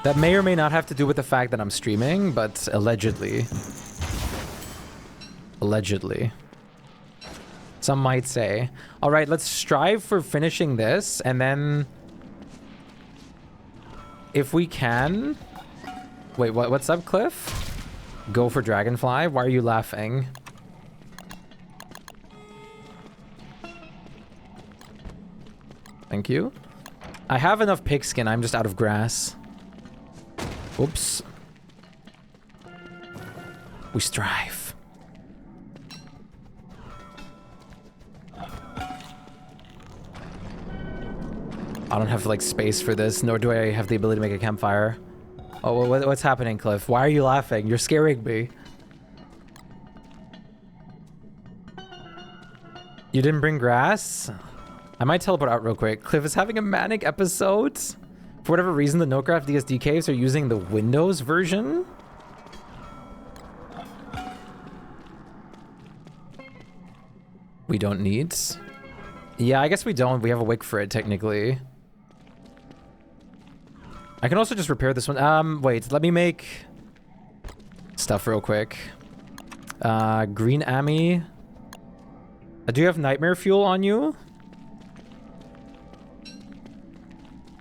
That may or may not have to do with the fact that I'm streaming, but allegedly. Allegedly. Some might say. Alright, let's strive for finishing this, and then... if we can... Wait, what's up, Cliff? Go for Dragonfly? Why are you laughing? Thank you. I have enough pigskin, I'm just out of grass. Oops. We strive. I don't have like space for this, nor do I have the ability to make a campfire. Oh, what's happening, Cliff? Why are you laughing? You're scaring me. You didn't bring grass? I might teleport out real quick. Cliff is having a manic episode. For whatever reason, the NoCraft DSD caves are using the Windows version. We don't need. Yeah, I guess we don't. We have a wick for it, technically. I can also just repair this one. Wait, let me make stuff real quick. Green Ami. Do you have nightmare fuel on you?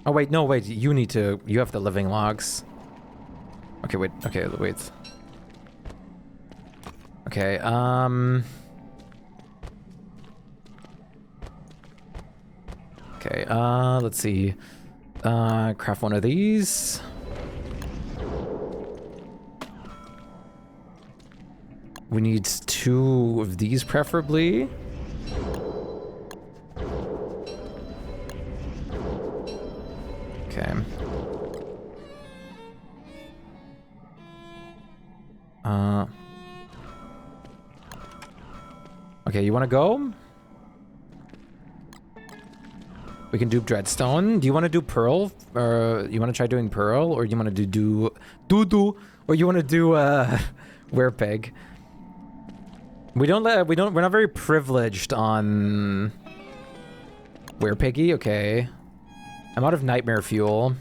Oh, wait, no, wait. You need to... You have the living logs. Okay, wait. Okay, wait. Okay, okay, let's see. Craft one of these. We need 2 of these, preferably. Okay. Okay, you want to go? We can do Dreadstone. Do you want to do Pearl? Or you want to try doing Pearl? Or you want to do or you want to do Werepig? We're not very privileged on Werepiggy. Okay. I'm out of nightmare fuel.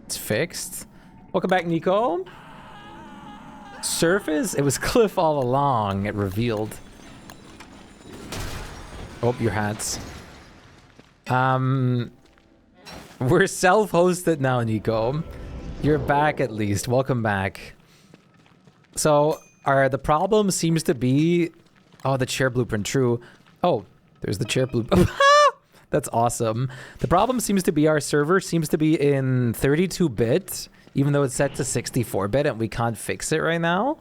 It's fixed. Welcome back, Nico. Surface? It was Cliff all along, it revealed. Oh, your hats. We're self-hosted now, Nico. You're back at least. Welcome back. So, the problem seems to be... Oh, the chair blueprint, true. Oh, there's the chair blueprint. That's awesome. The problem seems to be our server seems to be in 32-bit, even though it's set to 64-bit, and we can't fix it right now.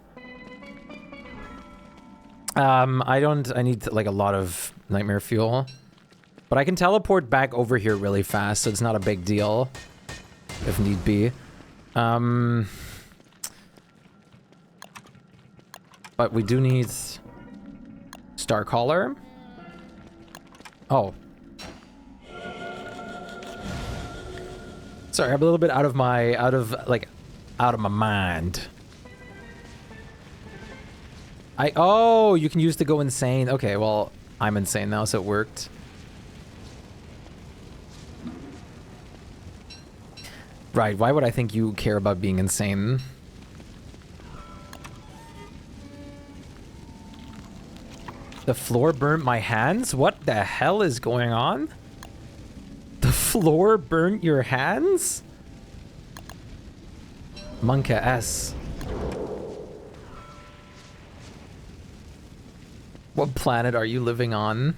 I need like a lot of nightmare fuel. But I can teleport back over here really fast, so it's not a big deal. If need be. But we do need Starcaller. Oh. Sorry, I'm a little bit out of my mind. Oh, you can use to go insane. Okay, well, I'm insane now, so it worked. Right, why would I think you care about being insane? The floor burnt my hands? What the hell is going on? The floor burnt your hands? Monka S. What planet are you living on?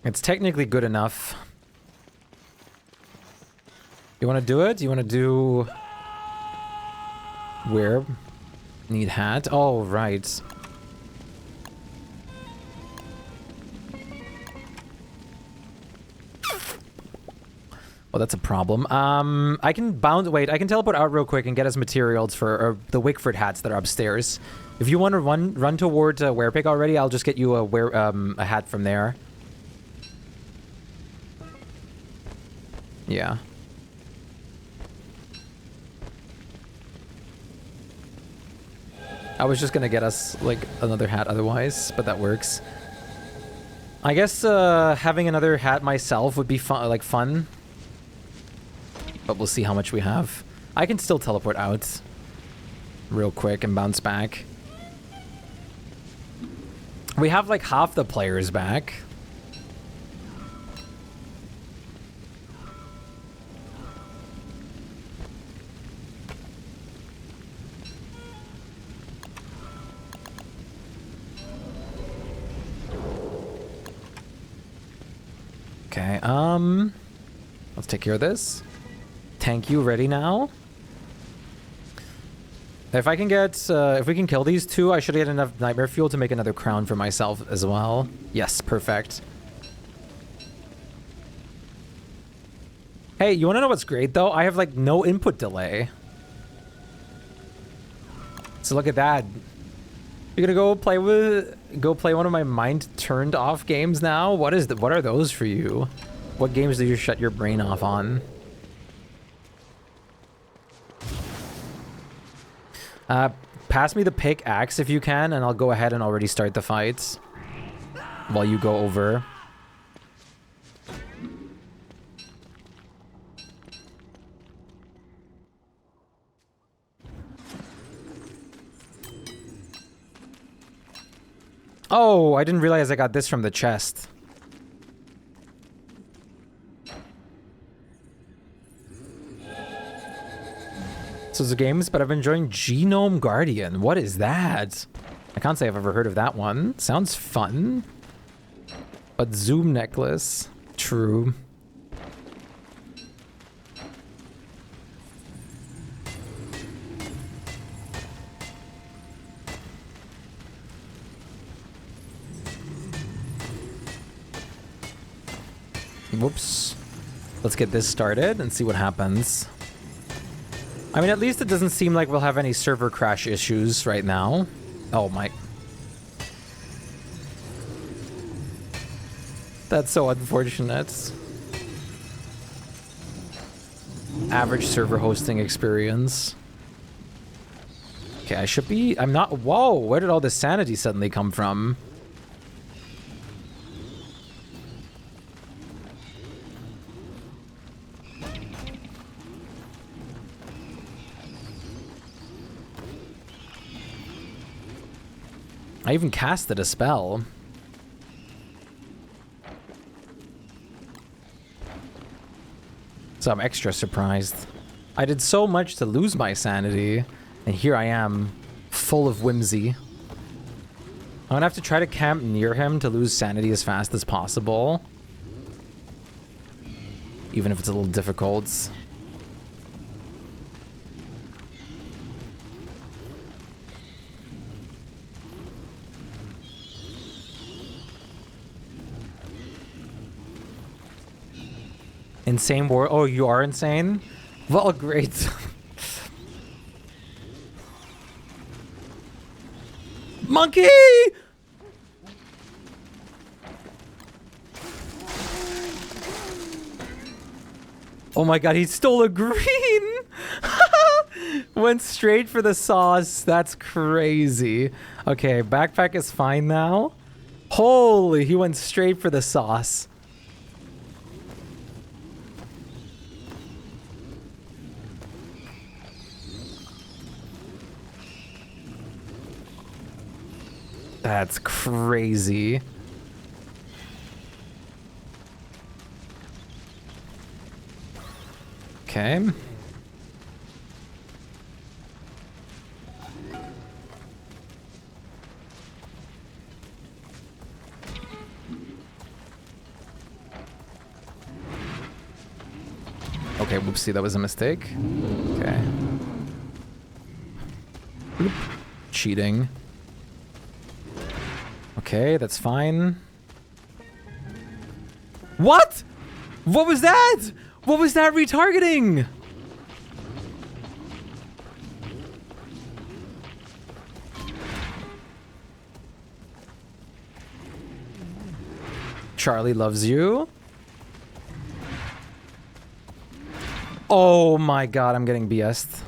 It's technically good enough. You want to do it? You want to do... Where? Need hat? Oh, right. Well, that's a problem. I can wait, I can teleport out real quick and get us materials for the Wickford hats that are upstairs. If you want to run towards Werepig already, I'll just get you a hat from there. Yeah. I was just gonna get us, like, another hat otherwise, but that works. I guess, having another hat myself would be fun. But we'll see how much we have. I can still teleport out real quick and bounce back. We have, like, half the players back. Okay, let's take care of this. Tank you ready now? If I can get, if we can kill these two, I should get enough nightmare fuel to make another crown for myself as well. Yes, perfect. Hey, you want to know what's great though? I have like no input delay. So look at that. You're gonna go play one of my mind turned off games now? What are those for you? What games do you shut your brain off on? Pass me the pickaxe if you can, and I'll go ahead and already start the fights while you go over. Oh, I didn't realize I got this from the chest. So the games, but I've been enjoying Genome Guardian. What is that? I can't say I've ever heard of that one. Sounds fun. But Zoom necklace. True. Whoops. Let's get this started and see what happens. I mean, at least it doesn't seem like we'll have any server crash issues right now. Oh my. That's so unfortunate. Average server hosting experience. Okay, I should be... I'm not... Whoa, where did all this sanity suddenly come from? I even casted a spell. So I'm extra surprised. I did so much to lose my sanity, and here I am, full of whimsy. I'm gonna have to try to camp near him to lose sanity as fast as possible. Even if it's a little difficult. Insane war. Oh, you are insane? Well, great. Monkey! Oh my god, he stole a green! Went straight for the sauce. That's crazy. Okay, backpack is fine now. Holy, he went straight for the sauce. That's crazy. Okay. Okay, whoopsie, that was a mistake. Okay. Oop. Cheating. Okay, that's fine. What? What was that? What was that retargeting? Charlie loves you. Oh my god, I'm getting BS'd.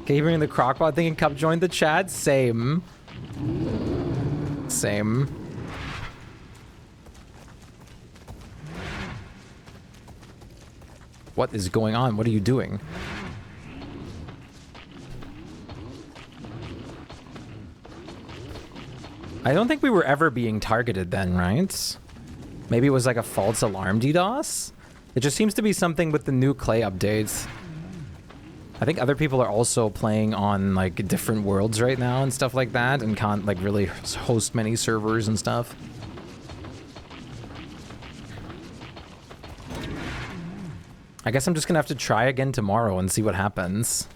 Okay, you bring the crockpot thing and Cup joined the chat? Same. Same. What is going on? What are you doing? I don't think we were ever being targeted then, right? Maybe it was like a false alarm DDoS? It just seems to be something with the new Clay updates. I think other people are also playing on like different worlds right now and stuff like that, and can't like really host many servers and stuff. I guess I'm just gonna have to try again tomorrow and see what happens.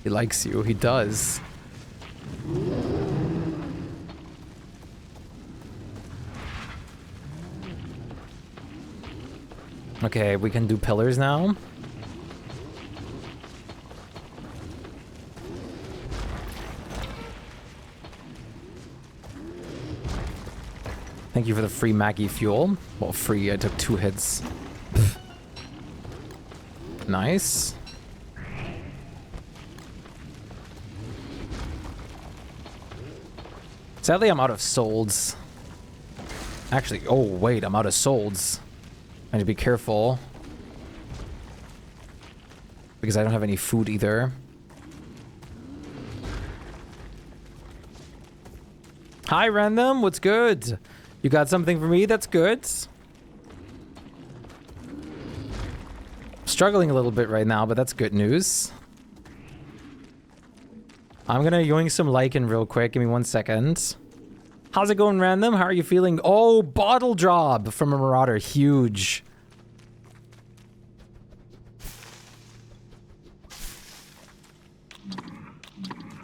He likes you, he does. Okay, we can do pillars now. Thank you for the free Maggie fuel. Well, free, I took 2 hits. Nice. Sadly, I'm out of solds. Actually, oh wait, I'm out of solds. I need to be careful. Because I don't have any food either. Hi, Random, what's good? You got something for me? That's good. Struggling a little bit right now, but that's good news. I'm gonna yoink some lichen real quick. Give me 1 second. How's it going, Random? How are you feeling? Oh, bottle drop from a Marauder. Huge.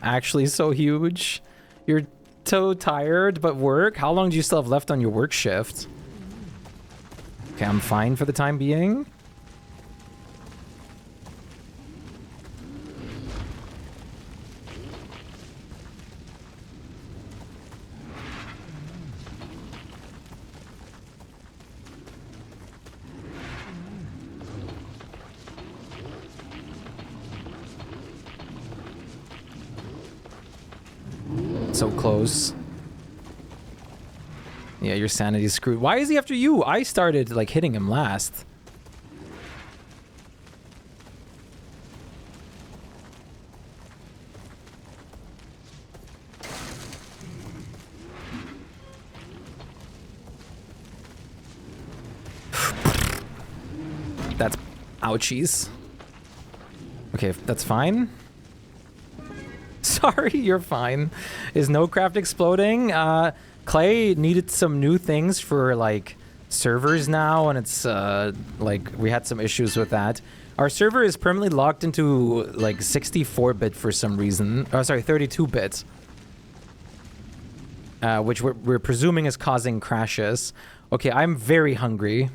Actually so huge. You're so tired, but work? How long do you still have left on your work shift? Okay, I'm fine for the time being. So close. Yeah, your sanity's screwed. Why is he after you? I started, like, hitting him last. That's ouchies. Okay, that's fine. Sorry, you're fine. Is no craft exploding? Clay needed some new things for like servers now, and it's like we had some issues with that. Our server is permanently locked into like 64-bit for some reason. Oh, sorry, 32-bit. Which we're presuming is causing crashes. Okay, I'm very hungry.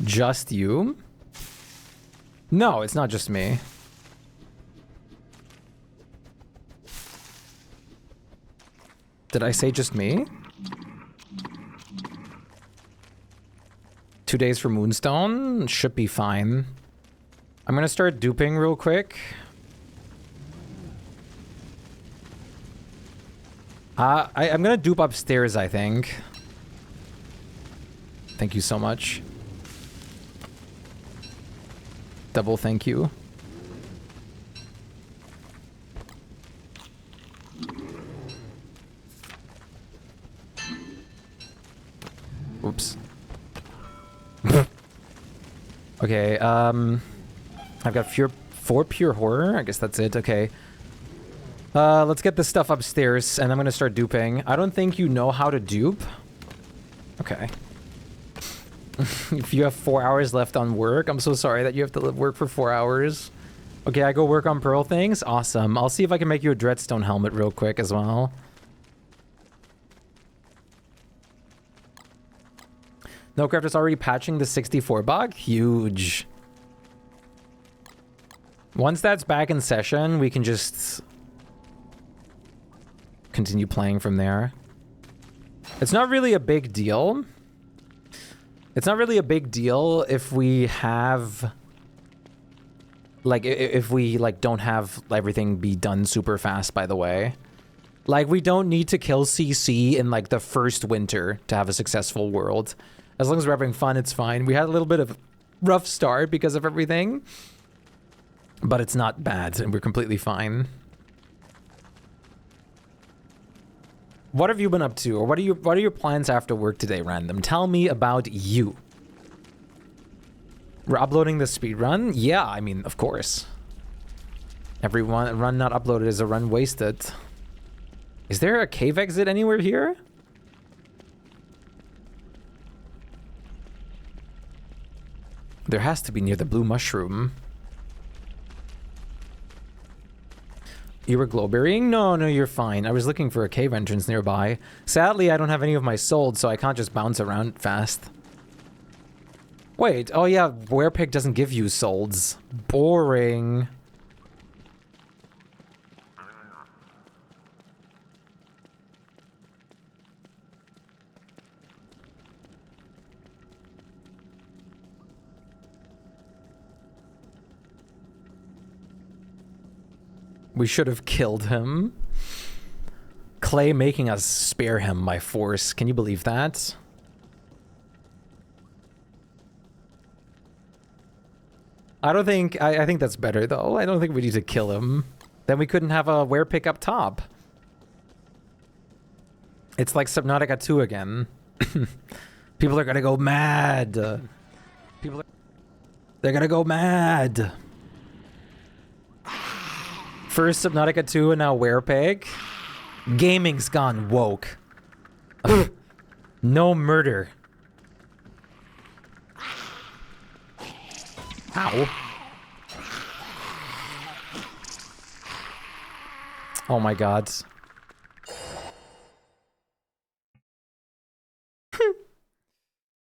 Just you? No, it's not just me. Did I say just me? 2 days for Moonstone? Should be fine. I'm gonna start duping real quick. I'm gonna dupe upstairs, I think. Thank you so much. Double thank you. Oops. Okay, I've got 4 pure horror. I guess that's it. Okay. Let's get this stuff upstairs, and I'm gonna start duping. I don't think you know how to dupe. Okay. If you have 4 hours left on work, I'm so sorry that you have to work for 4 hours. Okay, I go work on pearl things. Awesome. I'll see if I can make you a Dreadstone helmet real quick as well. NoCraft is already patching the 64 bug. Huge. Once that's back in session, we can just continue playing from there. It's not really a big deal. It's not really a big deal if we have, like, if we, like, don't have everything be done super fast, by the way. Like, we don't need to kill CC in, like, the first winter to have a successful world. As long as we're having fun, it's fine. We had a little bit of rough start because of everything. But it's not bad, and we're completely fine. What have you been up to, or what are your plans after work today, Random? Tell me about you. We're uploading the speed run? Yeah, I mean, of course. Every run not uploaded is a run wasted. Is there a cave exit anywhere here? There has to be near the blue mushroom. You were glowberrying? No, you're fine. I was looking for a cave entrance nearby. Sadly, I don't have any of my souls, so I can't just bounce around fast. Wait, oh yeah, Werepig doesn't give you souls. Boring. We should have killed him. Clay making us spare him by force. Can you believe that? I don't think... I think that's better, though. I don't think we need to kill him. Then we couldn't have a Werepick up top. It's like Subnautica 2 again. People are gonna go mad. They're gonna go mad. First Subnautica 2 and now Werepick. Gaming's gone woke. No murder. Ow. Oh my god.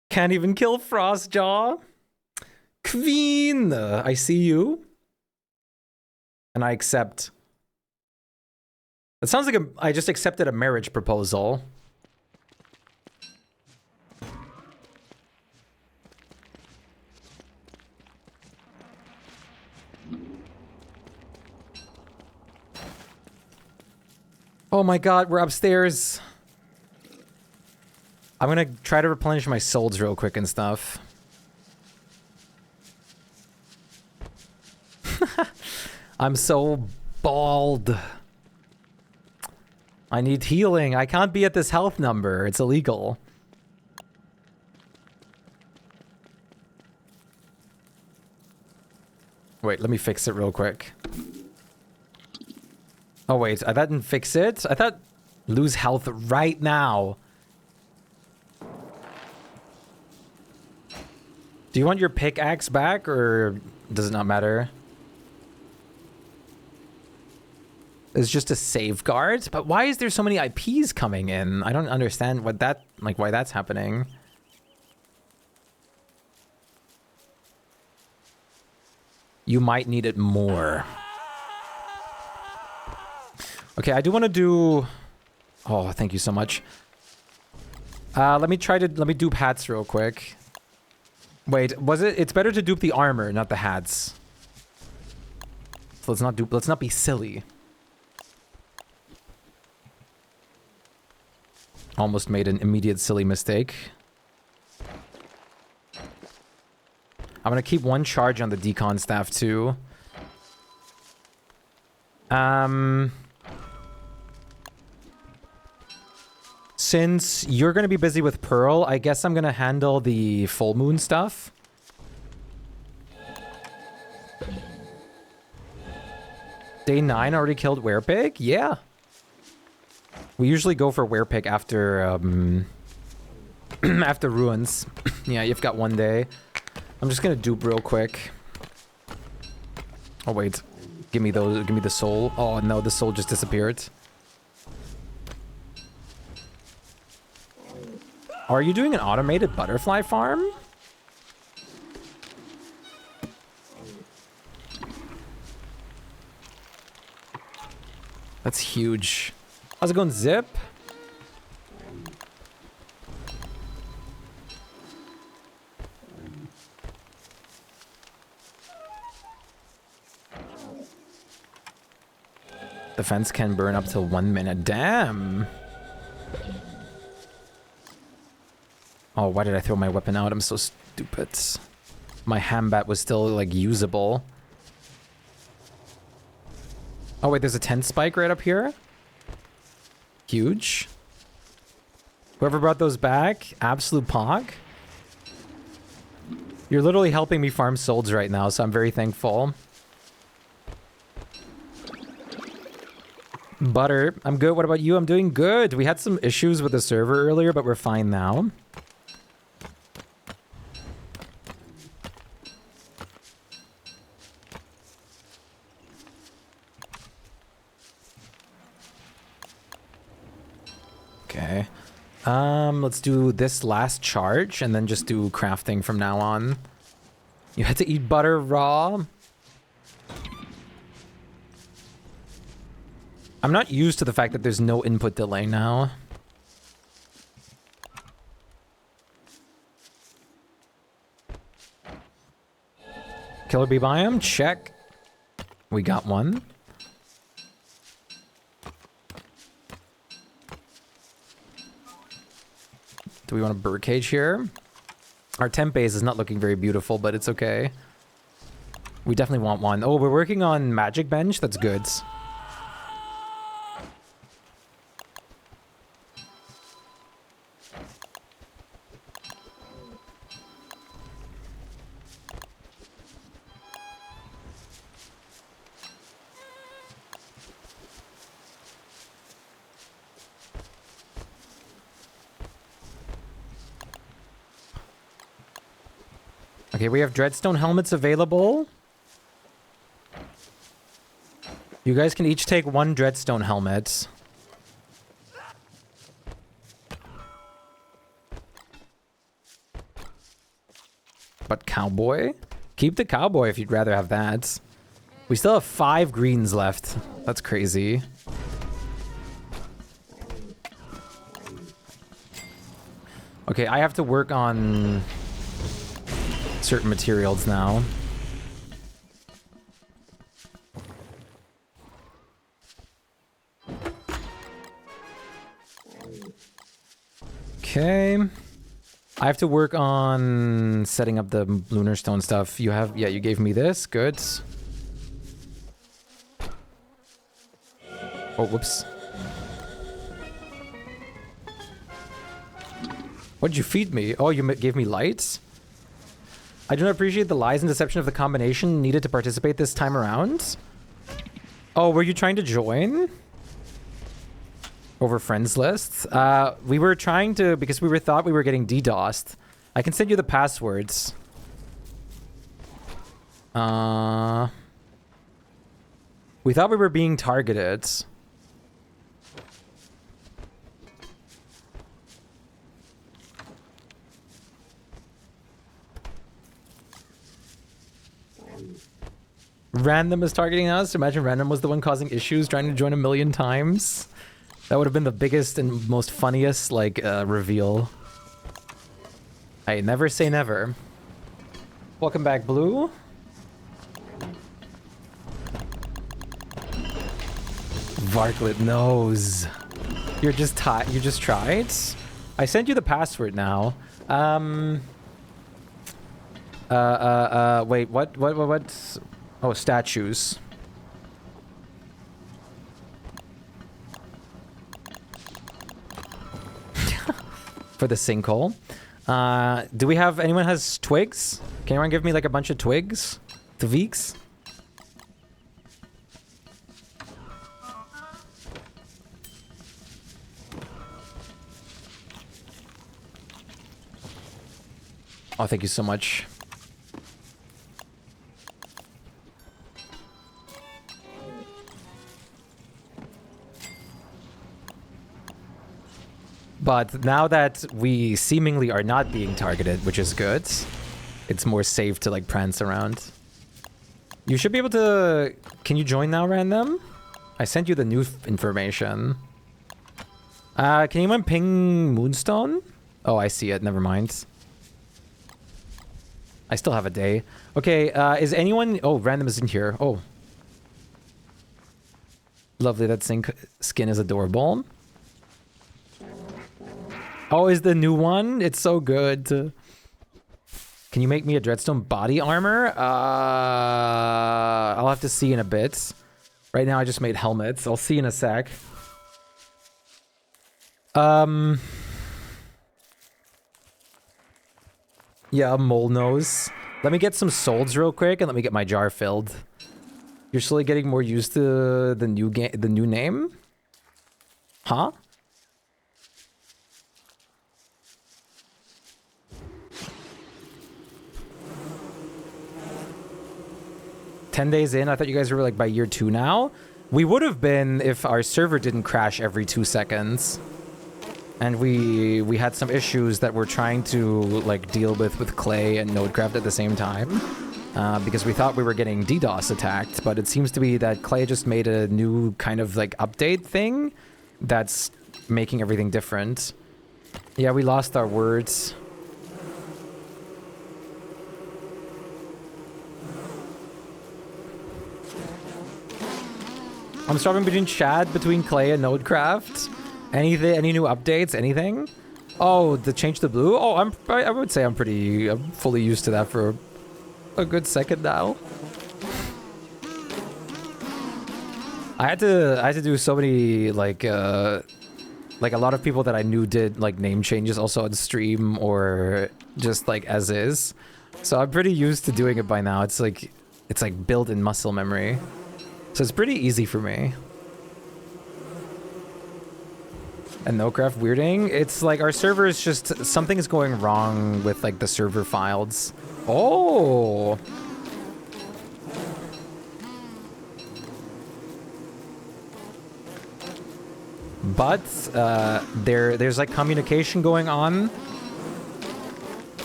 Can't even kill Frostjaw. Queen, I see you. And I accept. It sounds like I just accepted a marriage proposal. Oh my god, we're upstairs. I'm gonna try to replenish my souls real quick and stuff. I'm so bald. I need healing. I can't be at this health number. It's illegal. Wait, let me fix it real quick. Oh wait, I didn't fix it? I thought lose health right now. Do you want your pickaxe back, or does it not matter? It's just a safeguard? But why is there so many IPs coming in? I don't understand what that, like, why that's happening. You might need it more. Okay, I do want to do... Oh, thank you so much. Let me dupe hats real quick. Wait, was it? It's better to dupe the armor, not the hats. So let's not be silly. Almost made an immediate silly mistake. I'm gonna keep one charge on the decon staff too. Since you're gonna be busy with Pearl, I guess I'm gonna handle the full moon stuff. Day 9 already killed Werepick? Yeah. We usually go for Werepick after after ruins. Yeah, you've got one day. I'm just gonna dupe real quick. Oh wait, give me the soul. Oh no, the soul just disappeared. Are you doing an automated butterfly farm? That's huge. How's it going, Zip? The fence can burn up to 1 minute. Damn. Oh, why did I throw my weapon out? I'm so stupid. My hambat was still, like, usable. Oh wait, there's a 10 spike right up here. Huge. Whoever brought those back, absolute pog. You're literally helping me farm solds right now, so I'm very thankful. Butter, I'm good. What about you? I'm doing good. We had some issues with the server earlier, but we're fine now. Okay. Let's do this last charge and then just do crafting from now on. You had to eat butter raw. I'm not used to the fact that there's no input delay now. Killer bee biome, check. We got one. Do we want a birdcage here? Our temp base is not looking very beautiful, but it's okay. We definitely want one. Oh, we're working on magic bench. That's good. Okay, we have Dreadstone helmets available. You guys can each take one Dreadstone helmet. But cowboy? Keep the cowboy if you'd rather have that. We still have 5 greens left. That's crazy. Okay, I have to work on certain materials now. Okay. I have to work on setting up the lunar stone stuff. You have, yeah, you gave me this. Good. Oh, whoops. What did you feed me? Oh, you gave me lights? I do not appreciate the lies and deception of the combination needed to participate this time around. Oh, were you trying to join? Over friends list? We were trying to, because we thought we were getting DDoSed. I can send you the passwords. We thought we were being targeted. Random is targeting us. Imagine Random was the one causing issues, trying to join a million times. That would have been the biggest and most funniest, like, reveal. Hey, never say never. Welcome back, Blue. Varklet knows. You're just you just tried? I sent you the password now. Wait, what? Oh, statues. For the sinkhole. Do we have, anyone has twigs? Can anyone give me like a bunch of twigs? Twigs? Oh, thank you so much. But now that we seemingly are not being targeted, which is good, it's more safe to like prance around. You should be able to... Can you join now, Random? I sent you the new information. Can anyone ping Moonstone? Oh, I see it. Never mind. I still have a day. Okay, is anyone... Oh, Random is in here. Oh. Lovely, that skin is adorable. Oh, is the new one? It's so good. Can you make me a Dreadstone body armor? I'll have to see in a bit. Right now I just made helmets. I'll see in a sec. Yeah, mole nose. Let me get some solds real quick and let me get my jar filled. You're slowly getting more used to the new name? Huh? "10 days in, I thought you guys were like by year 2 now." We would have been if our server didn't crash every 2 seconds. And we had some issues that we're trying to like deal with Clay and Nodecraft at the same time. Because we thought we were getting DDoS attacked, but it seems to be that Clay just made a new kind of like update thing that's making everything different. Yeah, we lost our words. I'm swapping between Chad, between Clay and Nodecraft. Anything? Any new updates? Anything? Oh, the change to blue? Oh, I would say I'm fully used to that for a good second now. I had to do so many like a lot of people that I knew did like name changes also on stream or just like as is. So I'm pretty used to doing it by now. It's like built in muscle memory. So it's pretty easy for me. And Nocraft weirding? It's like our server is just... something is going wrong with like the server files. Oh! But there's like communication going on.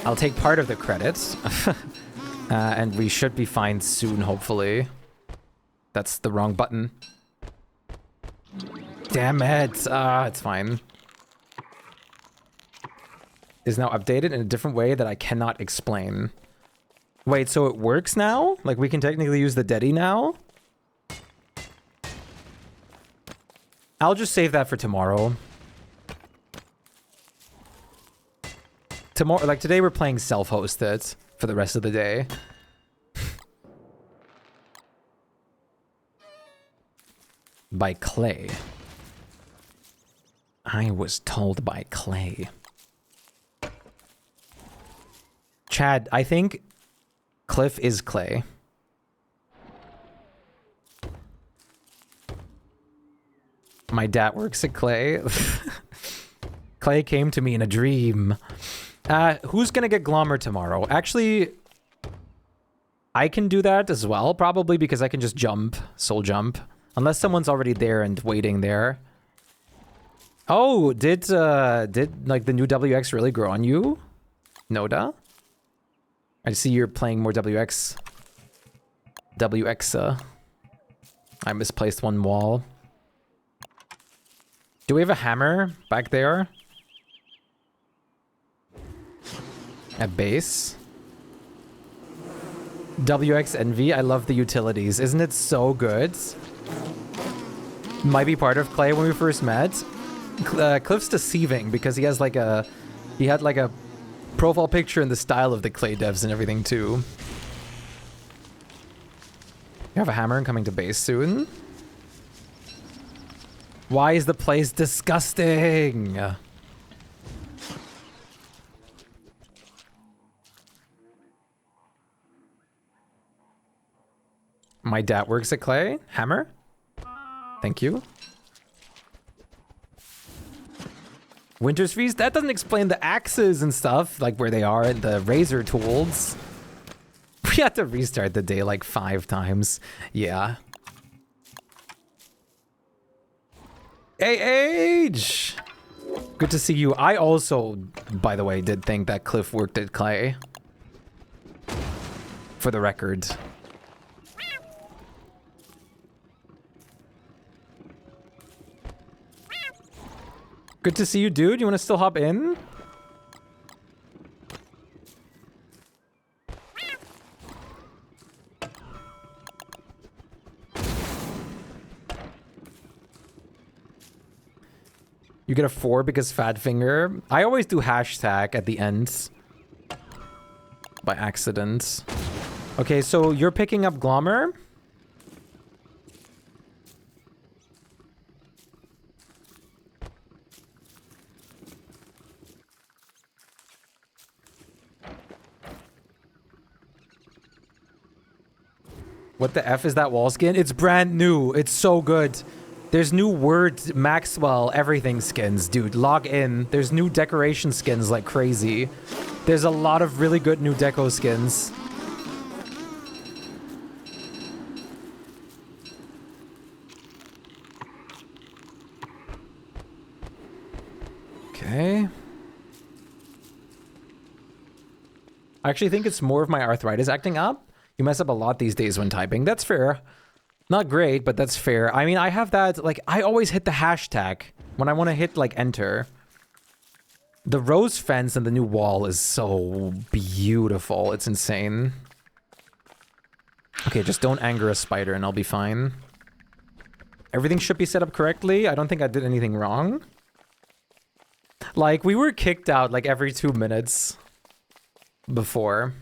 I'll take part of the credits. And we should be fine soon, hopefully. That's the wrong button. Damn it. It's fine. Is now updated in a different way that I cannot explain. Wait, so it works now? Like we can technically use the Dedi now? I'll just save that for tomorrow. Tomorrow, like today we're playing self-hosted for the rest of the day. By Clay. I was told by Clay. Chad, I think Cliff is Clay. My dad works at Clay. Clay came to me in a dream. Who's gonna get Glommer tomorrow? Actually, I can do that as well, probably because I can just jump, soul jump. Unless someone's already there and waiting there. Oh, did like the new WX really grow on you? Noda? I see you're playing more WX. I misplaced one wall. Do we have a hammer back there? At base? WX Envy, I love the utilities. Isn't it so good? Might be part of Clay when we first met. Cliff's deceiving because he has like a... he had like a profile picture in the style of the Clay devs and everything too. You have a hammer and coming to base soon. Why is the place disgusting? My dad works at Clay. Hammer? Thank you. Winter's Feast? That doesn't explain the axes and stuff, like where they are and the razor tools. We had to restart the day like 5 times. Yeah. Age! Good to see you. I also, by the way, did think that Cliff worked at Clay. For the record. Good to see you, dude. You want to still hop in? You get a 4 because fat finger. I always do hashtag at the end. By accident. Okay, so you're picking up Glommer. What the F is that wall skin? It's brand new. It's so good. There's new Word, Maxwell, everything skins, dude. Log in. There's new decoration skins like crazy. There's a lot of really good new deco skins. Okay. I actually think it's more of my arthritis acting up. You mess up a lot these days when typing. That's fair. Not great, but that's fair. I mean, I have that, like, I always hit the hashtag when I want to hit, like, enter. The rose fence and the new wall is so beautiful. It's insane. Okay, just don't anger a spider and I'll be fine. Everything should be set up correctly. I don't think I did anything wrong. Like, we were kicked out, like, every 2 minutes before.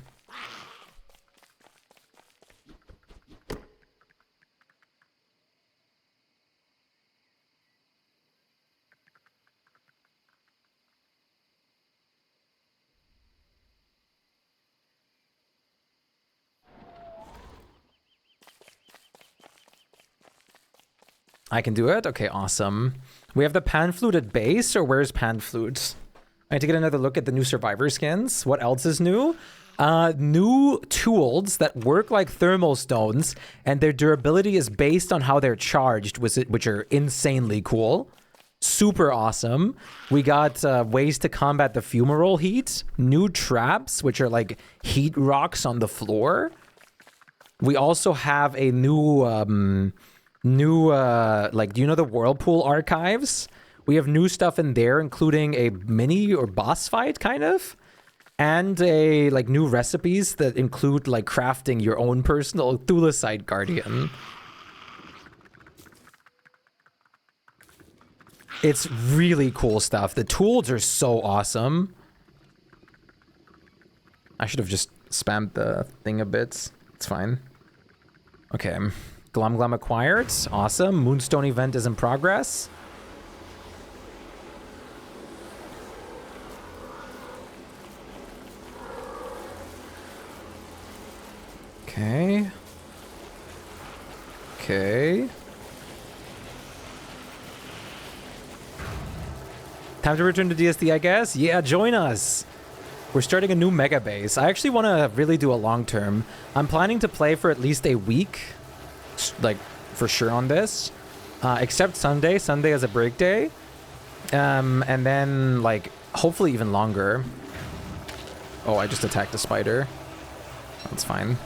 I can do it? Okay, awesome. We have the pan flute at base, or where's pan flute? I need to get another look at the new survivor skins. What else is new? New tools that work like thermal stones, and their durability is based on how they're charged, which are insanely cool. Super awesome. We got ways to combat the fumarole heat. New traps, which are like heat rocks on the floor. We also have a new... like, do you know the Whirlpool archives? We have new stuff in there, including a mini or boss fight, kind of. And a, like, new recipes that include, like, crafting your own personal Thulecite Guardian. It's really cool stuff. The tools are so awesome. I should have just spammed the thing a bit. It's fine. Okay. Glum Glum acquired. Awesome. Moonstone event is in progress. Okay. Okay. Time to return to DSD, I guess? Yeah, join us. We're starting a new Megabase. I actually want to really do a long term. I'm planning to play for at least a week. Like, for sure on this. Except Sunday. Sunday is a break day. And then, like, hopefully even longer. Oh, I just attacked a spider. That's fine.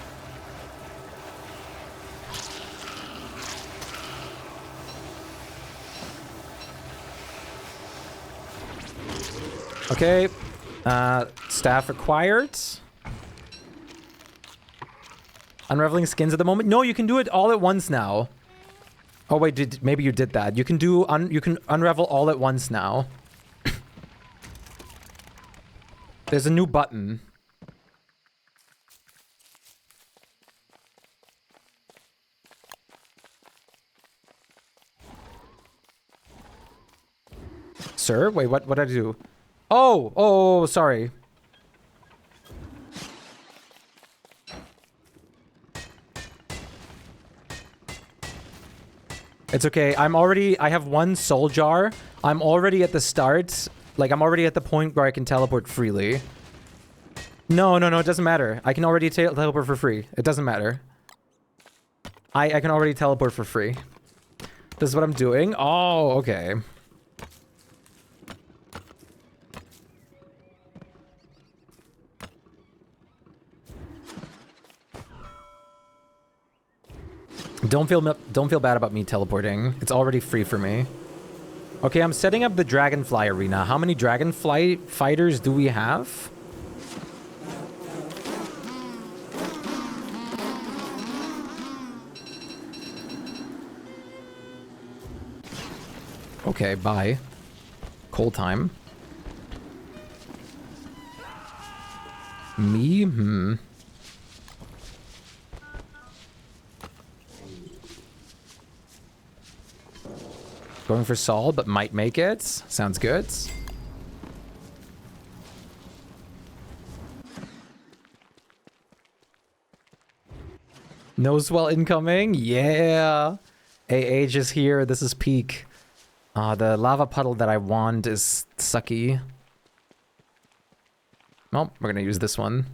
Okay. Staff acquired. Unraveling skins at the moment. No, you can do it all at once now. Oh wait, maybe you did that. You can do you can unravel all at once now. There's a new button. Sir, wait, what did I do? Oh, sorry. It's okay. I have one soul jar. I'm already at the start. Like, I'm already at the point where I can teleport freely. No, it doesn't matter. I can already teleport for free. It doesn't matter. I can already teleport for free. This is what I'm doing. Oh, okay. Don't feel bad about me teleporting. It's already free for me. Okay, I'm setting up the Dragonfly arena. How many Dragonfly fighters do we have? Okay, bye. Coal time. Me? Going for Saul, but might make it. Sounds good. No swell incoming. Yeah. AH is here. This is peak. The lava puddle that I want is sucky. Well, we're gonna use this one.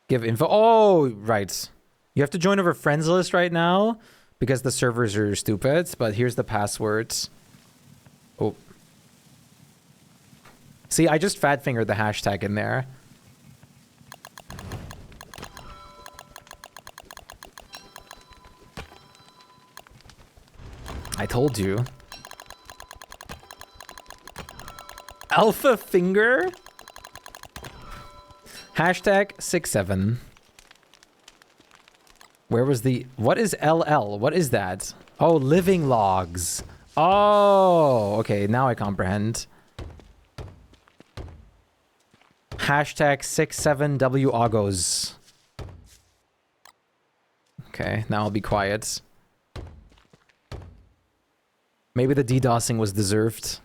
Give info. Oh, right. You have to join over friends list right now because the servers are stupid, but here's the passwords. Oh. See, I just fat fingered the hashtag in there. I told you. Alpha finger? Hashtag 67. Where was the... What is LL? What is that? Oh, living logs. Oh, okay. Now I comprehend. Hashtag 67WAugos. Okay, now I'll be quiet. Maybe the DDoSing was deserved.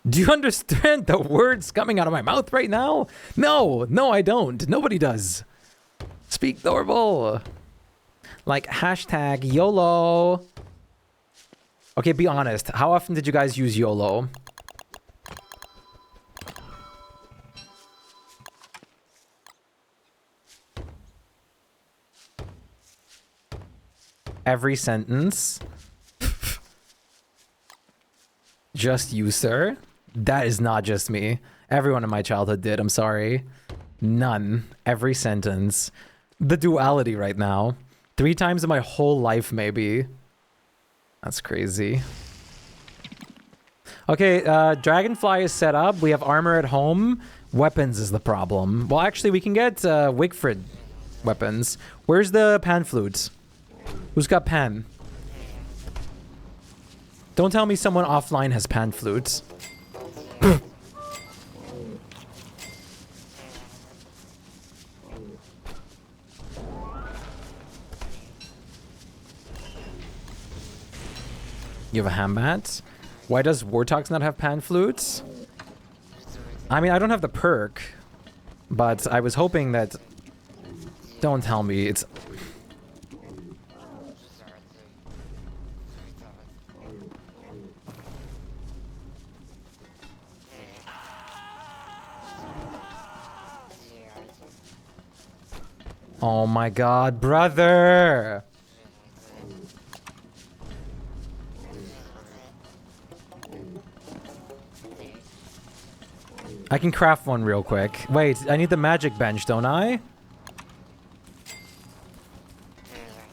Do you understand the words coming out of my mouth right now? No, no, I don't. Nobody does. Speak normal. Like hashtag YOLO. Okay, be honest. How often did you guys use YOLO? Every sentence. Just you, sir. That is not just me. Everyone in my childhood did. I'm sorry. None. Every sentence. The duality right now. 3 times in my whole life, maybe. That's crazy. Okay, Dragonfly is set up. We have armor at home. Weapons is the problem. Well, actually, we can get Wigfrid weapons. Where's the pan flute? Who's got pan? Don't tell me someone offline has pan flutes. You have a hambat? Why does Wartox not have pan flutes? I mean, I don't have the perk, but I was hoping that... Don't tell me, it's... Oh my god, brother! I can craft one real quick. Wait, I need the magic bench, don't I?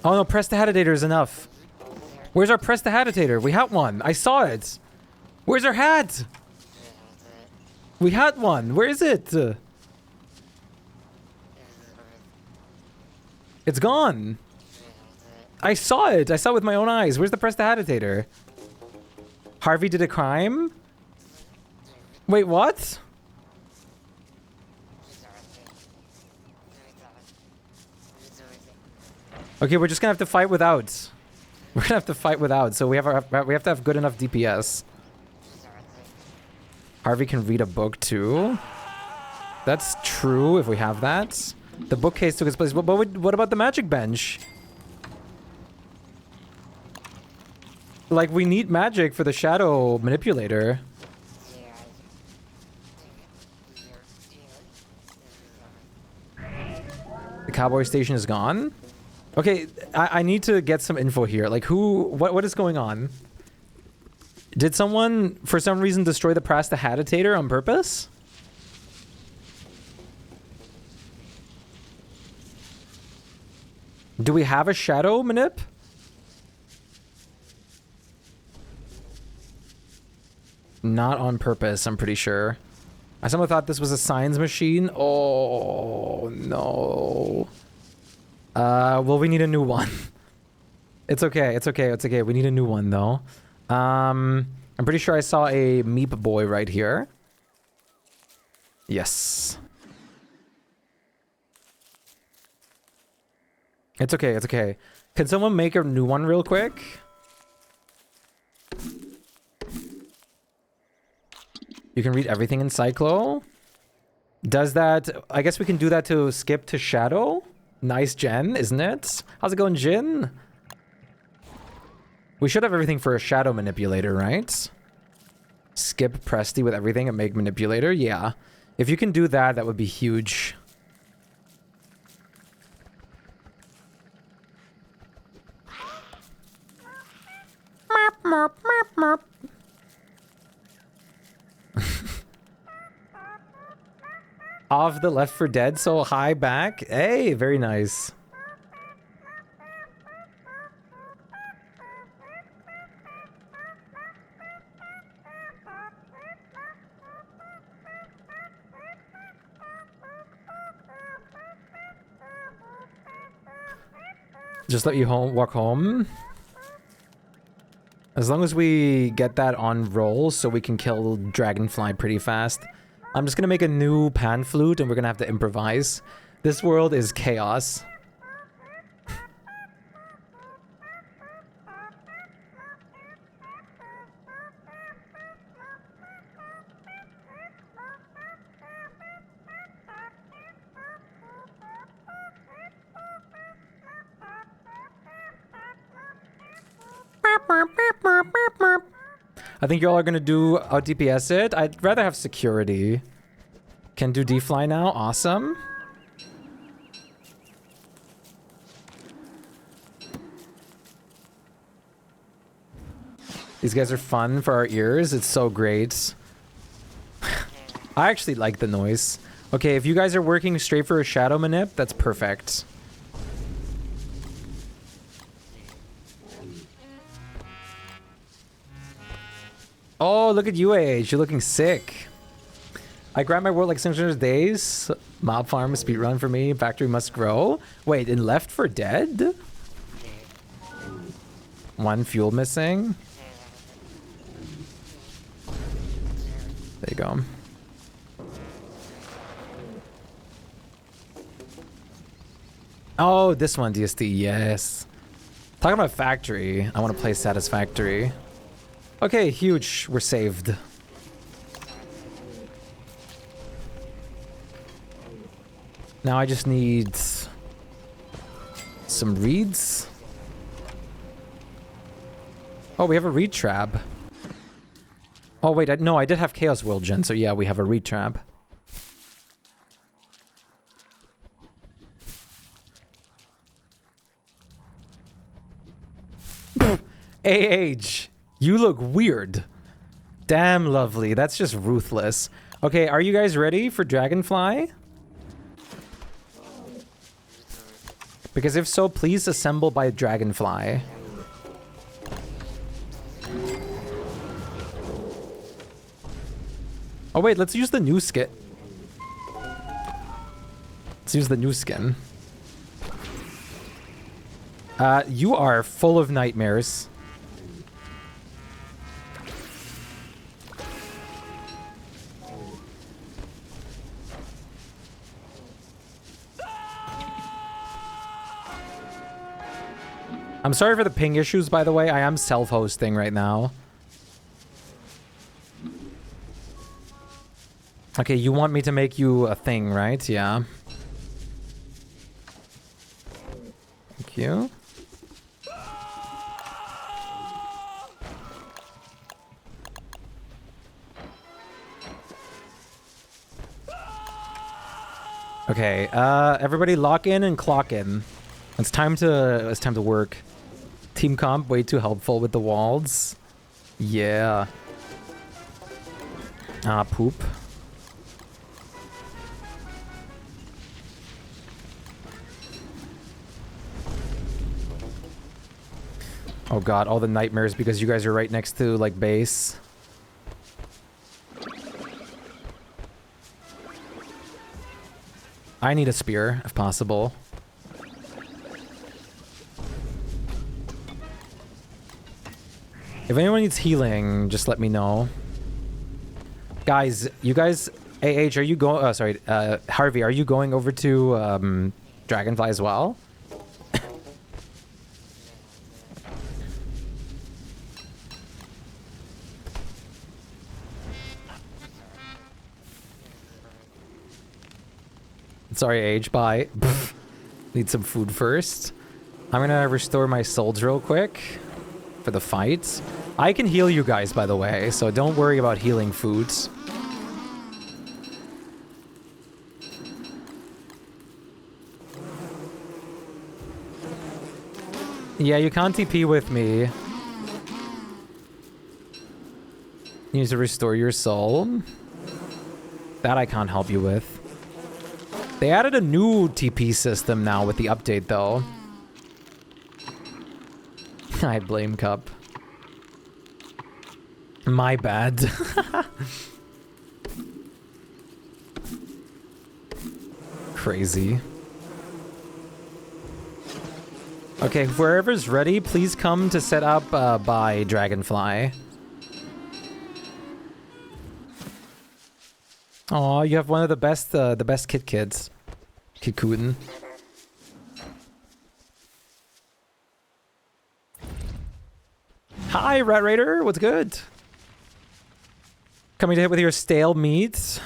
Oh no, Prestidigitator is enough. Where's our Prestidigitator? We had one. I saw it. Where's our hat? We had one. Where is it? It's gone. I saw it. I saw it with my own eyes. Where's the Prestidigitator? Harvey did a crime? Wait, what? Okay, we're just gonna have to fight without. We're gonna have to fight without. So we have to have good enough DPS. Harvey can read a book too. That's true if we have that. The bookcase took its place. But what about the magic bench? Like, we need magic for the shadow manipulator. The cowboy station is gone? Okay, I need to get some info here. Like, what is going on? Did someone, for some reason, destroy the Prestidigitator on purpose? Do we have a shadow manip? Not on purpose, I'm pretty sure. Someone thought this was a science machine. Oh, no. Well, we need a new one. It's okay, it's okay, it's okay. We need a new one, though. I'm pretty sure I saw a Meep boy right here. Yes. It's okay, it's okay. Can someone make a new one real quick? You can read everything in Cyclo. Does that... I guess we can do that to skip to Shadow. Nice, Jen, isn't it? How's it going, Jin? We should have everything for a Shadow Manipulator, right? Skip Presty with everything and make Manipulator. Yeah. If you can do that, that would be huge. Mop, mop, mop, mop. Off the Left 4 Dead, so high back. Hey, very nice. Just let you walk home. As long as we get that on roll so we can kill Dragonfly pretty fast. I'm just gonna make a new pan flute and we're gonna have to improvise. This world is chaos. I think y'all are gonna do out DPS it. I'd rather have security. Can do D-Fly now. Awesome. These guys are fun for our ears. It's so great. I actually like the noise. Okay, if you guys are working straight for a Shadow Manip, that's perfect. Oh, look at you, AH. You're looking sick. I grab my world like 600 days. Mob farm speedrun for me. Factory must grow. Wait, in Left 4 Dead? One fuel missing. There you go. Oh, this one, DST. Yes. Talking about factory. I want to play Satisfactory. Okay, huge. We're saved. Now I just need some reeds. Oh, we have a reed trap. Oh, wait. No, I did have Chaos World Gen, so yeah, we have a reed trap. AH. You look weird. Damn lovely. That's just ruthless. Okay, are you guys ready for Dragonfly? Because if so, please assemble by Dragonfly. Oh wait, let's use the new skin. Let's use the new skin. You are full of nightmares. I'm sorry for the ping issues, by the way. I am self-hosting right now. Okay, you want me to make you a thing, right? Yeah. Thank you. Okay, everybody lock in and clock in. It's time to work. Team comp way too helpful with the walls. Yeah. Ah, poop. Oh god, all the nightmares because you guys are right next to like base. I need a spear if possible. If anyone needs healing, just let me know. Guys, you guys... AH, are you going... Oh, sorry. Harvey, are you going over to Dragonfly as well? Sorry, age. Bye. Need some food first. I'm gonna restore my souls real quick for the fight. I can heal you guys, by the way, so don't worry about healing foods. Yeah, you can't TP with me. You need to restore your soul. That I can't help you with. They added a new TP system now with the update, though. I blame Cup. My bad. Crazy. Okay, wherever's ready, please come to set up by Dragonfly. Aw, you have one of the best Kit Kids. Kikuten. Hi, Rat Raider, what's good? Coming to hit with your stale meat.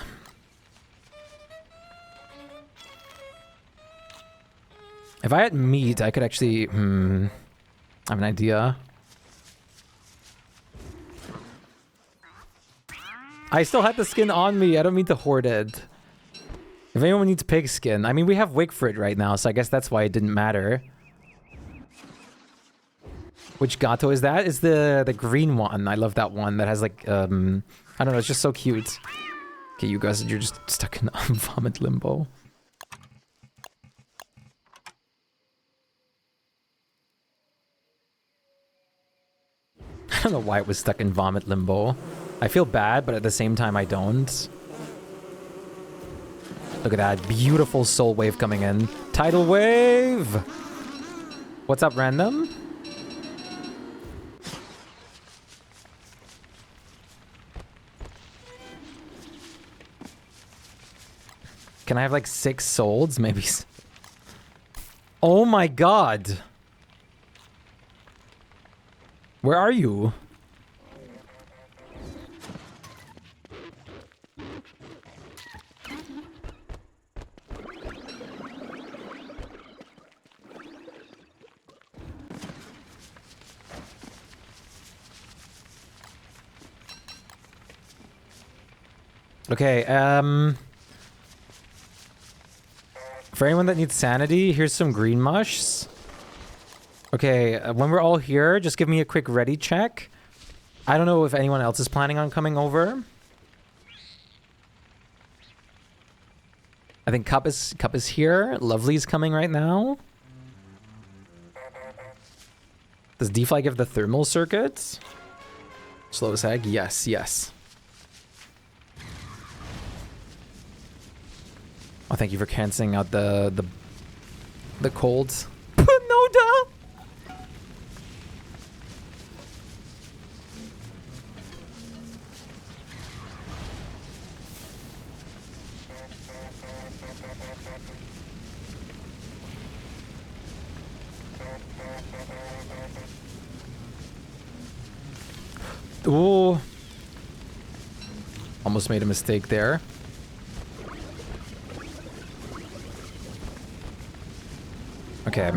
If I had meat, I could actually, I have an idea. I still had the skin on me. I don't mean to hoard it. If anyone needs pig skin, I mean, we have wig for it right now, so I guess that's why it didn't matter. Which gato is that? Is the green one. I love that one that has like, I don't know, it's just so cute. Okay, you guys, you're just stuck in vomit limbo. I don't know why it was stuck in vomit limbo. I feel bad, but at the same time, I don't. Look at that. Beautiful soul wave coming in. Tidal wave! What's up, random? Can I have like 6 souls? Maybe. Oh my god! Where are you? Okay, for anyone that needs sanity, here's some green mush. Okay, when we're all here, just give me a quick ready check. I don't know if anyone else is planning on coming over. I think Cup is here. Lovely's coming right now. Does D-Fly give the thermal circuits? Slow sag? Yes, yes. Oh, thank you for canceling out the cold. No doubt. Ooh. Almost made a mistake there. Okay.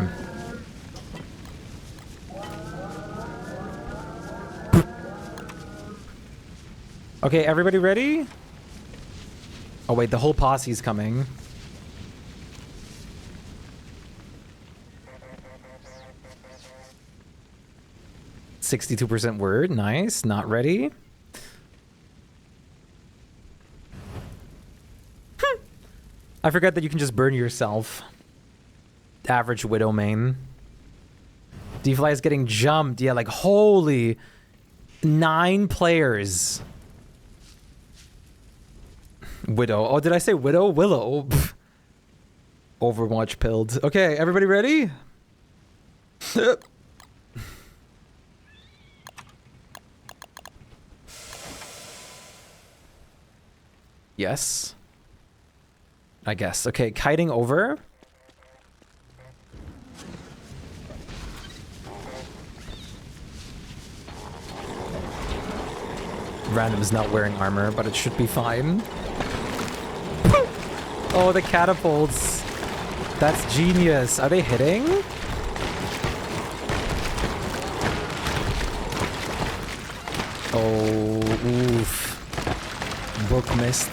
Okay, everybody ready? Oh wait, the whole posse's coming. %62% word, nice. Not ready. I forgot that you can just burn yourself. Average Widow main. D-Fly is getting jumped. Yeah, like holy 9 players. Widow. Oh, did I say Widow? Willow. Overwatch pilled. Okay, everybody ready? Yes. I guess. Okay, kiting over. Random is not wearing armor, but it should be fine. Oh, the catapults. That's genius. Are they hitting? Oh, oof. Book missed.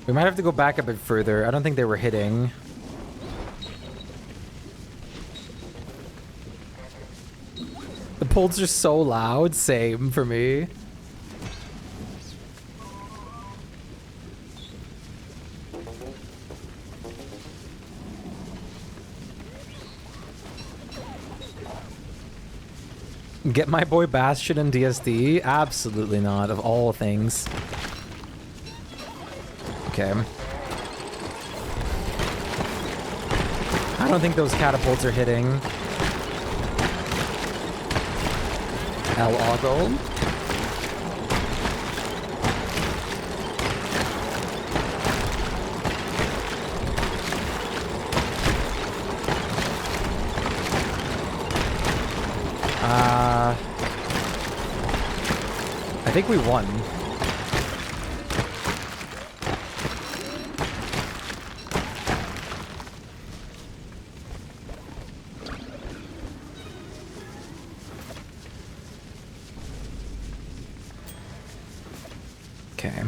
We might have to go back a bit further. I don't think they were hitting. The pulls are so loud. Same for me. Get my boy Bastion in DSD? Absolutely not, of all things. Okay. I don't think those catapults are hitting. El Ogle. I think we won. Okay.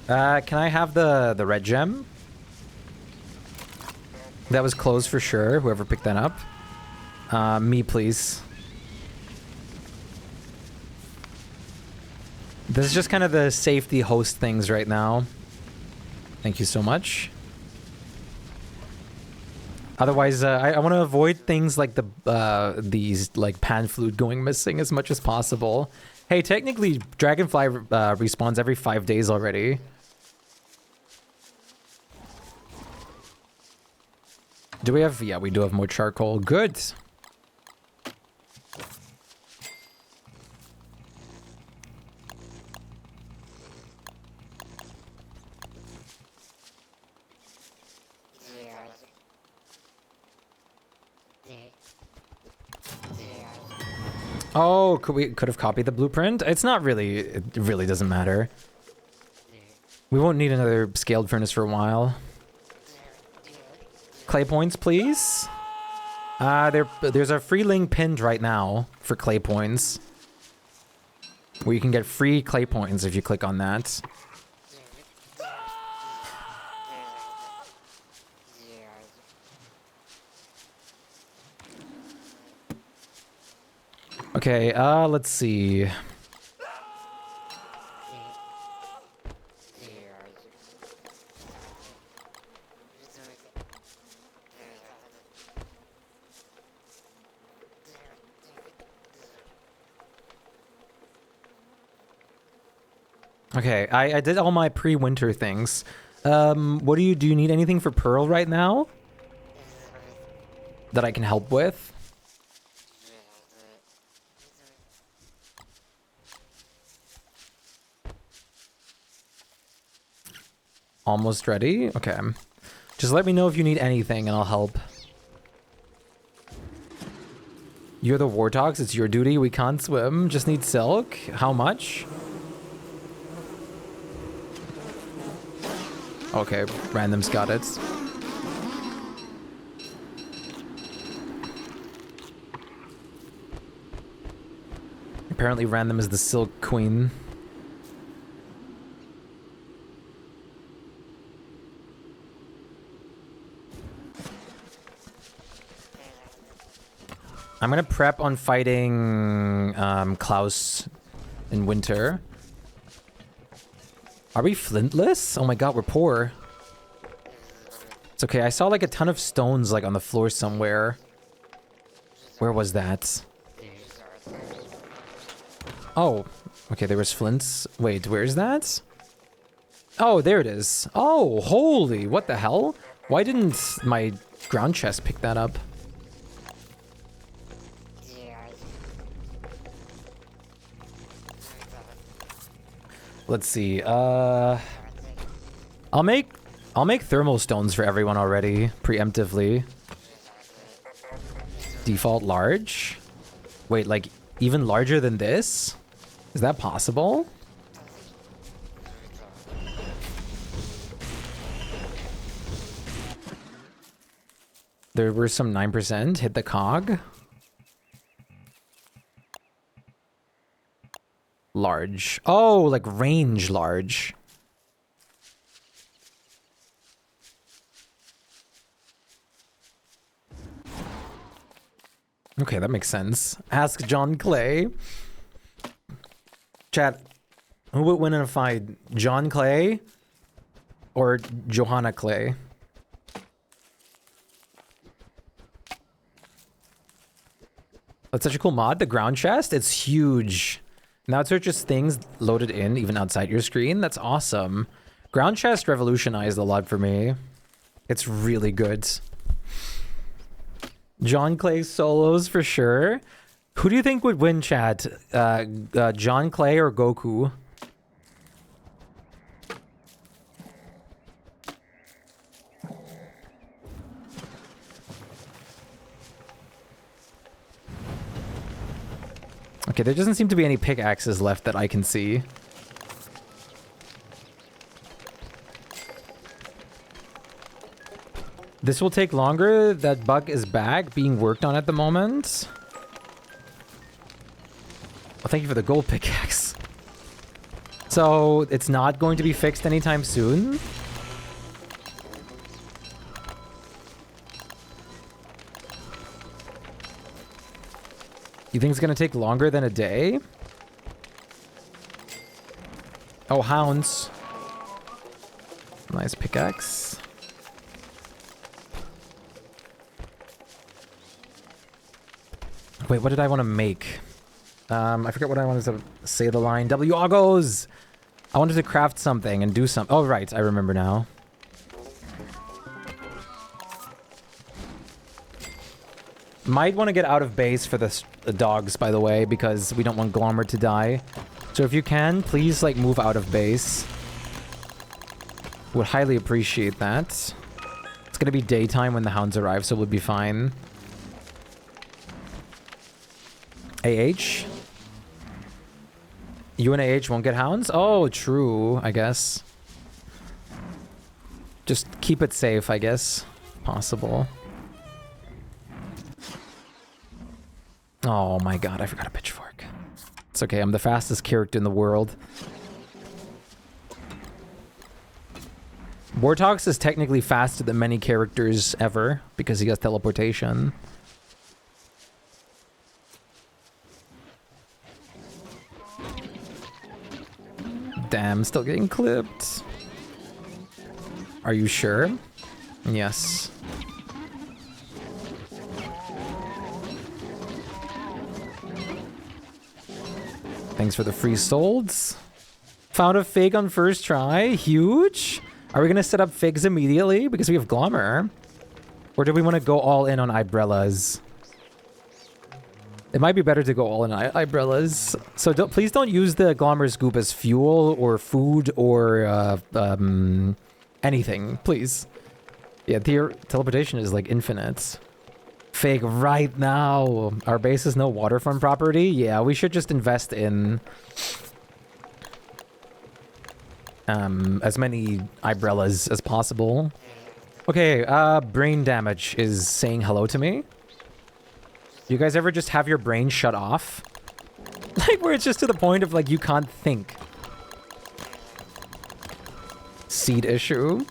Can I have the red gem? That was closed for sure, whoever picked that up. Me, please. This is just kind of the safety host things right now. Thank you so much. Otherwise, I want to avoid things like these like pan flute going missing as much as possible. Hey, technically, Dragonfly respawns every 5 days already. Do we have? Yeah, we do have more charcoal. Good. Oh, could have copied the blueprint? It's not really, it really doesn't matter. We won't need another scaled furnace for a while. Clay points, please. There's a free link pinned right now for clay points. Where you can get free clay points if you click on that. Okay, let's see. Okay, I did all my pre-winter things. What do you need anything for Pearl right now? That I can help with? Almost ready? Okay. Just let me know if you need anything and I'll help. You're the Warthogs, it's your duty, we can't swim. Just need silk. How much? Okay, random's got it. Apparently random is the silk queen. I'm gonna prep on fighting Klaus in winter. Are we flintless? Oh my god, we're poor. It's okay, I saw like a ton of stones like on the floor somewhere. Where was that? Oh, okay, there was flints. Wait, where is that? Oh, there it is. Oh, holy, what the hell? Why didn't my ground chest pick that up? Let's see. I'll make thermal stones for everyone already, preemptively. Default large? Wait, like even larger than this? Is that possible? There were some 9%. Hit the cog. Large. Oh, like range large. Okay, that makes sense. Ask John Clay. Chat, who would win in a fight? John Clay or Johanna Clay? That's such a cool mod. The ground chest, it's huge. Now it searches things loaded in, even outside your screen. That's awesome. Ground chest revolutionized a lot for me. It's really good. John Clay solos for sure. Who do you think would win, chat? John Clay or Goku? Okay, there doesn't seem to be any pickaxes left that I can see. This will take longer. That bug is back, being worked on at the moment. Well, thank you for the gold pickaxe. So, it's not going to be fixed anytime soon? You think it's gonna take longer than a day? Oh, hounds. Nice pickaxe. Wait, what did I want to make? I forget what I wanted to say the line. W Augos! I wanted to craft something and do some. Oh, right. I remember now. Might want to get out of base for the dogs, by the way, because we don't want Glommer to die. So if you can, please, like, move out of base. Would highly appreciate that. It's gonna be daytime when the hounds arrive, so we'll be fine. AH? You and AH won't get hounds? Oh, true, I guess. Just keep it safe, I guess. Possible. Oh my god, I forgot a pitchfork. It's okay, I'm the fastest character in the world. Wartox is technically faster than many characters ever, because he has teleportation. Damn, still getting clipped. Are you sure? Yes. Thanks for the free solds. Found a fig on first try. Huge. Are we going to set up figs immediately? Because we have Glommer. Or do we want to go all in on umbrellas? It might be better to go all in on umbrellas. So please don't use the Glommer scoop as fuel or food or anything. Please. Yeah, teleportation is like infinite. Fig right now. Our base is no waterfront property. Yeah, we should just invest in as many umbrellas as possible. Okay, brain damage is saying hello to me. You guys ever just have your brain shut off? Like where it's just to the point of like you can't think. Seed issue.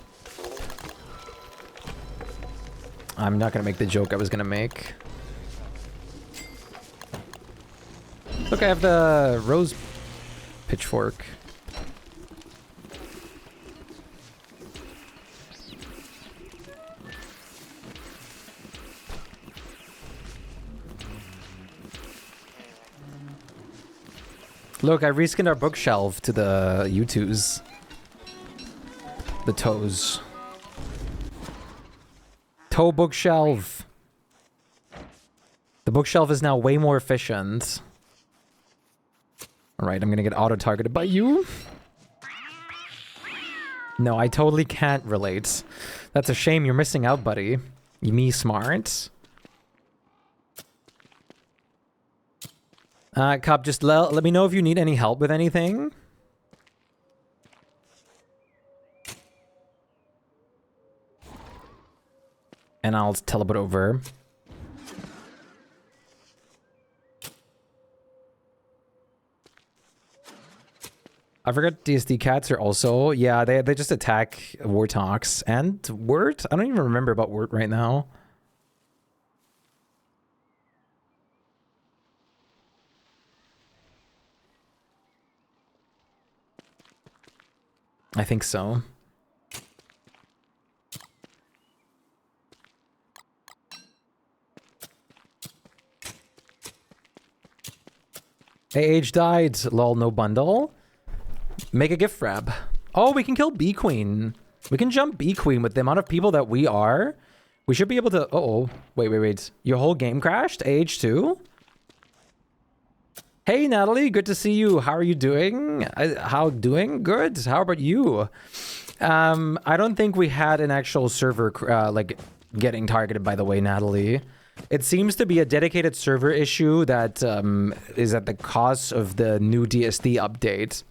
I'm not gonna make the joke I was gonna make. Look, I have the rose pitchfork. Look, I reskinned our bookshelf to the U2s. The toes. Toe bookshelf. The bookshelf is now way more efficient. Alright, I'm gonna get auto-targeted by you. No, I totally can't relate. That's a shame. You're missing out, buddy. Me smart. Cup, just let me know if you need any help with anything. and I'll teleport over. I forgot DSD cats are also, yeah, they just attack Wartox and Wort. I don't even remember about Wort right now. I think so. AH died. Lol, no bundle. Make a gift wrap. Oh, we can kill Bee Queen. We can jump Bee Queen with the amount of people that we are. We should be able to... Uh-oh. Wait. Your whole game crashed? AH2? Hey, Natalie. Good to see you. How are you doing? Doing? Good. How about you? I don't think we had an actual server, like, getting targeted, by the way, Natalie. It seems to be a dedicated server issue that is at the cause of the new DSD update.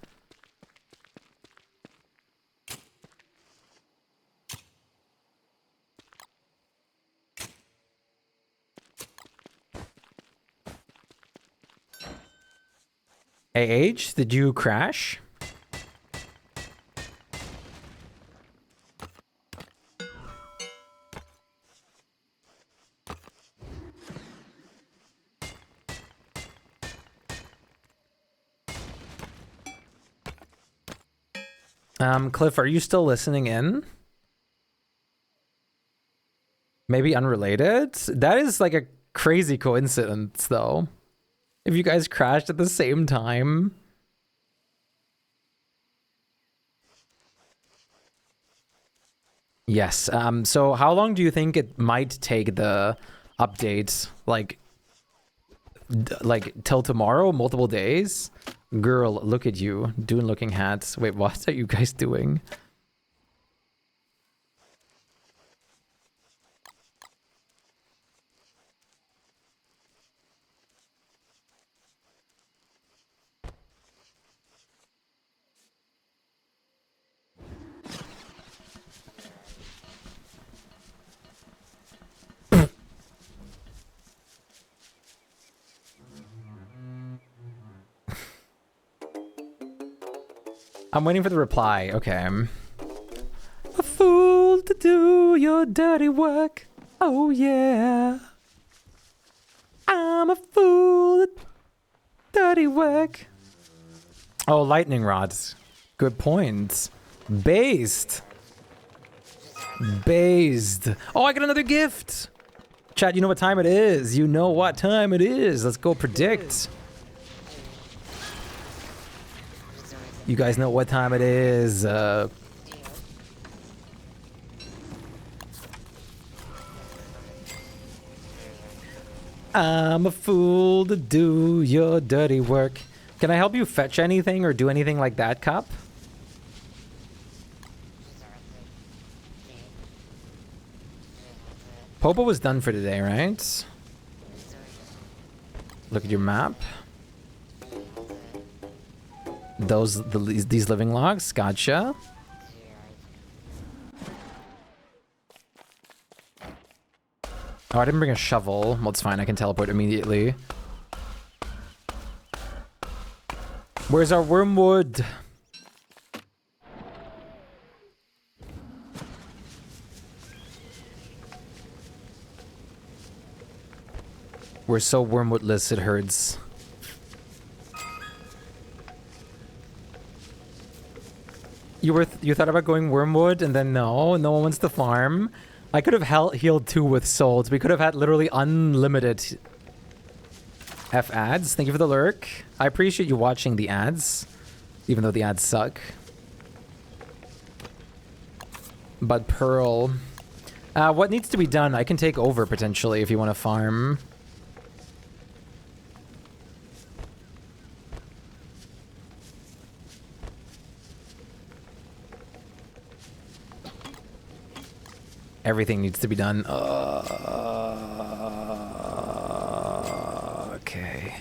AH, did you crash? Cliff, are you still listening in? Maybe unrelated? That is like a crazy coincidence, though. If you guys crashed at the same time. Yes. So how long do you think it might take the update? Like till tomorrow? Multiple days? Girl, look at you. Doing looking hats. Wait, what are you guys doing? I'm waiting for the reply. Okay. A fool to do your dirty work. Oh, yeah. I'm a fool to dirty work. Oh, lightning rods. Good points. Based. Oh, I got another gift. Chat, you know what time it is. You know what time it is. Let's go predict. You guys know what time it is. I'm a fool to do your dirty work. Can I help you fetch anything or do anything like that, Cup? Popo was done for today, right? Look at your map. These living logs, gotcha. Oh, I didn't bring a shovel. Well, it's fine. I can teleport immediately. Where's our wormwood? We're so wormwoodless, it hurts. You thought about going wormwood and then no one wants to farm. I could have healed 2 with souls. We could have had literally unlimited F ads. Thank you for the lurk. I appreciate you watching the ads, even though the ads suck. But Pearl, what needs to be done? I can take over potentially if you want to farm. Everything needs to be done. Okay.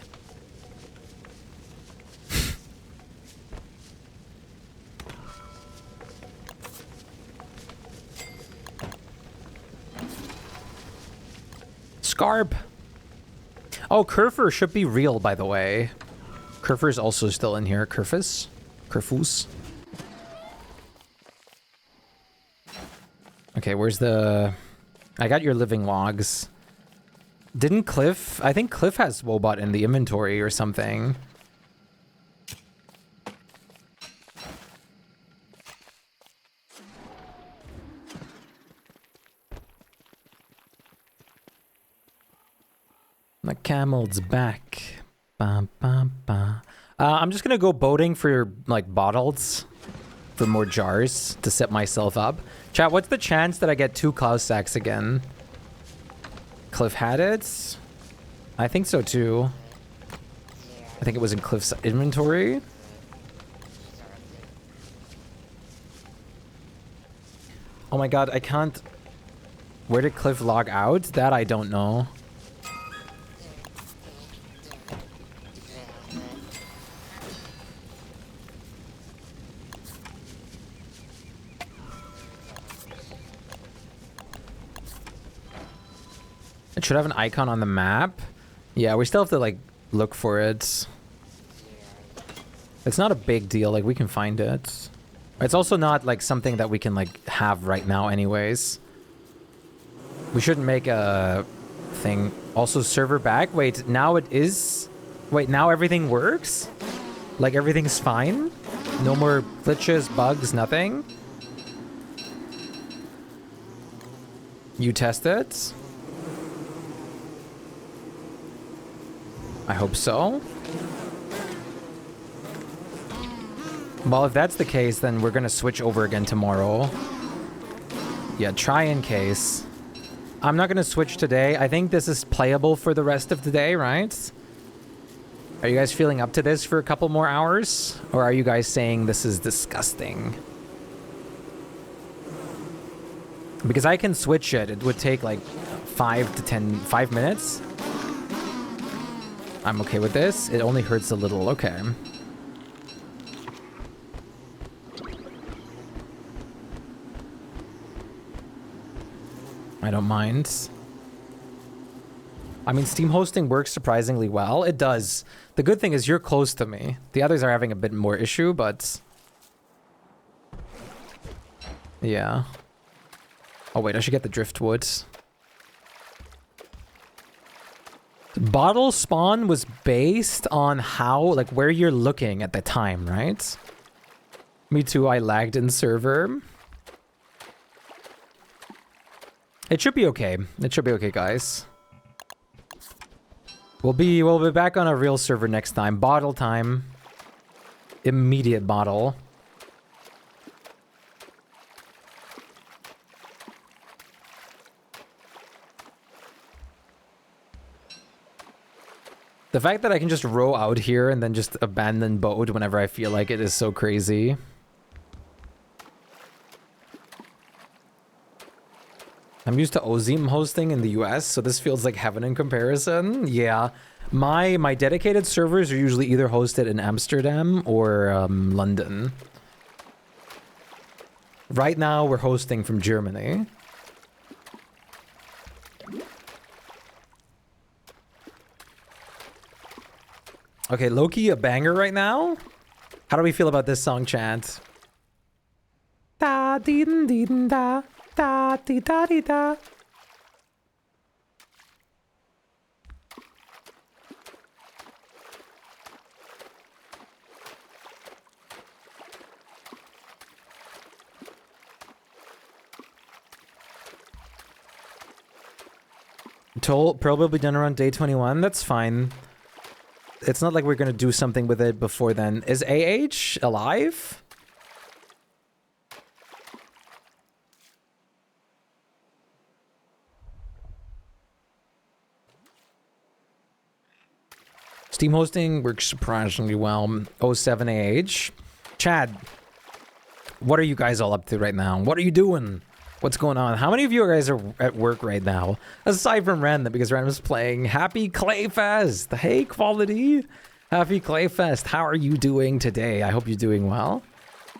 Scarp. Oh, Kerfer should be real, by the way. Kerfer's also still in here. Kerfus? Kerfus? Okay, where's the... I got your living logs. Didn't Cliff... I think Cliff has Wobot in the inventory or something. The camel's back. Ba, ba, ba. I'm just gonna go boating for, like, bottles. For more jars to set myself up. Chat, what's the chance that I get 2 cloud sacks again? Cliff had it? I think so too. I think it was in Cliff's inventory. Oh my god, I can't... Where did Cliff log out? That I don't know. It should have an icon on the map. Yeah, we still have to, like, look for it. It's not a big deal. Like, we can find it. It's also not, like, something that we can, like, have right now anyways. We shouldn't make a thing. Also, server back. Wait, now it is... Wait, now everything works? Like, everything's fine? No more glitches, bugs, nothing? You test it? I hope so. Well, if that's the case, then we're gonna switch over again tomorrow. Yeah, try in case. I'm not gonna switch today. I think this is playable for the rest of the day, right? Are you guys feeling up to this for a couple more hours? Or are you guys saying this is disgusting? Because I can switch it. It would take like 5 minutes. I'm okay with this. It only hurts a little. Okay. I don't mind. I mean, Steam hosting works surprisingly well. It does. The good thing is you're close to me. The others are having a bit more issue, but... Yeah. Oh, wait. I should get the driftwood. Bottle spawn was based on how, like, where you're looking at the time, right? Me too, I lagged in server. It should be okay. It should be okay, guys. We'll be back on a real server next time. Bottle time. Immediate bottle. The fact that I can just row out here and then just abandon boat whenever I feel like it is so crazy. I'm used to Ozim hosting in the US, so this feels like heaven in comparison. Yeah, my dedicated servers are usually either hosted in Amsterdam or London. Right now, we're hosting from Germany. Okay, Loki, a banger right now? How do we feel about this song, chant? Da dee dee da da dee da dee da. Probably done around day 21. That's fine. It's not like we're gonna do something with it before then. Is AH alive? Steam hosting works surprisingly well. 07 AH. Chad, what are you guys all up to right now? What are you doing? What's going on? How many of you guys are at work right now? Aside from Random, because Random is playing. Happy Clayfest! Hey, Quality! Happy Clayfest! How are you doing today? I hope you're doing well.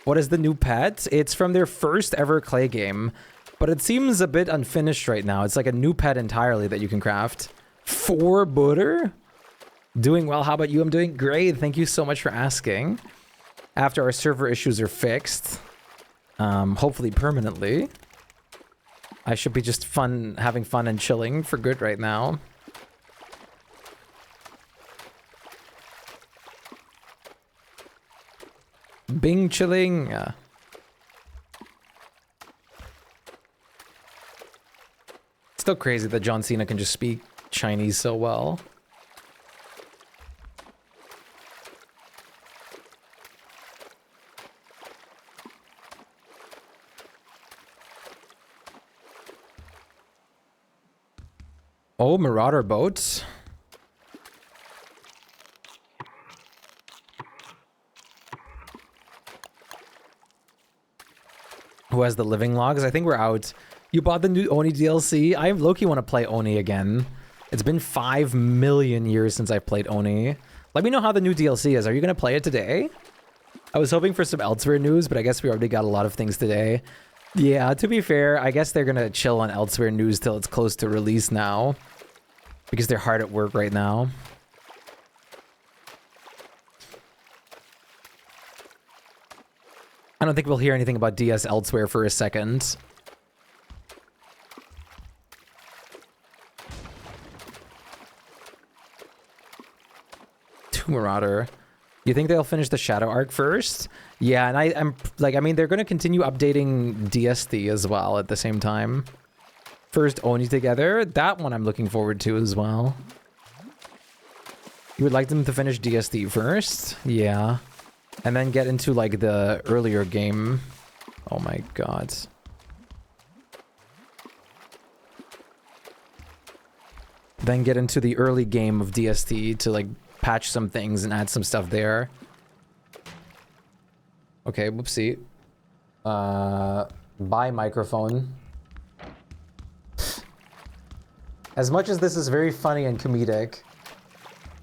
What is the new pet? It's from their first ever Clay game. But it seems a bit unfinished right now. It's like a new pet entirely that you can craft. 4 butter? Doing well. How about you? I'm doing great. Thank you so much for asking. After our server issues are fixed, hopefully permanently, I should be just having fun and chilling for good right now. Bing chilling. Still crazy that John Cena can just speak Chinese so well. Oh, Marauder boats. Who has the living logs? I think we're out. You bought the new Oni DLC? I low-key want to play Oni again. It's been 5 million years since I've played Oni. Let me know how the new DLC is. Are you going to play it today? I was hoping for some Elsewhere news, but I guess we already got a lot of things today. Yeah, to be fair, I guess they're going to chill on Elsewhere news till it's close to release now. Because they're hard at work right now. I don't think we'll hear anything about DS Elsewhere for a second. Marauder. You think they'll finish the Shadow arc first? Yeah, and I'm like, I mean, they're going to continue updating DST as well at the same time. First Oni together, that one I'm looking forward to as well. You would like them to finish DST first? Yeah. And then get into like the earlier game. Oh my god. Then get into the early game of DST to like patch some things and add some stuff there. Okay, whoopsie. Buy microphone. As much as this is very funny and comedic,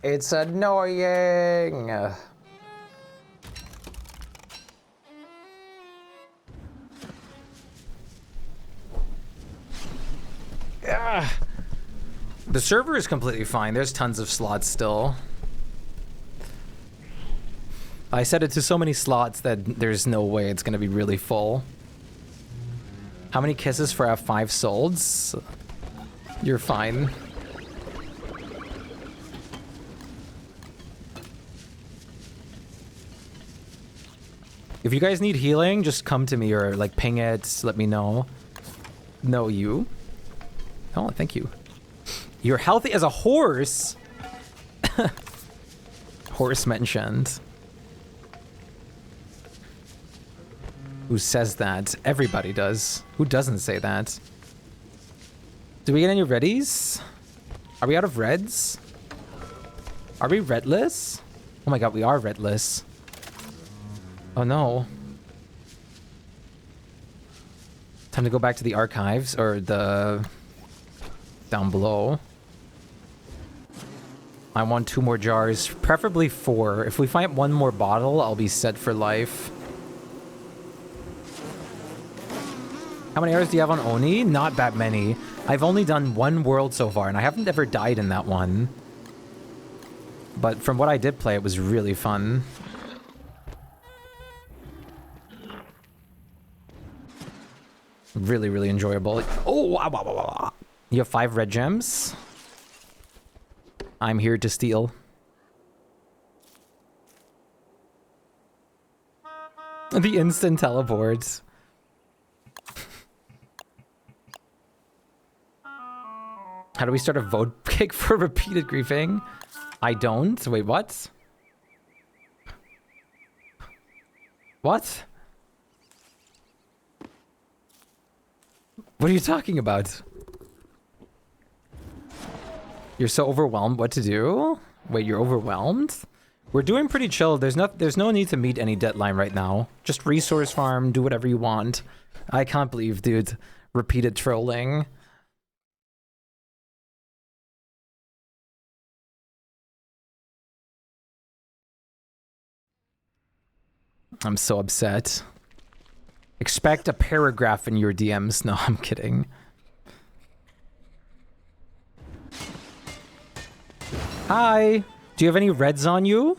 it's annoying. Ah. The server is completely fine. There's tons of slots still. I set it to so many slots that there's no way it's going to be really full. How many kisses for F5 solds? You're fine. If you guys need healing, just come to me or like ping it, let me know. No, you. Oh, thank you. You're healthy as a horse. Horse mentioned. Who says that? Everybody does. Who doesn't say that? Do we get any reddies? Are we out of reds? Are we redless? Oh my god, we are redless. Oh no. Time to go back to the archives, or the... down below. I want 2 more jars, preferably 4. If we find 1 more bottle, I'll be set for life. How many hours do you have on Oni? Not that many. I've only done 1 world so far, and I haven't ever died in that one. But from what I did play, it was really fun. Really, really enjoyable. Oh, wow, wow, wow, wow. You have 5 red gems. I'm here to steal. The instant teleports. How do we start a vote kick for repeated griefing? I don't. Wait, what? What? What are you talking about? You're so overwhelmed what to do? Wait, you're overwhelmed? We're doing pretty chill. There's no need to meet any deadline right now. Just resource farm, do whatever you want. I can't believe, dude, repeated trolling. I'm so upset. Expect a paragraph in your DMs. No, I'm kidding. Hi. Do you have any reds on you?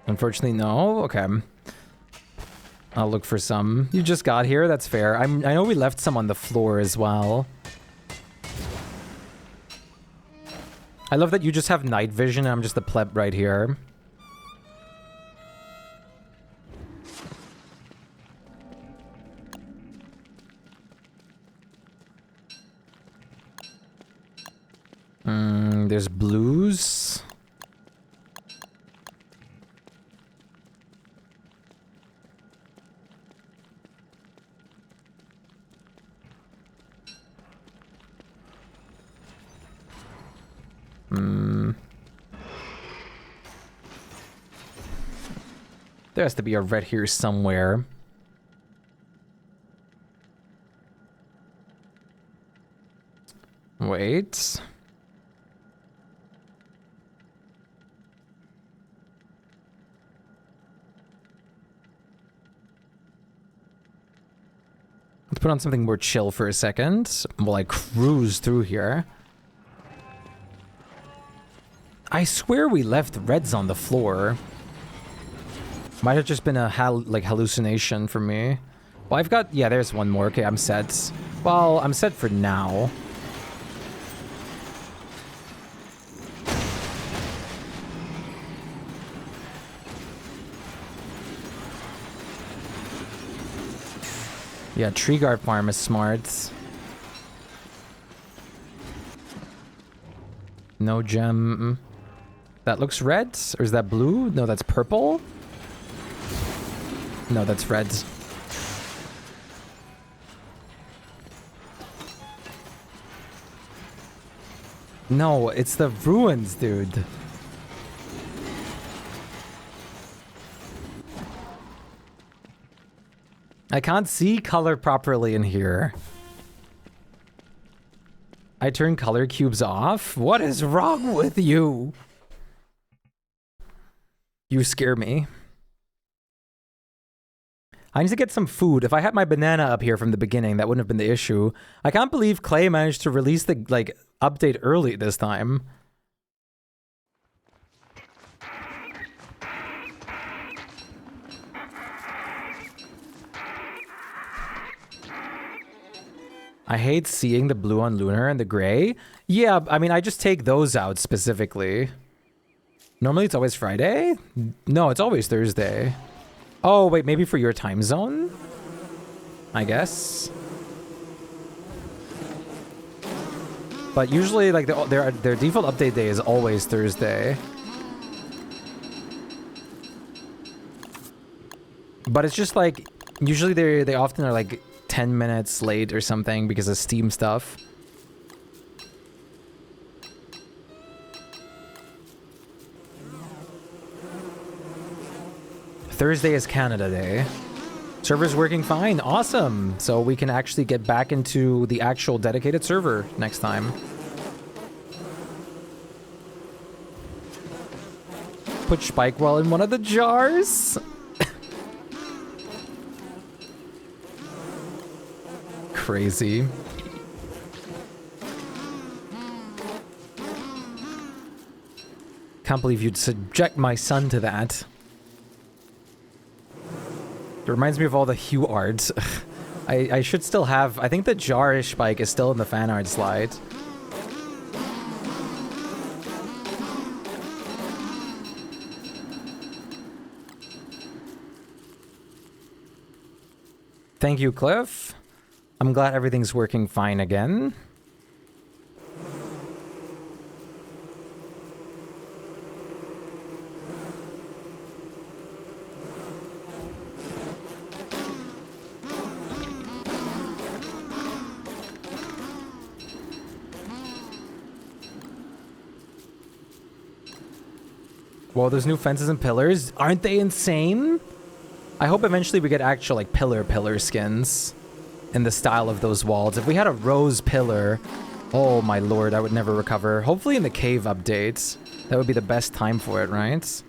Unfortunately, no. Okay. I'll look for some. You just got here. That's fair. I know we left some on the floor as well. I love that you just have night vision and I'm just the pleb right here. There's blues. There has to be a red here somewhere. Wait. Let's put on something more chill for a second while I cruise through here. I swear we left reds on the floor. Might have just been a hallucination for me. Well, I've got... Yeah, there's one more. Okay, I'm set. Well, I'm set for now. Yeah, tree guard farm is smart. No gem. That looks red? Or is that blue? No, that's purple? No, that's red. No, it's the ruins, dude. I can't see color properly in here. I turn color cubes off? What is wrong with you? You scare me. I need to get some food. If I had my banana up here from the beginning, that wouldn't have been the issue. I can't believe Clay managed to release the, update early this time. I hate seeing the blue on Lunar and the gray. Yeah, I mean, I just take those out specifically. Normally it's always Friday? No, it's always Thursday. Oh, wait, maybe for your time zone? I guess. But usually, their default update day is always Thursday. But it's just usually they often are 10 minutes late or something because of Steam stuff. Thursday is Canada Day. Server's working fine. Awesome. So we can actually get back into the actual dedicated server next time. Put Shpyke well in one of the jars. Crazy. Can't believe you'd subject my son to that. It reminds me of all the Hue art. I should still have... I think the jar Shpyke is still in the fan art slide. Thank you, Cliff. I'm glad everything's working fine again. Well, those new fences and pillars, aren't they insane? I hope eventually we get actual pillar skins in the style of those walls. If we had a rose pillar Oh my lord, I would never recover. Hopefully in the cave updates. That would be the best time for it, right?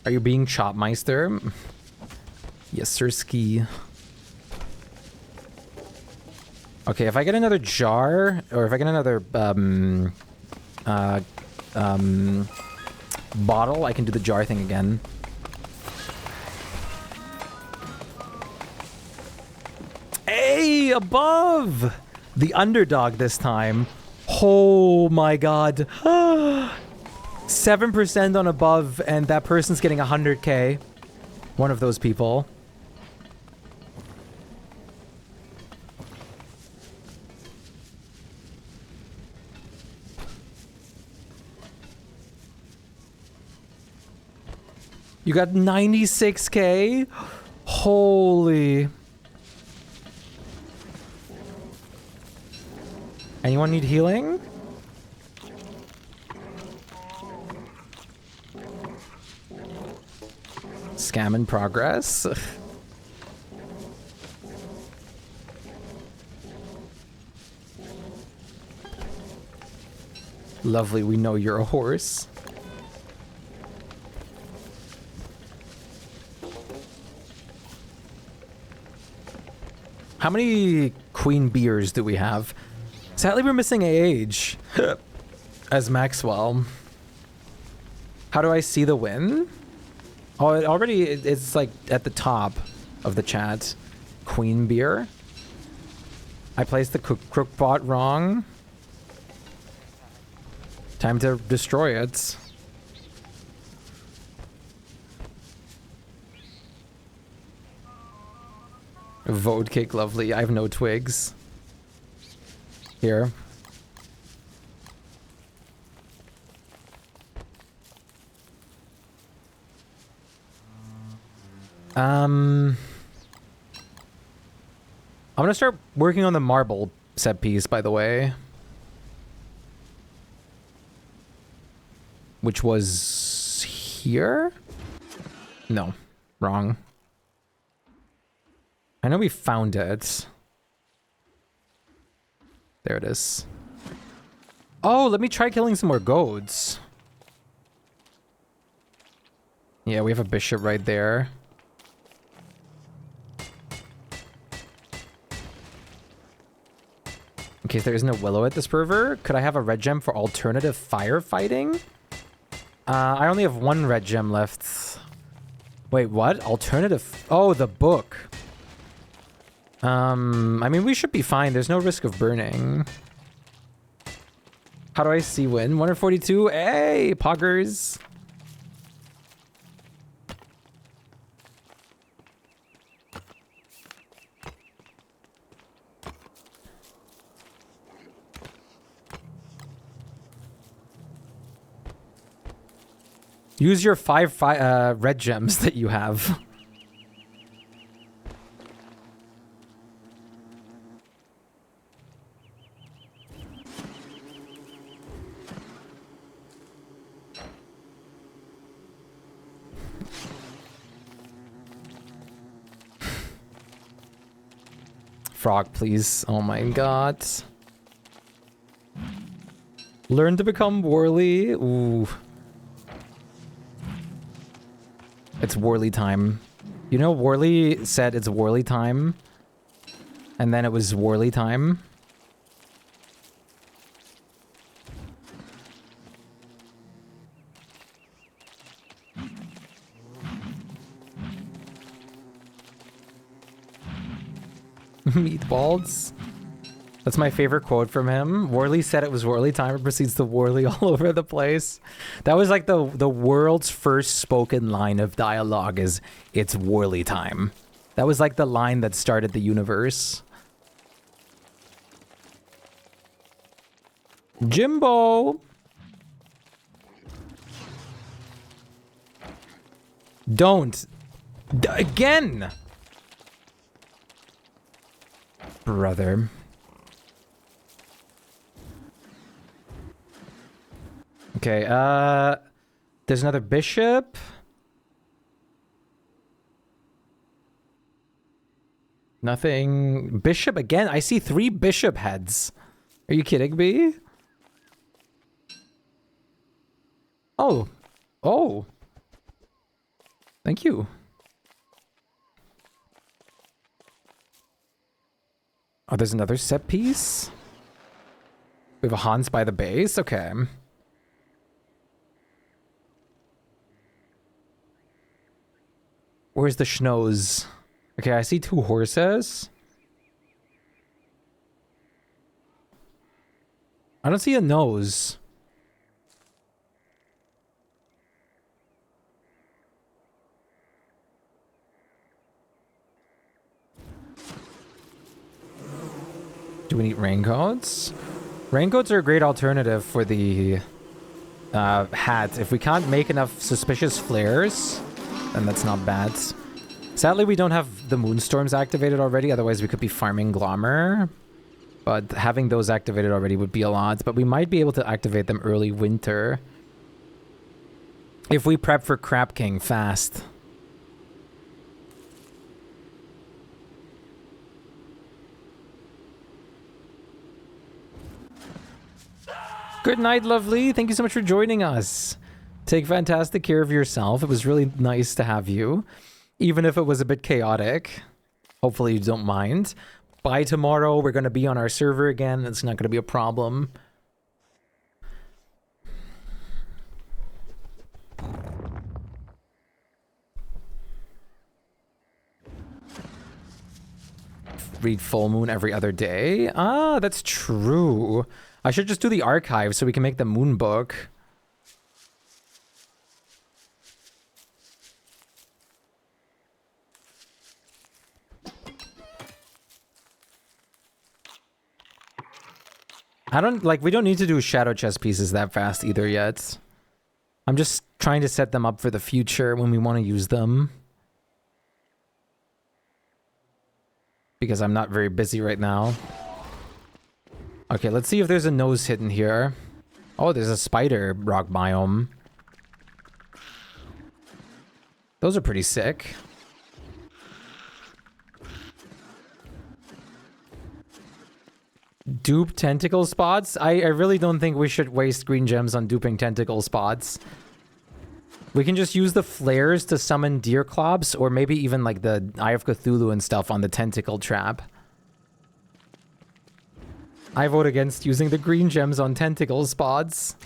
Are you being Chopmeister? Yes, sir, ski. Okay, if I get another jar, or if I get another, bottle, I can do the jar thing again. Hey, above! The underdog this time. Oh my god. 7% on above, and that person's getting 100k. One of those people. You got 96k? Holy. Anyone need healing? Scam in progress. Lovely, we know you're a horse. How many queen beers do we have? Sadly, we're missing age as Maxwell. How do I see the win? Oh, it already, it's like at the top of the chat. Queen beer. I placed the crook bot wrong. Time to destroy it. Vote cake, lovely. I have no twigs. Here. I'm gonna start working on the marble set piece, by the way. Which was here? No, wrong. I know we found it. There it is. Oh, let me try killing some more goats. Yeah, we have a bishop right there. In case there isn't a willow at this river, could I have a red gem for alternative firefighting? I only have one red gem left. Wait, what? Alternative? Oh, the book. I mean, we should be fine. There's no risk of burning. How do I see win? 142? Hey, poggers. Use your five red gems that you have. Frog, please. Oh my god. Learn to become Worley. Ooh. It's Worley time. You know, Worley said it's Worley time. And then it was Worley time. Meatballs. That's my favorite quote from him. Worley said it was Worley time and proceeds to Worley all over the place. That was like the world's first spoken line of dialogue is, it's Worley time. That was like the line that started the universe. Jimbo! Don't. Again! Brother. Okay, there's another bishop. Nothing. Bishop again? I see 3 bishop heads. Are you kidding me? Oh. Oh. Thank you. Oh, there's another set piece? We have a Hans by the base? Okay. Where's the schnoz? Okay, I see 2 horses. I don't see a nose. Do we need raincoats? Raincoats are a great alternative for the hat. If we can't make enough suspicious flares, then that's not bad. Sadly, we don't have the moonstorms activated already, otherwise we could be farming Glommer. But having those activated already would be a lot. But we might be able to activate them early winter. If we prep for Crab King fast. Good night, lovely. Thank you so much for joining us. Take fantastic care of yourself. It was really nice to have you. Even if it was a bit chaotic. Hopefully you don't mind. By tomorrow, we're going to be on our server again. It's not going to be a problem. Read full moon every other day. Ah, that's true. I should just do the archive so we can make the moon book. We don't need to do shadow chess pieces that fast either yet. I'm just trying to set them up for the future when we want to use them. Because I'm not very busy right now. Okay, let's see if there's a nose hidden here. Oh, there's a spider rock biome. Those are pretty sick. Dupe tentacle spots? I really don't think we should waste green gems on duping tentacle spots. We can just use the flares to summon deer clops, or maybe even like the Eye of Cthulhu and stuff on the tentacle trap. I vote against using the green gems on tentacle spots.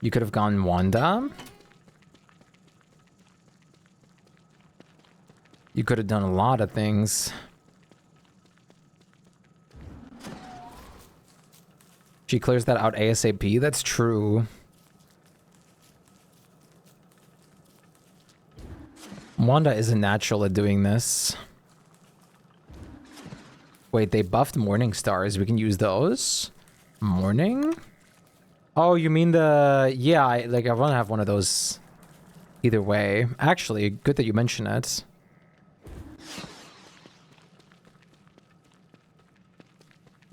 You could have gone Wanda. You could have done a lot of things. She clears that out ASAP. That's true. Wanda isn't natural at doing this. Wait, they buffed Morning Stars. We can use those? Morning? Oh, you mean the... Yeah, I want to have one of those either way. Actually, good that you mention it.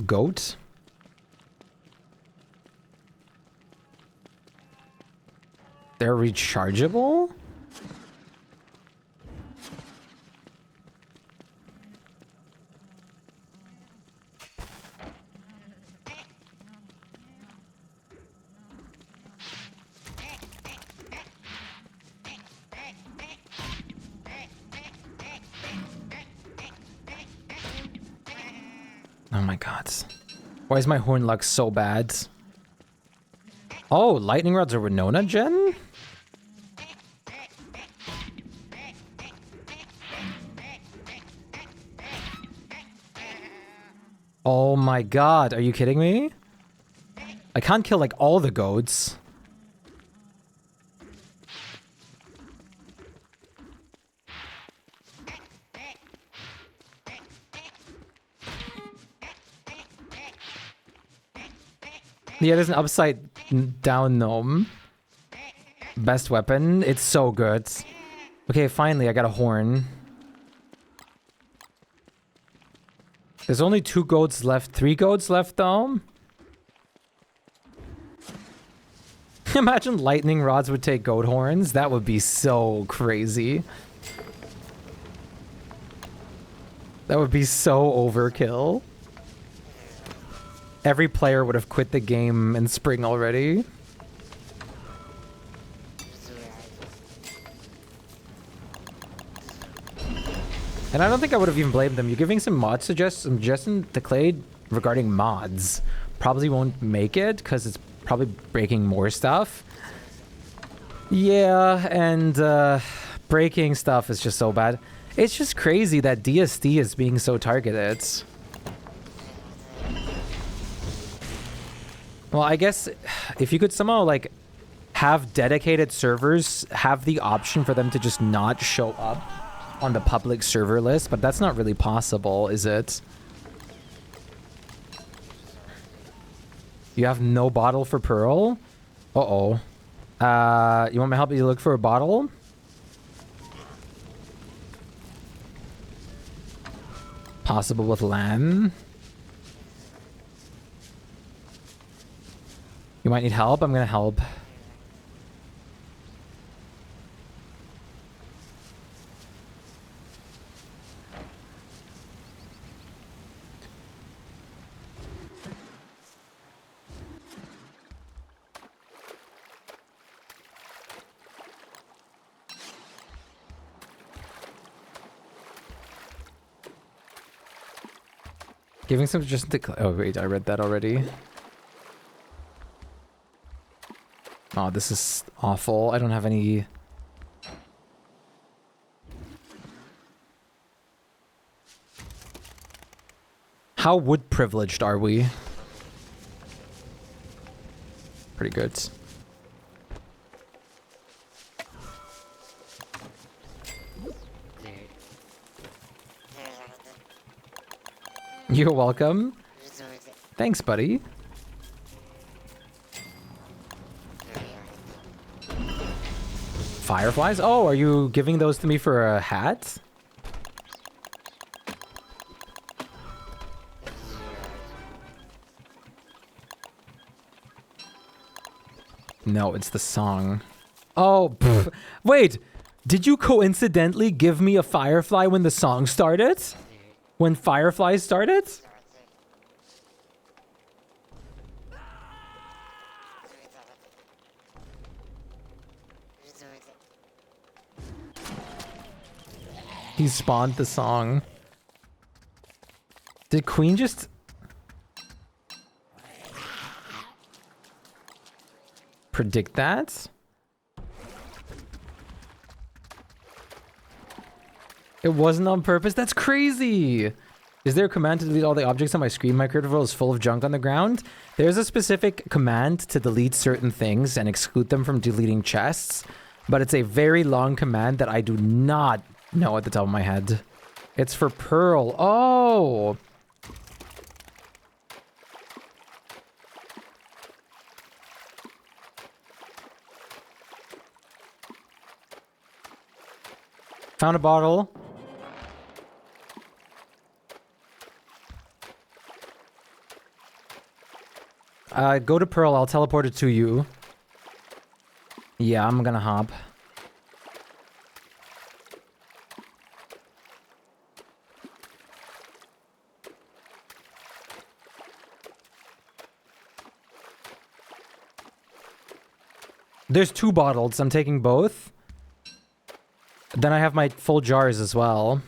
Goat? They're rechargeable? Oh my god. Why is my horn luck so bad? Oh, lightning rods are Winona gen? Oh my god, are you kidding me? I can't kill like all the goats. Yeah, there's an upside down gnome. Best weapon. It's so good. Okay, finally, I got a horn. There's only 2 goats left. 3 goats left, though. Imagine lightning rods would take goat horns. That would be so crazy. That would be so overkill. Every player would have quit the game in spring already. And I don't think I would have even blamed them. You're giving some mod suggestion to Clay regarding mods. Probably won't make it because it's probably breaking more stuff. Yeah, and breaking stuff is just so bad. It's just crazy that DSD is being so targeted. Well, I guess if you could somehow like have dedicated servers, have the option for them to just not show up on the public server list, but that's not really possible, is it? You have no bottle for Pearl? Uh-oh. You want me to help you look for a bottle? Possible with LAN? You might need help? I'm gonna help. Giving some suggestions to... Oh, wait, I read that already. Oh, this is awful. I don't have any... How wood privileged are we? Pretty good. You're welcome. Thanks, buddy. Fireflies? Oh, are you giving those to me for a hat? No, it's the song. Oh, pff. Wait! Did you coincidentally give me a firefly when the song started? When Fireflies started? He spawned the song. Did Queen just... predict that? It wasn't on purpose? That's crazy! Is there a command to delete all the objects on my screen? My creative world is full of junk on the ground. There's a specific command to delete certain things and exclude them from deleting chests. But it's a very long command that I do not know at the top of my head. It's for Pearl. Oh! Found a bottle. Go to Pearl. I'll teleport it to you. Yeah, I'm gonna hop. There's 2 bottles. I'm taking both. Then I have my full jars as well.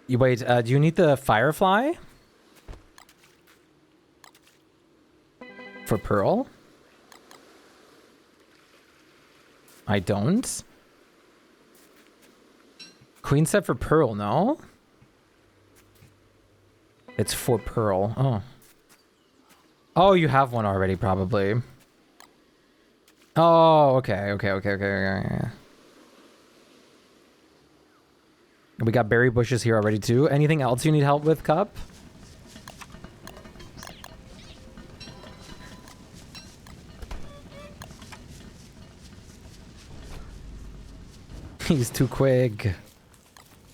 You wait, do you need the firefly? For Pearl? I don't. Queen said for Pearl, no? It's for Pearl. Oh. Oh, you have one already, probably. Oh, okay. We got berry bushes here already, too. Anything else you need help with, Cup? He's too quick.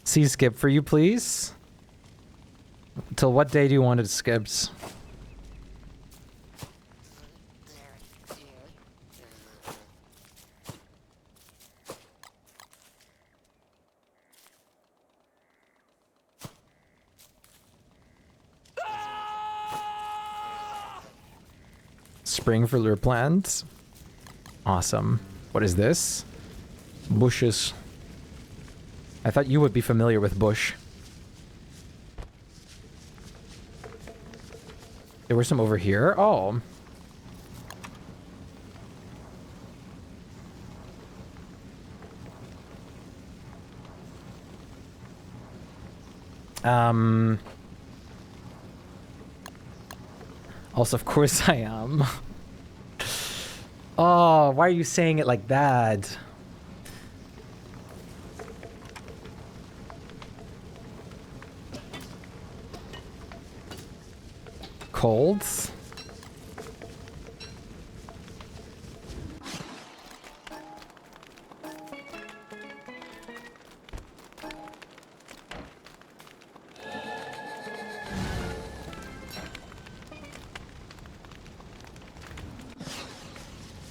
See skip for you, please. Till what day do you want it skips? Spring for lure plants. Awesome. What is this? Bushes. I thought you would be familiar with bush. There were some over here. Oh. Also, of course I am. Oh, why are you saying it like that? Colds?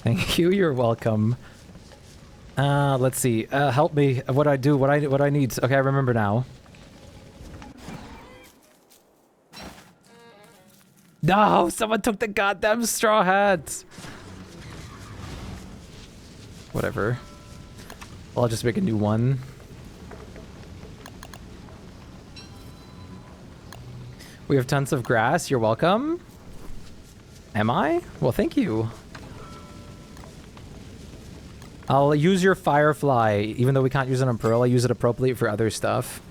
Thank you. You're welcome. Let's see. Help me. What I do? What I need? Okay, I remember now. No, someone took the goddamn straw hat. Whatever. I'll just make a new one. We have tons of grass. You're welcome. Am I? Well, thank you. I'll use your firefly, even though we can't use it on Pearl. I'll use it appropriately for other stuff.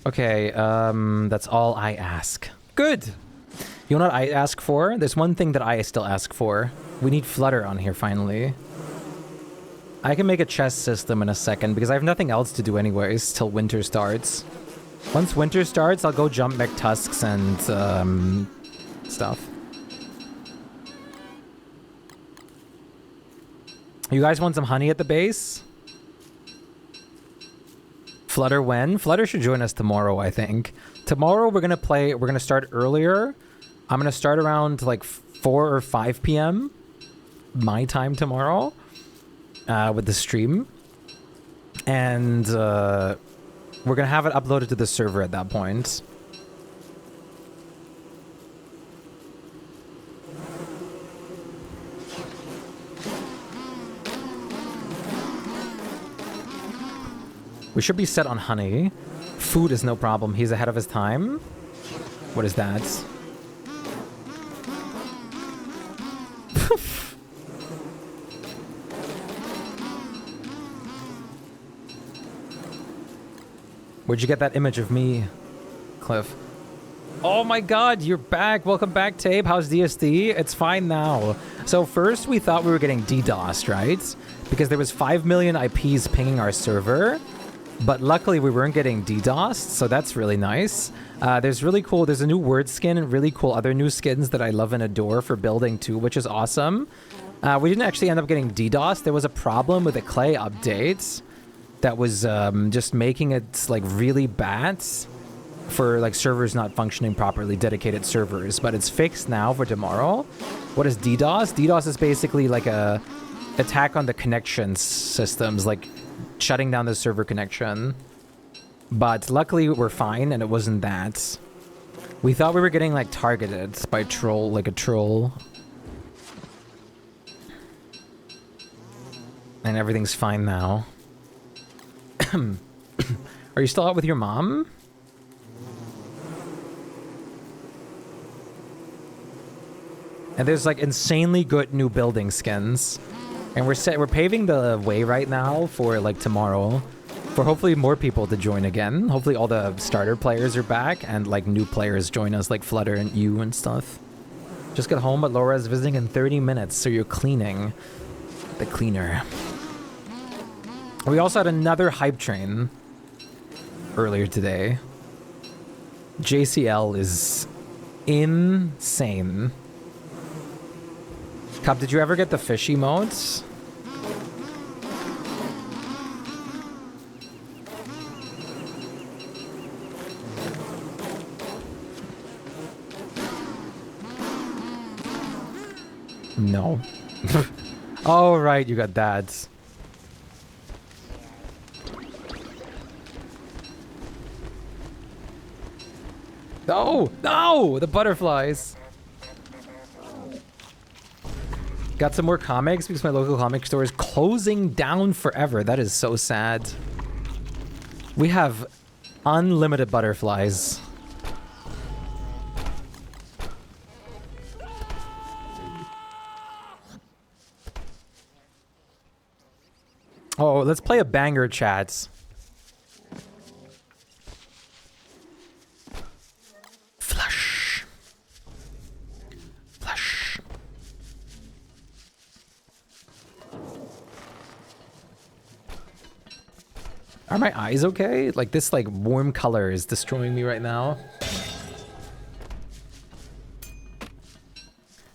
Okay, that's all I ask. Good! You know what I ask for? There's one thing that I still ask for. We need Flutter on here, finally. I can make a chest system in a second, because I have nothing else to do anyways, till winter starts. Once winter starts, I'll go jump McTusks and, stuff. You guys want some honey at the base? Flutter when? Flutter should join us tomorrow, I think. Tomorrow we're gonna start earlier. I'm gonna start around like 4 or 5 p.m. my time tomorrow with the stream. And we're gonna have it uploaded to the server at that point. We should be set on honey. Food is no problem. He's ahead of his time. What is that? Where'd you get that image of me, Cliff? Oh my god, you're back. Welcome back, Tape. How's DSD? It's fine now. So first we thought we were getting DDoSed, right? Because there was 5 million IPs pinging our server. But luckily we weren't getting DDoSed, so that's really nice. There's a new word skin and really cool other new skins that I love and adore for building too, which is awesome. We didn't actually end up getting DDoSed. There was a problem with the Clay update that was just making it like really bad for like servers not functioning properly, dedicated servers. But it's fixed now for tomorrow. What is DDoS? DDoS is basically like a attack on the connection systems, like shutting down the server connection. But luckily we're fine and it wasn't that. We thought we were getting like targeted by troll, like a troll. And everything's fine now. Are you still out with your mom? And there's like insanely good new building skins. And we're paving the way right now for like tomorrow, for hopefully more people to join again. Hopefully all the starter players are back and like new players join us, like Flutter and you and stuff. Just got home, but Laura's visiting in 30 minutes, so you're cleaning the cleaner. We also had another hype train earlier today. JCL is insane. Cup, did you ever get the fishy modes? No. Oh, right, you got that. No! No! The butterflies! Got some more comics because my local comic store is closing down forever. That is so sad. We have unlimited butterflies. Oh, let's play a banger, chat. Flush. Flush. Are my eyes okay? Like, this, like, warm color is destroying me right now.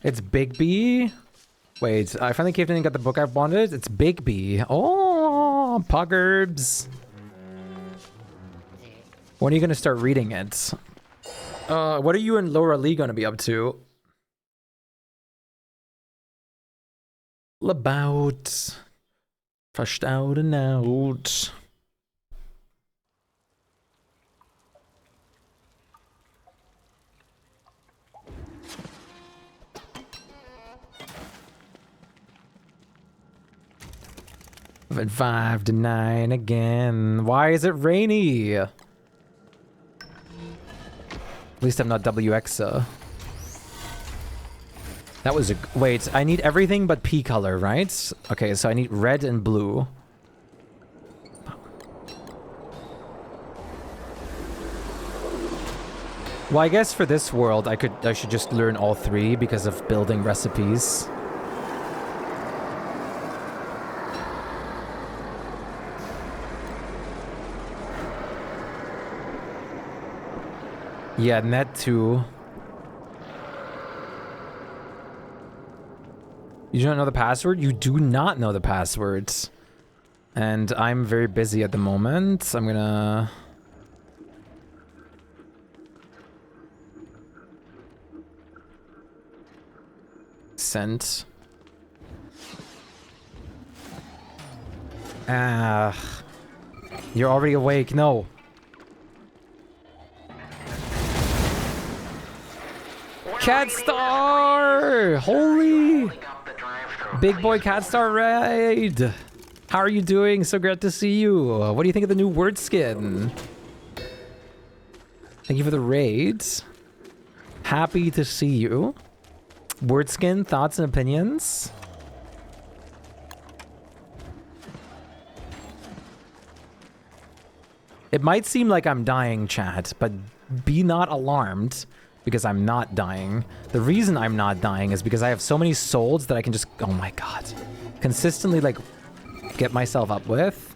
It's Big B. Wait, I finally caved in and got the book I've wanted. It's Big B. Oh, Puggerbs. When are you going to start reading it? What are you and Laura Lee going to be up to? About. Flushed out and out. At 5 to 9 again. Why is it rainy? At least I'm not WXA. That was a... Wait, I need everything but P color, right? Okay, so I need red and blue. Well, I guess for this world, I should just learn all three because of building recipes. Yeah, net 2. You don't know the password? You do not know the passwords. And I'm very busy at the moment. I'm gonna... Sent. Ah. You're already awake. No. Cat Star! Holy! Big boy Cat Star raid! How are you doing? So great to see you. What do you think of the new word skin? Thank you for the raids. Happy to see you. Word skin, thoughts and opinions? It might seem like I'm dying, chat, but be not alarmed. Because I'm not dying. The reason I'm not dying is because I have so many souls that I can just, oh my god, consistently like get myself up with.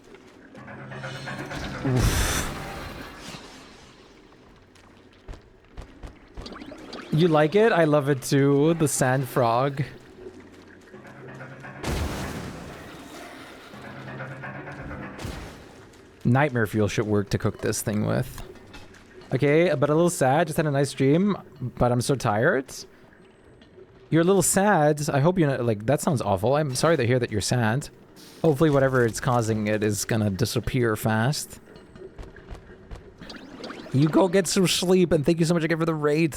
Oof. You like it? I love it too. The sand frog. Nightmare fuel should work to cook this thing with. Okay, but a little sad. Just had a nice stream, but I'm so tired. You're a little sad. I hope you're not, like, that sounds awful. I'm sorry to hear that you're sad. Hopefully whatever it's causing it is gonna disappear fast. You go get some sleep, and thank you so much again for the raid.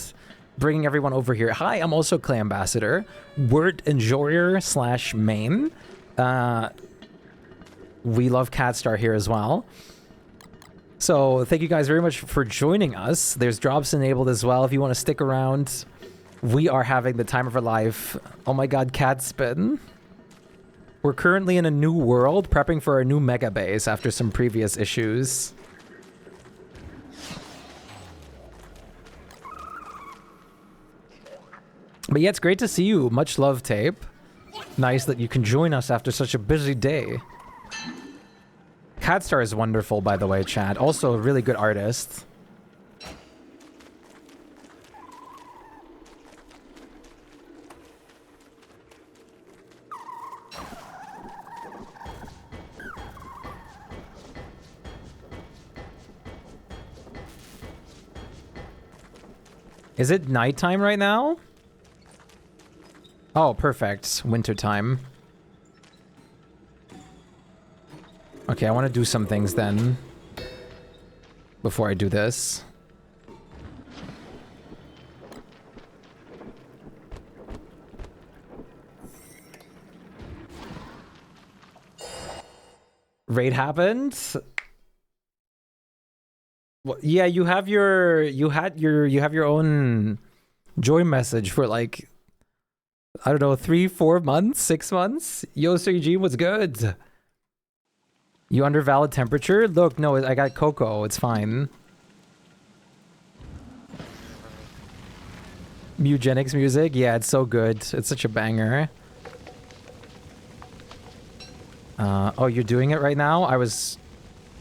Bringing everyone over here. Hi, I'm also Clay Ambassador. Word Enjoyer / main. We love Catstar here as well. So thank you guys very much for joining us. There's drops enabled as well if you want to stick around. We are having the time of our life. Oh my god, cat spin. We're currently in a new world, prepping for a new Megabase after some previous issues. But yeah, it's great to see you. Much love, Tape. Nice that you can join us after such a busy day. Catstar is wonderful, by the way, chat. Also a really good artist. Is it nighttime right now? Oh, perfect. Wintertime. Okay, I want to do some things then. Before I do this. Raid happened? Well, yeah, you have your own joy message for like, I don't know, 3, 4 months, 6 months. Yo, Sir Eugene, what's good? You under valid temperature? Look, no, I got cocoa. It's fine. Eugenics music? Yeah, it's so good. It's such a banger. Oh, you're doing it right now? I was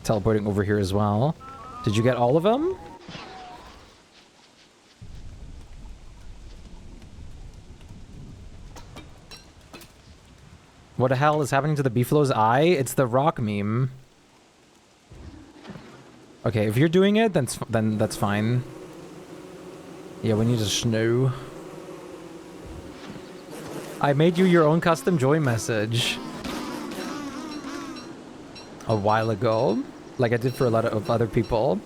teleporting over here as well. Did you get all of them? What the hell is happening to the Beefalo's eye? It's the rock meme. Okay, if you're doing it, then that's fine. Yeah, we need to snow. I made you your own custom joy message. A while ago. Like I did for a lot of other people.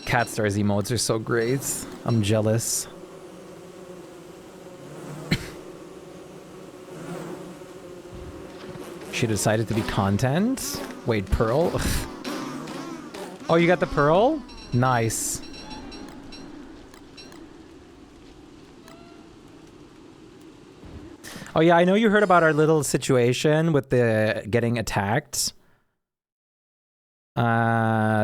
Catstar's emotes are so great. I'm jealous. She decided to be content? Wait, Pearl? Oh, you got the Pearl? Nice. Oh yeah, I know you heard about our little situation with the getting attacked.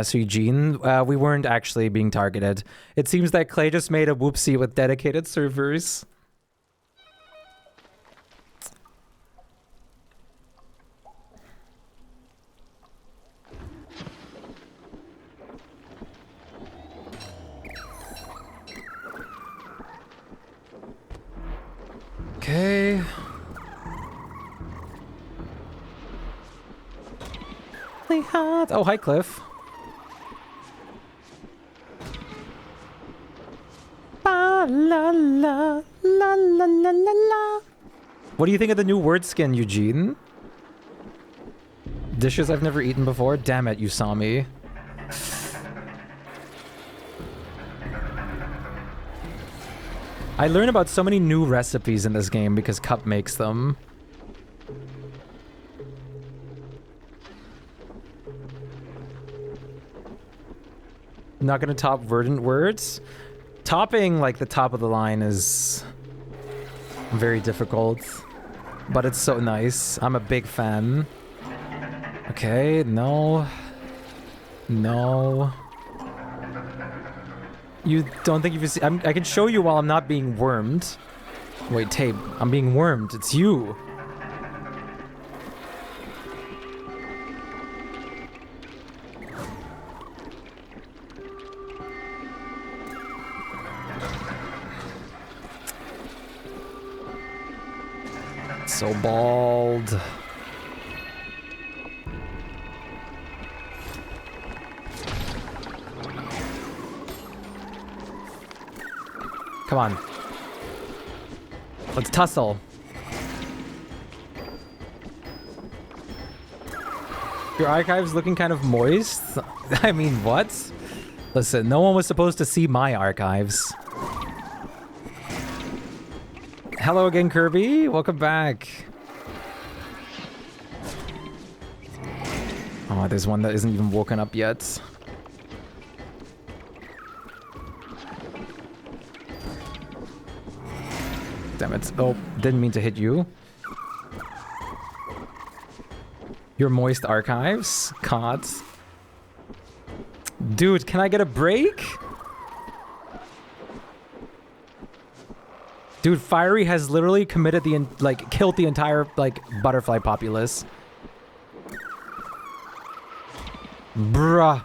So Eugene, we weren't actually being targeted. It seems that Clay just made a whoopsie with dedicated servers. Okay. Hot. Oh, hi, Cliff. Ba, la, la, la, la, la, la, la. What do you think of the new word skin, Eugene? Dishes I've never eaten before? Damn it, you saw me. I learn about so many new recipes in this game because Cup makes them. Not gonna top verdant words. Topping like the top of the line is very difficult, but it's so nice. I'm a big fan. Okay, no. No. You don't think you've seen... I can show you while I'm not being wormed. Wait, tape. I'm being wormed. It's you. So bald. Come on. Let's tussle. Your archive's looking kind of moist. I mean, what? Listen, no one was supposed to see my archives. Hello again, Kirby. Welcome back. Oh, there's one that isn't even woken up yet. Damn it. Oh, didn't mean to hit you. Your moist archives? Cots. Dude, can I get a break? Dude, Fiery has literally committed killed the entire, butterfly populace. Bruh.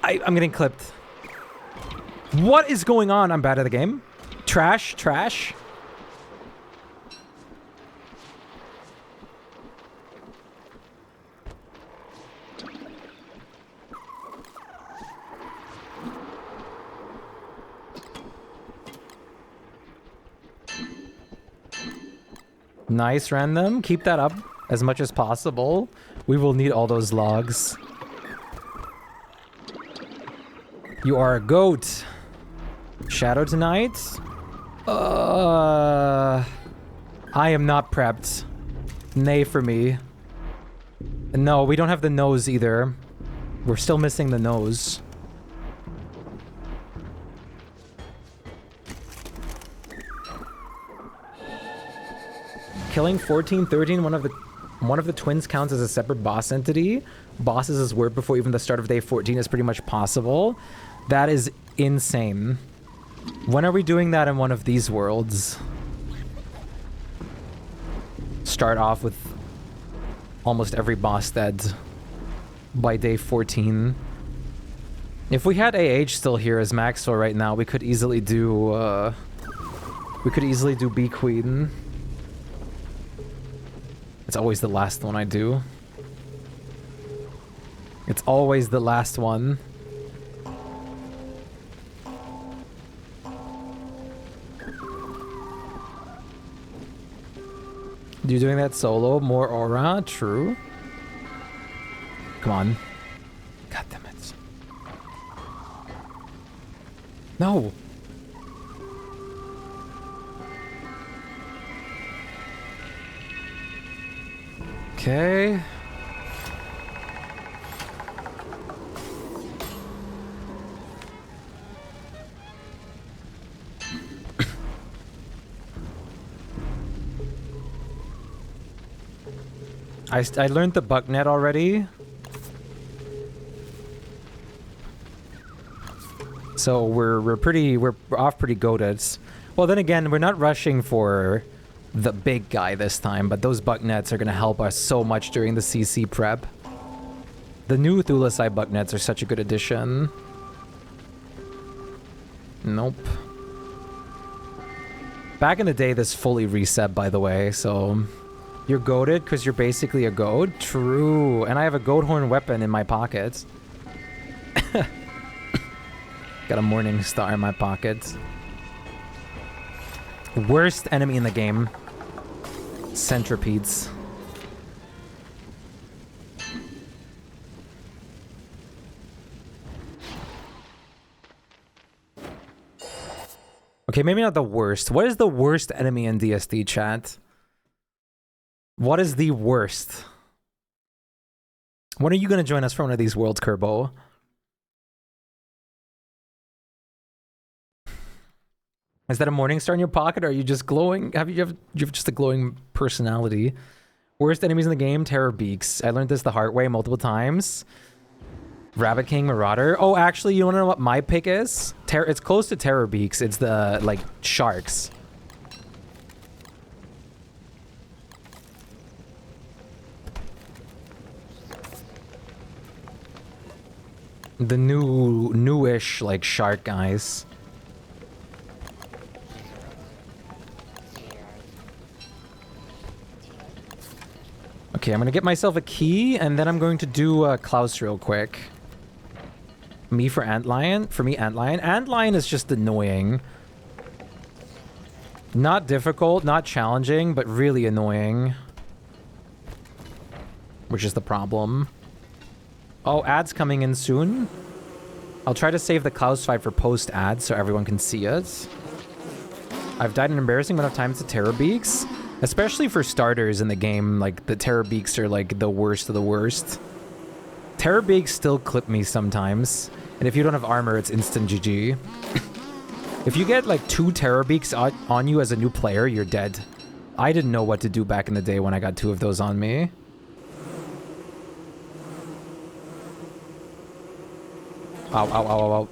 I'm getting clipped. What is going on? I'm bad at the game. Trash, trash. Nice, random. Keep that up as much as possible. We will need all those logs. You are a goat. Shadow tonight? I am not prepped. Nay for me. No, we don't have the nose either. We're still missing the nose. Killing 14, 13, one of the twins counts as a separate boss entity. Bosses is word before even the start of day 14 is pretty much possible. That is insane. When are we doing that in one of these worlds? Start off with almost every boss dead by day 14. If we had AH still here as Maxwell right now, we could easily do Bee Queen. It's always the last one I do. It's always the last one. You're doing that solo? More aura? True. Come on. God damn it. No! Okay. I learned the bucknet already. So we're off pretty goated. Well, then again, we're not rushing for the big guy this time, but those bucknets are going to help us so much during the CC prep. The new Thulasai bucknets are such a good addition. Nope. Back in the day, this fully reset, by the way, so... You're goated because you're basically a goat? True. And I have a goat horn weapon in my pocket. Got a morning star in my pocket. Worst enemy in the game. Centipedes. Okay, maybe not the worst. What is the worst enemy in DSD, chat? What is the worst? When are you going to join us for one of these worlds, Kerbo? Is that a morning star in your pocket, or are you just glowing? You have just a glowing personality. Worst enemies in the game, Terror Beaks. I learned this the hard way multiple times. Rabbit King Marauder. Oh, actually, you want to know what my pick is? It's close to Terror Beaks. It's the, like, sharks. The newish, like, shark guys. Okay, I'm gonna get myself a key, and then I'm going to do Klaus real quick. Me for Antlion? For me, Antlion. Antlion is just annoying. Not difficult, not challenging, but really annoying. Which is the problem. Oh, ads coming in soon. I'll try to save the Klaus fight for post-ad so everyone can see it. I've died an embarrassing amount of times to Terror Beaks. Especially for starters in the game, like, the Terror Beaks are, like, the worst of the worst. Terror Beaks still clip me sometimes. And if you don't have armor, it's instant GG. If you get, like, 2 Terror Beaks on you as a new player, you're dead. I didn't know what to do back in the day when I got 2 of those on me. Ow, ow, ow, ow, ow.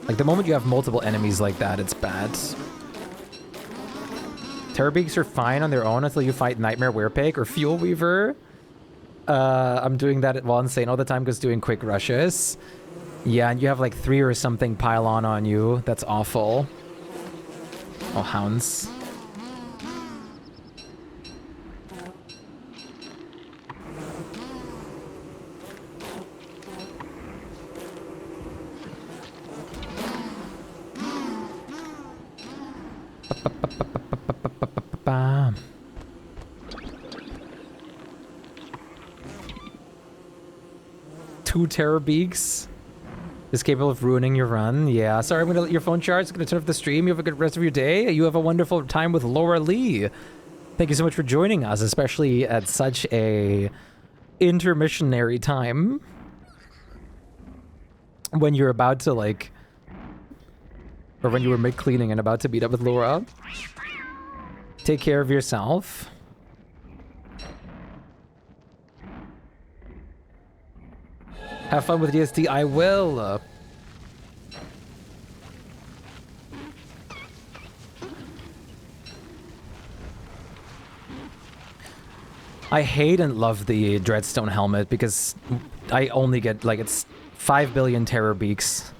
Like, the moment you have multiple enemies like that, it's bad. Terrorbeaks are fine on their own until you fight Nightmare Werepig or Fuel Weaver. I'm doing that while insane all the time because doing quick rushes. Yeah, and you have like 3 or something pile on you. That's awful. Oh, hounds. Bam. Two Terrorbeaks is capable of ruining your run. Yeah, sorry, I'm gonna let your phone charge. It's gonna turn off the stream. You have a good rest of your day. You have a wonderful time with Laura Lee. Thank you so much for joining us, especially at such a intermissionary time when you're about to like, or when you were mid-cleaning and about to meet up with Laura. Take care of yourself. Have fun with DSD. I will. I hate and love the Dreadstone helmet because I only get, like, it's 5 billion Terrorbeaks.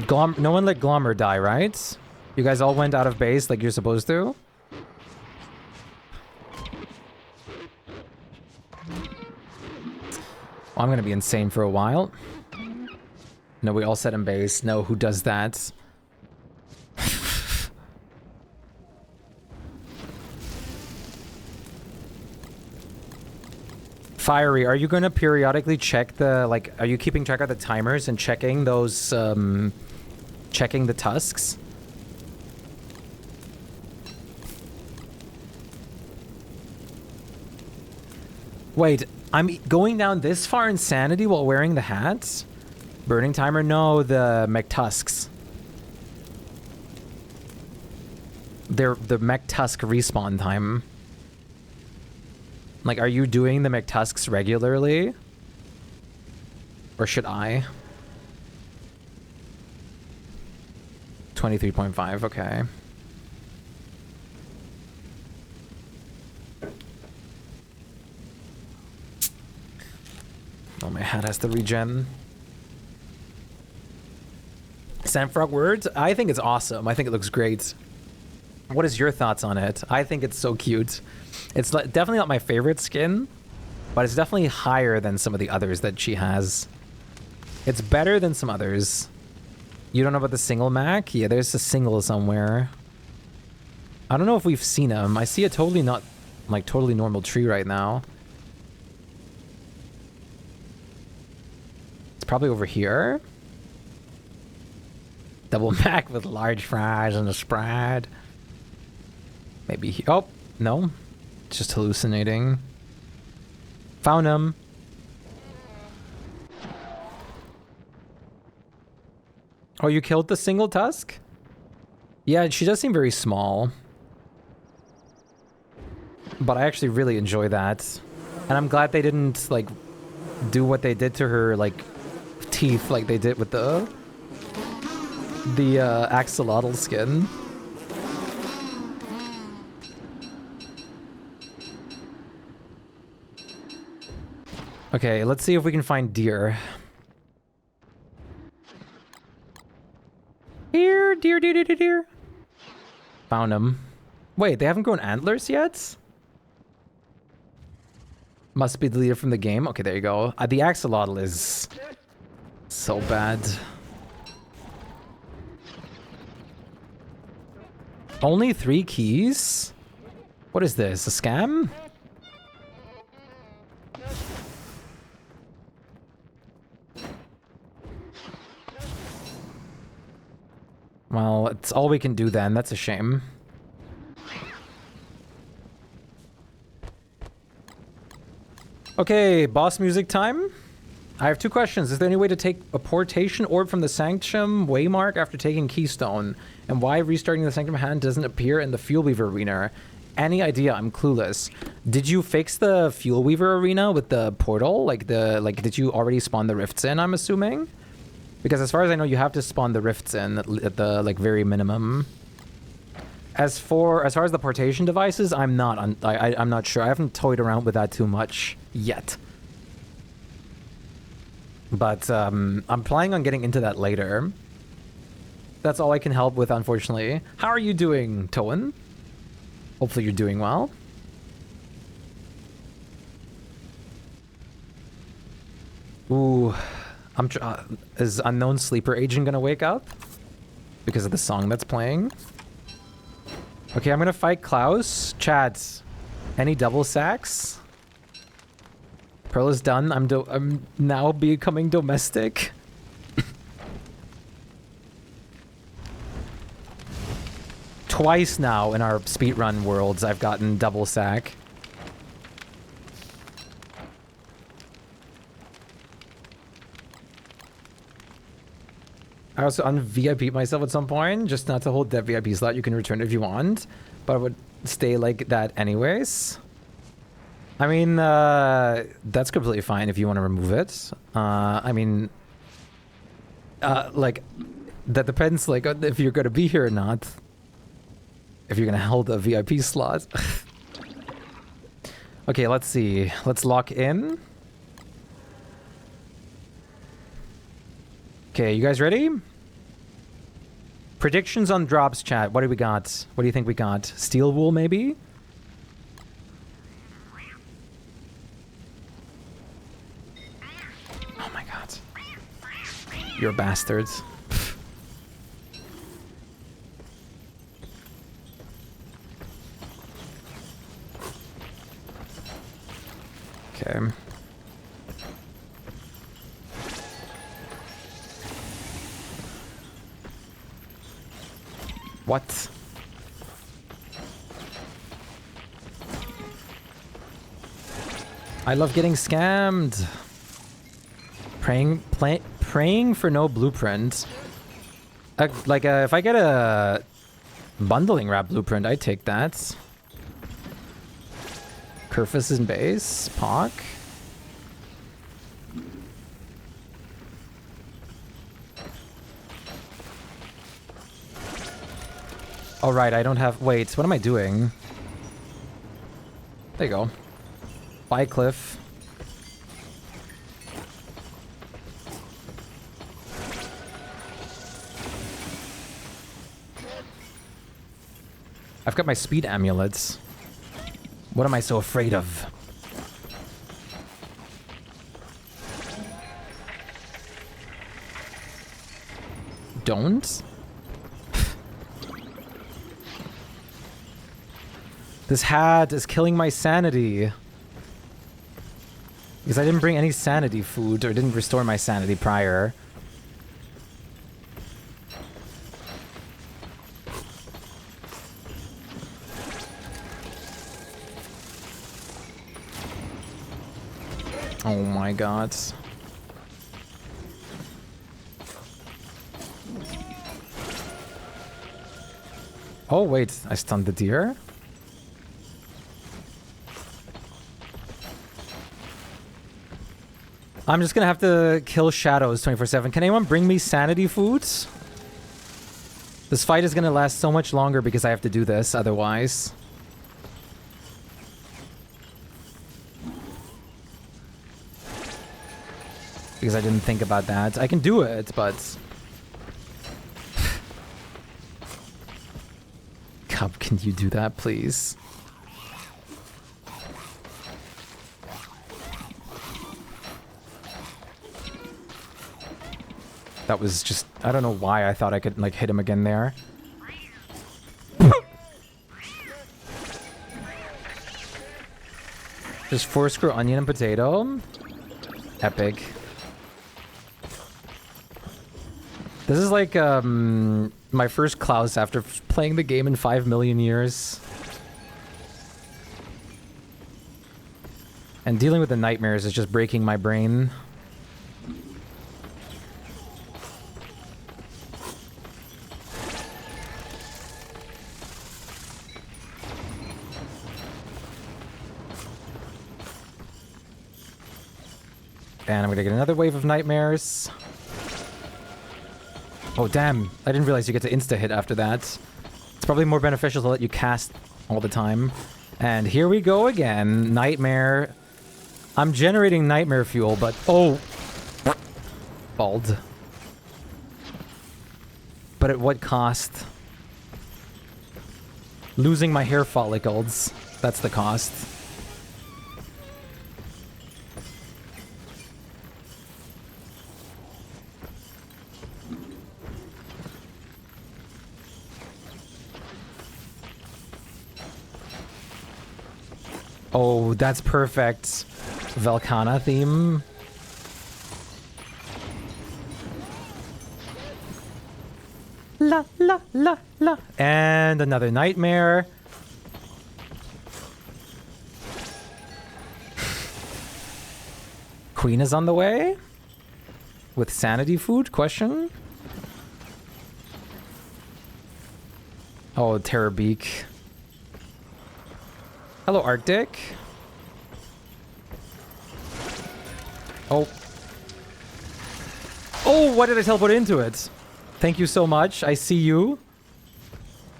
No one let Glommer die, right? You guys all went out of base like you're supposed to? Well, I'm gonna be insane for a while. No, we all set in base. No, who does that? Fiery, are you gonna periodically check the, like, are you keeping track of the timers and checking those, checking the tusks? Wait, I'm going down this far in sanity while wearing the hats? Burning timer? No, the mech tusks. They're the mech tusk respawn time. Like, are you doing the mech tusks regularly? Or should I? 23.5, okay. Oh, my hat has to regen. Sandfrog words? I think it's awesome. I think it looks great. What is your thoughts on it? I think it's so cute. It's definitely not my favorite skin, but it's definitely higher than some of the others that she has. It's better than some others. You don't know about the single Mac? Yeah, there's a single somewhere. I don't know if we've seen him. I see a totally not, like, totally normal tree right now. It's probably over here. Double Mac with large fries and a spread. Maybe oh, no. It's just hallucinating. Found him. Oh, you killed the single tusk? Yeah, she does seem very small. But I actually really enjoy that. And I'm glad they didn't, like, do what they did to her, like, teeth like they did with the axolotl skin. Okay, let's see if we can find deer. Deer, deer, deer, deer, deer, deer. Found them. Wait, they haven't grown antlers yet? Must be deleted from the game. Okay, there you go. The axolotl is so bad. Only 3 keys? What is this? A scam? Well, it's all we can do then. That's a shame. Okay, boss music time. I have 2 questions. Is there any way to take a portation orb from the Sanctum Waymark after taking Keystone? And why restarting the Sanctum hand doesn't appear in the Fuel Weaver arena? any idea. I'm clueless. Did you fix the Fuel Weaver arena with the portal? Did you already spawn the rifts in, I'm assuming? Because as far as I know, you have to spawn the rifts in at the like very minimum. As far as the portation devices, I'm not sure. I haven't toyed around with that too much yet. But I'm planning on getting into that later. That's all I can help with, unfortunately. How are you doing, Toan? Hopefully you're doing well. Ooh, is Unknown Sleeper Agent gonna wake up? Because of the song that's playing? Okay, I'm gonna fight Klaus. Chad, any double sacks? Pearl is done. I'm now becoming domestic. Twice now in our speedrun worlds, I've gotten double sack. I also un-VIP myself at some point, just not to hold that VIP slot. You can return it if you want, but I would stay like that anyways. I mean, that's completely fine if you want to remove it. I mean, like, that depends, like, if you're going to be here or not. If you're going to hold a VIP slot. Okay, let's see. Let's lock in. Okay, you guys ready? Predictions on drops, chat. What do we got? What do you think we got? Steel wool, maybe? Oh my god. You're bastards. Okay. What? I love getting scammed. Praying for no blueprint. If I get a bundling wrap blueprint, I'd take that. Kerfus in base. Pock. All right, I don't have... Wait, what am I doing? There you go. Bye, Cliff. I've got my speed amulets. What am I so afraid of? Don't? This hat is killing my sanity. Because I didn't bring any sanity food, or didn't restore my sanity prior. Oh my god. Oh wait, I stunned the deer? I'm just gonna have to kill shadows 24/7. Can anyone bring me sanity foods? This fight is gonna last so much longer because I have to do this otherwise. Because I didn't think about that. I can do it, but... Cub, can you do that, please? That was just... I don't know why I thought I could, like, hit him again there. Just four-screw onion and potato. Epic. This is like, my first Klaus after playing the game in 5 million years. And dealing with the nightmares is just breaking my brain. And I'm gonna get another wave of nightmares. Oh, damn. I didn't realize you get to insta-hit after that. It's probably more beneficial to let you cast all the time. And here we go again. Nightmare. I'm generating nightmare fuel, but... Oh! Bald. But at what cost? Losing my hair follicles. That's the cost. Oh, that's perfect. Velkhana theme. La la la la. And another nightmare. Queen is on the way. With sanity food? Question. Oh, Terror Beak. Hello, Arctic. Oh. Oh, why did I teleport into it? Thank you so much. I see you.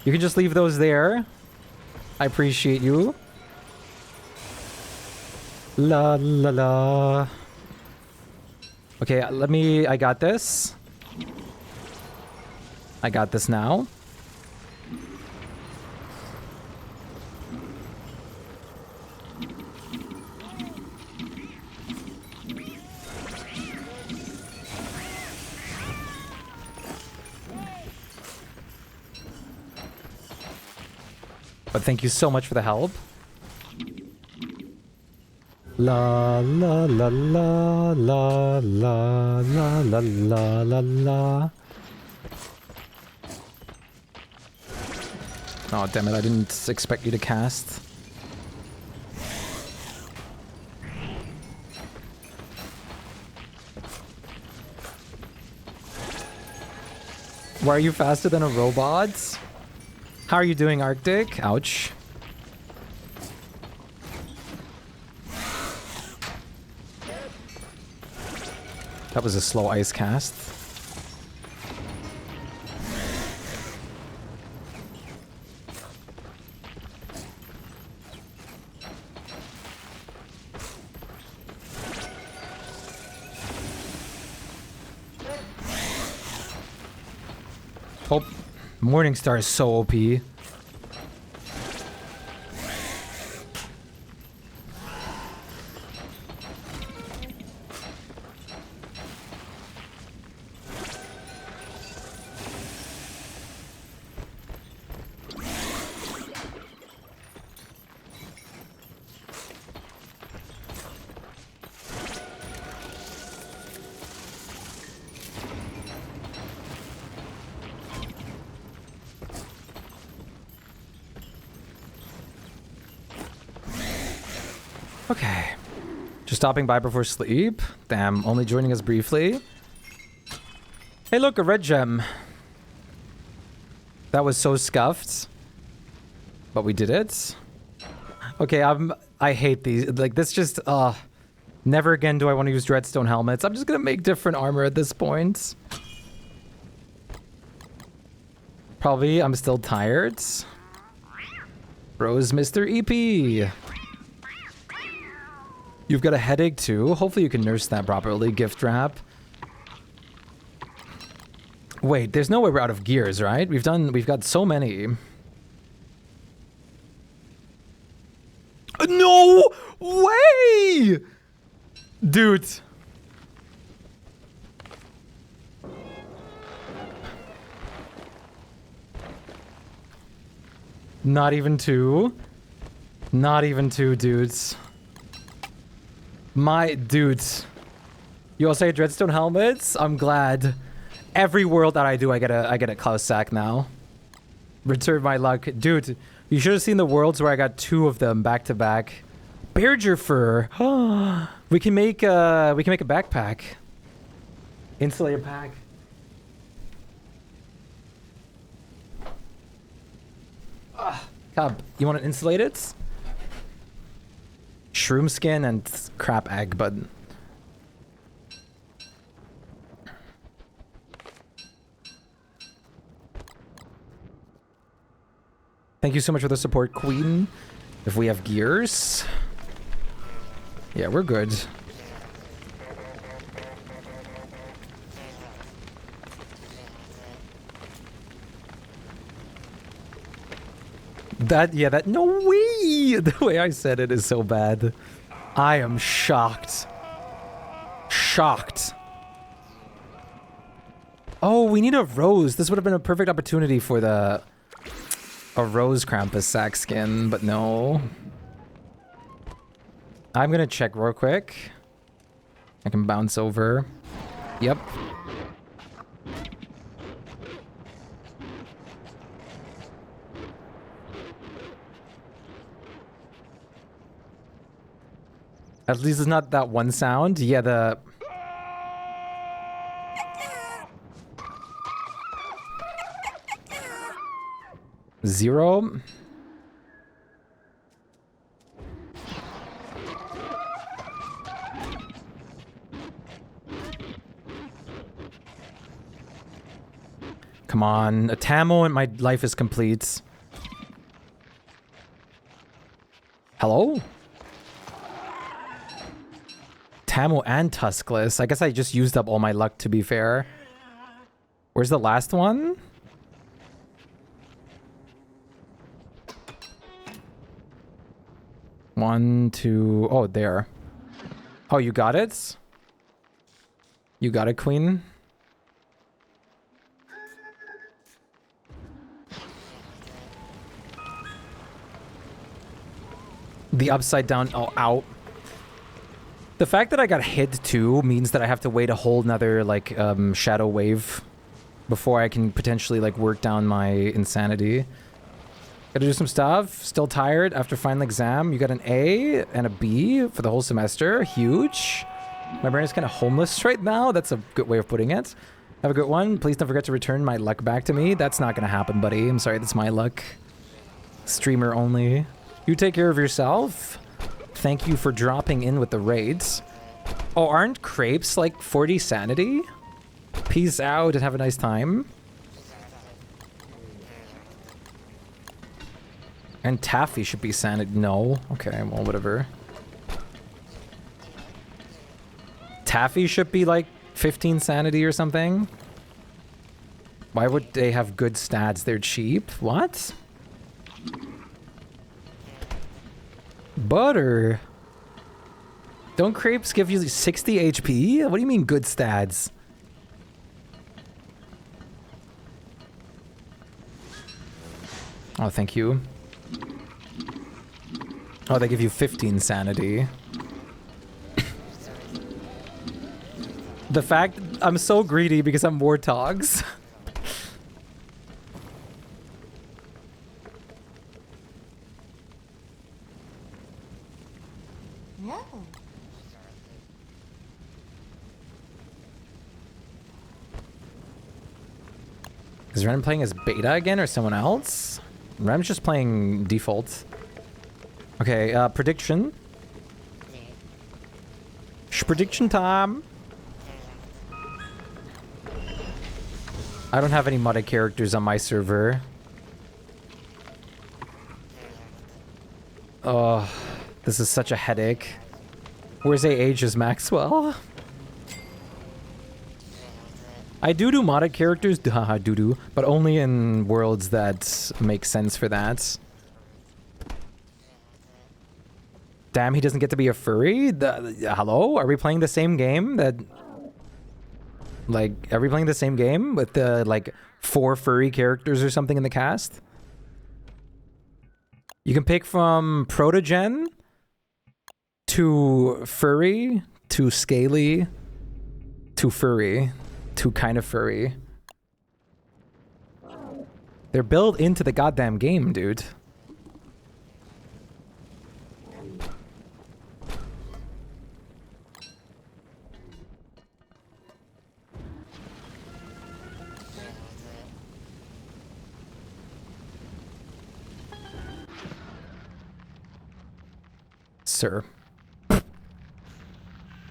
You can just leave those there. I appreciate you. La la la. Okay, I got this. I got this now. But thank you so much for the help. La la la la la la la la la la la. Oh damn it, I didn't expect you to cast. Why are you faster than a robot? How are you doing, Arctic? Ouch. That was a slow ice cast. Oh, Morningstar is so OP. Okay. Just stopping by before sleep. Damn, only joining us briefly. Hey look, a red gem. That was so scuffed. But we did it. Okay, I hate these. Like, this just, never again do I want to use Dreadstone helmets. I'm just gonna make different armor at this point. Probably, I'm still tired. Bros, Mr. EP. You've got a headache too. Hopefully you can nurse that properly. Gift wrap. Wait, there's no way we're out of gears, right? We've got so many. No way! Dude. Not even two. Not even two, dudes. My dudes. You all say Dreadstone helmets? I'm glad. Every world that I do, I get a Klaus sack now. Return my luck. Dude, you should have seen the worlds where I got two of them back to back. Bearger fur. We can make a backpack. Insulator pack. Cub, you want to insulate it? Shroom skin and crap egg, but Thank you so much for the support, Queen. If we have gears... Yeah, we're good. That, no way! The way I said it is so bad. I am shocked. Shocked. Oh, we need a rose. This would have been a perfect opportunity for a rose Krampus sack skin, but no. I'm gonna check real quick. I can bounce over. Yep. At least it's not that one sound. Yeah, the... Zero. Come on, a Tamo and my life is complete. Hello? Tamo and Tuskless. I guess I just used up all my luck, to be fair. Where's the last one? One, two... Oh, there. Oh, you got it? You got it, Queen? The upside down... Oh, out. The fact that I got hit too means that I have to wait a whole nother, like, shadow wave before I can potentially, like, work down my insanity. Gotta do some stuff. Still tired after final exam. You got an A and a B for the whole semester. Huge. My brain is kind of homeless right now. That's a good way of putting it. Have a good one. Please don't forget to return my luck back to me. That's not gonna happen, buddy. I'm sorry, that's my luck. Streamer only. You take care of yourself. Thank you for dropping in with the raids. Oh, aren't crepes like 40 sanity? Peace out and have a nice time. And Taffy should be sanity. No. Okay, well, whatever. Taffy should be like 15 sanity or something. Why would they have good stats? They're cheap? What? Butter. Don't crepes give you 60 HP? What do you mean good stats? Oh, thank you. Oh, they give you 15 sanity. The fact I'm so greedy because I'm Warthogs. Is Ren playing as beta again or someone else? Ren's just playing default. Okay, prediction. Prediction time. I don't have any modded characters on my server. Oh, this is such a headache. Where's AH's Maxwell? I do modded characters, haha, but only in worlds that make sense for that. Damn, he doesn't get to be a furry? Hello? Are we playing the same game? Are we playing the same game with the, like, 4 furry characters or something in the cast? You can pick from Protogen to furry to scaly to furry. To kind of furry. They're built into the goddamn game, dude. Sir.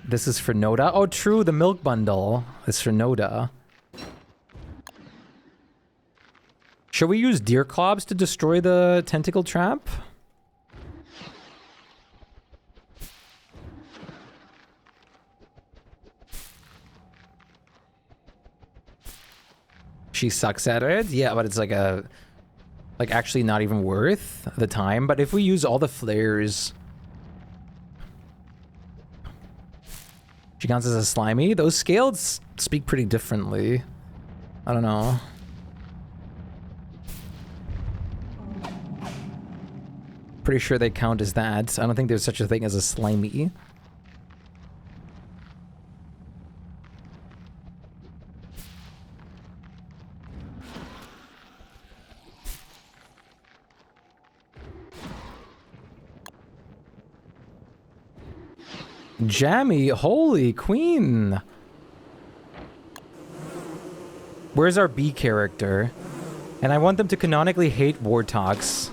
This is for Noda. Oh, true. The milk bundle is for Noda. Should we use deer clobs to destroy the tentacle trap? She sucks at it. Yeah, but it's like actually not even worth the time. But if we use all the flares, she counts as a slimy. Those scaled speak pretty differently. I don't know. Pretty sure they count as that. I don't think there's such a thing as a slimy. Jammy, holy queen. Where's our B character? And I want them to canonically hate warthogs.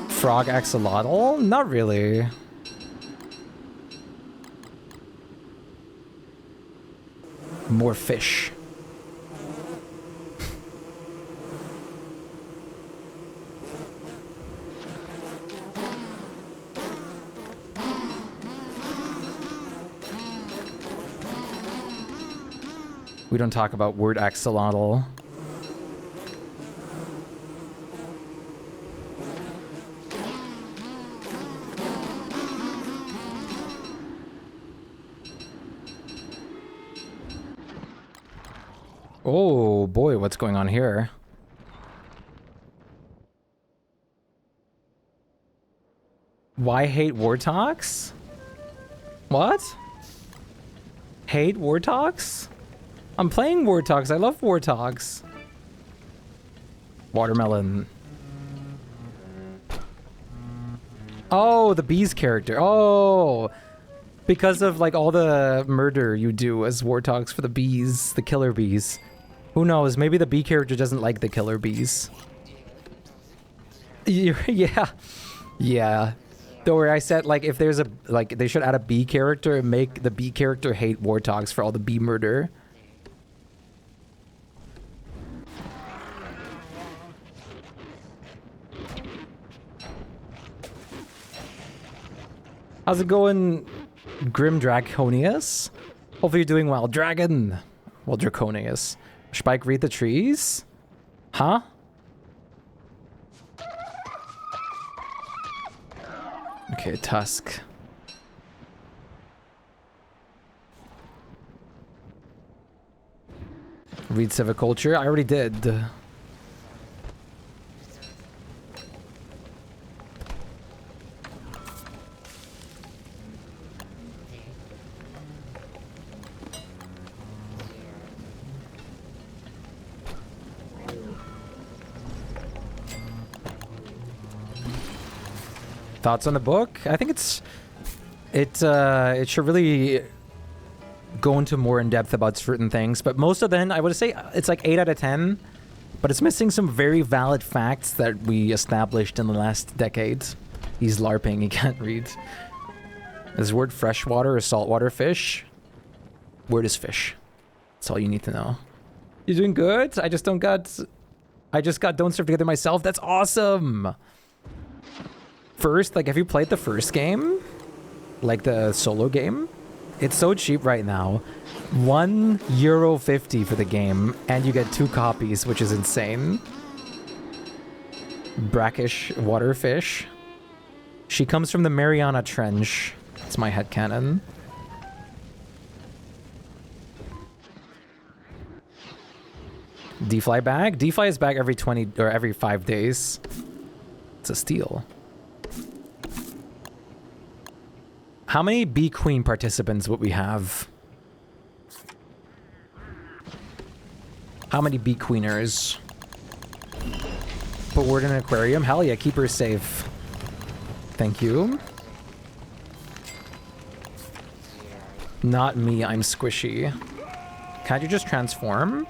Frog axolotl? Not really. More fish. We don't talk about word axolotl. Oh boy, what's going on here? Why hate warthogs? What? Hate warthogs? I'm playing warthogs. I love warthogs. Watermelon. Oh, the bees character. Oh, because of like all the murder you do as warthogs for the bees, the killer bees. Who knows? Maybe the bee character doesn't like the killer bees. Yeah. Yeah. Don't worry, I said like if there's a like they should add a bee character and make the bee character hate warthogs for all the bee murder. How's it going, Grim Draconius? Hopefully you're doing well. Dragon! Well, Draconius. Shpyke, read the trees? Huh? Okay, Tusk. Read Civiculture? I already did. Thoughts on the book? I think it should really go into more in depth about certain things, but most of them I would say it's like 8 out of 10, but it's missing some very valid facts that we established in the last decade. He's LARPing, he can't read. Is the word freshwater or saltwater fish? Word is fish. That's all you need to know. You're doing good? I just got Don't Starve Together myself. That's awesome. First, like, have you played the first game? Like the solo game? It's so cheap right now. €1.50 for the game, and you get 2 copies, which is insane. Brackish waterfish. She comes from the Mariana Trench. It's my headcanon. D-Fly back? D-Fly is back every 20 or every 5 days. It's a steal. How many Bee Queen participants would we have? How many Bee Queeners? Put word in an aquarium? Hell yeah, keep her safe. Thank you. Not me, I'm squishy. Can't you just transform?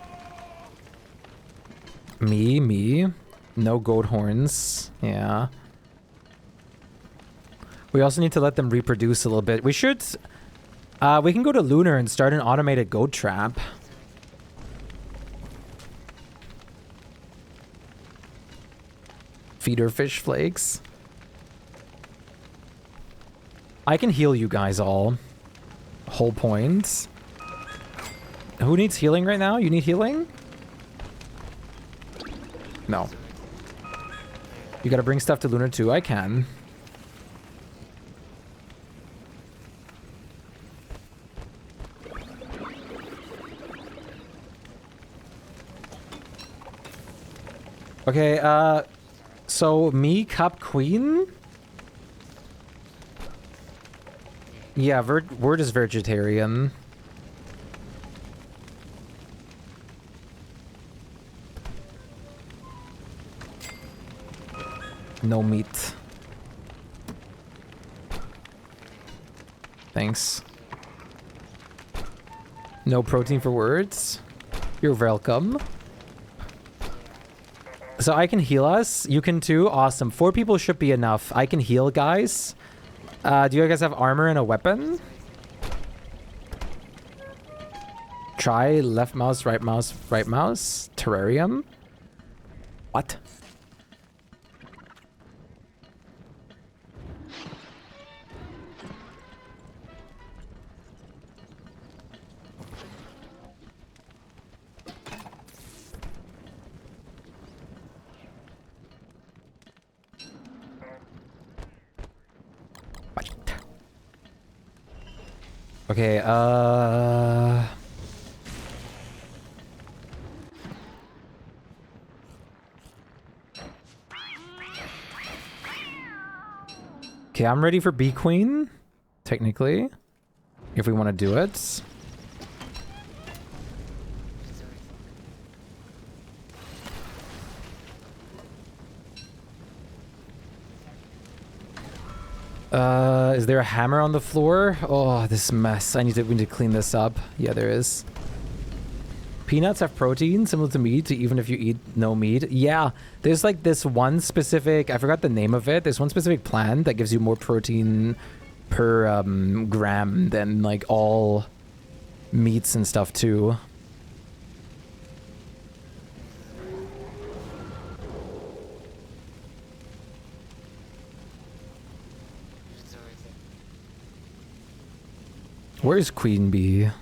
Me. No goat horns. Yeah. We also need to let them reproduce a little bit. We should... we can go to Lunar and start an automated goat trap. Feeder fish flakes. I can heal you guys all. Whole point. Who needs healing right now? You need healing? No. You gotta bring stuff to Lunar too. I can. Okay, so me, Cup, Queen? Yeah, Word is vegetarian. No meat. Thanks. No protein for words. You're welcome. So I can heal us. You can too. Awesome. 4 people should be enough. I can heal, guys. Do you guys have armor and a weapon? Try left mouse, right mouse, right mouse. Terrarium? What? Okay, okay, I'm ready for Bee Queen, technically, if we want to do it. Is there a hammer on the floor? Oh, this mess. We need to clean this up. Yeah, there is. Peanuts have protein similar to meat, even if you eat no meat. Yeah, there's like this one specific, I forgot the name of it. There's one specific plant that gives you more protein per gram than like all meats and stuff too. Where's Queen Bee? It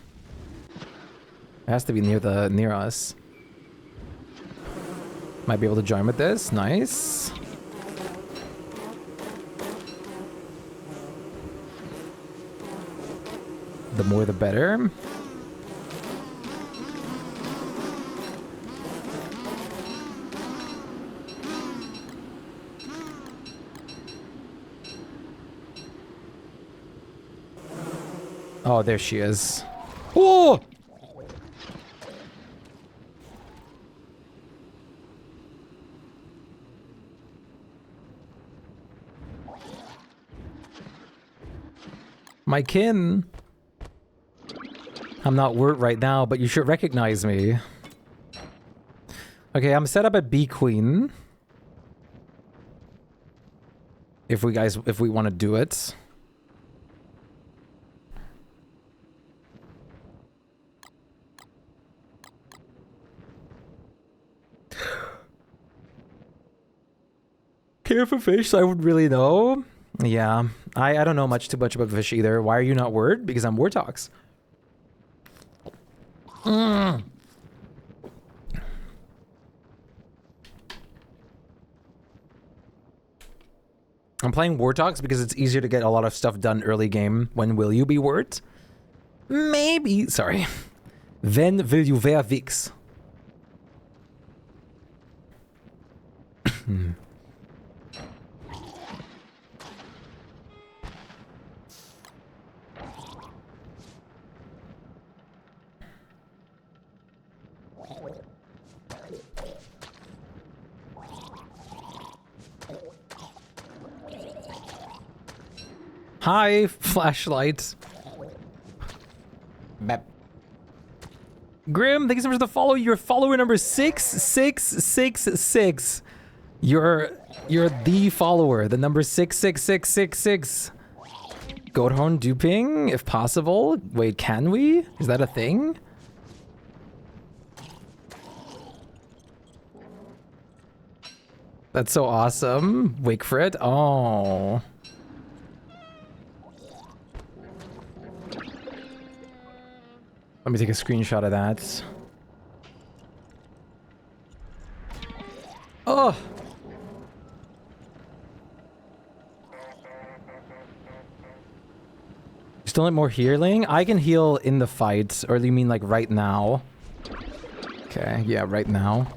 has to be near us. Might be able to join with this. Nice. The more the better. Oh, there she is. Oh! My kin. I'm not Wurt right now, but you should recognize me. Okay, I'm set up at Bee Queen. If we want to do it. Care for fish? I would really know. Yeah, I don't know too much about fish either. Why are you not Word? Because I'm Wartox. I'm playing Wartox because it's easier to get a lot of stuff done early game. When will you be Word? Maybe. Sorry. When will you wear Vix? Hi, flashlight. Bep. Grim, thank you so much for the follow. You're follower number 6666. You're the follower, the number 66666. Goat horn duping, if possible. Wait, can we? Is that a thing? That's so awesome. Wait for it. Oh. Let me take a screenshot of that. Oh. Still need more healing? I can heal in the fight. Or do you mean like right now? Okay, yeah, right now.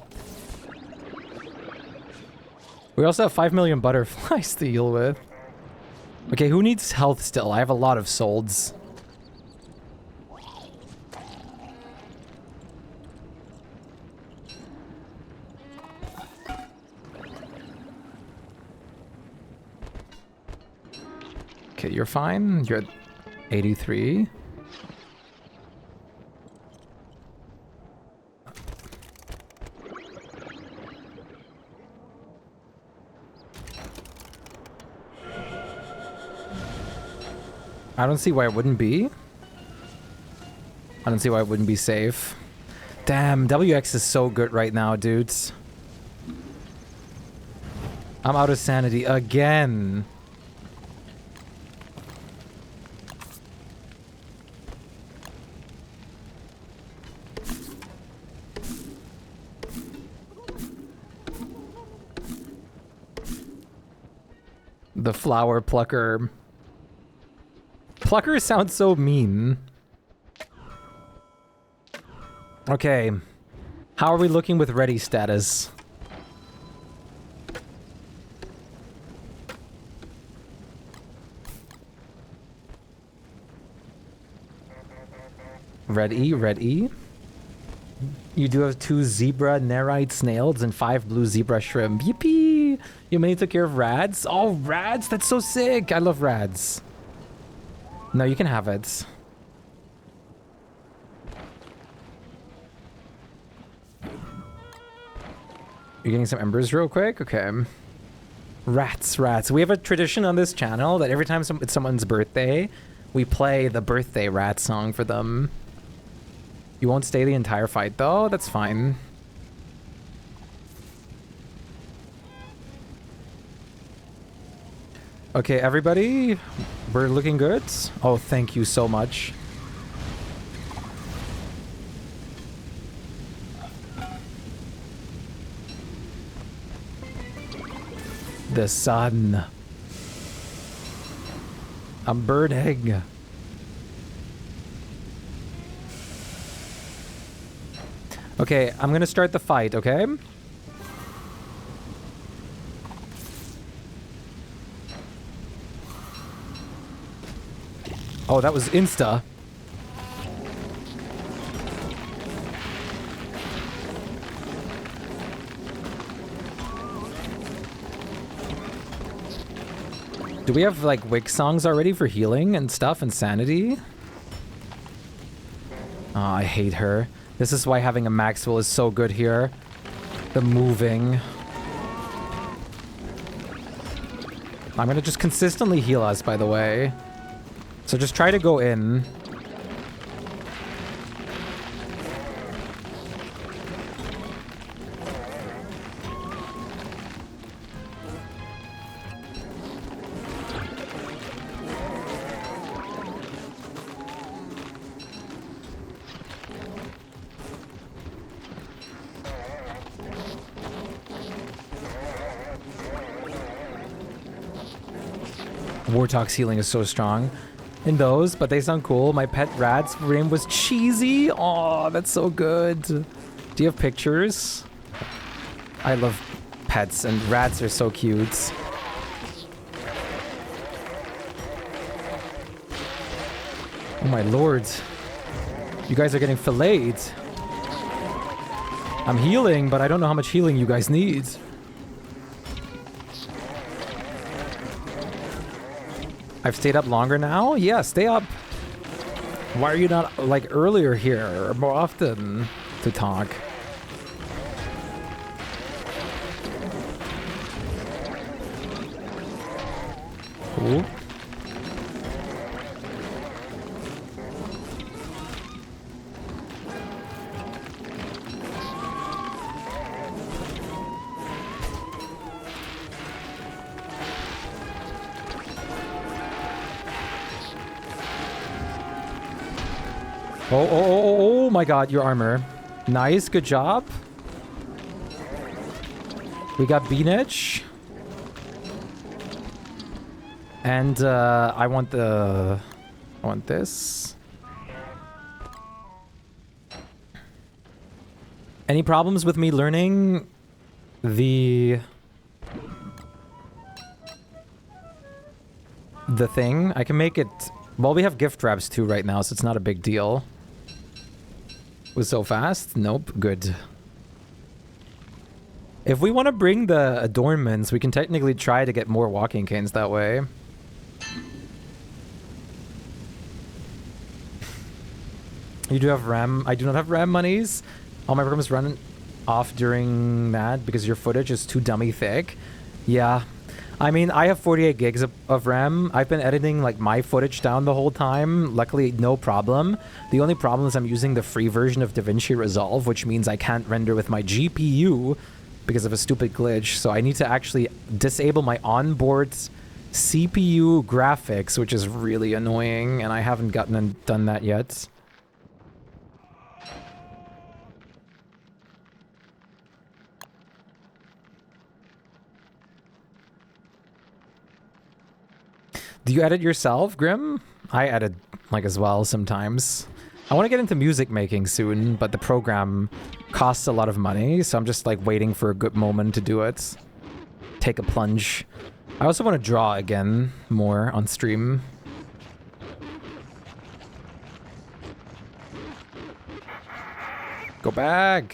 We also have 5 million butterflies to deal with. Okay, who needs health still? I have a lot of solds. Okay, you're fine. You're at 83. I don't see why it wouldn't be. I don't see why it wouldn't be safe. Damn, WX is so good right now, dudes. I'm out of sanity again. The flower plucker. Plucker sounds so mean. Okay. How are we looking with ready status? Ready, ready. You do have 2 zebra nerite snails and 5 blue zebra shrimp. Yippee! You mainly took care of rads? Oh, rads? That's so sick! I love rads. No, you can have it. You're getting some embers real quick? Okay. Rats, rats. We have a tradition on this channel that every time it's someone's birthday, we play the birthday rat song for them. You won't stay the entire fight though? That's fine. Okay, everybody, we're looking good. Oh, thank you so much. The sun. A bird egg. Okay, I'm gonna start the fight, okay? Oh, that was insta. Do we have, like, wig songs already for healing and stuff and sanity? Oh, I hate her. This is why having a Maxwell is so good here. The moving. I'm gonna just consistently heal us, by the way. So just try to go in. Warthog's healing is so strong in those, but they sound cool. My pet rat's name was Cheesy. Oh, that's so good. Do you have pictures? I love pets, and rats are so cute. Oh my lord. You guys are getting filleted. I'm healing, but I don't know how much healing you guys need. I've stayed up longer now? Yeah, stay up. Why are you not, like, earlier here or more often to talk? Ooh. Oh my god, your armor. Nice, good job. We got B-Niche. And I want this. Any problems with me learning the thing? I can make it... Well, we have gift wraps too right now, so it's not a big deal. Was so fast? Nope, good. If we want to bring the adornments, we can technically try to get more walking canes that way. You do have RAM. I do not have RAM monies. All my programs run off during that because your footage is too dummy thick. Yeah. I mean, I have 48 gigs of RAM. I've been editing like my footage down the whole time. Luckily, no problem. The only problem is I'm using the free version of DaVinci Resolve, which means I can't render with my GPU because of a stupid glitch. So I need to actually disable my onboard CPU graphics, which is really annoying, and I haven't done that yet. Do you edit yourself, Grim? I edit, like, as well sometimes. I want to get into music making soon, but the program costs a lot of money, so I'm just, like, waiting for a good moment to do it. Take a plunge. I also want to draw again more on stream. Go back!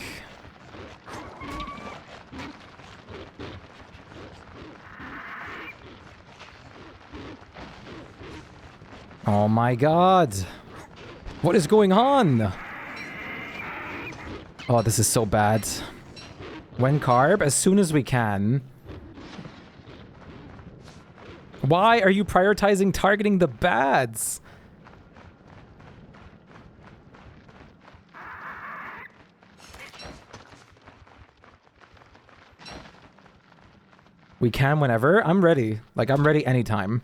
Oh my god. What is going on? Oh, this is so bad. When carb? As soon as we can. Why are you prioritizing targeting the bads? We can whenever. I'm ready. Like, I'm ready anytime.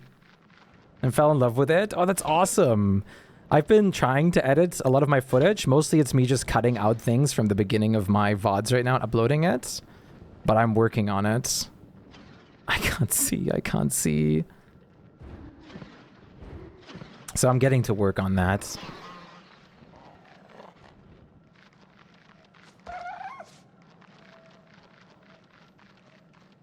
And fell in love with it. Oh, that's awesome. I've been trying to edit a lot of my footage. Mostly it's me just cutting out things from the beginning of my VODs right now and uploading it. But I'm working on it. I can't see. I can't see. So I'm getting to work on that.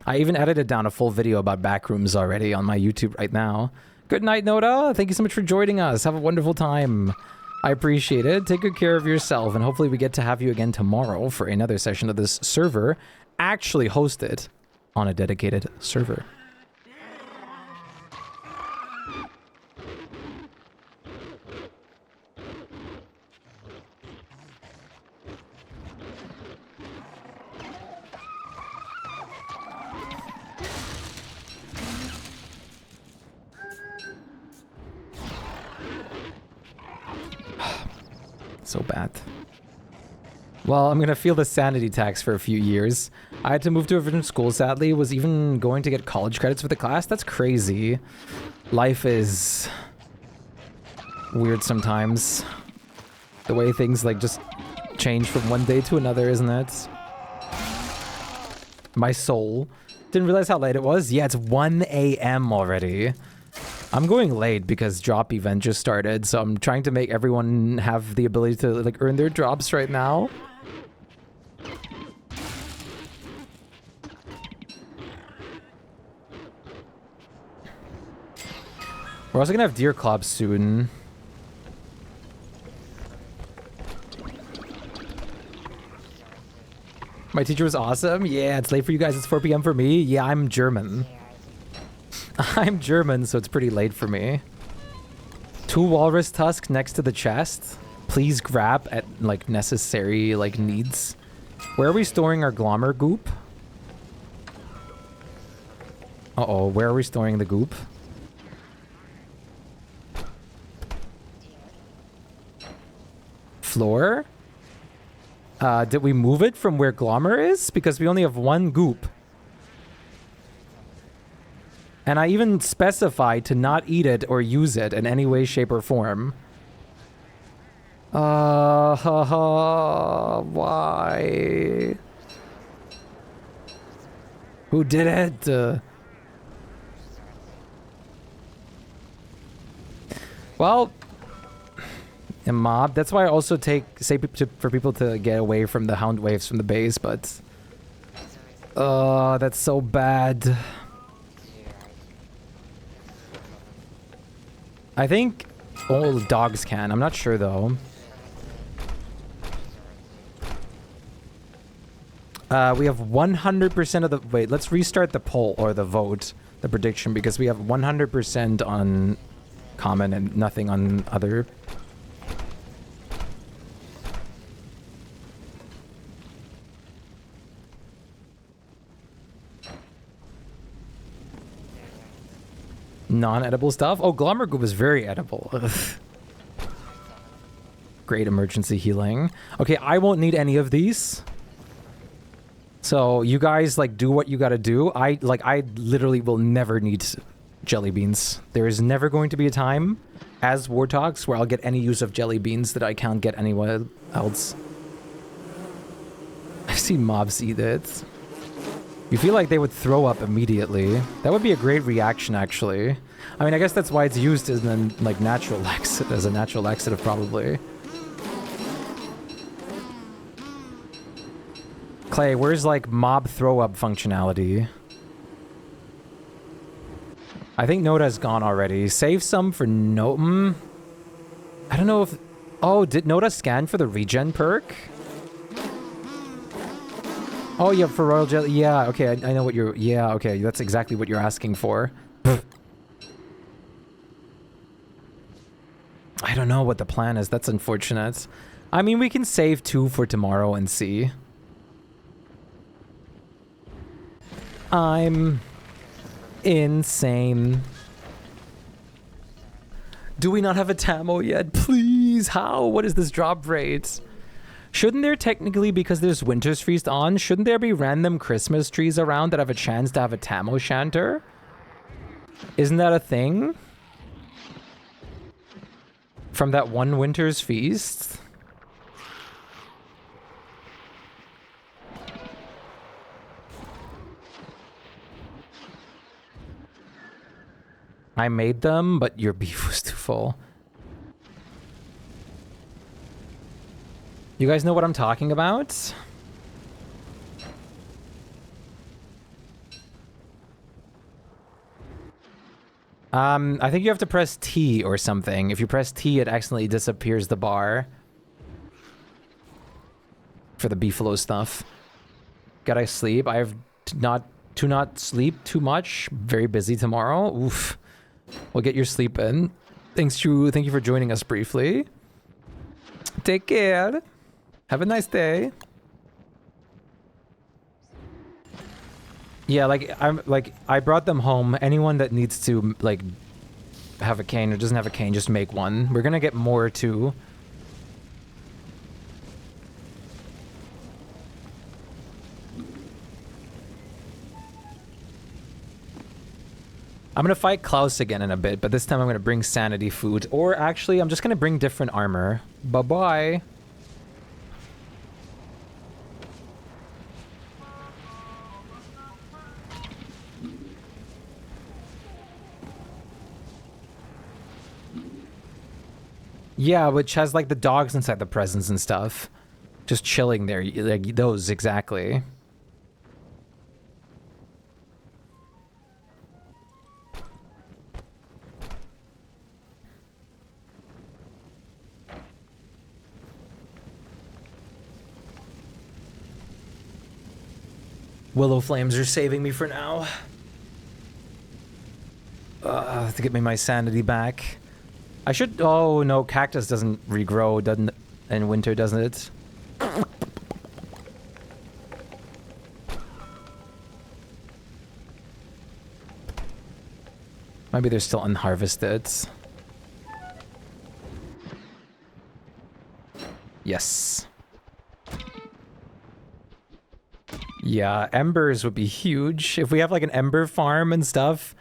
I even edited down a full video about backrooms already on my YouTube right now. Good night, Noda. Thank you so much for joining us. Have a wonderful time. I appreciate it. Take good care of yourself, and hopefully we get to have you again tomorrow for another session of this server, actually hosted on a dedicated server. So bad. Well, I'm gonna feel the sanity tax for a few years. I had to move to a different school, sadly. Was even going to get college credits for the class. That's crazy. Life is weird sometimes. The way things like just change from one day to another, isn't it? My soul. Didn't realize how late it was. Yeah, it's 1 a.m. already. I'm going late because drop event just started, so I'm trying to make everyone have the ability to like earn their drops right now. We're also gonna have Deer Club soon. My teacher was awesome. Yeah, it's late for you guys. It's 4 p.m. for me. Yeah, I'm German. I'm German, so it's pretty late for me. 2 walrus tusks next to the chest. Please grab at, like, necessary, like, needs. Where are we storing our glommer goop? Uh-oh, where are we storing the goop? Floor? Did we move it from where glommer is? Because we only have 1 goop. And I even specified to not eat it or use it in any way, shape, or form. Why? Who did it? Well, a mob. That's why I also say for people to get away from the hound waves from the base, but that's so bad. I think all dogs can. I'm not sure though. We have 100% of the... Wait, let's restart the poll or the vote, the prediction, because we have 100% on common and nothing on other. Non-edible stuff? Oh, Glommergoop is very edible. Ugh. Great emergency healing. Okay, I won't need any of these. So you guys like do what you gotta do. I literally will never need jelly beans. There is never going to be a time as Warthogs where I'll get any use of jelly beans that I can't get anywhere else. I've seen mobs eat it. You feel like they would throw up immediately. That would be a great reaction, actually. I mean, I guess that's why it's used as a natural laxative, probably. Clay, where's like mob throw up functionality? I think Noda's gone already. Save some for no. I don't know if. Oh, did Noda scan for the regen perk? Oh, yeah, for Royal Jelly. Yeah, okay, I know what you're... Yeah, okay, that's exactly what you're asking for. I don't know what the plan is. That's unfortunate. I mean, we can save 2 for tomorrow and see. I'm insane. Do we not have a Tamo yet? Please, how? What is this drop rate? Shouldn't there technically, because there's Winter's Feast on, shouldn't there be random Christmas trees around that have a chance to have a Tamo Shanter? Isn't that a thing? From that one Winter's Feast? I made them, but your beef was too full. You guys know what I'm talking about? I think you have to press T or something. If you press T, it accidentally disappears the bar. For the beefalo stuff. Gotta sleep. I have to not sleep too much. Very busy tomorrow. Oof. We'll get your sleep in. Thanks, Drew. Thank you for joining us briefly. Take care. Have a nice day. Yeah, I brought them home. Anyone that needs to like have a cane or doesn't have a cane, just make one. We're gonna get more too. I'm gonna fight Klaus again in a bit, but this time I'm gonna bring sanity food. Or actually, I'm just gonna bring different armor. Bye-bye. Yeah, which has like the dogs inside the presents and stuff. Just chilling there, like those, exactly. Willow flames are saving me for now. To get me my sanity back. I should... Oh, no, cactus doesn't regrow, doesn't... in winter, doesn't it? Maybe they're still unharvested. Yes. Yeah, embers would be huge. If we have like an ember farm and stuff,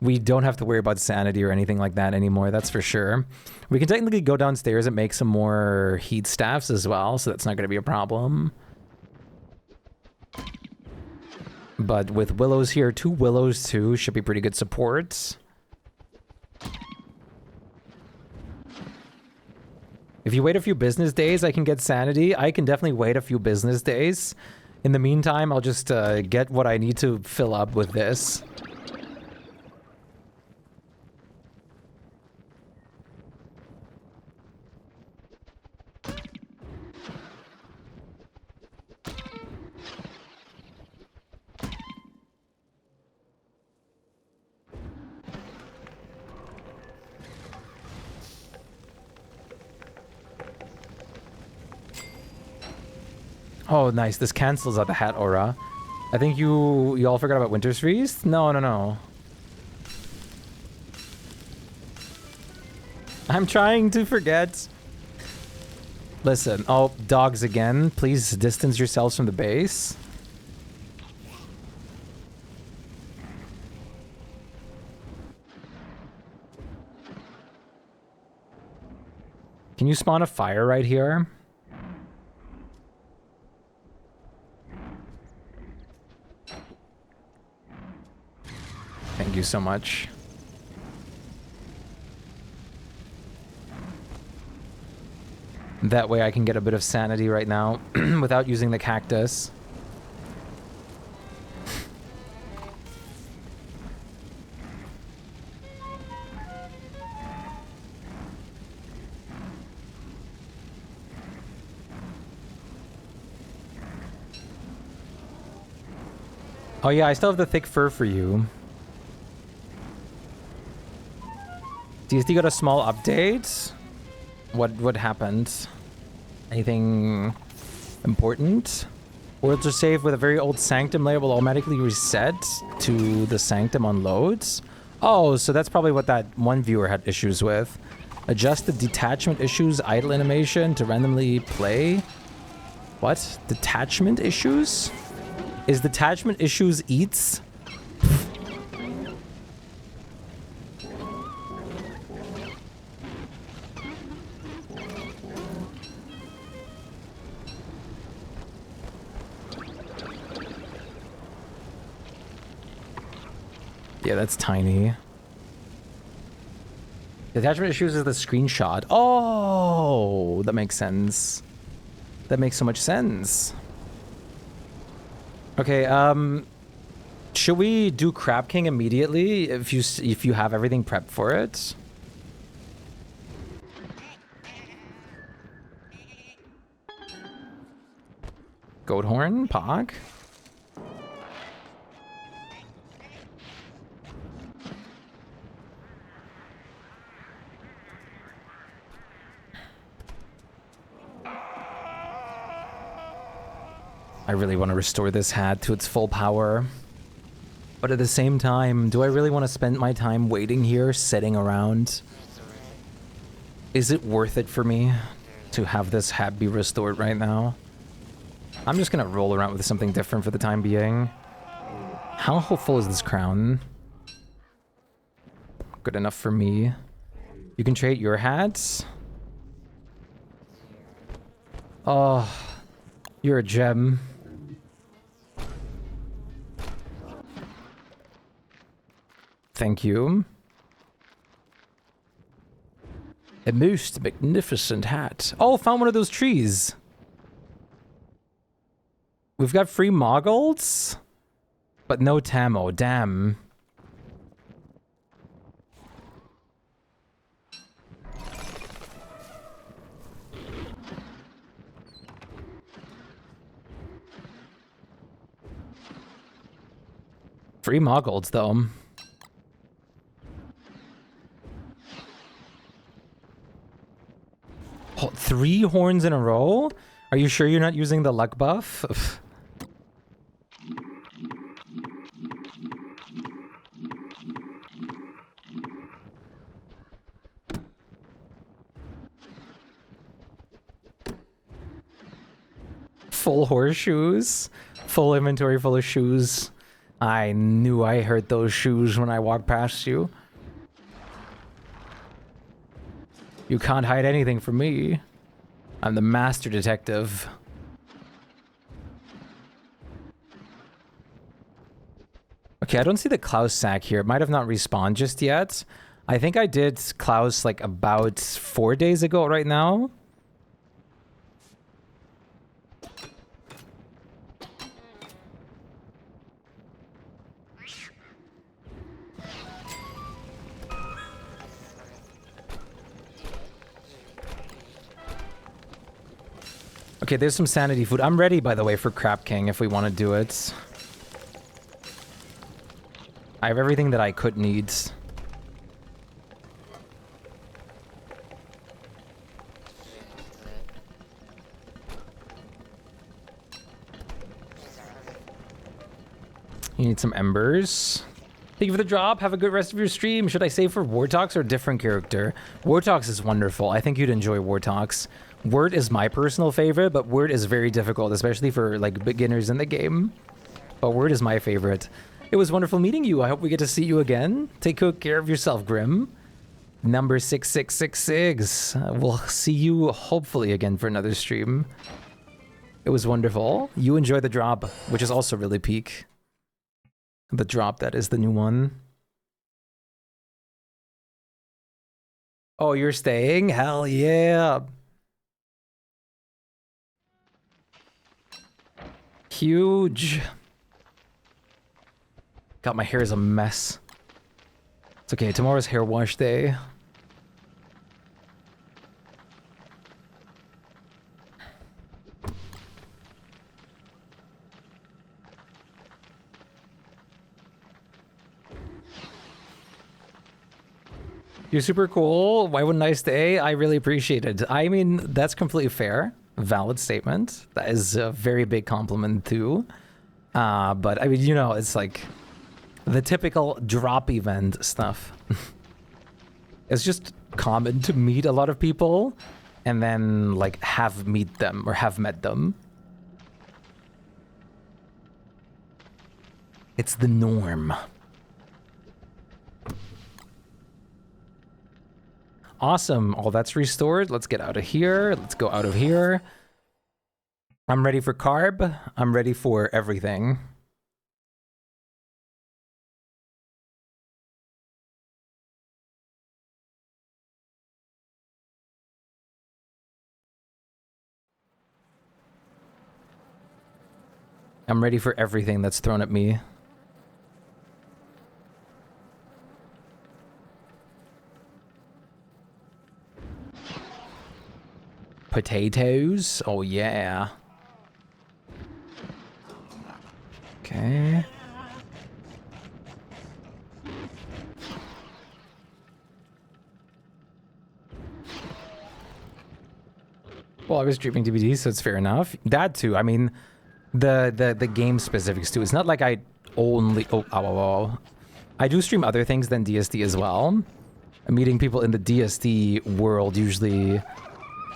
We don't have to worry about sanity or anything like that anymore, that's for sure. We can technically go downstairs and make some more heat staffs as well, so that's not going to be a problem. But with willows here, 2 willows too should be pretty good support. If you wait a few business days, I can get sanity. I can definitely wait a few business days. In the meantime, I'll just get what I need to fill up with this. Oh, nice. This cancels out the hat aura. I think you all forgot about Winter's Feast? No, no, no. I'm trying to forget. Listen. Oh, dogs again. Please distance yourselves from the base. Can you spawn a fire right here? Thank you so much. That way I can get a bit of sanity right now without using the cactus. Oh yeah, I still have the thick fur for you. DSD got a small update. What happened? Anything important? Worlds are saved with a very old sanctum layer will automatically reset to the sanctum on loads. Oh, so that's probably what that one viewer had issues with. Adjust the detachment issues idle animation to randomly play. What? Detachment issues? Is detachment issues eats? Yeah, that's tiny. Detachment issues is the screenshot. Oh, that makes sense. That makes so much sense. Okay, should we do Crab King immediately if you have everything prepped for it? Goat horn, Pog. I really want to restore this hat to its full power. But at the same time, do I really want to spend my time waiting here, sitting around? Is it worth it for me to have this hat be restored right now? I'm just gonna roll around with something different for the time being. How hopeful is this crown? Good enough for me. You can trade your hats? Oh, you're a gem. Thank you. A most magnificent hat. Oh, found one of those trees. We've got free moggles, but no Tamo. Damn. Free moggles, though. Oh, 3 horns in a row? Are you sure you're not using the luck buff? Full horseshoes. Full inventory full of shoes. I knew I heard those shoes when I walked past you. You can't hide anything from me. I'm the master detective. Okay, I don't see the Klaus sack here. It might have not respawned just yet. I think I did Klaus like about 4 days ago right now. Okay, there's some sanity food. I'm ready, by the way, for Crap King if we want to do it. I have everything that I could need. You need some embers. Thank you for the drop. Have a good rest of your stream. Should I save for Wartox or a different character? Wartox is wonderful. I think you'd enjoy Wartox. Word is my personal favorite, but Word is very difficult, especially for like beginners in the game. But Word is my favorite. It was wonderful meeting you. I hope we get to see you again. Take good care of yourself, Grim. Number 6666. We'll see you hopefully again for another stream. It was wonderful. You enjoy the drop, which is also really peak. The drop, that is the new one. Oh, you're staying? Hell yeah. Huge. God, my hair is a mess. It's okay, tomorrow's hair wash day. You're super cool. Why wouldn't I stay? I really appreciate it. I mean, that's completely fair. Valid statement. That is a very big compliment too. But I mean, you know, it's like the typical drop event stuff. It's just common to meet a lot of people and then like have met them. It's the norm. Awesome. All that's restored. Let's get out of here. Let's go out of here. I'm ready for carb. I'm ready for everything. I'm ready for everything that's thrown at me. Potatoes? Oh, yeah. Okay. Well, I was streaming DVDs, so it's fair enough. That too. I mean, the game specifics too. It's not like I only... Oh. I do stream other things than DSD as well. Meeting people in the DSD world usually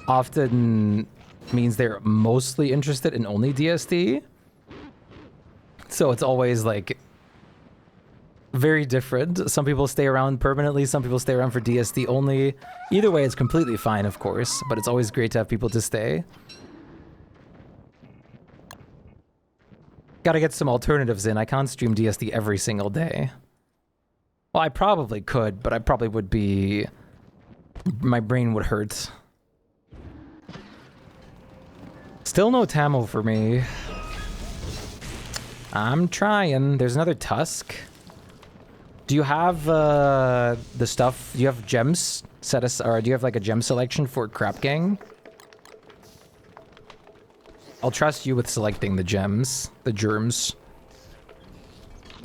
often means they're mostly interested in only DSD. So it's always like very different. Some people stay around permanently, some people stay around for DSD only. Either way, it's completely fine, of course, but it's always great to have people to stay. Gotta get some alternatives in. I can't stream DSD every single day. Well, I probably could, but I probably would be... My brain would hurt. Still no Tamil for me. I'm trying. There's another Tusk. Do you have the stuff? Do you have gems set us, or do you have like a gem selection for Crap Gang? I'll trust you with selecting the gems, the germs.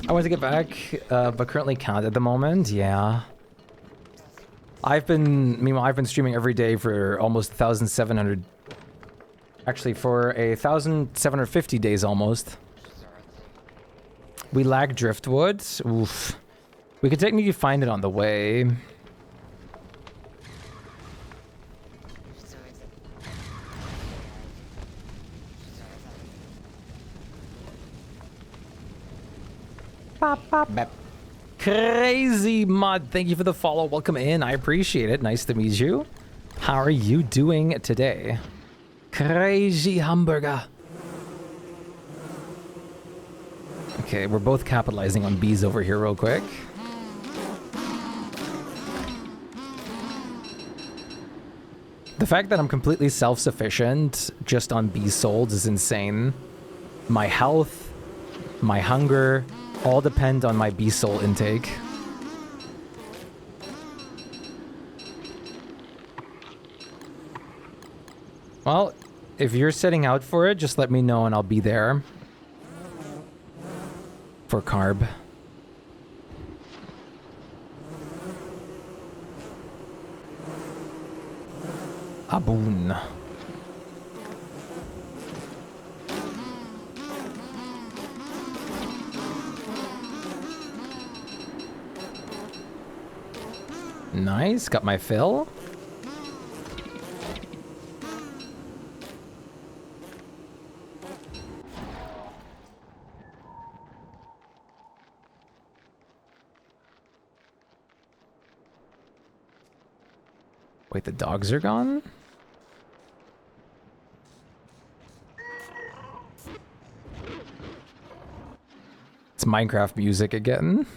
I want to get back, but currently can't at the moment. Yeah. Meanwhile, I've been streaming every day for almost 1,700. Actually, for 1,750 days almost. We lack driftwood. Oof. We could technically find it on the way. Crazy Mud, thank you for the follow. Welcome in. I appreciate it. Nice to meet you. How are you doing today? Crazy Hamburger. Okay, we're both capitalizing on bees over here real quick. The fact that I'm completely self-sufficient just on bees sold is insane. My health, my hunger, all depend on my bee soul intake. Well, if you're setting out for it, just let me know and I'll be there. For carb. Aboon. Nice, got my fill. Wait, the dogs are gone? It's Minecraft music again.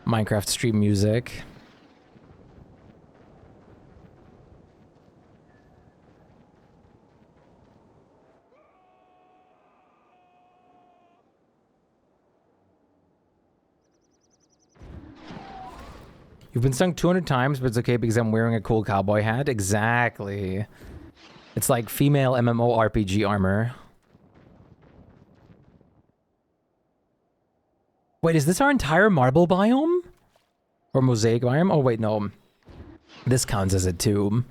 Minecraft stream music. You've been sung 200 times, but it's okay because I'm wearing a cool cowboy hat. Exactly. It's like female MMORPG armor. Wait, is this our entire marble biome? Or mosaic biome? Oh, wait, no. This counts as a tomb.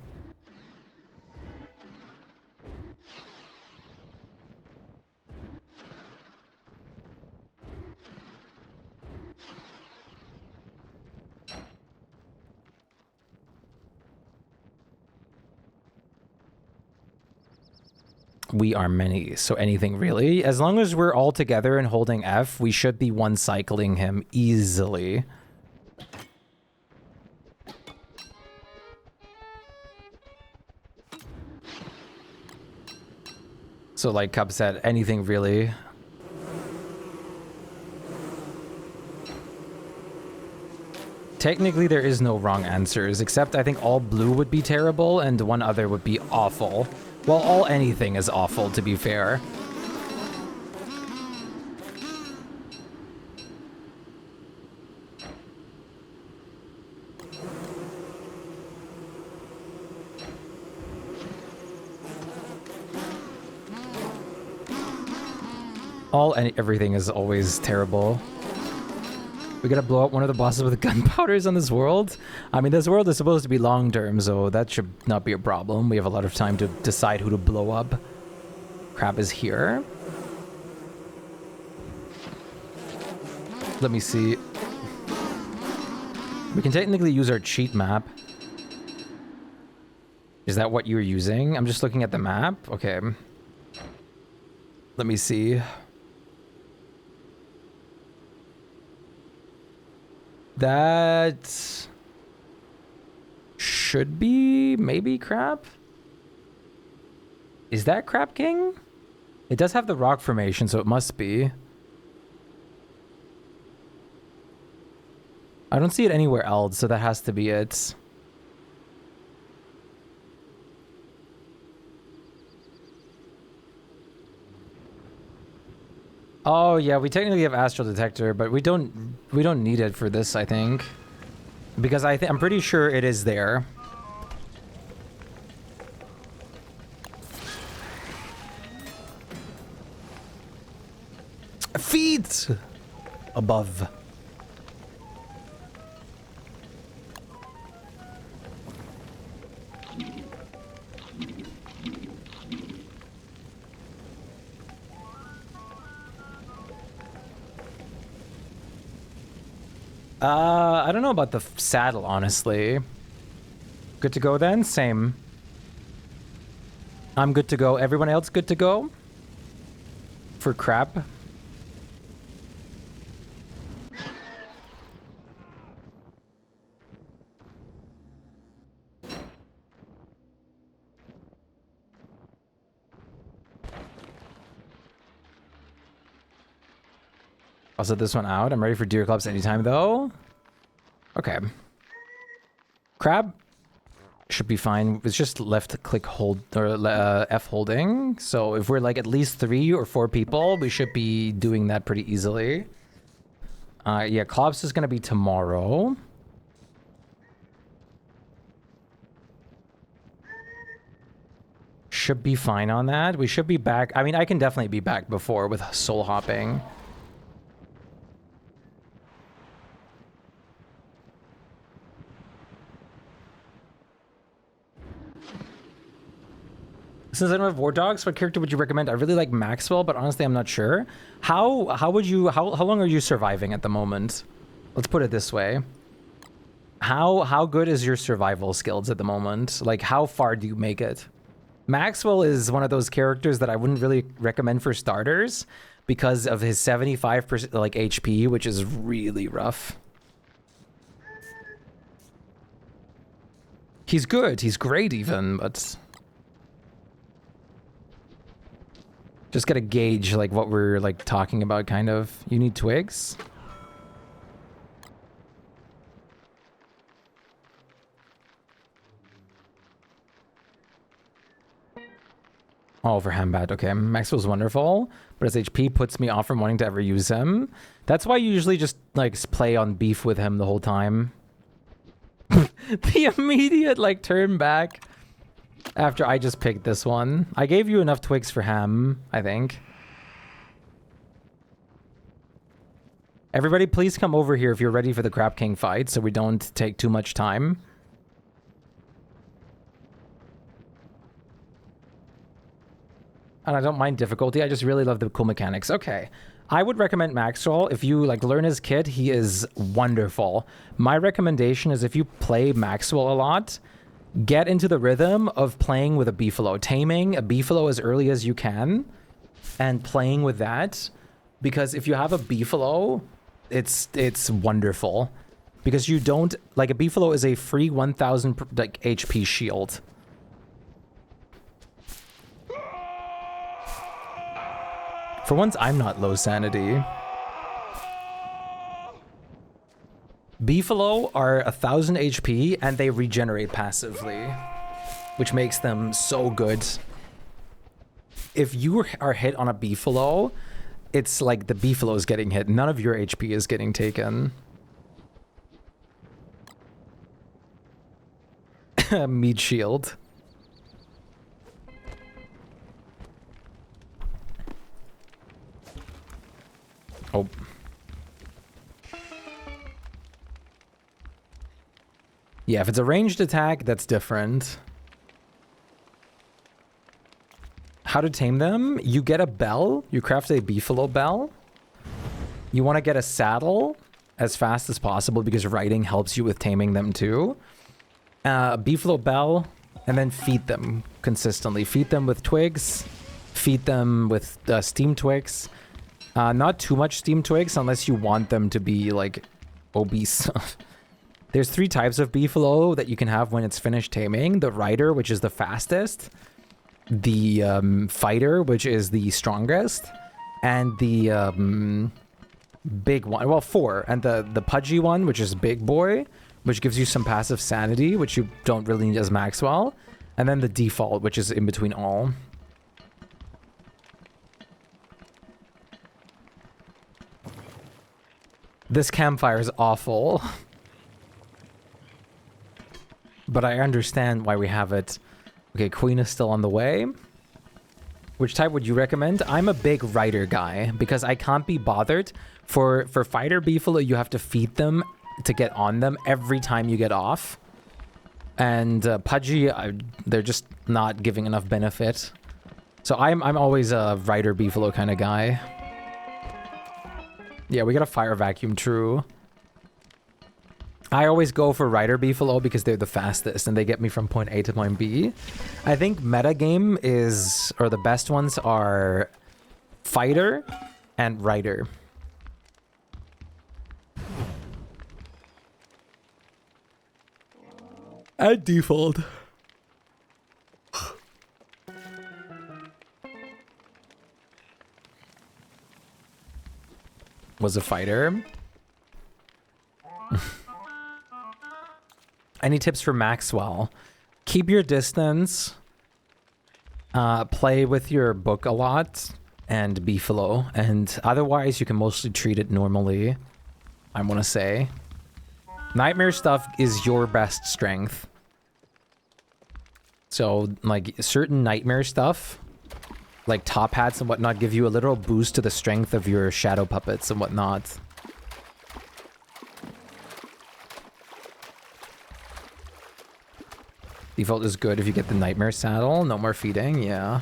We are many, so anything really. As long as we're all together and holding F, we should be one-cycling him easily. So like Cub said, anything really. Technically there is no wrong answers, except I think all blue would be terrible and one other would be awful. Well, all anything is awful, to be fair. Everything is always terrible. We gotta blow up one of the bosses with gunpowders on this world? I mean, this world is supposed to be long-term, so that should not be a problem. We have a lot of time to decide who to blow up. Crab is here. Let me see. We can technically use our cheat map. Is that what you're using? I'm just looking at the map. Okay. Let me see. That should be maybe Crab? Is that Crab King? It does have the rock formation, so it must be. I don't see it anywhere else, so that has to be it. Oh yeah, we technically have astral detector, but we don't need it for this, I think, because I'm pretty sure it is there. Feet above. I don't know about the saddle, honestly. Good to go then? Same. I'm good to go. Everyone else good to go? for crab. I'll set this one out. I'm ready for deer clubs anytime though. Okay. Crab should be fine. It's just left click hold or F holding. So if we're like at least 3 or 4 people, we should be doing that pretty easily. Yeah, clubs is gonna be tomorrow. Should be fine on that. We should be back. I mean, I can definitely be back before with soul hopping. Since I don't have war dogs, what character would you recommend? I really like Maxwell, but honestly, I'm not sure. How long are you surviving at the moment? Let's put it this way. How good is your survival skills at the moment? Like, how far do you make it? Maxwell is one of those characters that I wouldn't really recommend for starters because of his 75% like HP, which is really rough. He's good. He's great even, but just gotta gauge like what we're like talking about kind of. You need twigs? Oh, for Hambat. Okay, Maxwell's wonderful, but his HP puts me off from wanting to ever use him. That's why I usually just like play on beef with him the whole time. The immediate like turn back after I just picked this one. I gave you enough twigs for Ham, I think. Everybody please come over here if you're ready for the Crab King fight so we don't take too much time. And I don't mind difficulty, I just really love the cool mechanics. Okay, I would recommend Maxwell. If you like learn his kit, he is wonderful. My recommendation is if you play Maxwell a lot, get into the rhythm of playing with a beefalo, taming a beefalo as early as you can, and playing with that. Because if you have a beefalo, it's wonderful. Because you don't like a beefalo is a free 1,000 like HP shield. For once, I'm not low sanity. Beefalo are 1,000 HP and they regenerate passively, which makes them so good. If you are hit on a beefalo, it's like the beefalo is getting hit. None of your HP is getting taken. Meat shield. Oh. Yeah, if it's a ranged attack, that's different. How to tame them? You get a bell. You craft a beefalo bell. You want to get a saddle as fast as possible because riding helps you with taming them too. Beefalo bell, and then feed them consistently. Feed them with twigs. Feed them with steam twigs. Not too much steam twigs unless you want them to be like obese. There's 3 types of beefalo that you can have when it's finished taming. The rider, which is the fastest. The fighter, which is the strongest. And the big one. Well, 4. And the pudgy one, which is big boy, which gives you some passive sanity, which you don't really need as Maxwell. And then the default, which is in between all. This campfire is awful. But I understand why we have it. Okay, Queen is still on the way. Which type would you recommend? I'm a big rider guy because I can't be bothered. For fighter beefalo, you have to feed them to get on them every time you get off. And pudgy, they're just not giving enough benefit. So I'm always a rider beefalo kind of guy. Yeah, we got a fire vacuum, true. I always go for rider beefalo because they're the fastest and they get me from point A to point B. I think meta game is, or the best ones are fighter and rider. At default. Was a fighter. Any tips for Maxwell? Keep your distance. Play with your book a lot. And beefalo. And otherwise, you can mostly treat it normally. I want to say. Nightmare stuff is your best strength. So, like, certain nightmare stuff, like top hats and whatnot, give you a literal boost to the strength of your shadow puppets and whatnot. Default is good if you get the nightmare saddle. No more feeding, yeah.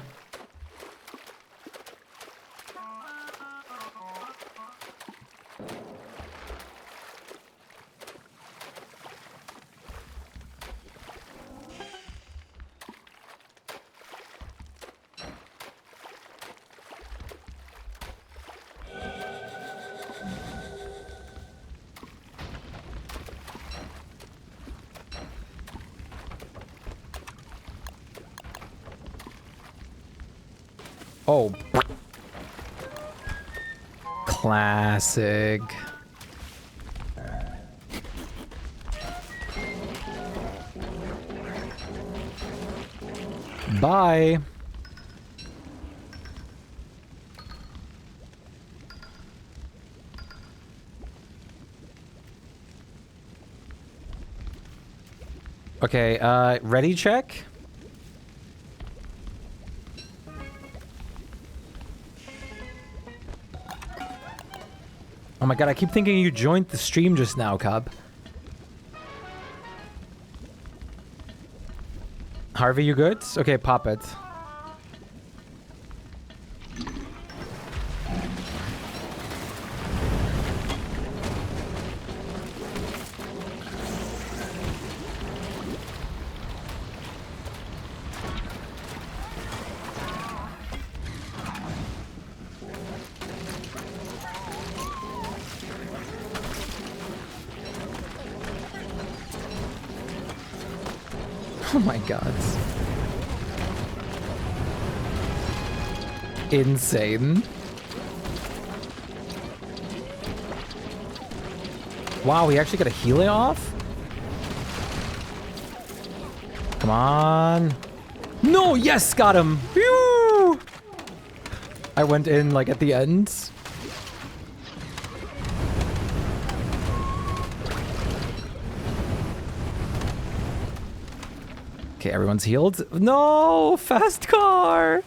Oh. Classic. Bye. Okay, ready check? Oh my god, I keep thinking you joined the stream just now, Cub. Harvey, you good? Okay, pop it. Oh my god. Insane. Wow, we actually got a healing off? Come on. No, yes, got him. Phew! I went in like at the end. Okay, everyone's healed. No, fast car.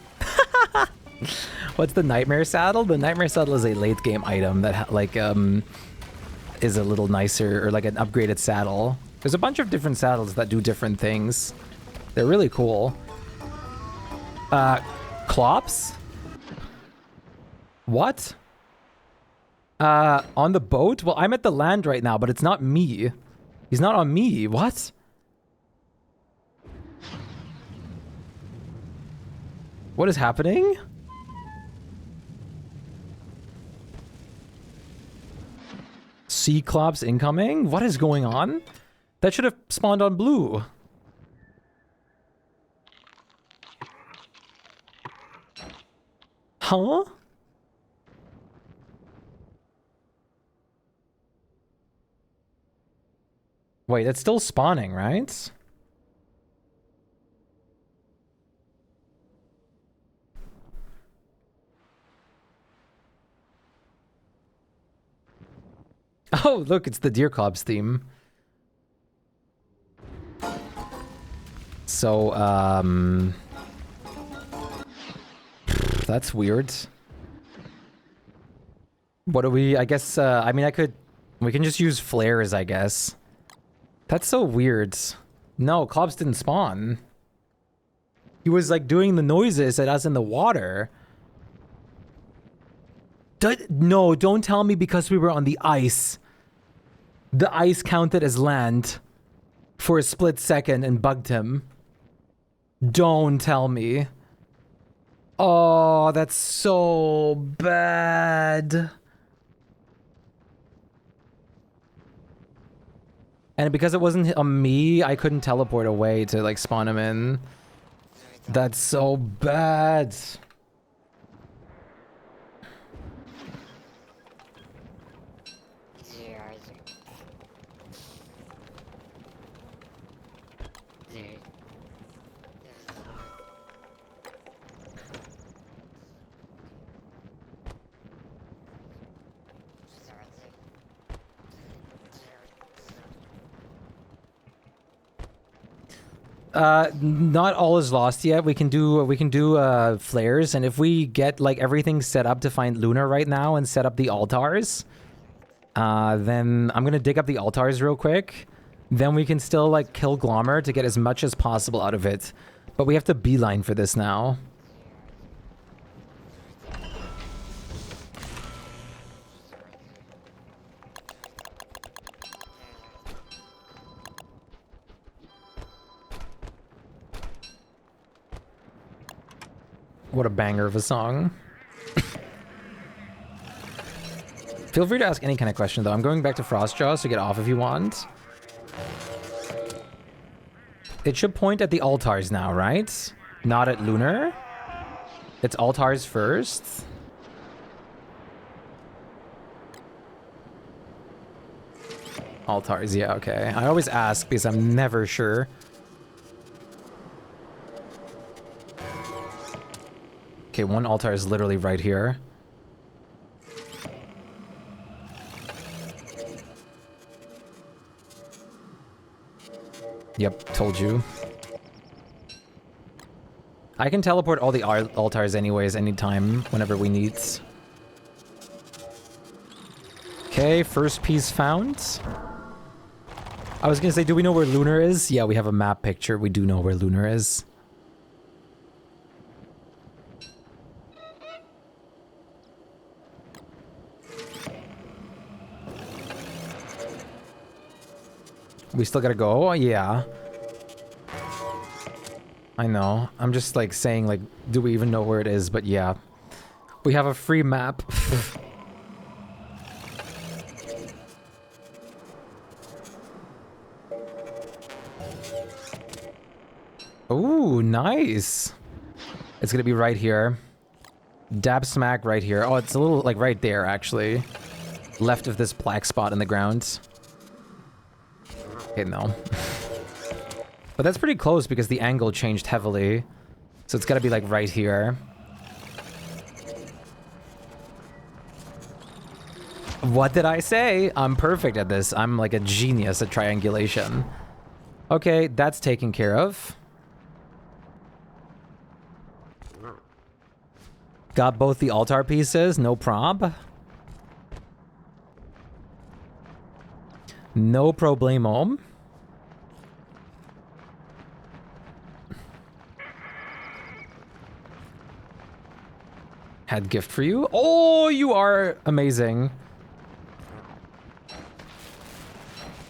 What's the nightmare saddle? The nightmare saddle is a late game item that is a little nicer, or like an upgraded saddle. There's a bunch of different saddles that do different things. They're really cool. Clops? What? On the boat? Well, I'm at the land right now, but it's not me. He's not on me. What? What is happening? Clops incoming? What is going on? That should have spawned on blue. Huh? Wait, that's still spawning, right? Oh, look, it's the Deer Club's theme. So, that's weird. What do we, I guess, I mean, we can just use flares, I guess. That's so weird. No, Klops didn't spawn. He was, like, doing the noises at us in the water. No, don't tell me because we were on the ice. The ice counted as land for a split second and bugged him. Don't tell me. Oh, that's so bad. And because it wasn't a me, I couldn't teleport away to like spawn him in. That's so bad. Not all is lost yet. We can do flares, and if we get like everything set up to find Lunar right now and set up the altars, then I'm gonna dig up the altars real quick. Then we can still like kill Glommer to get as much as possible out of it. But we have to beeline for this now. What a banger of a song. Feel free to ask any kind of question, though. I'm going back to Frostjaw, so get off if you want. It should point at the altars now, right? Not at Lunar. It's altars first. Altars, yeah, okay. I always ask because I'm never sure. Okay, one altar is literally right here. Yep, told you. I can teleport all the altars anyways, anytime, whenever we need. Okay, first piece found. I was gonna say, do we know where Lunar is? Yeah, we have a map picture. We do know where Lunar is. We still gotta go? Yeah. I know. I'm just like saying like, do we even know where it is? But yeah. We have a free map. Ooh, nice. It's gonna be right here. Dab smack right here. Oh, it's a little like right there actually. Left of this black spot in the ground. Okay, no. But that's pretty close because the angle changed heavily. So it's gotta be like right here. What did I say? I'm perfect at this. I'm like a genius at triangulation. Okay, that's taken care of. Got both the altar pieces, no prob. No problemo. Had gift for you. Oh, you are amazing.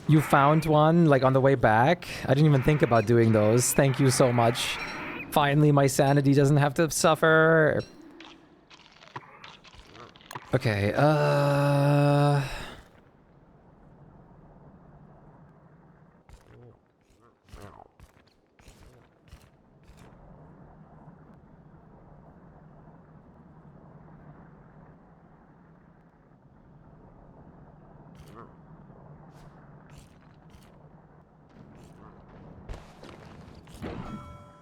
You found one, like, on the way back. I didn't even think about doing those. Thank you so much. Finally, my sanity doesn't have to suffer. Okay,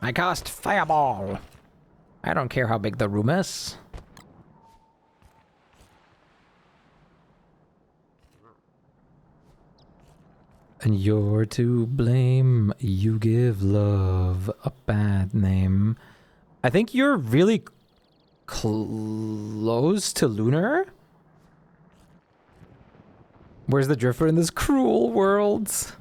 I cast Fireball. I don't care how big the room is. And you're to blame. You give love a bad name. I think you're really close to Lunar. Where's the Drifter in this cruel world?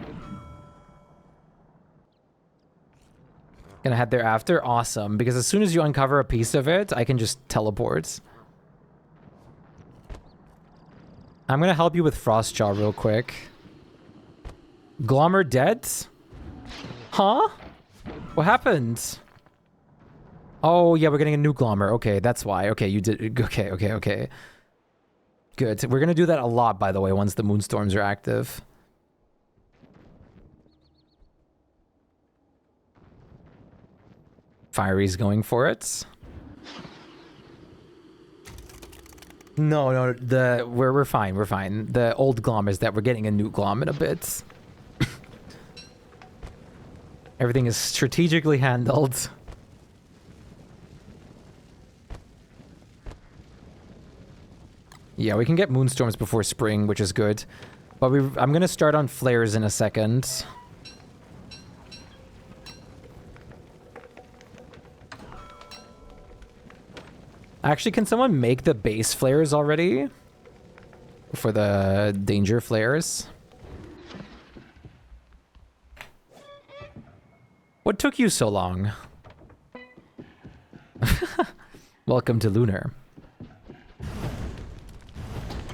Gonna head there after? Awesome. Because as soon as you uncover a piece of it, I can just teleport. I'm gonna help you with Frostjaw real quick. Glommer dead? Huh? What happened? Oh, yeah, we're getting a new glommer. Okay, that's why. Okay, you did... Okay. Good. We're going to do that a lot, by the way, once the moonstorms are active. Fiery's going for it. No, we're fine. We're fine. The old glom is that we're getting a new glom in a bit. Everything is strategically handled. Yeah, we can get moonstorms before spring, which is good. But I'm gonna start on flares in a second. Actually, can someone make the base flares already? For the danger flares? What took you so long? Welcome to Lunar.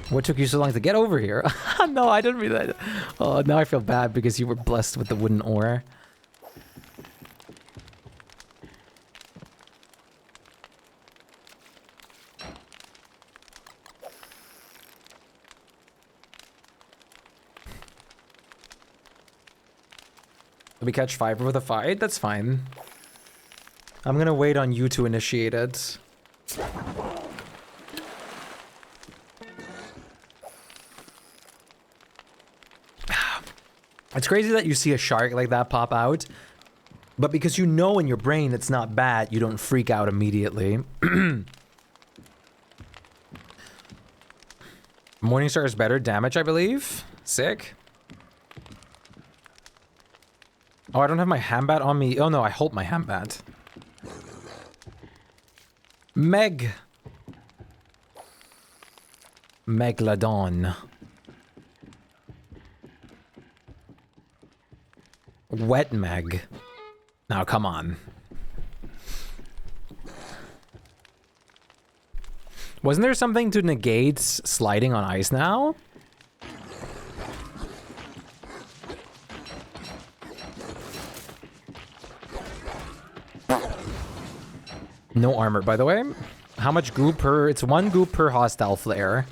What took you so long to get over here? No, I didn't mean that. Oh, now I feel bad because you were blessed with the wooden ore. Did we catch Fiber with a fight? That's fine. I'm gonna wait on you to initiate it. It's crazy that you see a shark like that pop out, but because you know in your brain it's not bad, you don't freak out immediately. Morningstar is better damage, I believe. Sick. Oh, I don't have my handbat on me. Oh no, I hold my handbat. Megalodon. Wet Meg. Now, come on. Wasn't there something to negate sliding on ice now? No armor, by the way. How much goop per... It's 1 goop per hostile flare.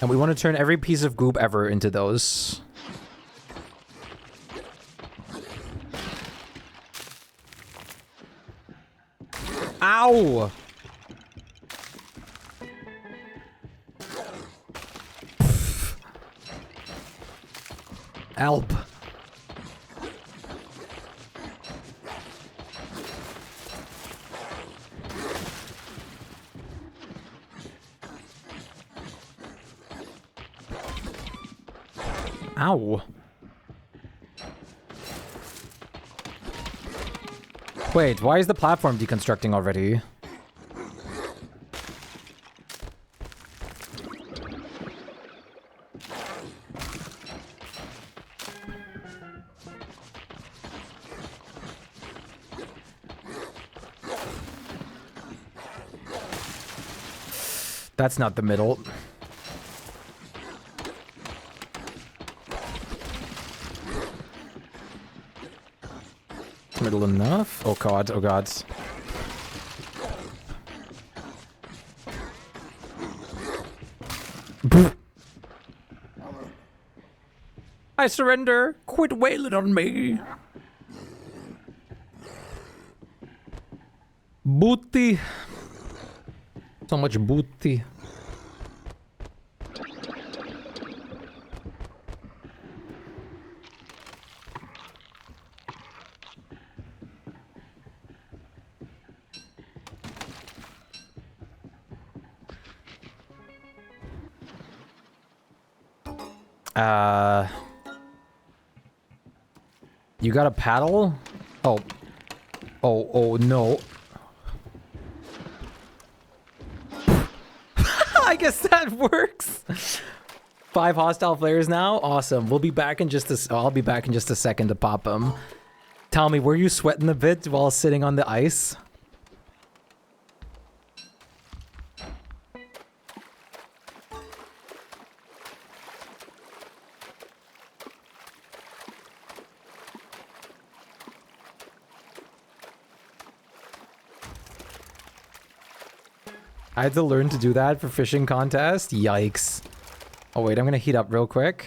And we want to turn every piece of goop ever into those. Ow! Help. Ow. Wait, why is the platform deconstructing already? That's not the middle. Middle enough? Oh god, oh god. I surrender! Quit wailing on me! Booty! So much booty. You got a paddle? Oh. Oh no. I guess that works. 5 hostile flares now? Awesome. We'll be back in just a... I'll be back in just a second to pop them. Tell me, were you sweating a bit while sitting on the ice? I had to learn to do that for fishing contest. Yikes. Oh wait, I'm gonna heat up real quick.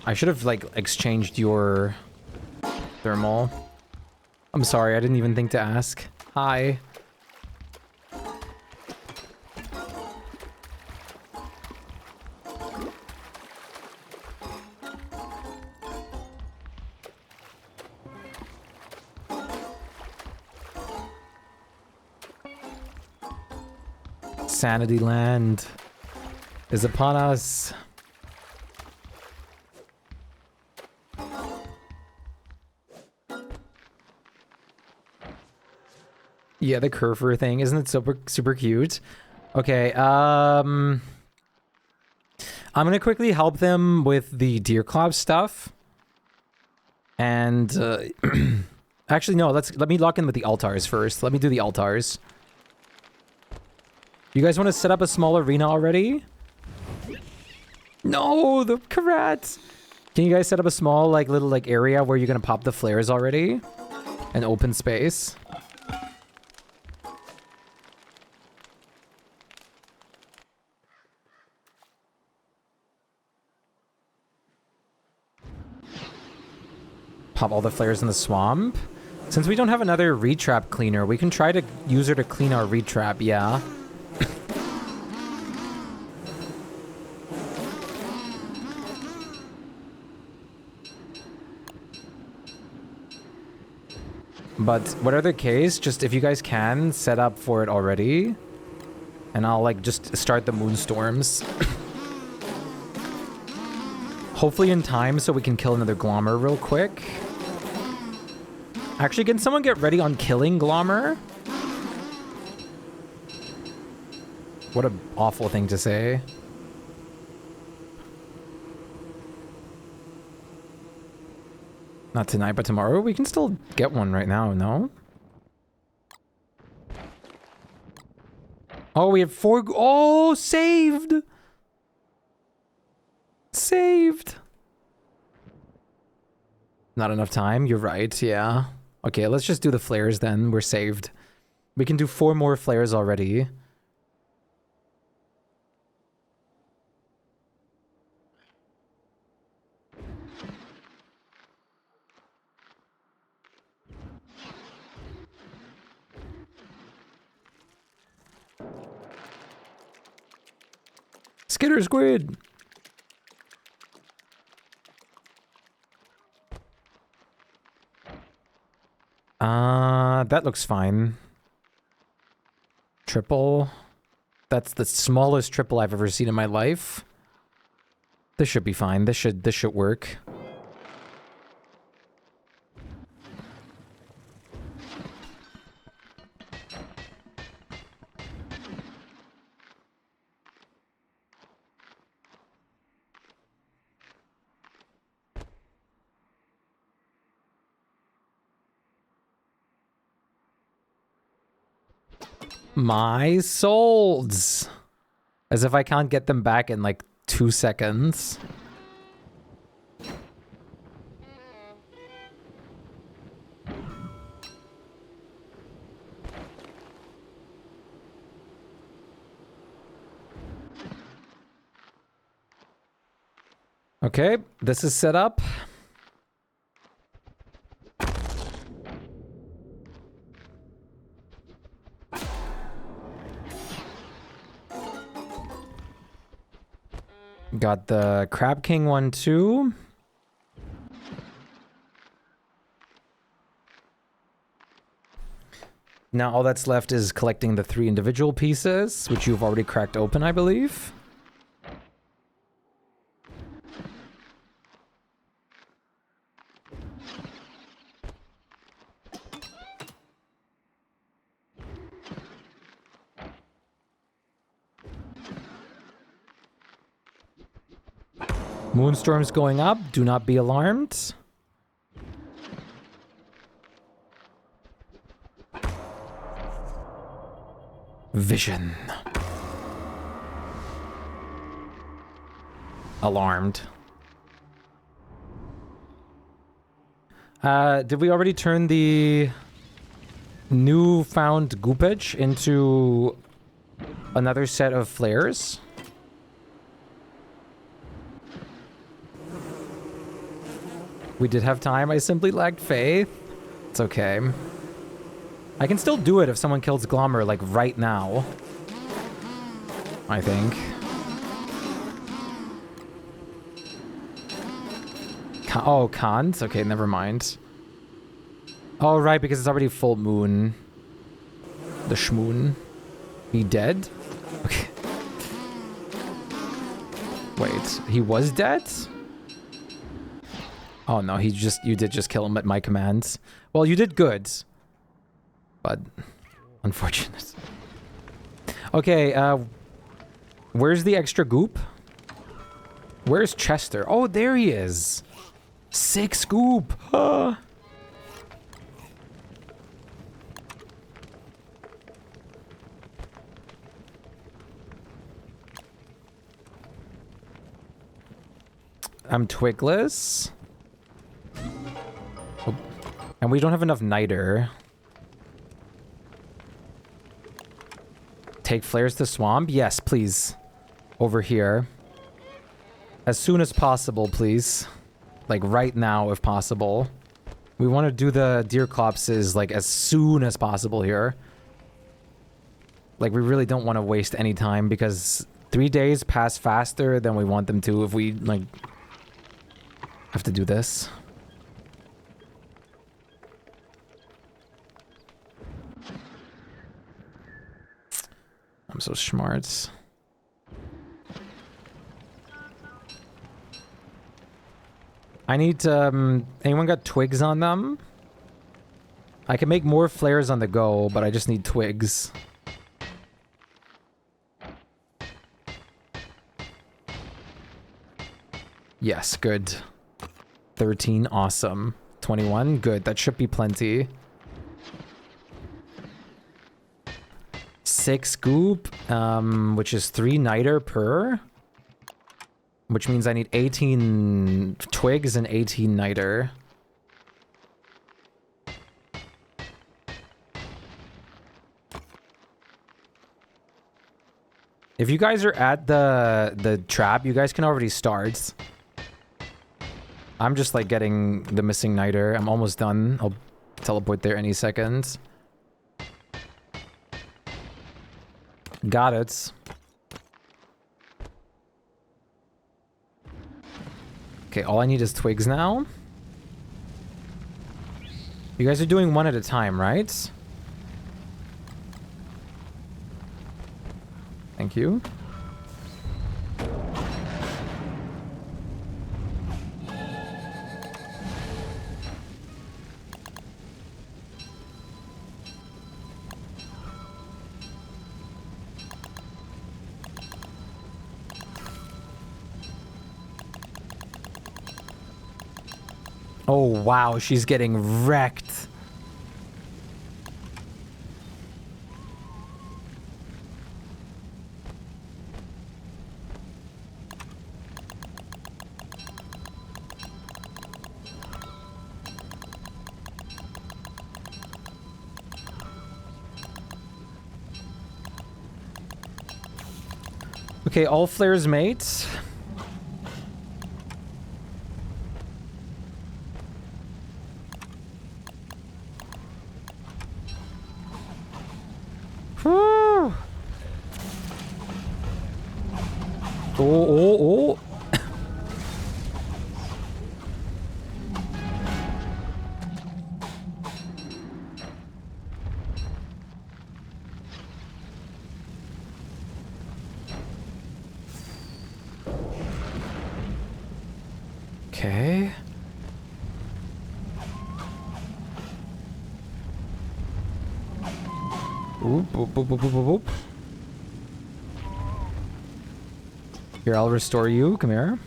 I should have like exchanged your thermal. I'm sorry, I didn't even think to ask. Hi. Sanity land is upon us. Yeah, the curver thing, isn't it super cute? Okay, I'm gonna quickly help them with the deer claw stuff. And actually no, let me lock in with the altars first. Let me do the altars. You guys want to set up a small arena already? No, the karats. Can you guys set up a small little area where you're gonna pop the flares already? An open space. Pop all the flares in the swamp. Since we don't have another retrap cleaner, we can try to use her to clean our retrap, yeah. But whatever the case, just if you guys can, set up for it already. And I'll just start the moonstorms. Hopefully in time so we can kill another Glommer real quick. Actually, can someone get ready on killing Glommer? What an awful thing to say. Not tonight, but tomorrow? We can still get one right now, no? Oh, we have 4... Oh, saved! Saved! Not enough time? You're right, yeah. Okay, let's just do the flares then. We're saved. We can do 4 more flares already. Skitter squid! That looks fine. Triple. That's the smallest triple I've ever seen in my life. This should be fine. This should work. My souls. As if I can't get them back in 2 seconds. Okay, this is set up. Got the Crab King one too. Now all that's left is collecting the 3 individual pieces, which you've already cracked open, I believe. Moonstorm's going up. Do not be alarmed. Vision. Alarmed. Did we already turn the newfound goopage into another set of flares? We did have time. I simply lacked faith. It's okay. I can still do it if someone kills Glommer, like, right now. I think. Oh, can't? Okay, never mind. Oh, right, because it's already full moon. The schmoon. He dead? Okay. Wait, he was dead? Oh no, you did just kill him at my commands. Well, you did good. But unfortunate. Okay, where's the extra goop? Where's Chester? Oh, there he is. 6 goop. I'm twigless. Oh. And we don't have enough niter. Take flares to swamp? Yes, please. Over here. As soon as possible, please. Like right now, if possible. We want to do the deer copses like as soon as possible here. Like we really don't want to waste any time because 3 days pass faster than we want them to if we like have to do this. I'm so smart. I need anyone got twigs on them? I can make more flares on the go, but I just need twigs. Yes, good. 13, awesome. 21, good. That should be plenty. 6 goop, which is 3 niter per. Which means I need 18 twigs and 18 niter. If you guys are at the trap, you guys can already start. I'm just like getting the missing niter. I'm almost done. I'll teleport there any second. Got it. Okay, all I need is twigs now. You guys are doing one at a time, right? Thank you. Oh, wow, she's getting wrecked. Okay, all flares mates. Whew. Oh. Okay. Oop. Here, I'll restore you. Come here.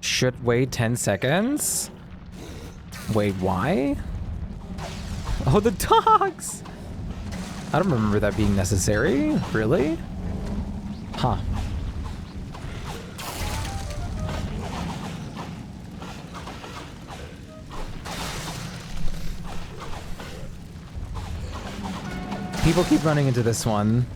Should wait 10 seconds. Wait, why? Oh, the dogs! I don't remember that being necessary. Really? Huh. People keep running into this one.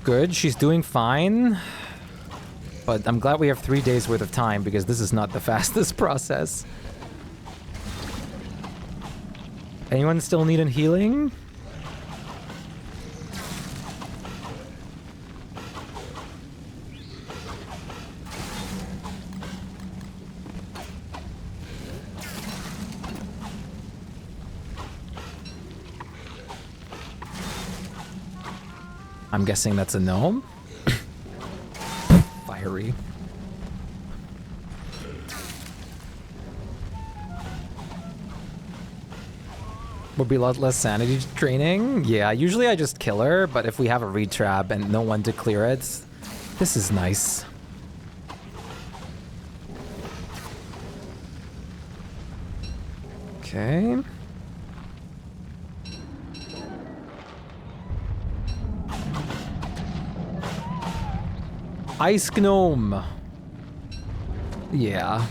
Good, she's doing fine. But I'm glad we have 3 days worth of time because this is not the fastest process. Anyone still needing healing? I'm guessing that's a gnome. Fiery. Would be a lot less sanity draining. Yeah, usually I just kill her, but if we have a retrap and no one to clear it, this is nice. Okay. Ice Gnome. Yeah.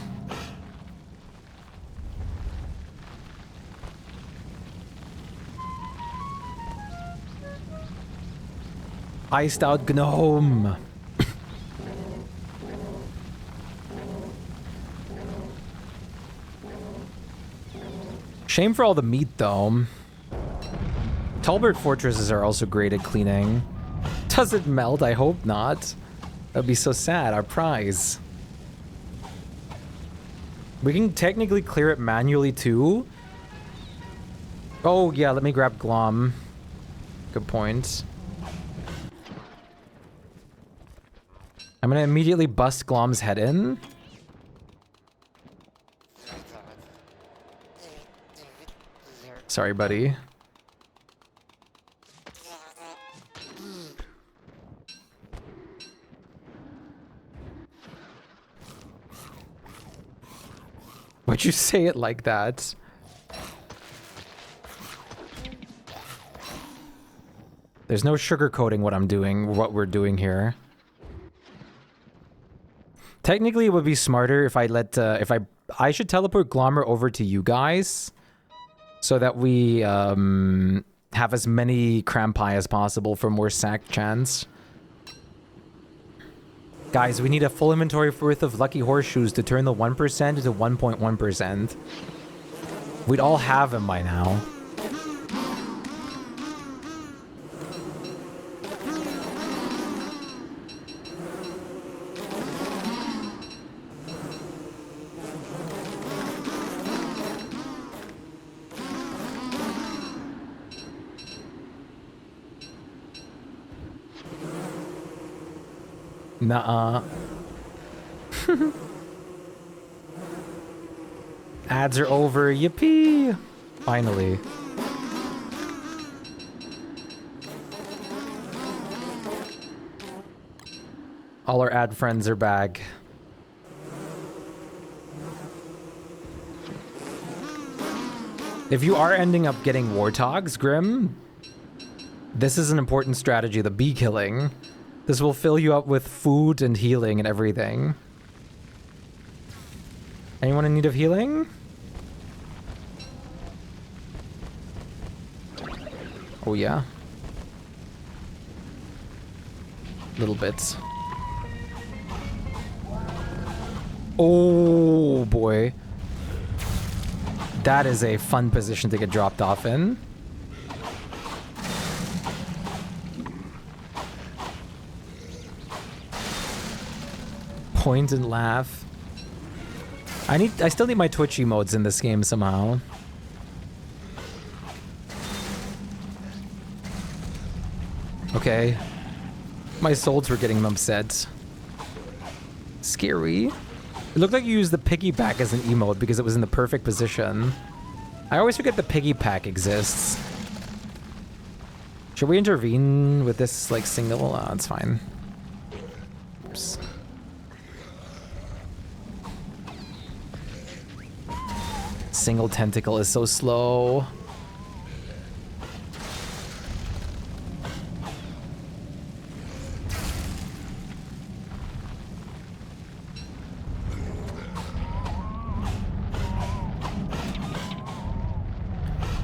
Iced out Gnome. Shame for all the meat, though. Talbert fortresses are also great at cleaning. Does it melt? I hope not. That'd be so sad, our prize. We can technically clear it manually too. Oh yeah, let me grab Glom. Good point. I'm gonna immediately bust Glom's head in. Sorry, buddy. Why'd you say it like that? There's no sugarcoating what we're doing here. Technically, it would be smarter if I let, I should teleport Glommer over to you guys so that we, have as many Crampi as possible for more sack chance. Guys, we need a full inventory worth of Lucky Horseshoes to turn the 1% into 1.1%. We'd all have them by now. Nuh-uh. Ads are over. Yippee! Finally. All our ad friends are back. If you are ending up getting Warthogs, Grim, this is an important strategy, the bee killing. This will fill you up with food and healing and everything. Anyone in need of healing? Oh yeah. Little bits. Oh boy. That is a fun position to get dropped off in. Point and laugh. I still need my Twitch emotes in this game somehow. Okay. My souls were getting upset. Scary. It looked like you used the piggyback as an emote because it was in the perfect position. I always forget the piggyback exists. Should we intervene with this, like, single? Oh, it's fine. Oops. Single tentacle is so slow.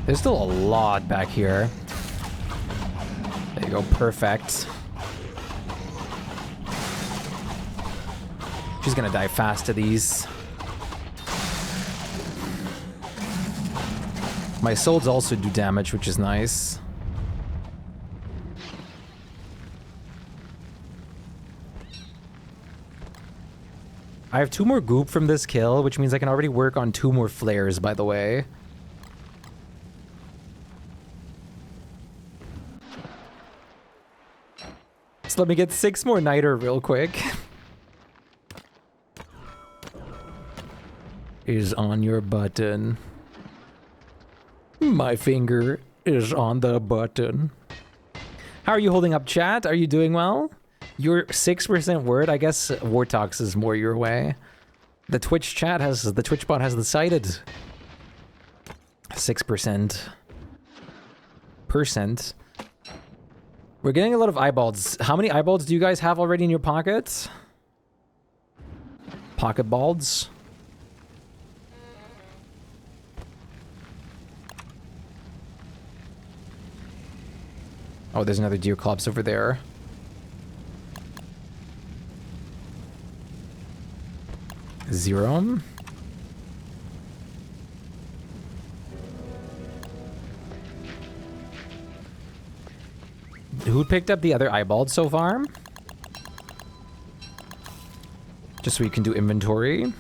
There's still a lot back here. There you go, perfect. She's gonna die fast to these. My souls also do damage, which is nice. I have 2 more goop from this kill, which means I can already work on 2 more flares, by the way. So let me get 6 more Niter real quick. Is on your button. My finger is on the button. How are you holding up, chat? Are you doing well? You're 6% word. I guess Wartox is more your way. The Twitch chat has, the Twitch bot has decided. 6%. We're getting a lot of eyeballs. How many eyeballs do you guys have already in your pockets? Pocket balls? Oh, there's another deer clubs over there. Zero. Who picked up the other eyeballed so far? Just so we can do inventory.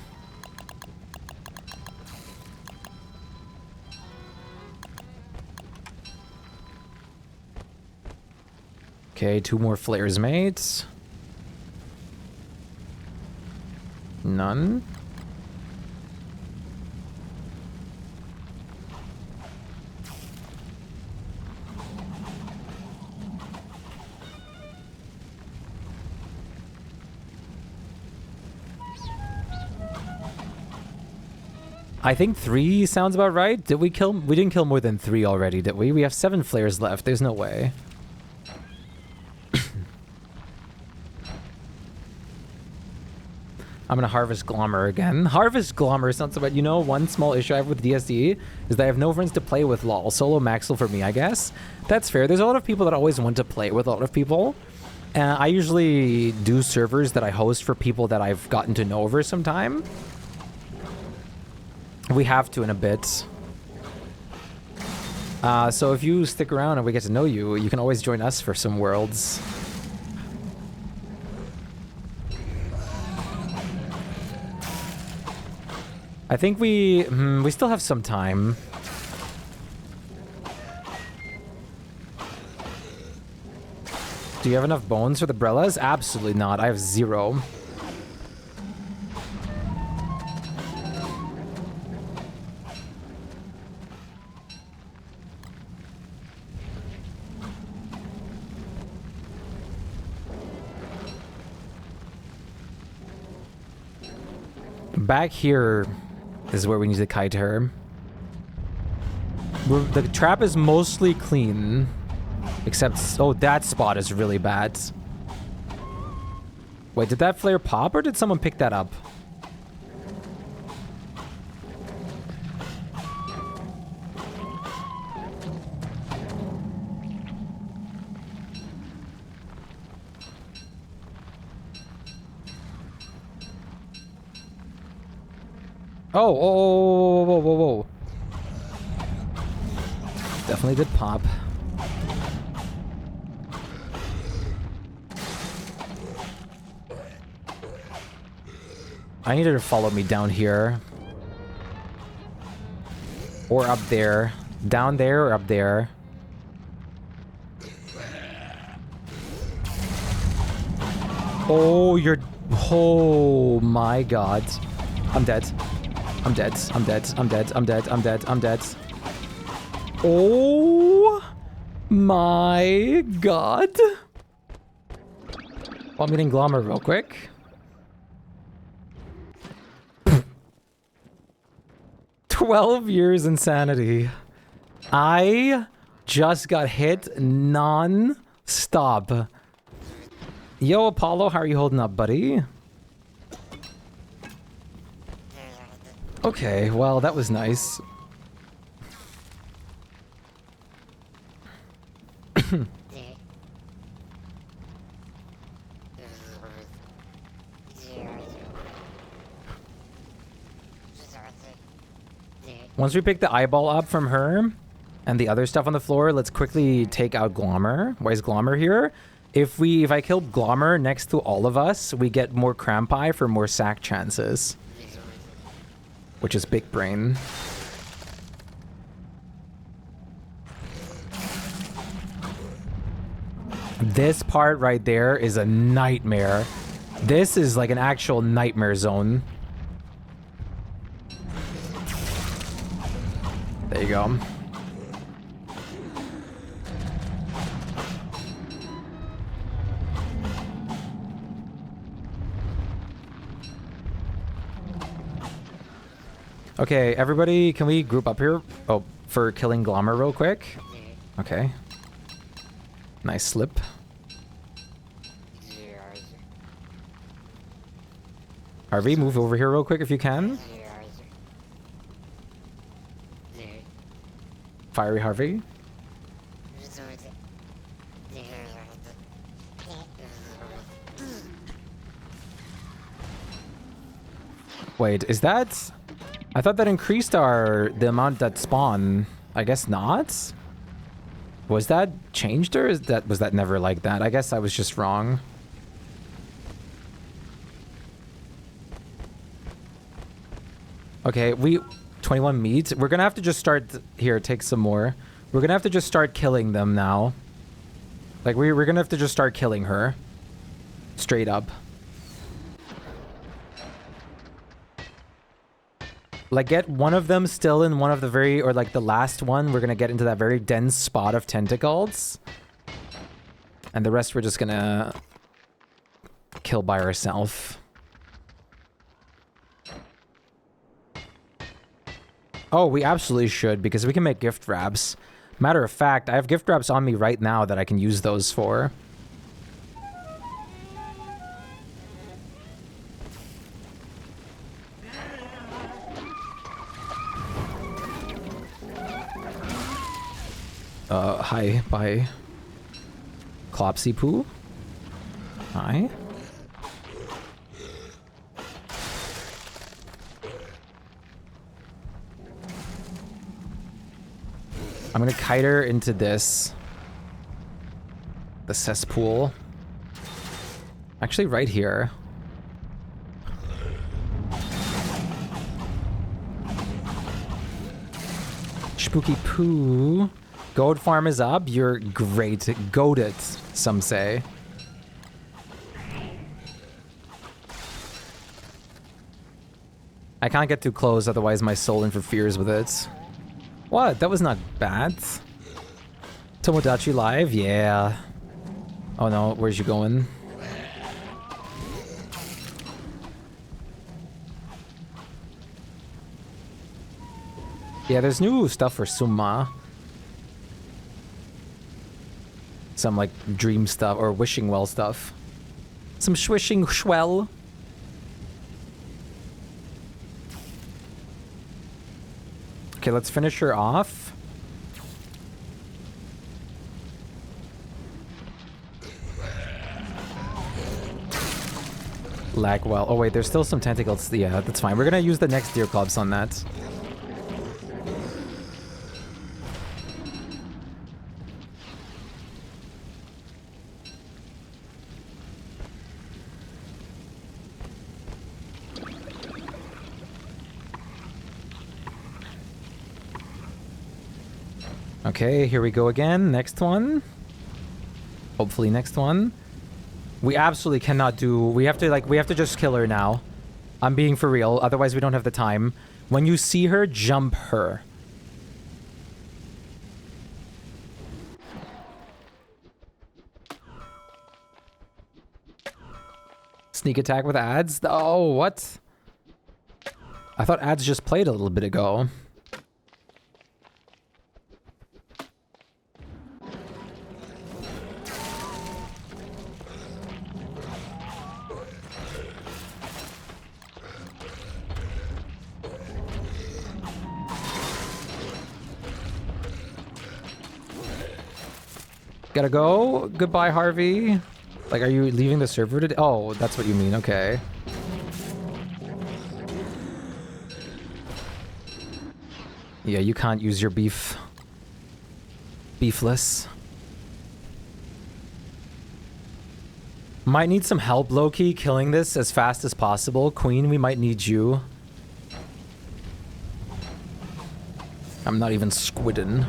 Okay, 2 more flares, mates. None. I think 3 sounds about right. Did we kill? We didn't kill more than 3 already, did we? We have 7 flares left. There's no way. I'm gonna harvest Glommer again. Harvest Glommer sounds about, you know, one small issue I have with DSD is that I have no friends to play with, lol. Solo Maxwell for me, I guess. That's fair. There's a lot of people that always want to play with a lot of people. I usually do servers that I host for people that I've gotten to know over some time. We have to in a bit. So if you stick around and we get to know you, you can always join us for some worlds. I think we still have some time. Do you have enough bones for the Brellas? Absolutely not. I have 0. Back here is where we need to kite her. The trap is mostly clean. Except, oh, that spot is really bad. Wait, did that flare pop or did someone pick that up? Oh, whoa. Definitely did pop. I need her to follow me down here. Or up there. Down there or up there. Oh, you're... Oh my god. I'm dead. I'm dead. I'm dead. I'm dead. I'm dead. I'm dead. I'm dead. Oh my god. Well, I'm getting Glommer real quick. 12 years insanity. I just got hit non-stop. Yo, Apollo, how are you holding up, buddy? Okay, well, that was nice. Once we pick the eyeball up from her and the other stuff on the floor, let's quickly take out Glommer. Why is Glommer here? If I kill Glommer next to all of us, we get more Crampi for more sack chances. Which is big brain. This part right there is a nightmare. This is like an actual nightmare zone. There you go. Okay, everybody, can we group up here? Oh, for killing Glommer real quick? Okay. Nice slip. Harvey, move over here real quick if you can. Fiery Harvey. Wait, is that... I thought that increased the amount that spawn. I guess not? Was that changed or was that never like that? I guess I was just wrong. Okay, 21 meat. We're gonna have to just start here, take some more. We're gonna have to just start killing them now. Like we're gonna have to just start killing her. Straight up. Like, get one of them still in one of the very, or like the last one, we're gonna get into that very dense spot of tentacles. And the rest we're just gonna kill by ourselves. Oh, we absolutely should, because we can make gift wraps. Matter of fact, I have gift wraps on me right now that I can use those for. Hi, bye. Clopsy Poo. Hi. I'm gonna kite her into this. The cesspool. Actually, right here. Spooky Poo. Goat farm is up. You're great. Goat it, some say. I can't get too close, otherwise my soul interferes with it. What? That was not bad. Tomodachi live? Yeah. Oh no, where's you going? Yeah, there's new stuff for Summa. Some like dream stuff or wishing well stuff. Some swishing swell. Okay, let's finish her off. Lagwell. Oh wait, there's still some tentacles. Yeah, that's fine. We're gonna use the next deer clubs on that. Okay, here we go again. Next one. Hopefully next one. We absolutely cannot do... We have to just kill her now. I'm being for real. Otherwise, we don't have the time. When you see her, jump her. Sneak attack with ads? Oh, what? I thought ads just played a little bit ago. Gotta go. Goodbye, Harvey. Like, are you leaving the server today? Oh, that's what you mean. Okay. Yeah, you can't use your beef. Beefless. Might need some help, Loki, killing this as fast as possible. Queen, we might need you. I'm not even squidding.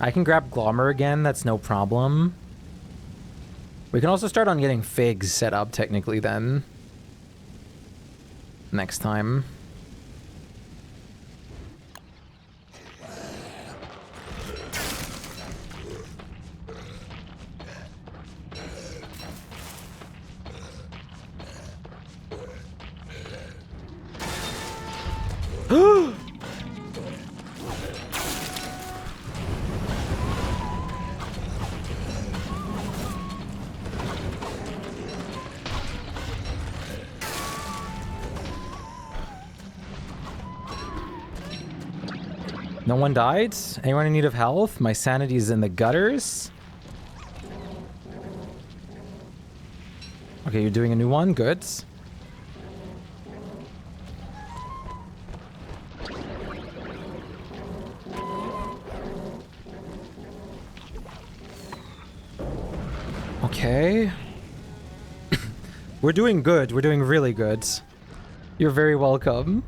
I can grab Glommer again, that's no problem. We can also start on getting figs set up, technically, then. Next time. No one died? Anyone in need of health? My sanity is in the gutters. Okay, you're doing a new one. Good. Okay. We're doing good. We're doing really good. You're very welcome.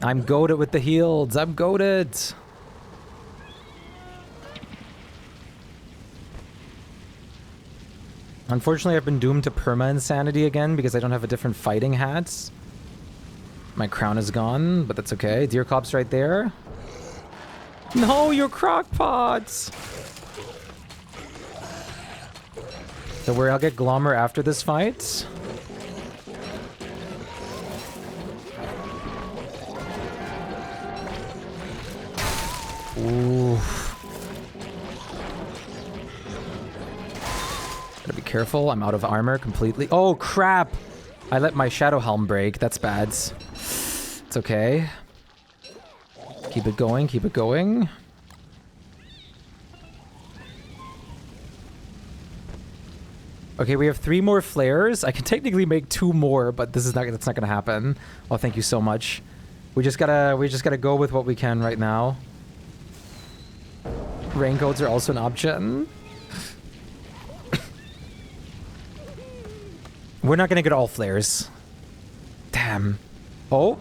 I'm goated with the heals. I'm goated. Unfortunately, I've been doomed to perma insanity again because I don't have a different fighting hat. My crown is gone, but that's okay. Deer Cop's right there. No, you're crockpots. Don't worry, I'll get Glommer after this fight. Oof. Gotta be careful. I'm out of armor completely. Oh, crap! I let my Shadow Helm break. That's bad. It's okay. Keep it going. Keep it going. Okay, we have 3 more flares. I can technically make 2 more, but that's not gonna happen. Oh, thank you so much. We just gotta go with what we can right now. Raincoats are also an option. We're not gonna get all flares. Damn. Oh.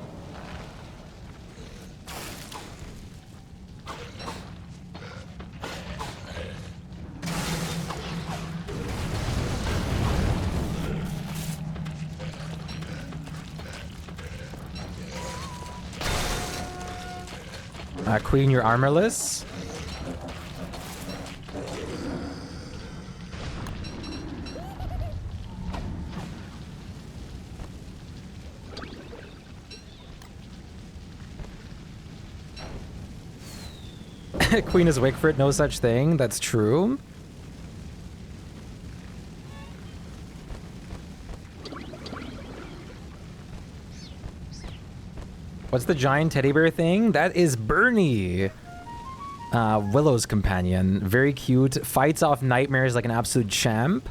Queen, you're armorless. Queen is Wickford, no such thing. That's true. What's the giant teddy bear thing? That is Bernie. Willow's companion. Very cute. Fights off nightmares like an absolute champ.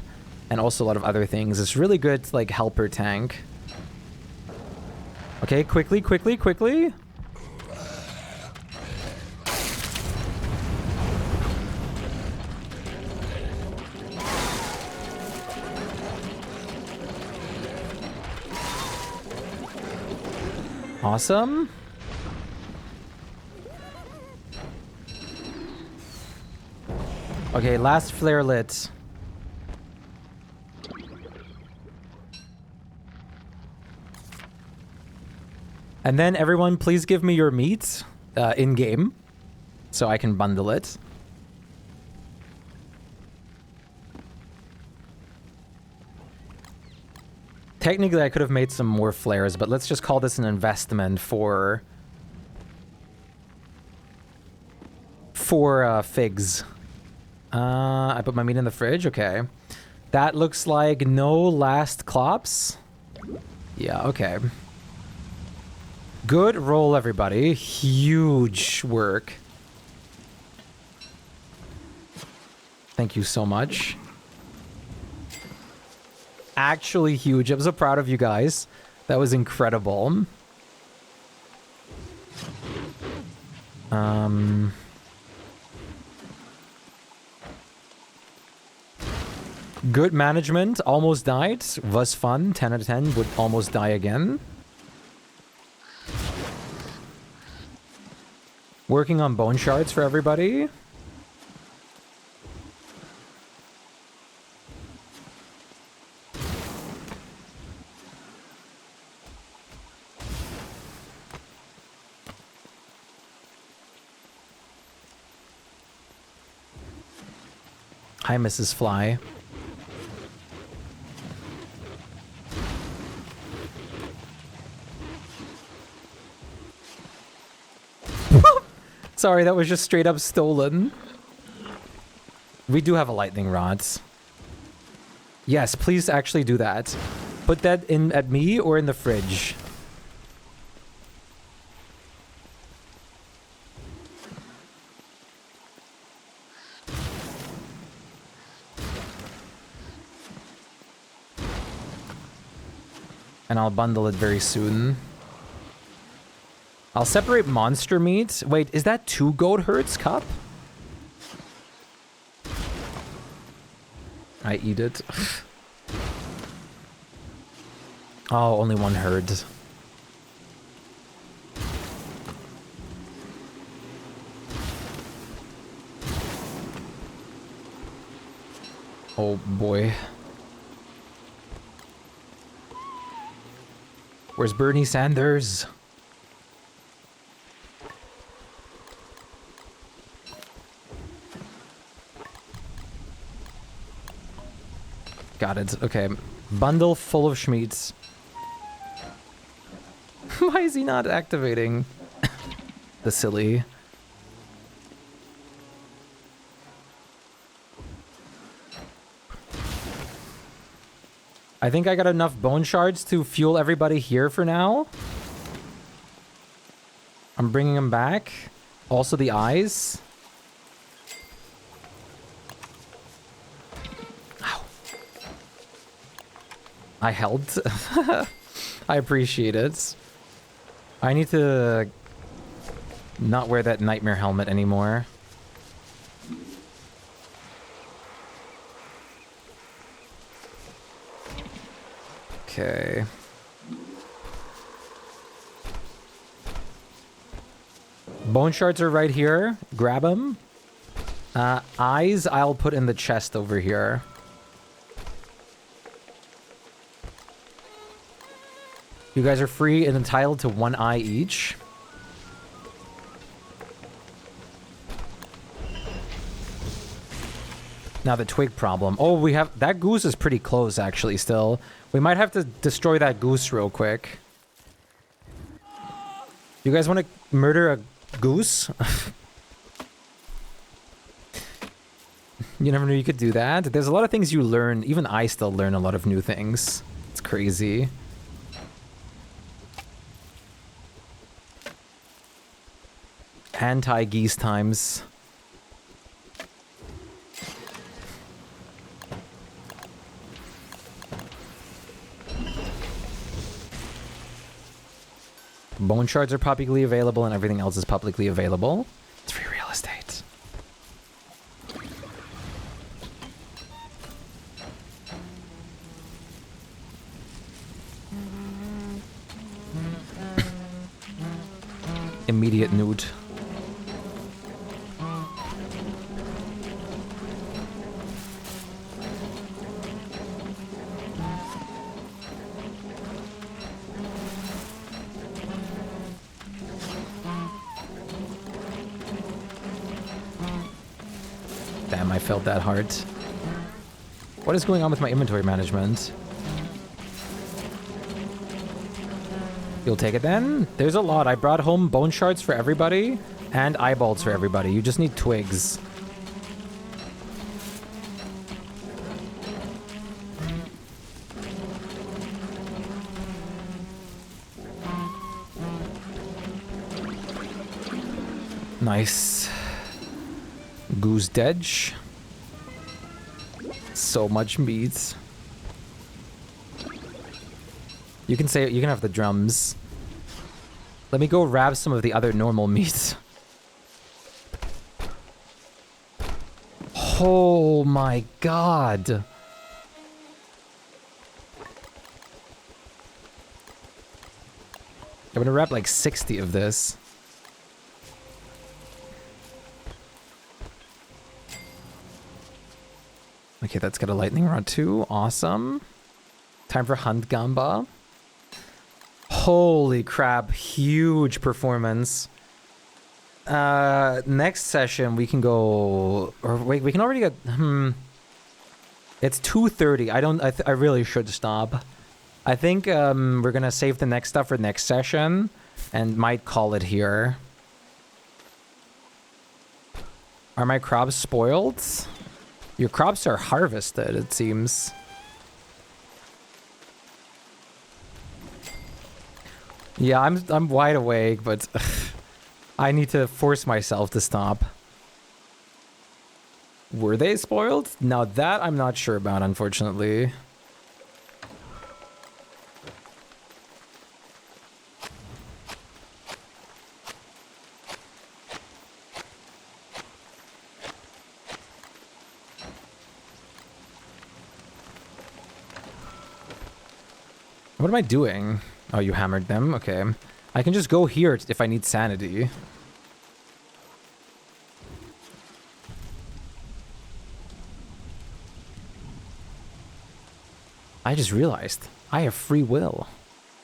And also a lot of other things. It's really good, like, helper tank. Okay, quickly, quickly, quickly. Awesome. Okay, last flare lit. And then everyone, please give me your meat in-game so I can bundle it. Technically, I could have made some more flares, but let's just call this an investment for figs. I put my meat in the fridge. Okay. That looks like no last clops. Yeah, okay. Good roll, everybody. Huge work. Thank you so much. Actually huge. I'm so proud of you guys. That was incredible. Good management. Almost died. Was fun. 10 out of 10. Would almost die again. Working on bone shards for everybody. Hi, Mrs. Fly. Sorry, that was just straight up stolen. We do have a lightning rod. Yes, please actually do that. Put that in at me or in the fridge. And I'll bundle it very soon. I'll separate monster meat. Wait, is that 2 goat herds cup? I eat it. Oh, only 1 herd. Oh boy. Where's Bernie Sanders? Got it. Okay. Bundle full of schmeats. Why is he not activating? The silly. I think I got enough bone shards to fuel everybody here for now. I'm bringing them back. Also the eyes. Ow. I helped. I appreciate it. I need to not wear that nightmare helmet anymore. Okay. Bone shards are right here. Grab them. Eyes I'll put in the chest over here. You guys are free and entitled to 1 eye each. Now the twig problem. Oh, we have... That goose is pretty close, actually, still. We might have to destroy that goose real quick. You guys want to murder a goose? You never knew you could do that. There's a lot of things you learn. Even I still learn a lot of new things. It's crazy. Anti-geese times. Bone shards are publicly available and everything else is publicly available. It's free real estate. Immediate nude. Damn, I felt that hard. What is going on with my inventory management? You'll take it then? There's a lot. I brought home bone shards for everybody and eyeballs for everybody. You just need twigs. Nice. Goose dedge. So much meat. You can have the drums. Let me go grab some of the other normal meat. Oh my god. I'm gonna wrap like 60 of this. Okay, that's got a lightning rod too. Awesome. Time for Hunt Gamba. Holy crap, huge performance. Next session we can go, or wait, we can already get, it's 2:30. I really should stop. I think we're gonna save the next stuff for next session and might call it here. Are my crops spoiled? Your crops are harvested, it seems. Yeah, I'm wide awake, but I need to force myself to stop. Were they spoiled? Now that I'm not sure about, unfortunately. What am I doing? Oh, you hammered them? Okay. I can just go here if I need sanity. I just realized I have free will.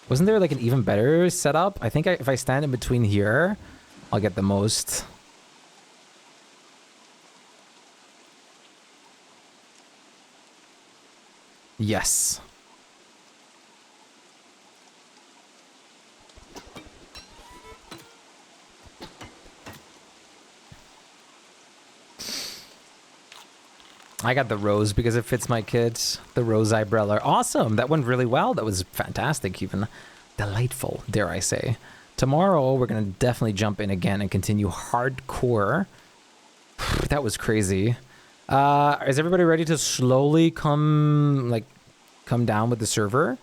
Wasn't there like an even better setup? I think if I stand in between here, I'll get the most. Yes. I got the rose because it fits my kit. The rose eyebrow. Awesome. That went really well. That was fantastic even. Delightful, dare I say. Tomorrow, we're going to definitely jump in again and continue hardcore. That was crazy. Is everybody ready to slowly come down with the server?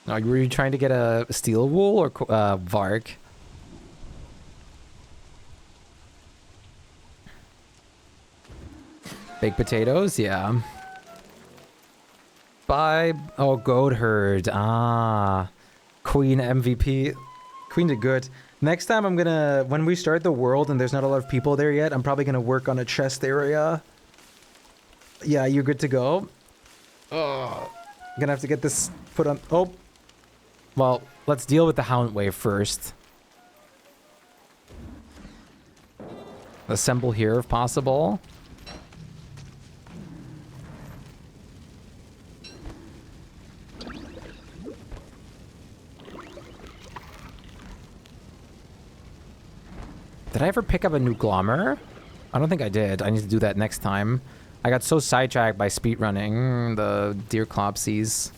Were you trying to get a steel wool or Vark? Baked potatoes, yeah. Bye. Oh, goat herd. Ah. Queen MVP. Queen did good. Next time I'm gonna, when we start the world and there's not a lot of people there yet, I'm probably gonna work on a chest area. Yeah, you're good to go. Oh. I'm gonna have to get this put on. Oh. Well, let's deal with the hound wave first. Assemble here if possible. Did I ever pick up a new glommer? I don't think I did. I need to do that next time. I got so sidetracked by speedrunning the deer clopsies.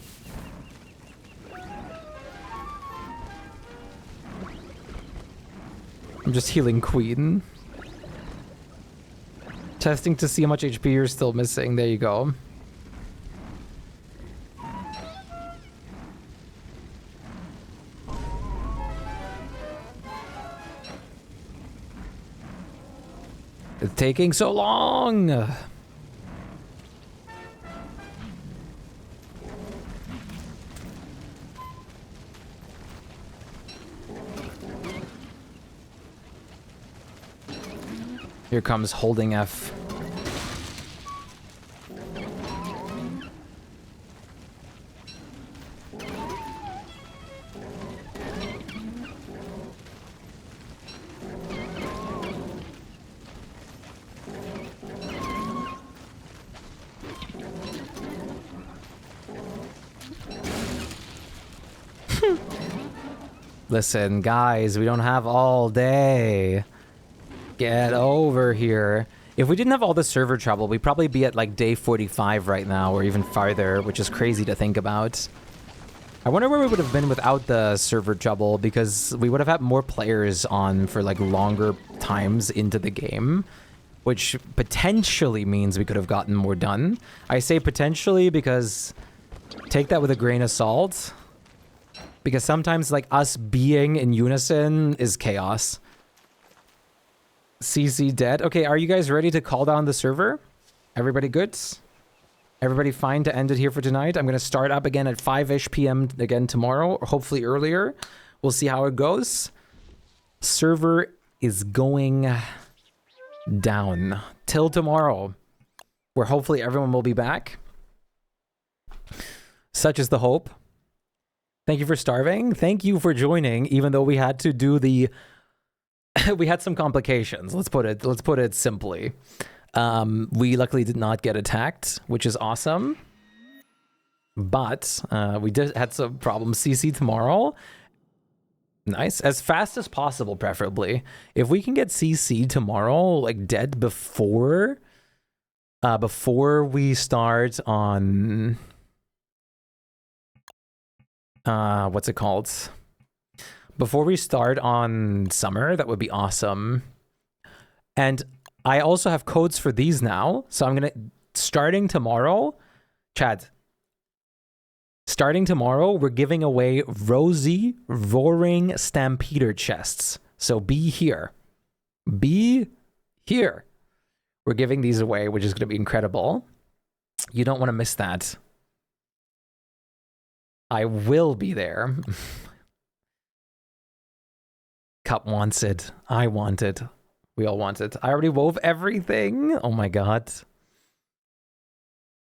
I'm just healing Queen. Testing to see how much HP you're still missing. There you go. It's taking so long. Here comes holding F. Listen, guys, we don't have all day. Get over here. If we didn't have all the server trouble, we'd probably be at like day 45 right now, or even farther, which is crazy to think about. I wonder where we would have been without the server trouble, because we would have had more players on for like longer times into the game, which potentially means we could have gotten more done. I say potentially because take that with a grain of salt, because sometimes like us being in unison is chaos. CC dead. Okay, are you guys ready to call down the server? Everybody good? Everybody fine to end it here for tonight? I'm going to start up again at 5-ish p.m. again tomorrow, or hopefully earlier. We'll see how it goes. Server is going down till tomorrow, where hopefully everyone will be back. Such is the hope. Thank you for starving. Thank you for joining, even though we had to do the... we had some complications. Let's put it simply. We luckily did not get attacked, which is awesome. But we did had some problems. CC tomorrow. Nice. As fast as possible, preferably. If we can get CC tomorrow, like dead before we start on what's it called? Before we start on summer, that would be awesome. And I also have codes for these now. So I'm going to, starting tomorrow, Chad, starting tomorrow, we're giving away Rosy Roaring Stampeder chests. So be here. Be here. We're giving these away, which is going to be incredible. You don't want to miss that. I will be there. Cup wants it. I want it. We all want it. I already wove everything. Oh my god.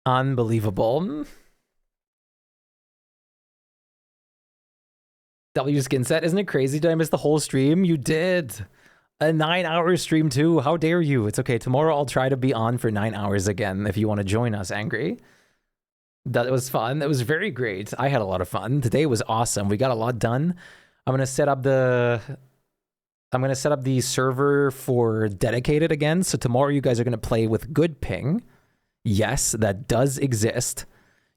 Unbelievable. W skin set. Isn't it crazy? Did I miss the whole stream? You did. A 9-hour stream too. How dare you? It's okay. Tomorrow I'll try to be on for 9 hours again if you want to join us, Angry. That was fun. That was very great. I had a lot of fun. Today was awesome. We got a lot done. I'm going to set up the server for dedicated again. So tomorrow you guys are going to play with good ping. Yes, that does exist.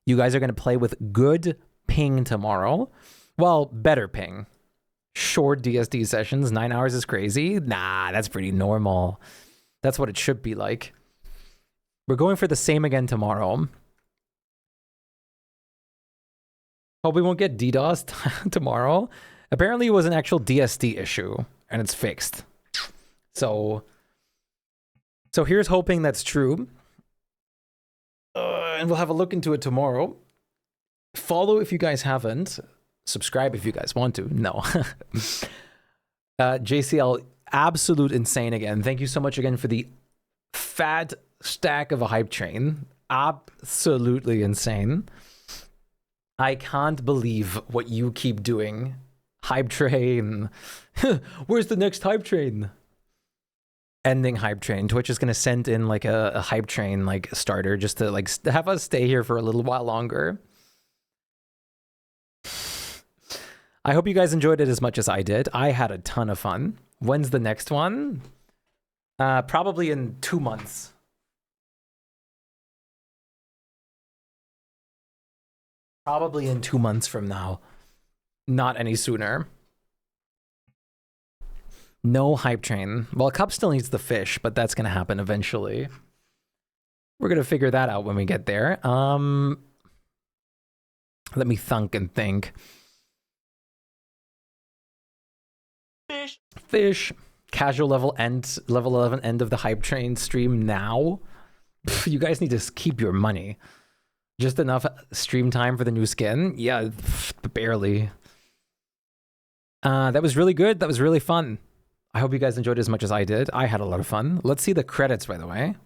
You guys are going to play with good ping tomorrow. Well, better ping. Short DSD sessions. 9 hours is crazy. Nah, that's pretty normal. That's what it should be like. We're going for the same again tomorrow. Hope we won't get DDoSed tomorrow. Apparently it was an actual DSD issue. And it's fixed. So here's hoping that's true. And we'll have a look into it tomorrow. Follow if you guys haven't. Subscribe if you guys want to. No. JCL, absolute insane again. Thank you so much again for the fat stack of a hype train. Absolutely insane. I can't believe what you keep doing. Hype train. Where's the next hype train? Ending hype train. Twitch is going to send in like a hype train like starter just to like have us stay here for a little while longer. I hope you guys enjoyed it as much as I did. I had a ton of fun. When's the next one? Probably in 2 months. Probably in 2 months from now. Not any sooner. No hype train. Well, Cup still needs the fish, but that's going to happen eventually. We're going to figure that out when we get there. Let me thunk and think. Fish. Casual level 11 end of the hype train stream now. Pff, you guys need to keep your money. Just enough stream time for the new skin? Yeah, barely. That was really good. That was really fun. I hope you guys enjoyed it as much as I did. I had a lot of fun. Let's see the credits, by the way.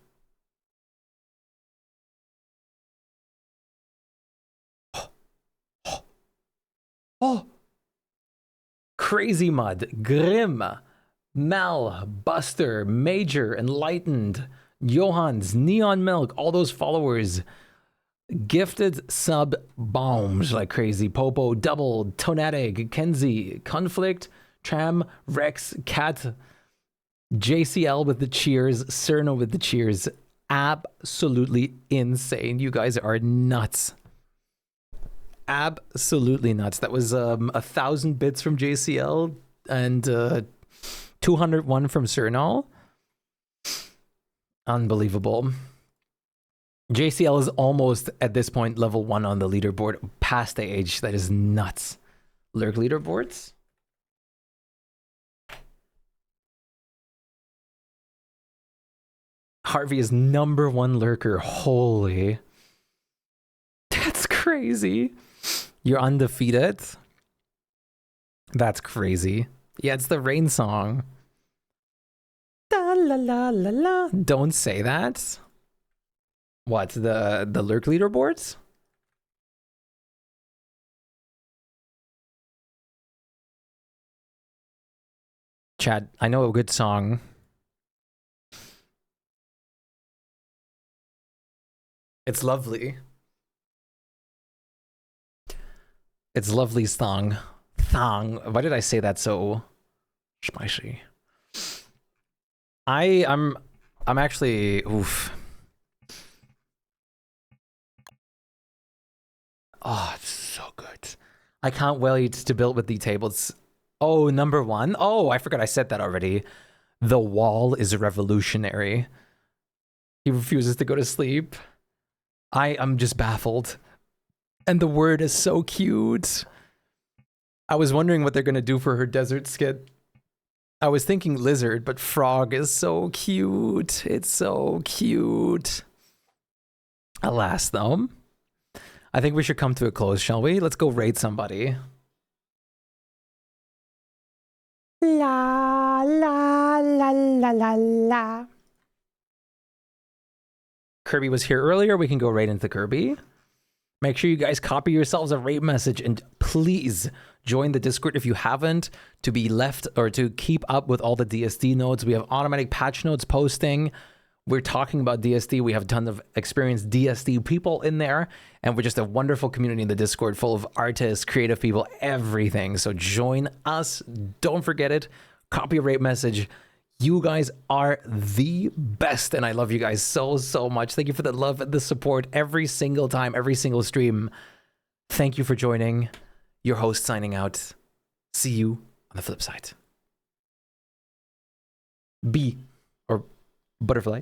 Oh! Crazy Mud, Grim, Mel, Buster, Major, Enlightened, Johans, Neon Milk, all those followers. Gifted sub bombs like crazy. Popo, Double, Tonetic, Kenzie, Conflict, Tram, Rex, Cat, JCL with the cheers, Cerno with the cheers. Absolutely insane. You guys are nuts. Absolutely nuts. That was 1,000 bits from JCL and 201 from Cerno. Unbelievable. JCL is almost at this point level 1 on the leaderboard, past the age. That is nuts. Lurk leaderboards. Harvey is #1 lurker. Holy. That's crazy. You're undefeated. That's crazy. Yeah, it's the rain song. Da la la la la. Don't say that. What, the lurk leaderboards? Chad, I know a good song. It's lovely. It's lovely song. Thong. Why did I say that so spicy? I'm actually oof. Oh, it's so good. I can't wait to build with the tables. Oh, #1. Oh, I forgot I said that already. The wall is revolutionary. He refuses to go to sleep. I'm just baffled. And the word is so cute. I was wondering what they're going to do for her desert skit. I was thinking lizard, but frog is so cute. It's so cute. Alas, though. I think we should come to a close, shall we? Let's go raid somebody. La, la, la, la, la, la. Kirby was here earlier. We can go right into Kirby. Make sure you guys copy yourselves a raid message and please join the Discord if you haven't, to be left or to keep up with all the DSD notes. We have automatic patch notes posting. We're talking about DSD. We have a ton of experienced DSD people in there, and we're just a wonderful community in the Discord full of artists, creative people, everything. So join us. Don't forget it. Copy a raid message. You guys are the best, and I love you guys so, so much. Thank you for the love and the support every single time, every single stream. Thank you for joining. Your host signing out. See you on the flip side. B, or butterfly.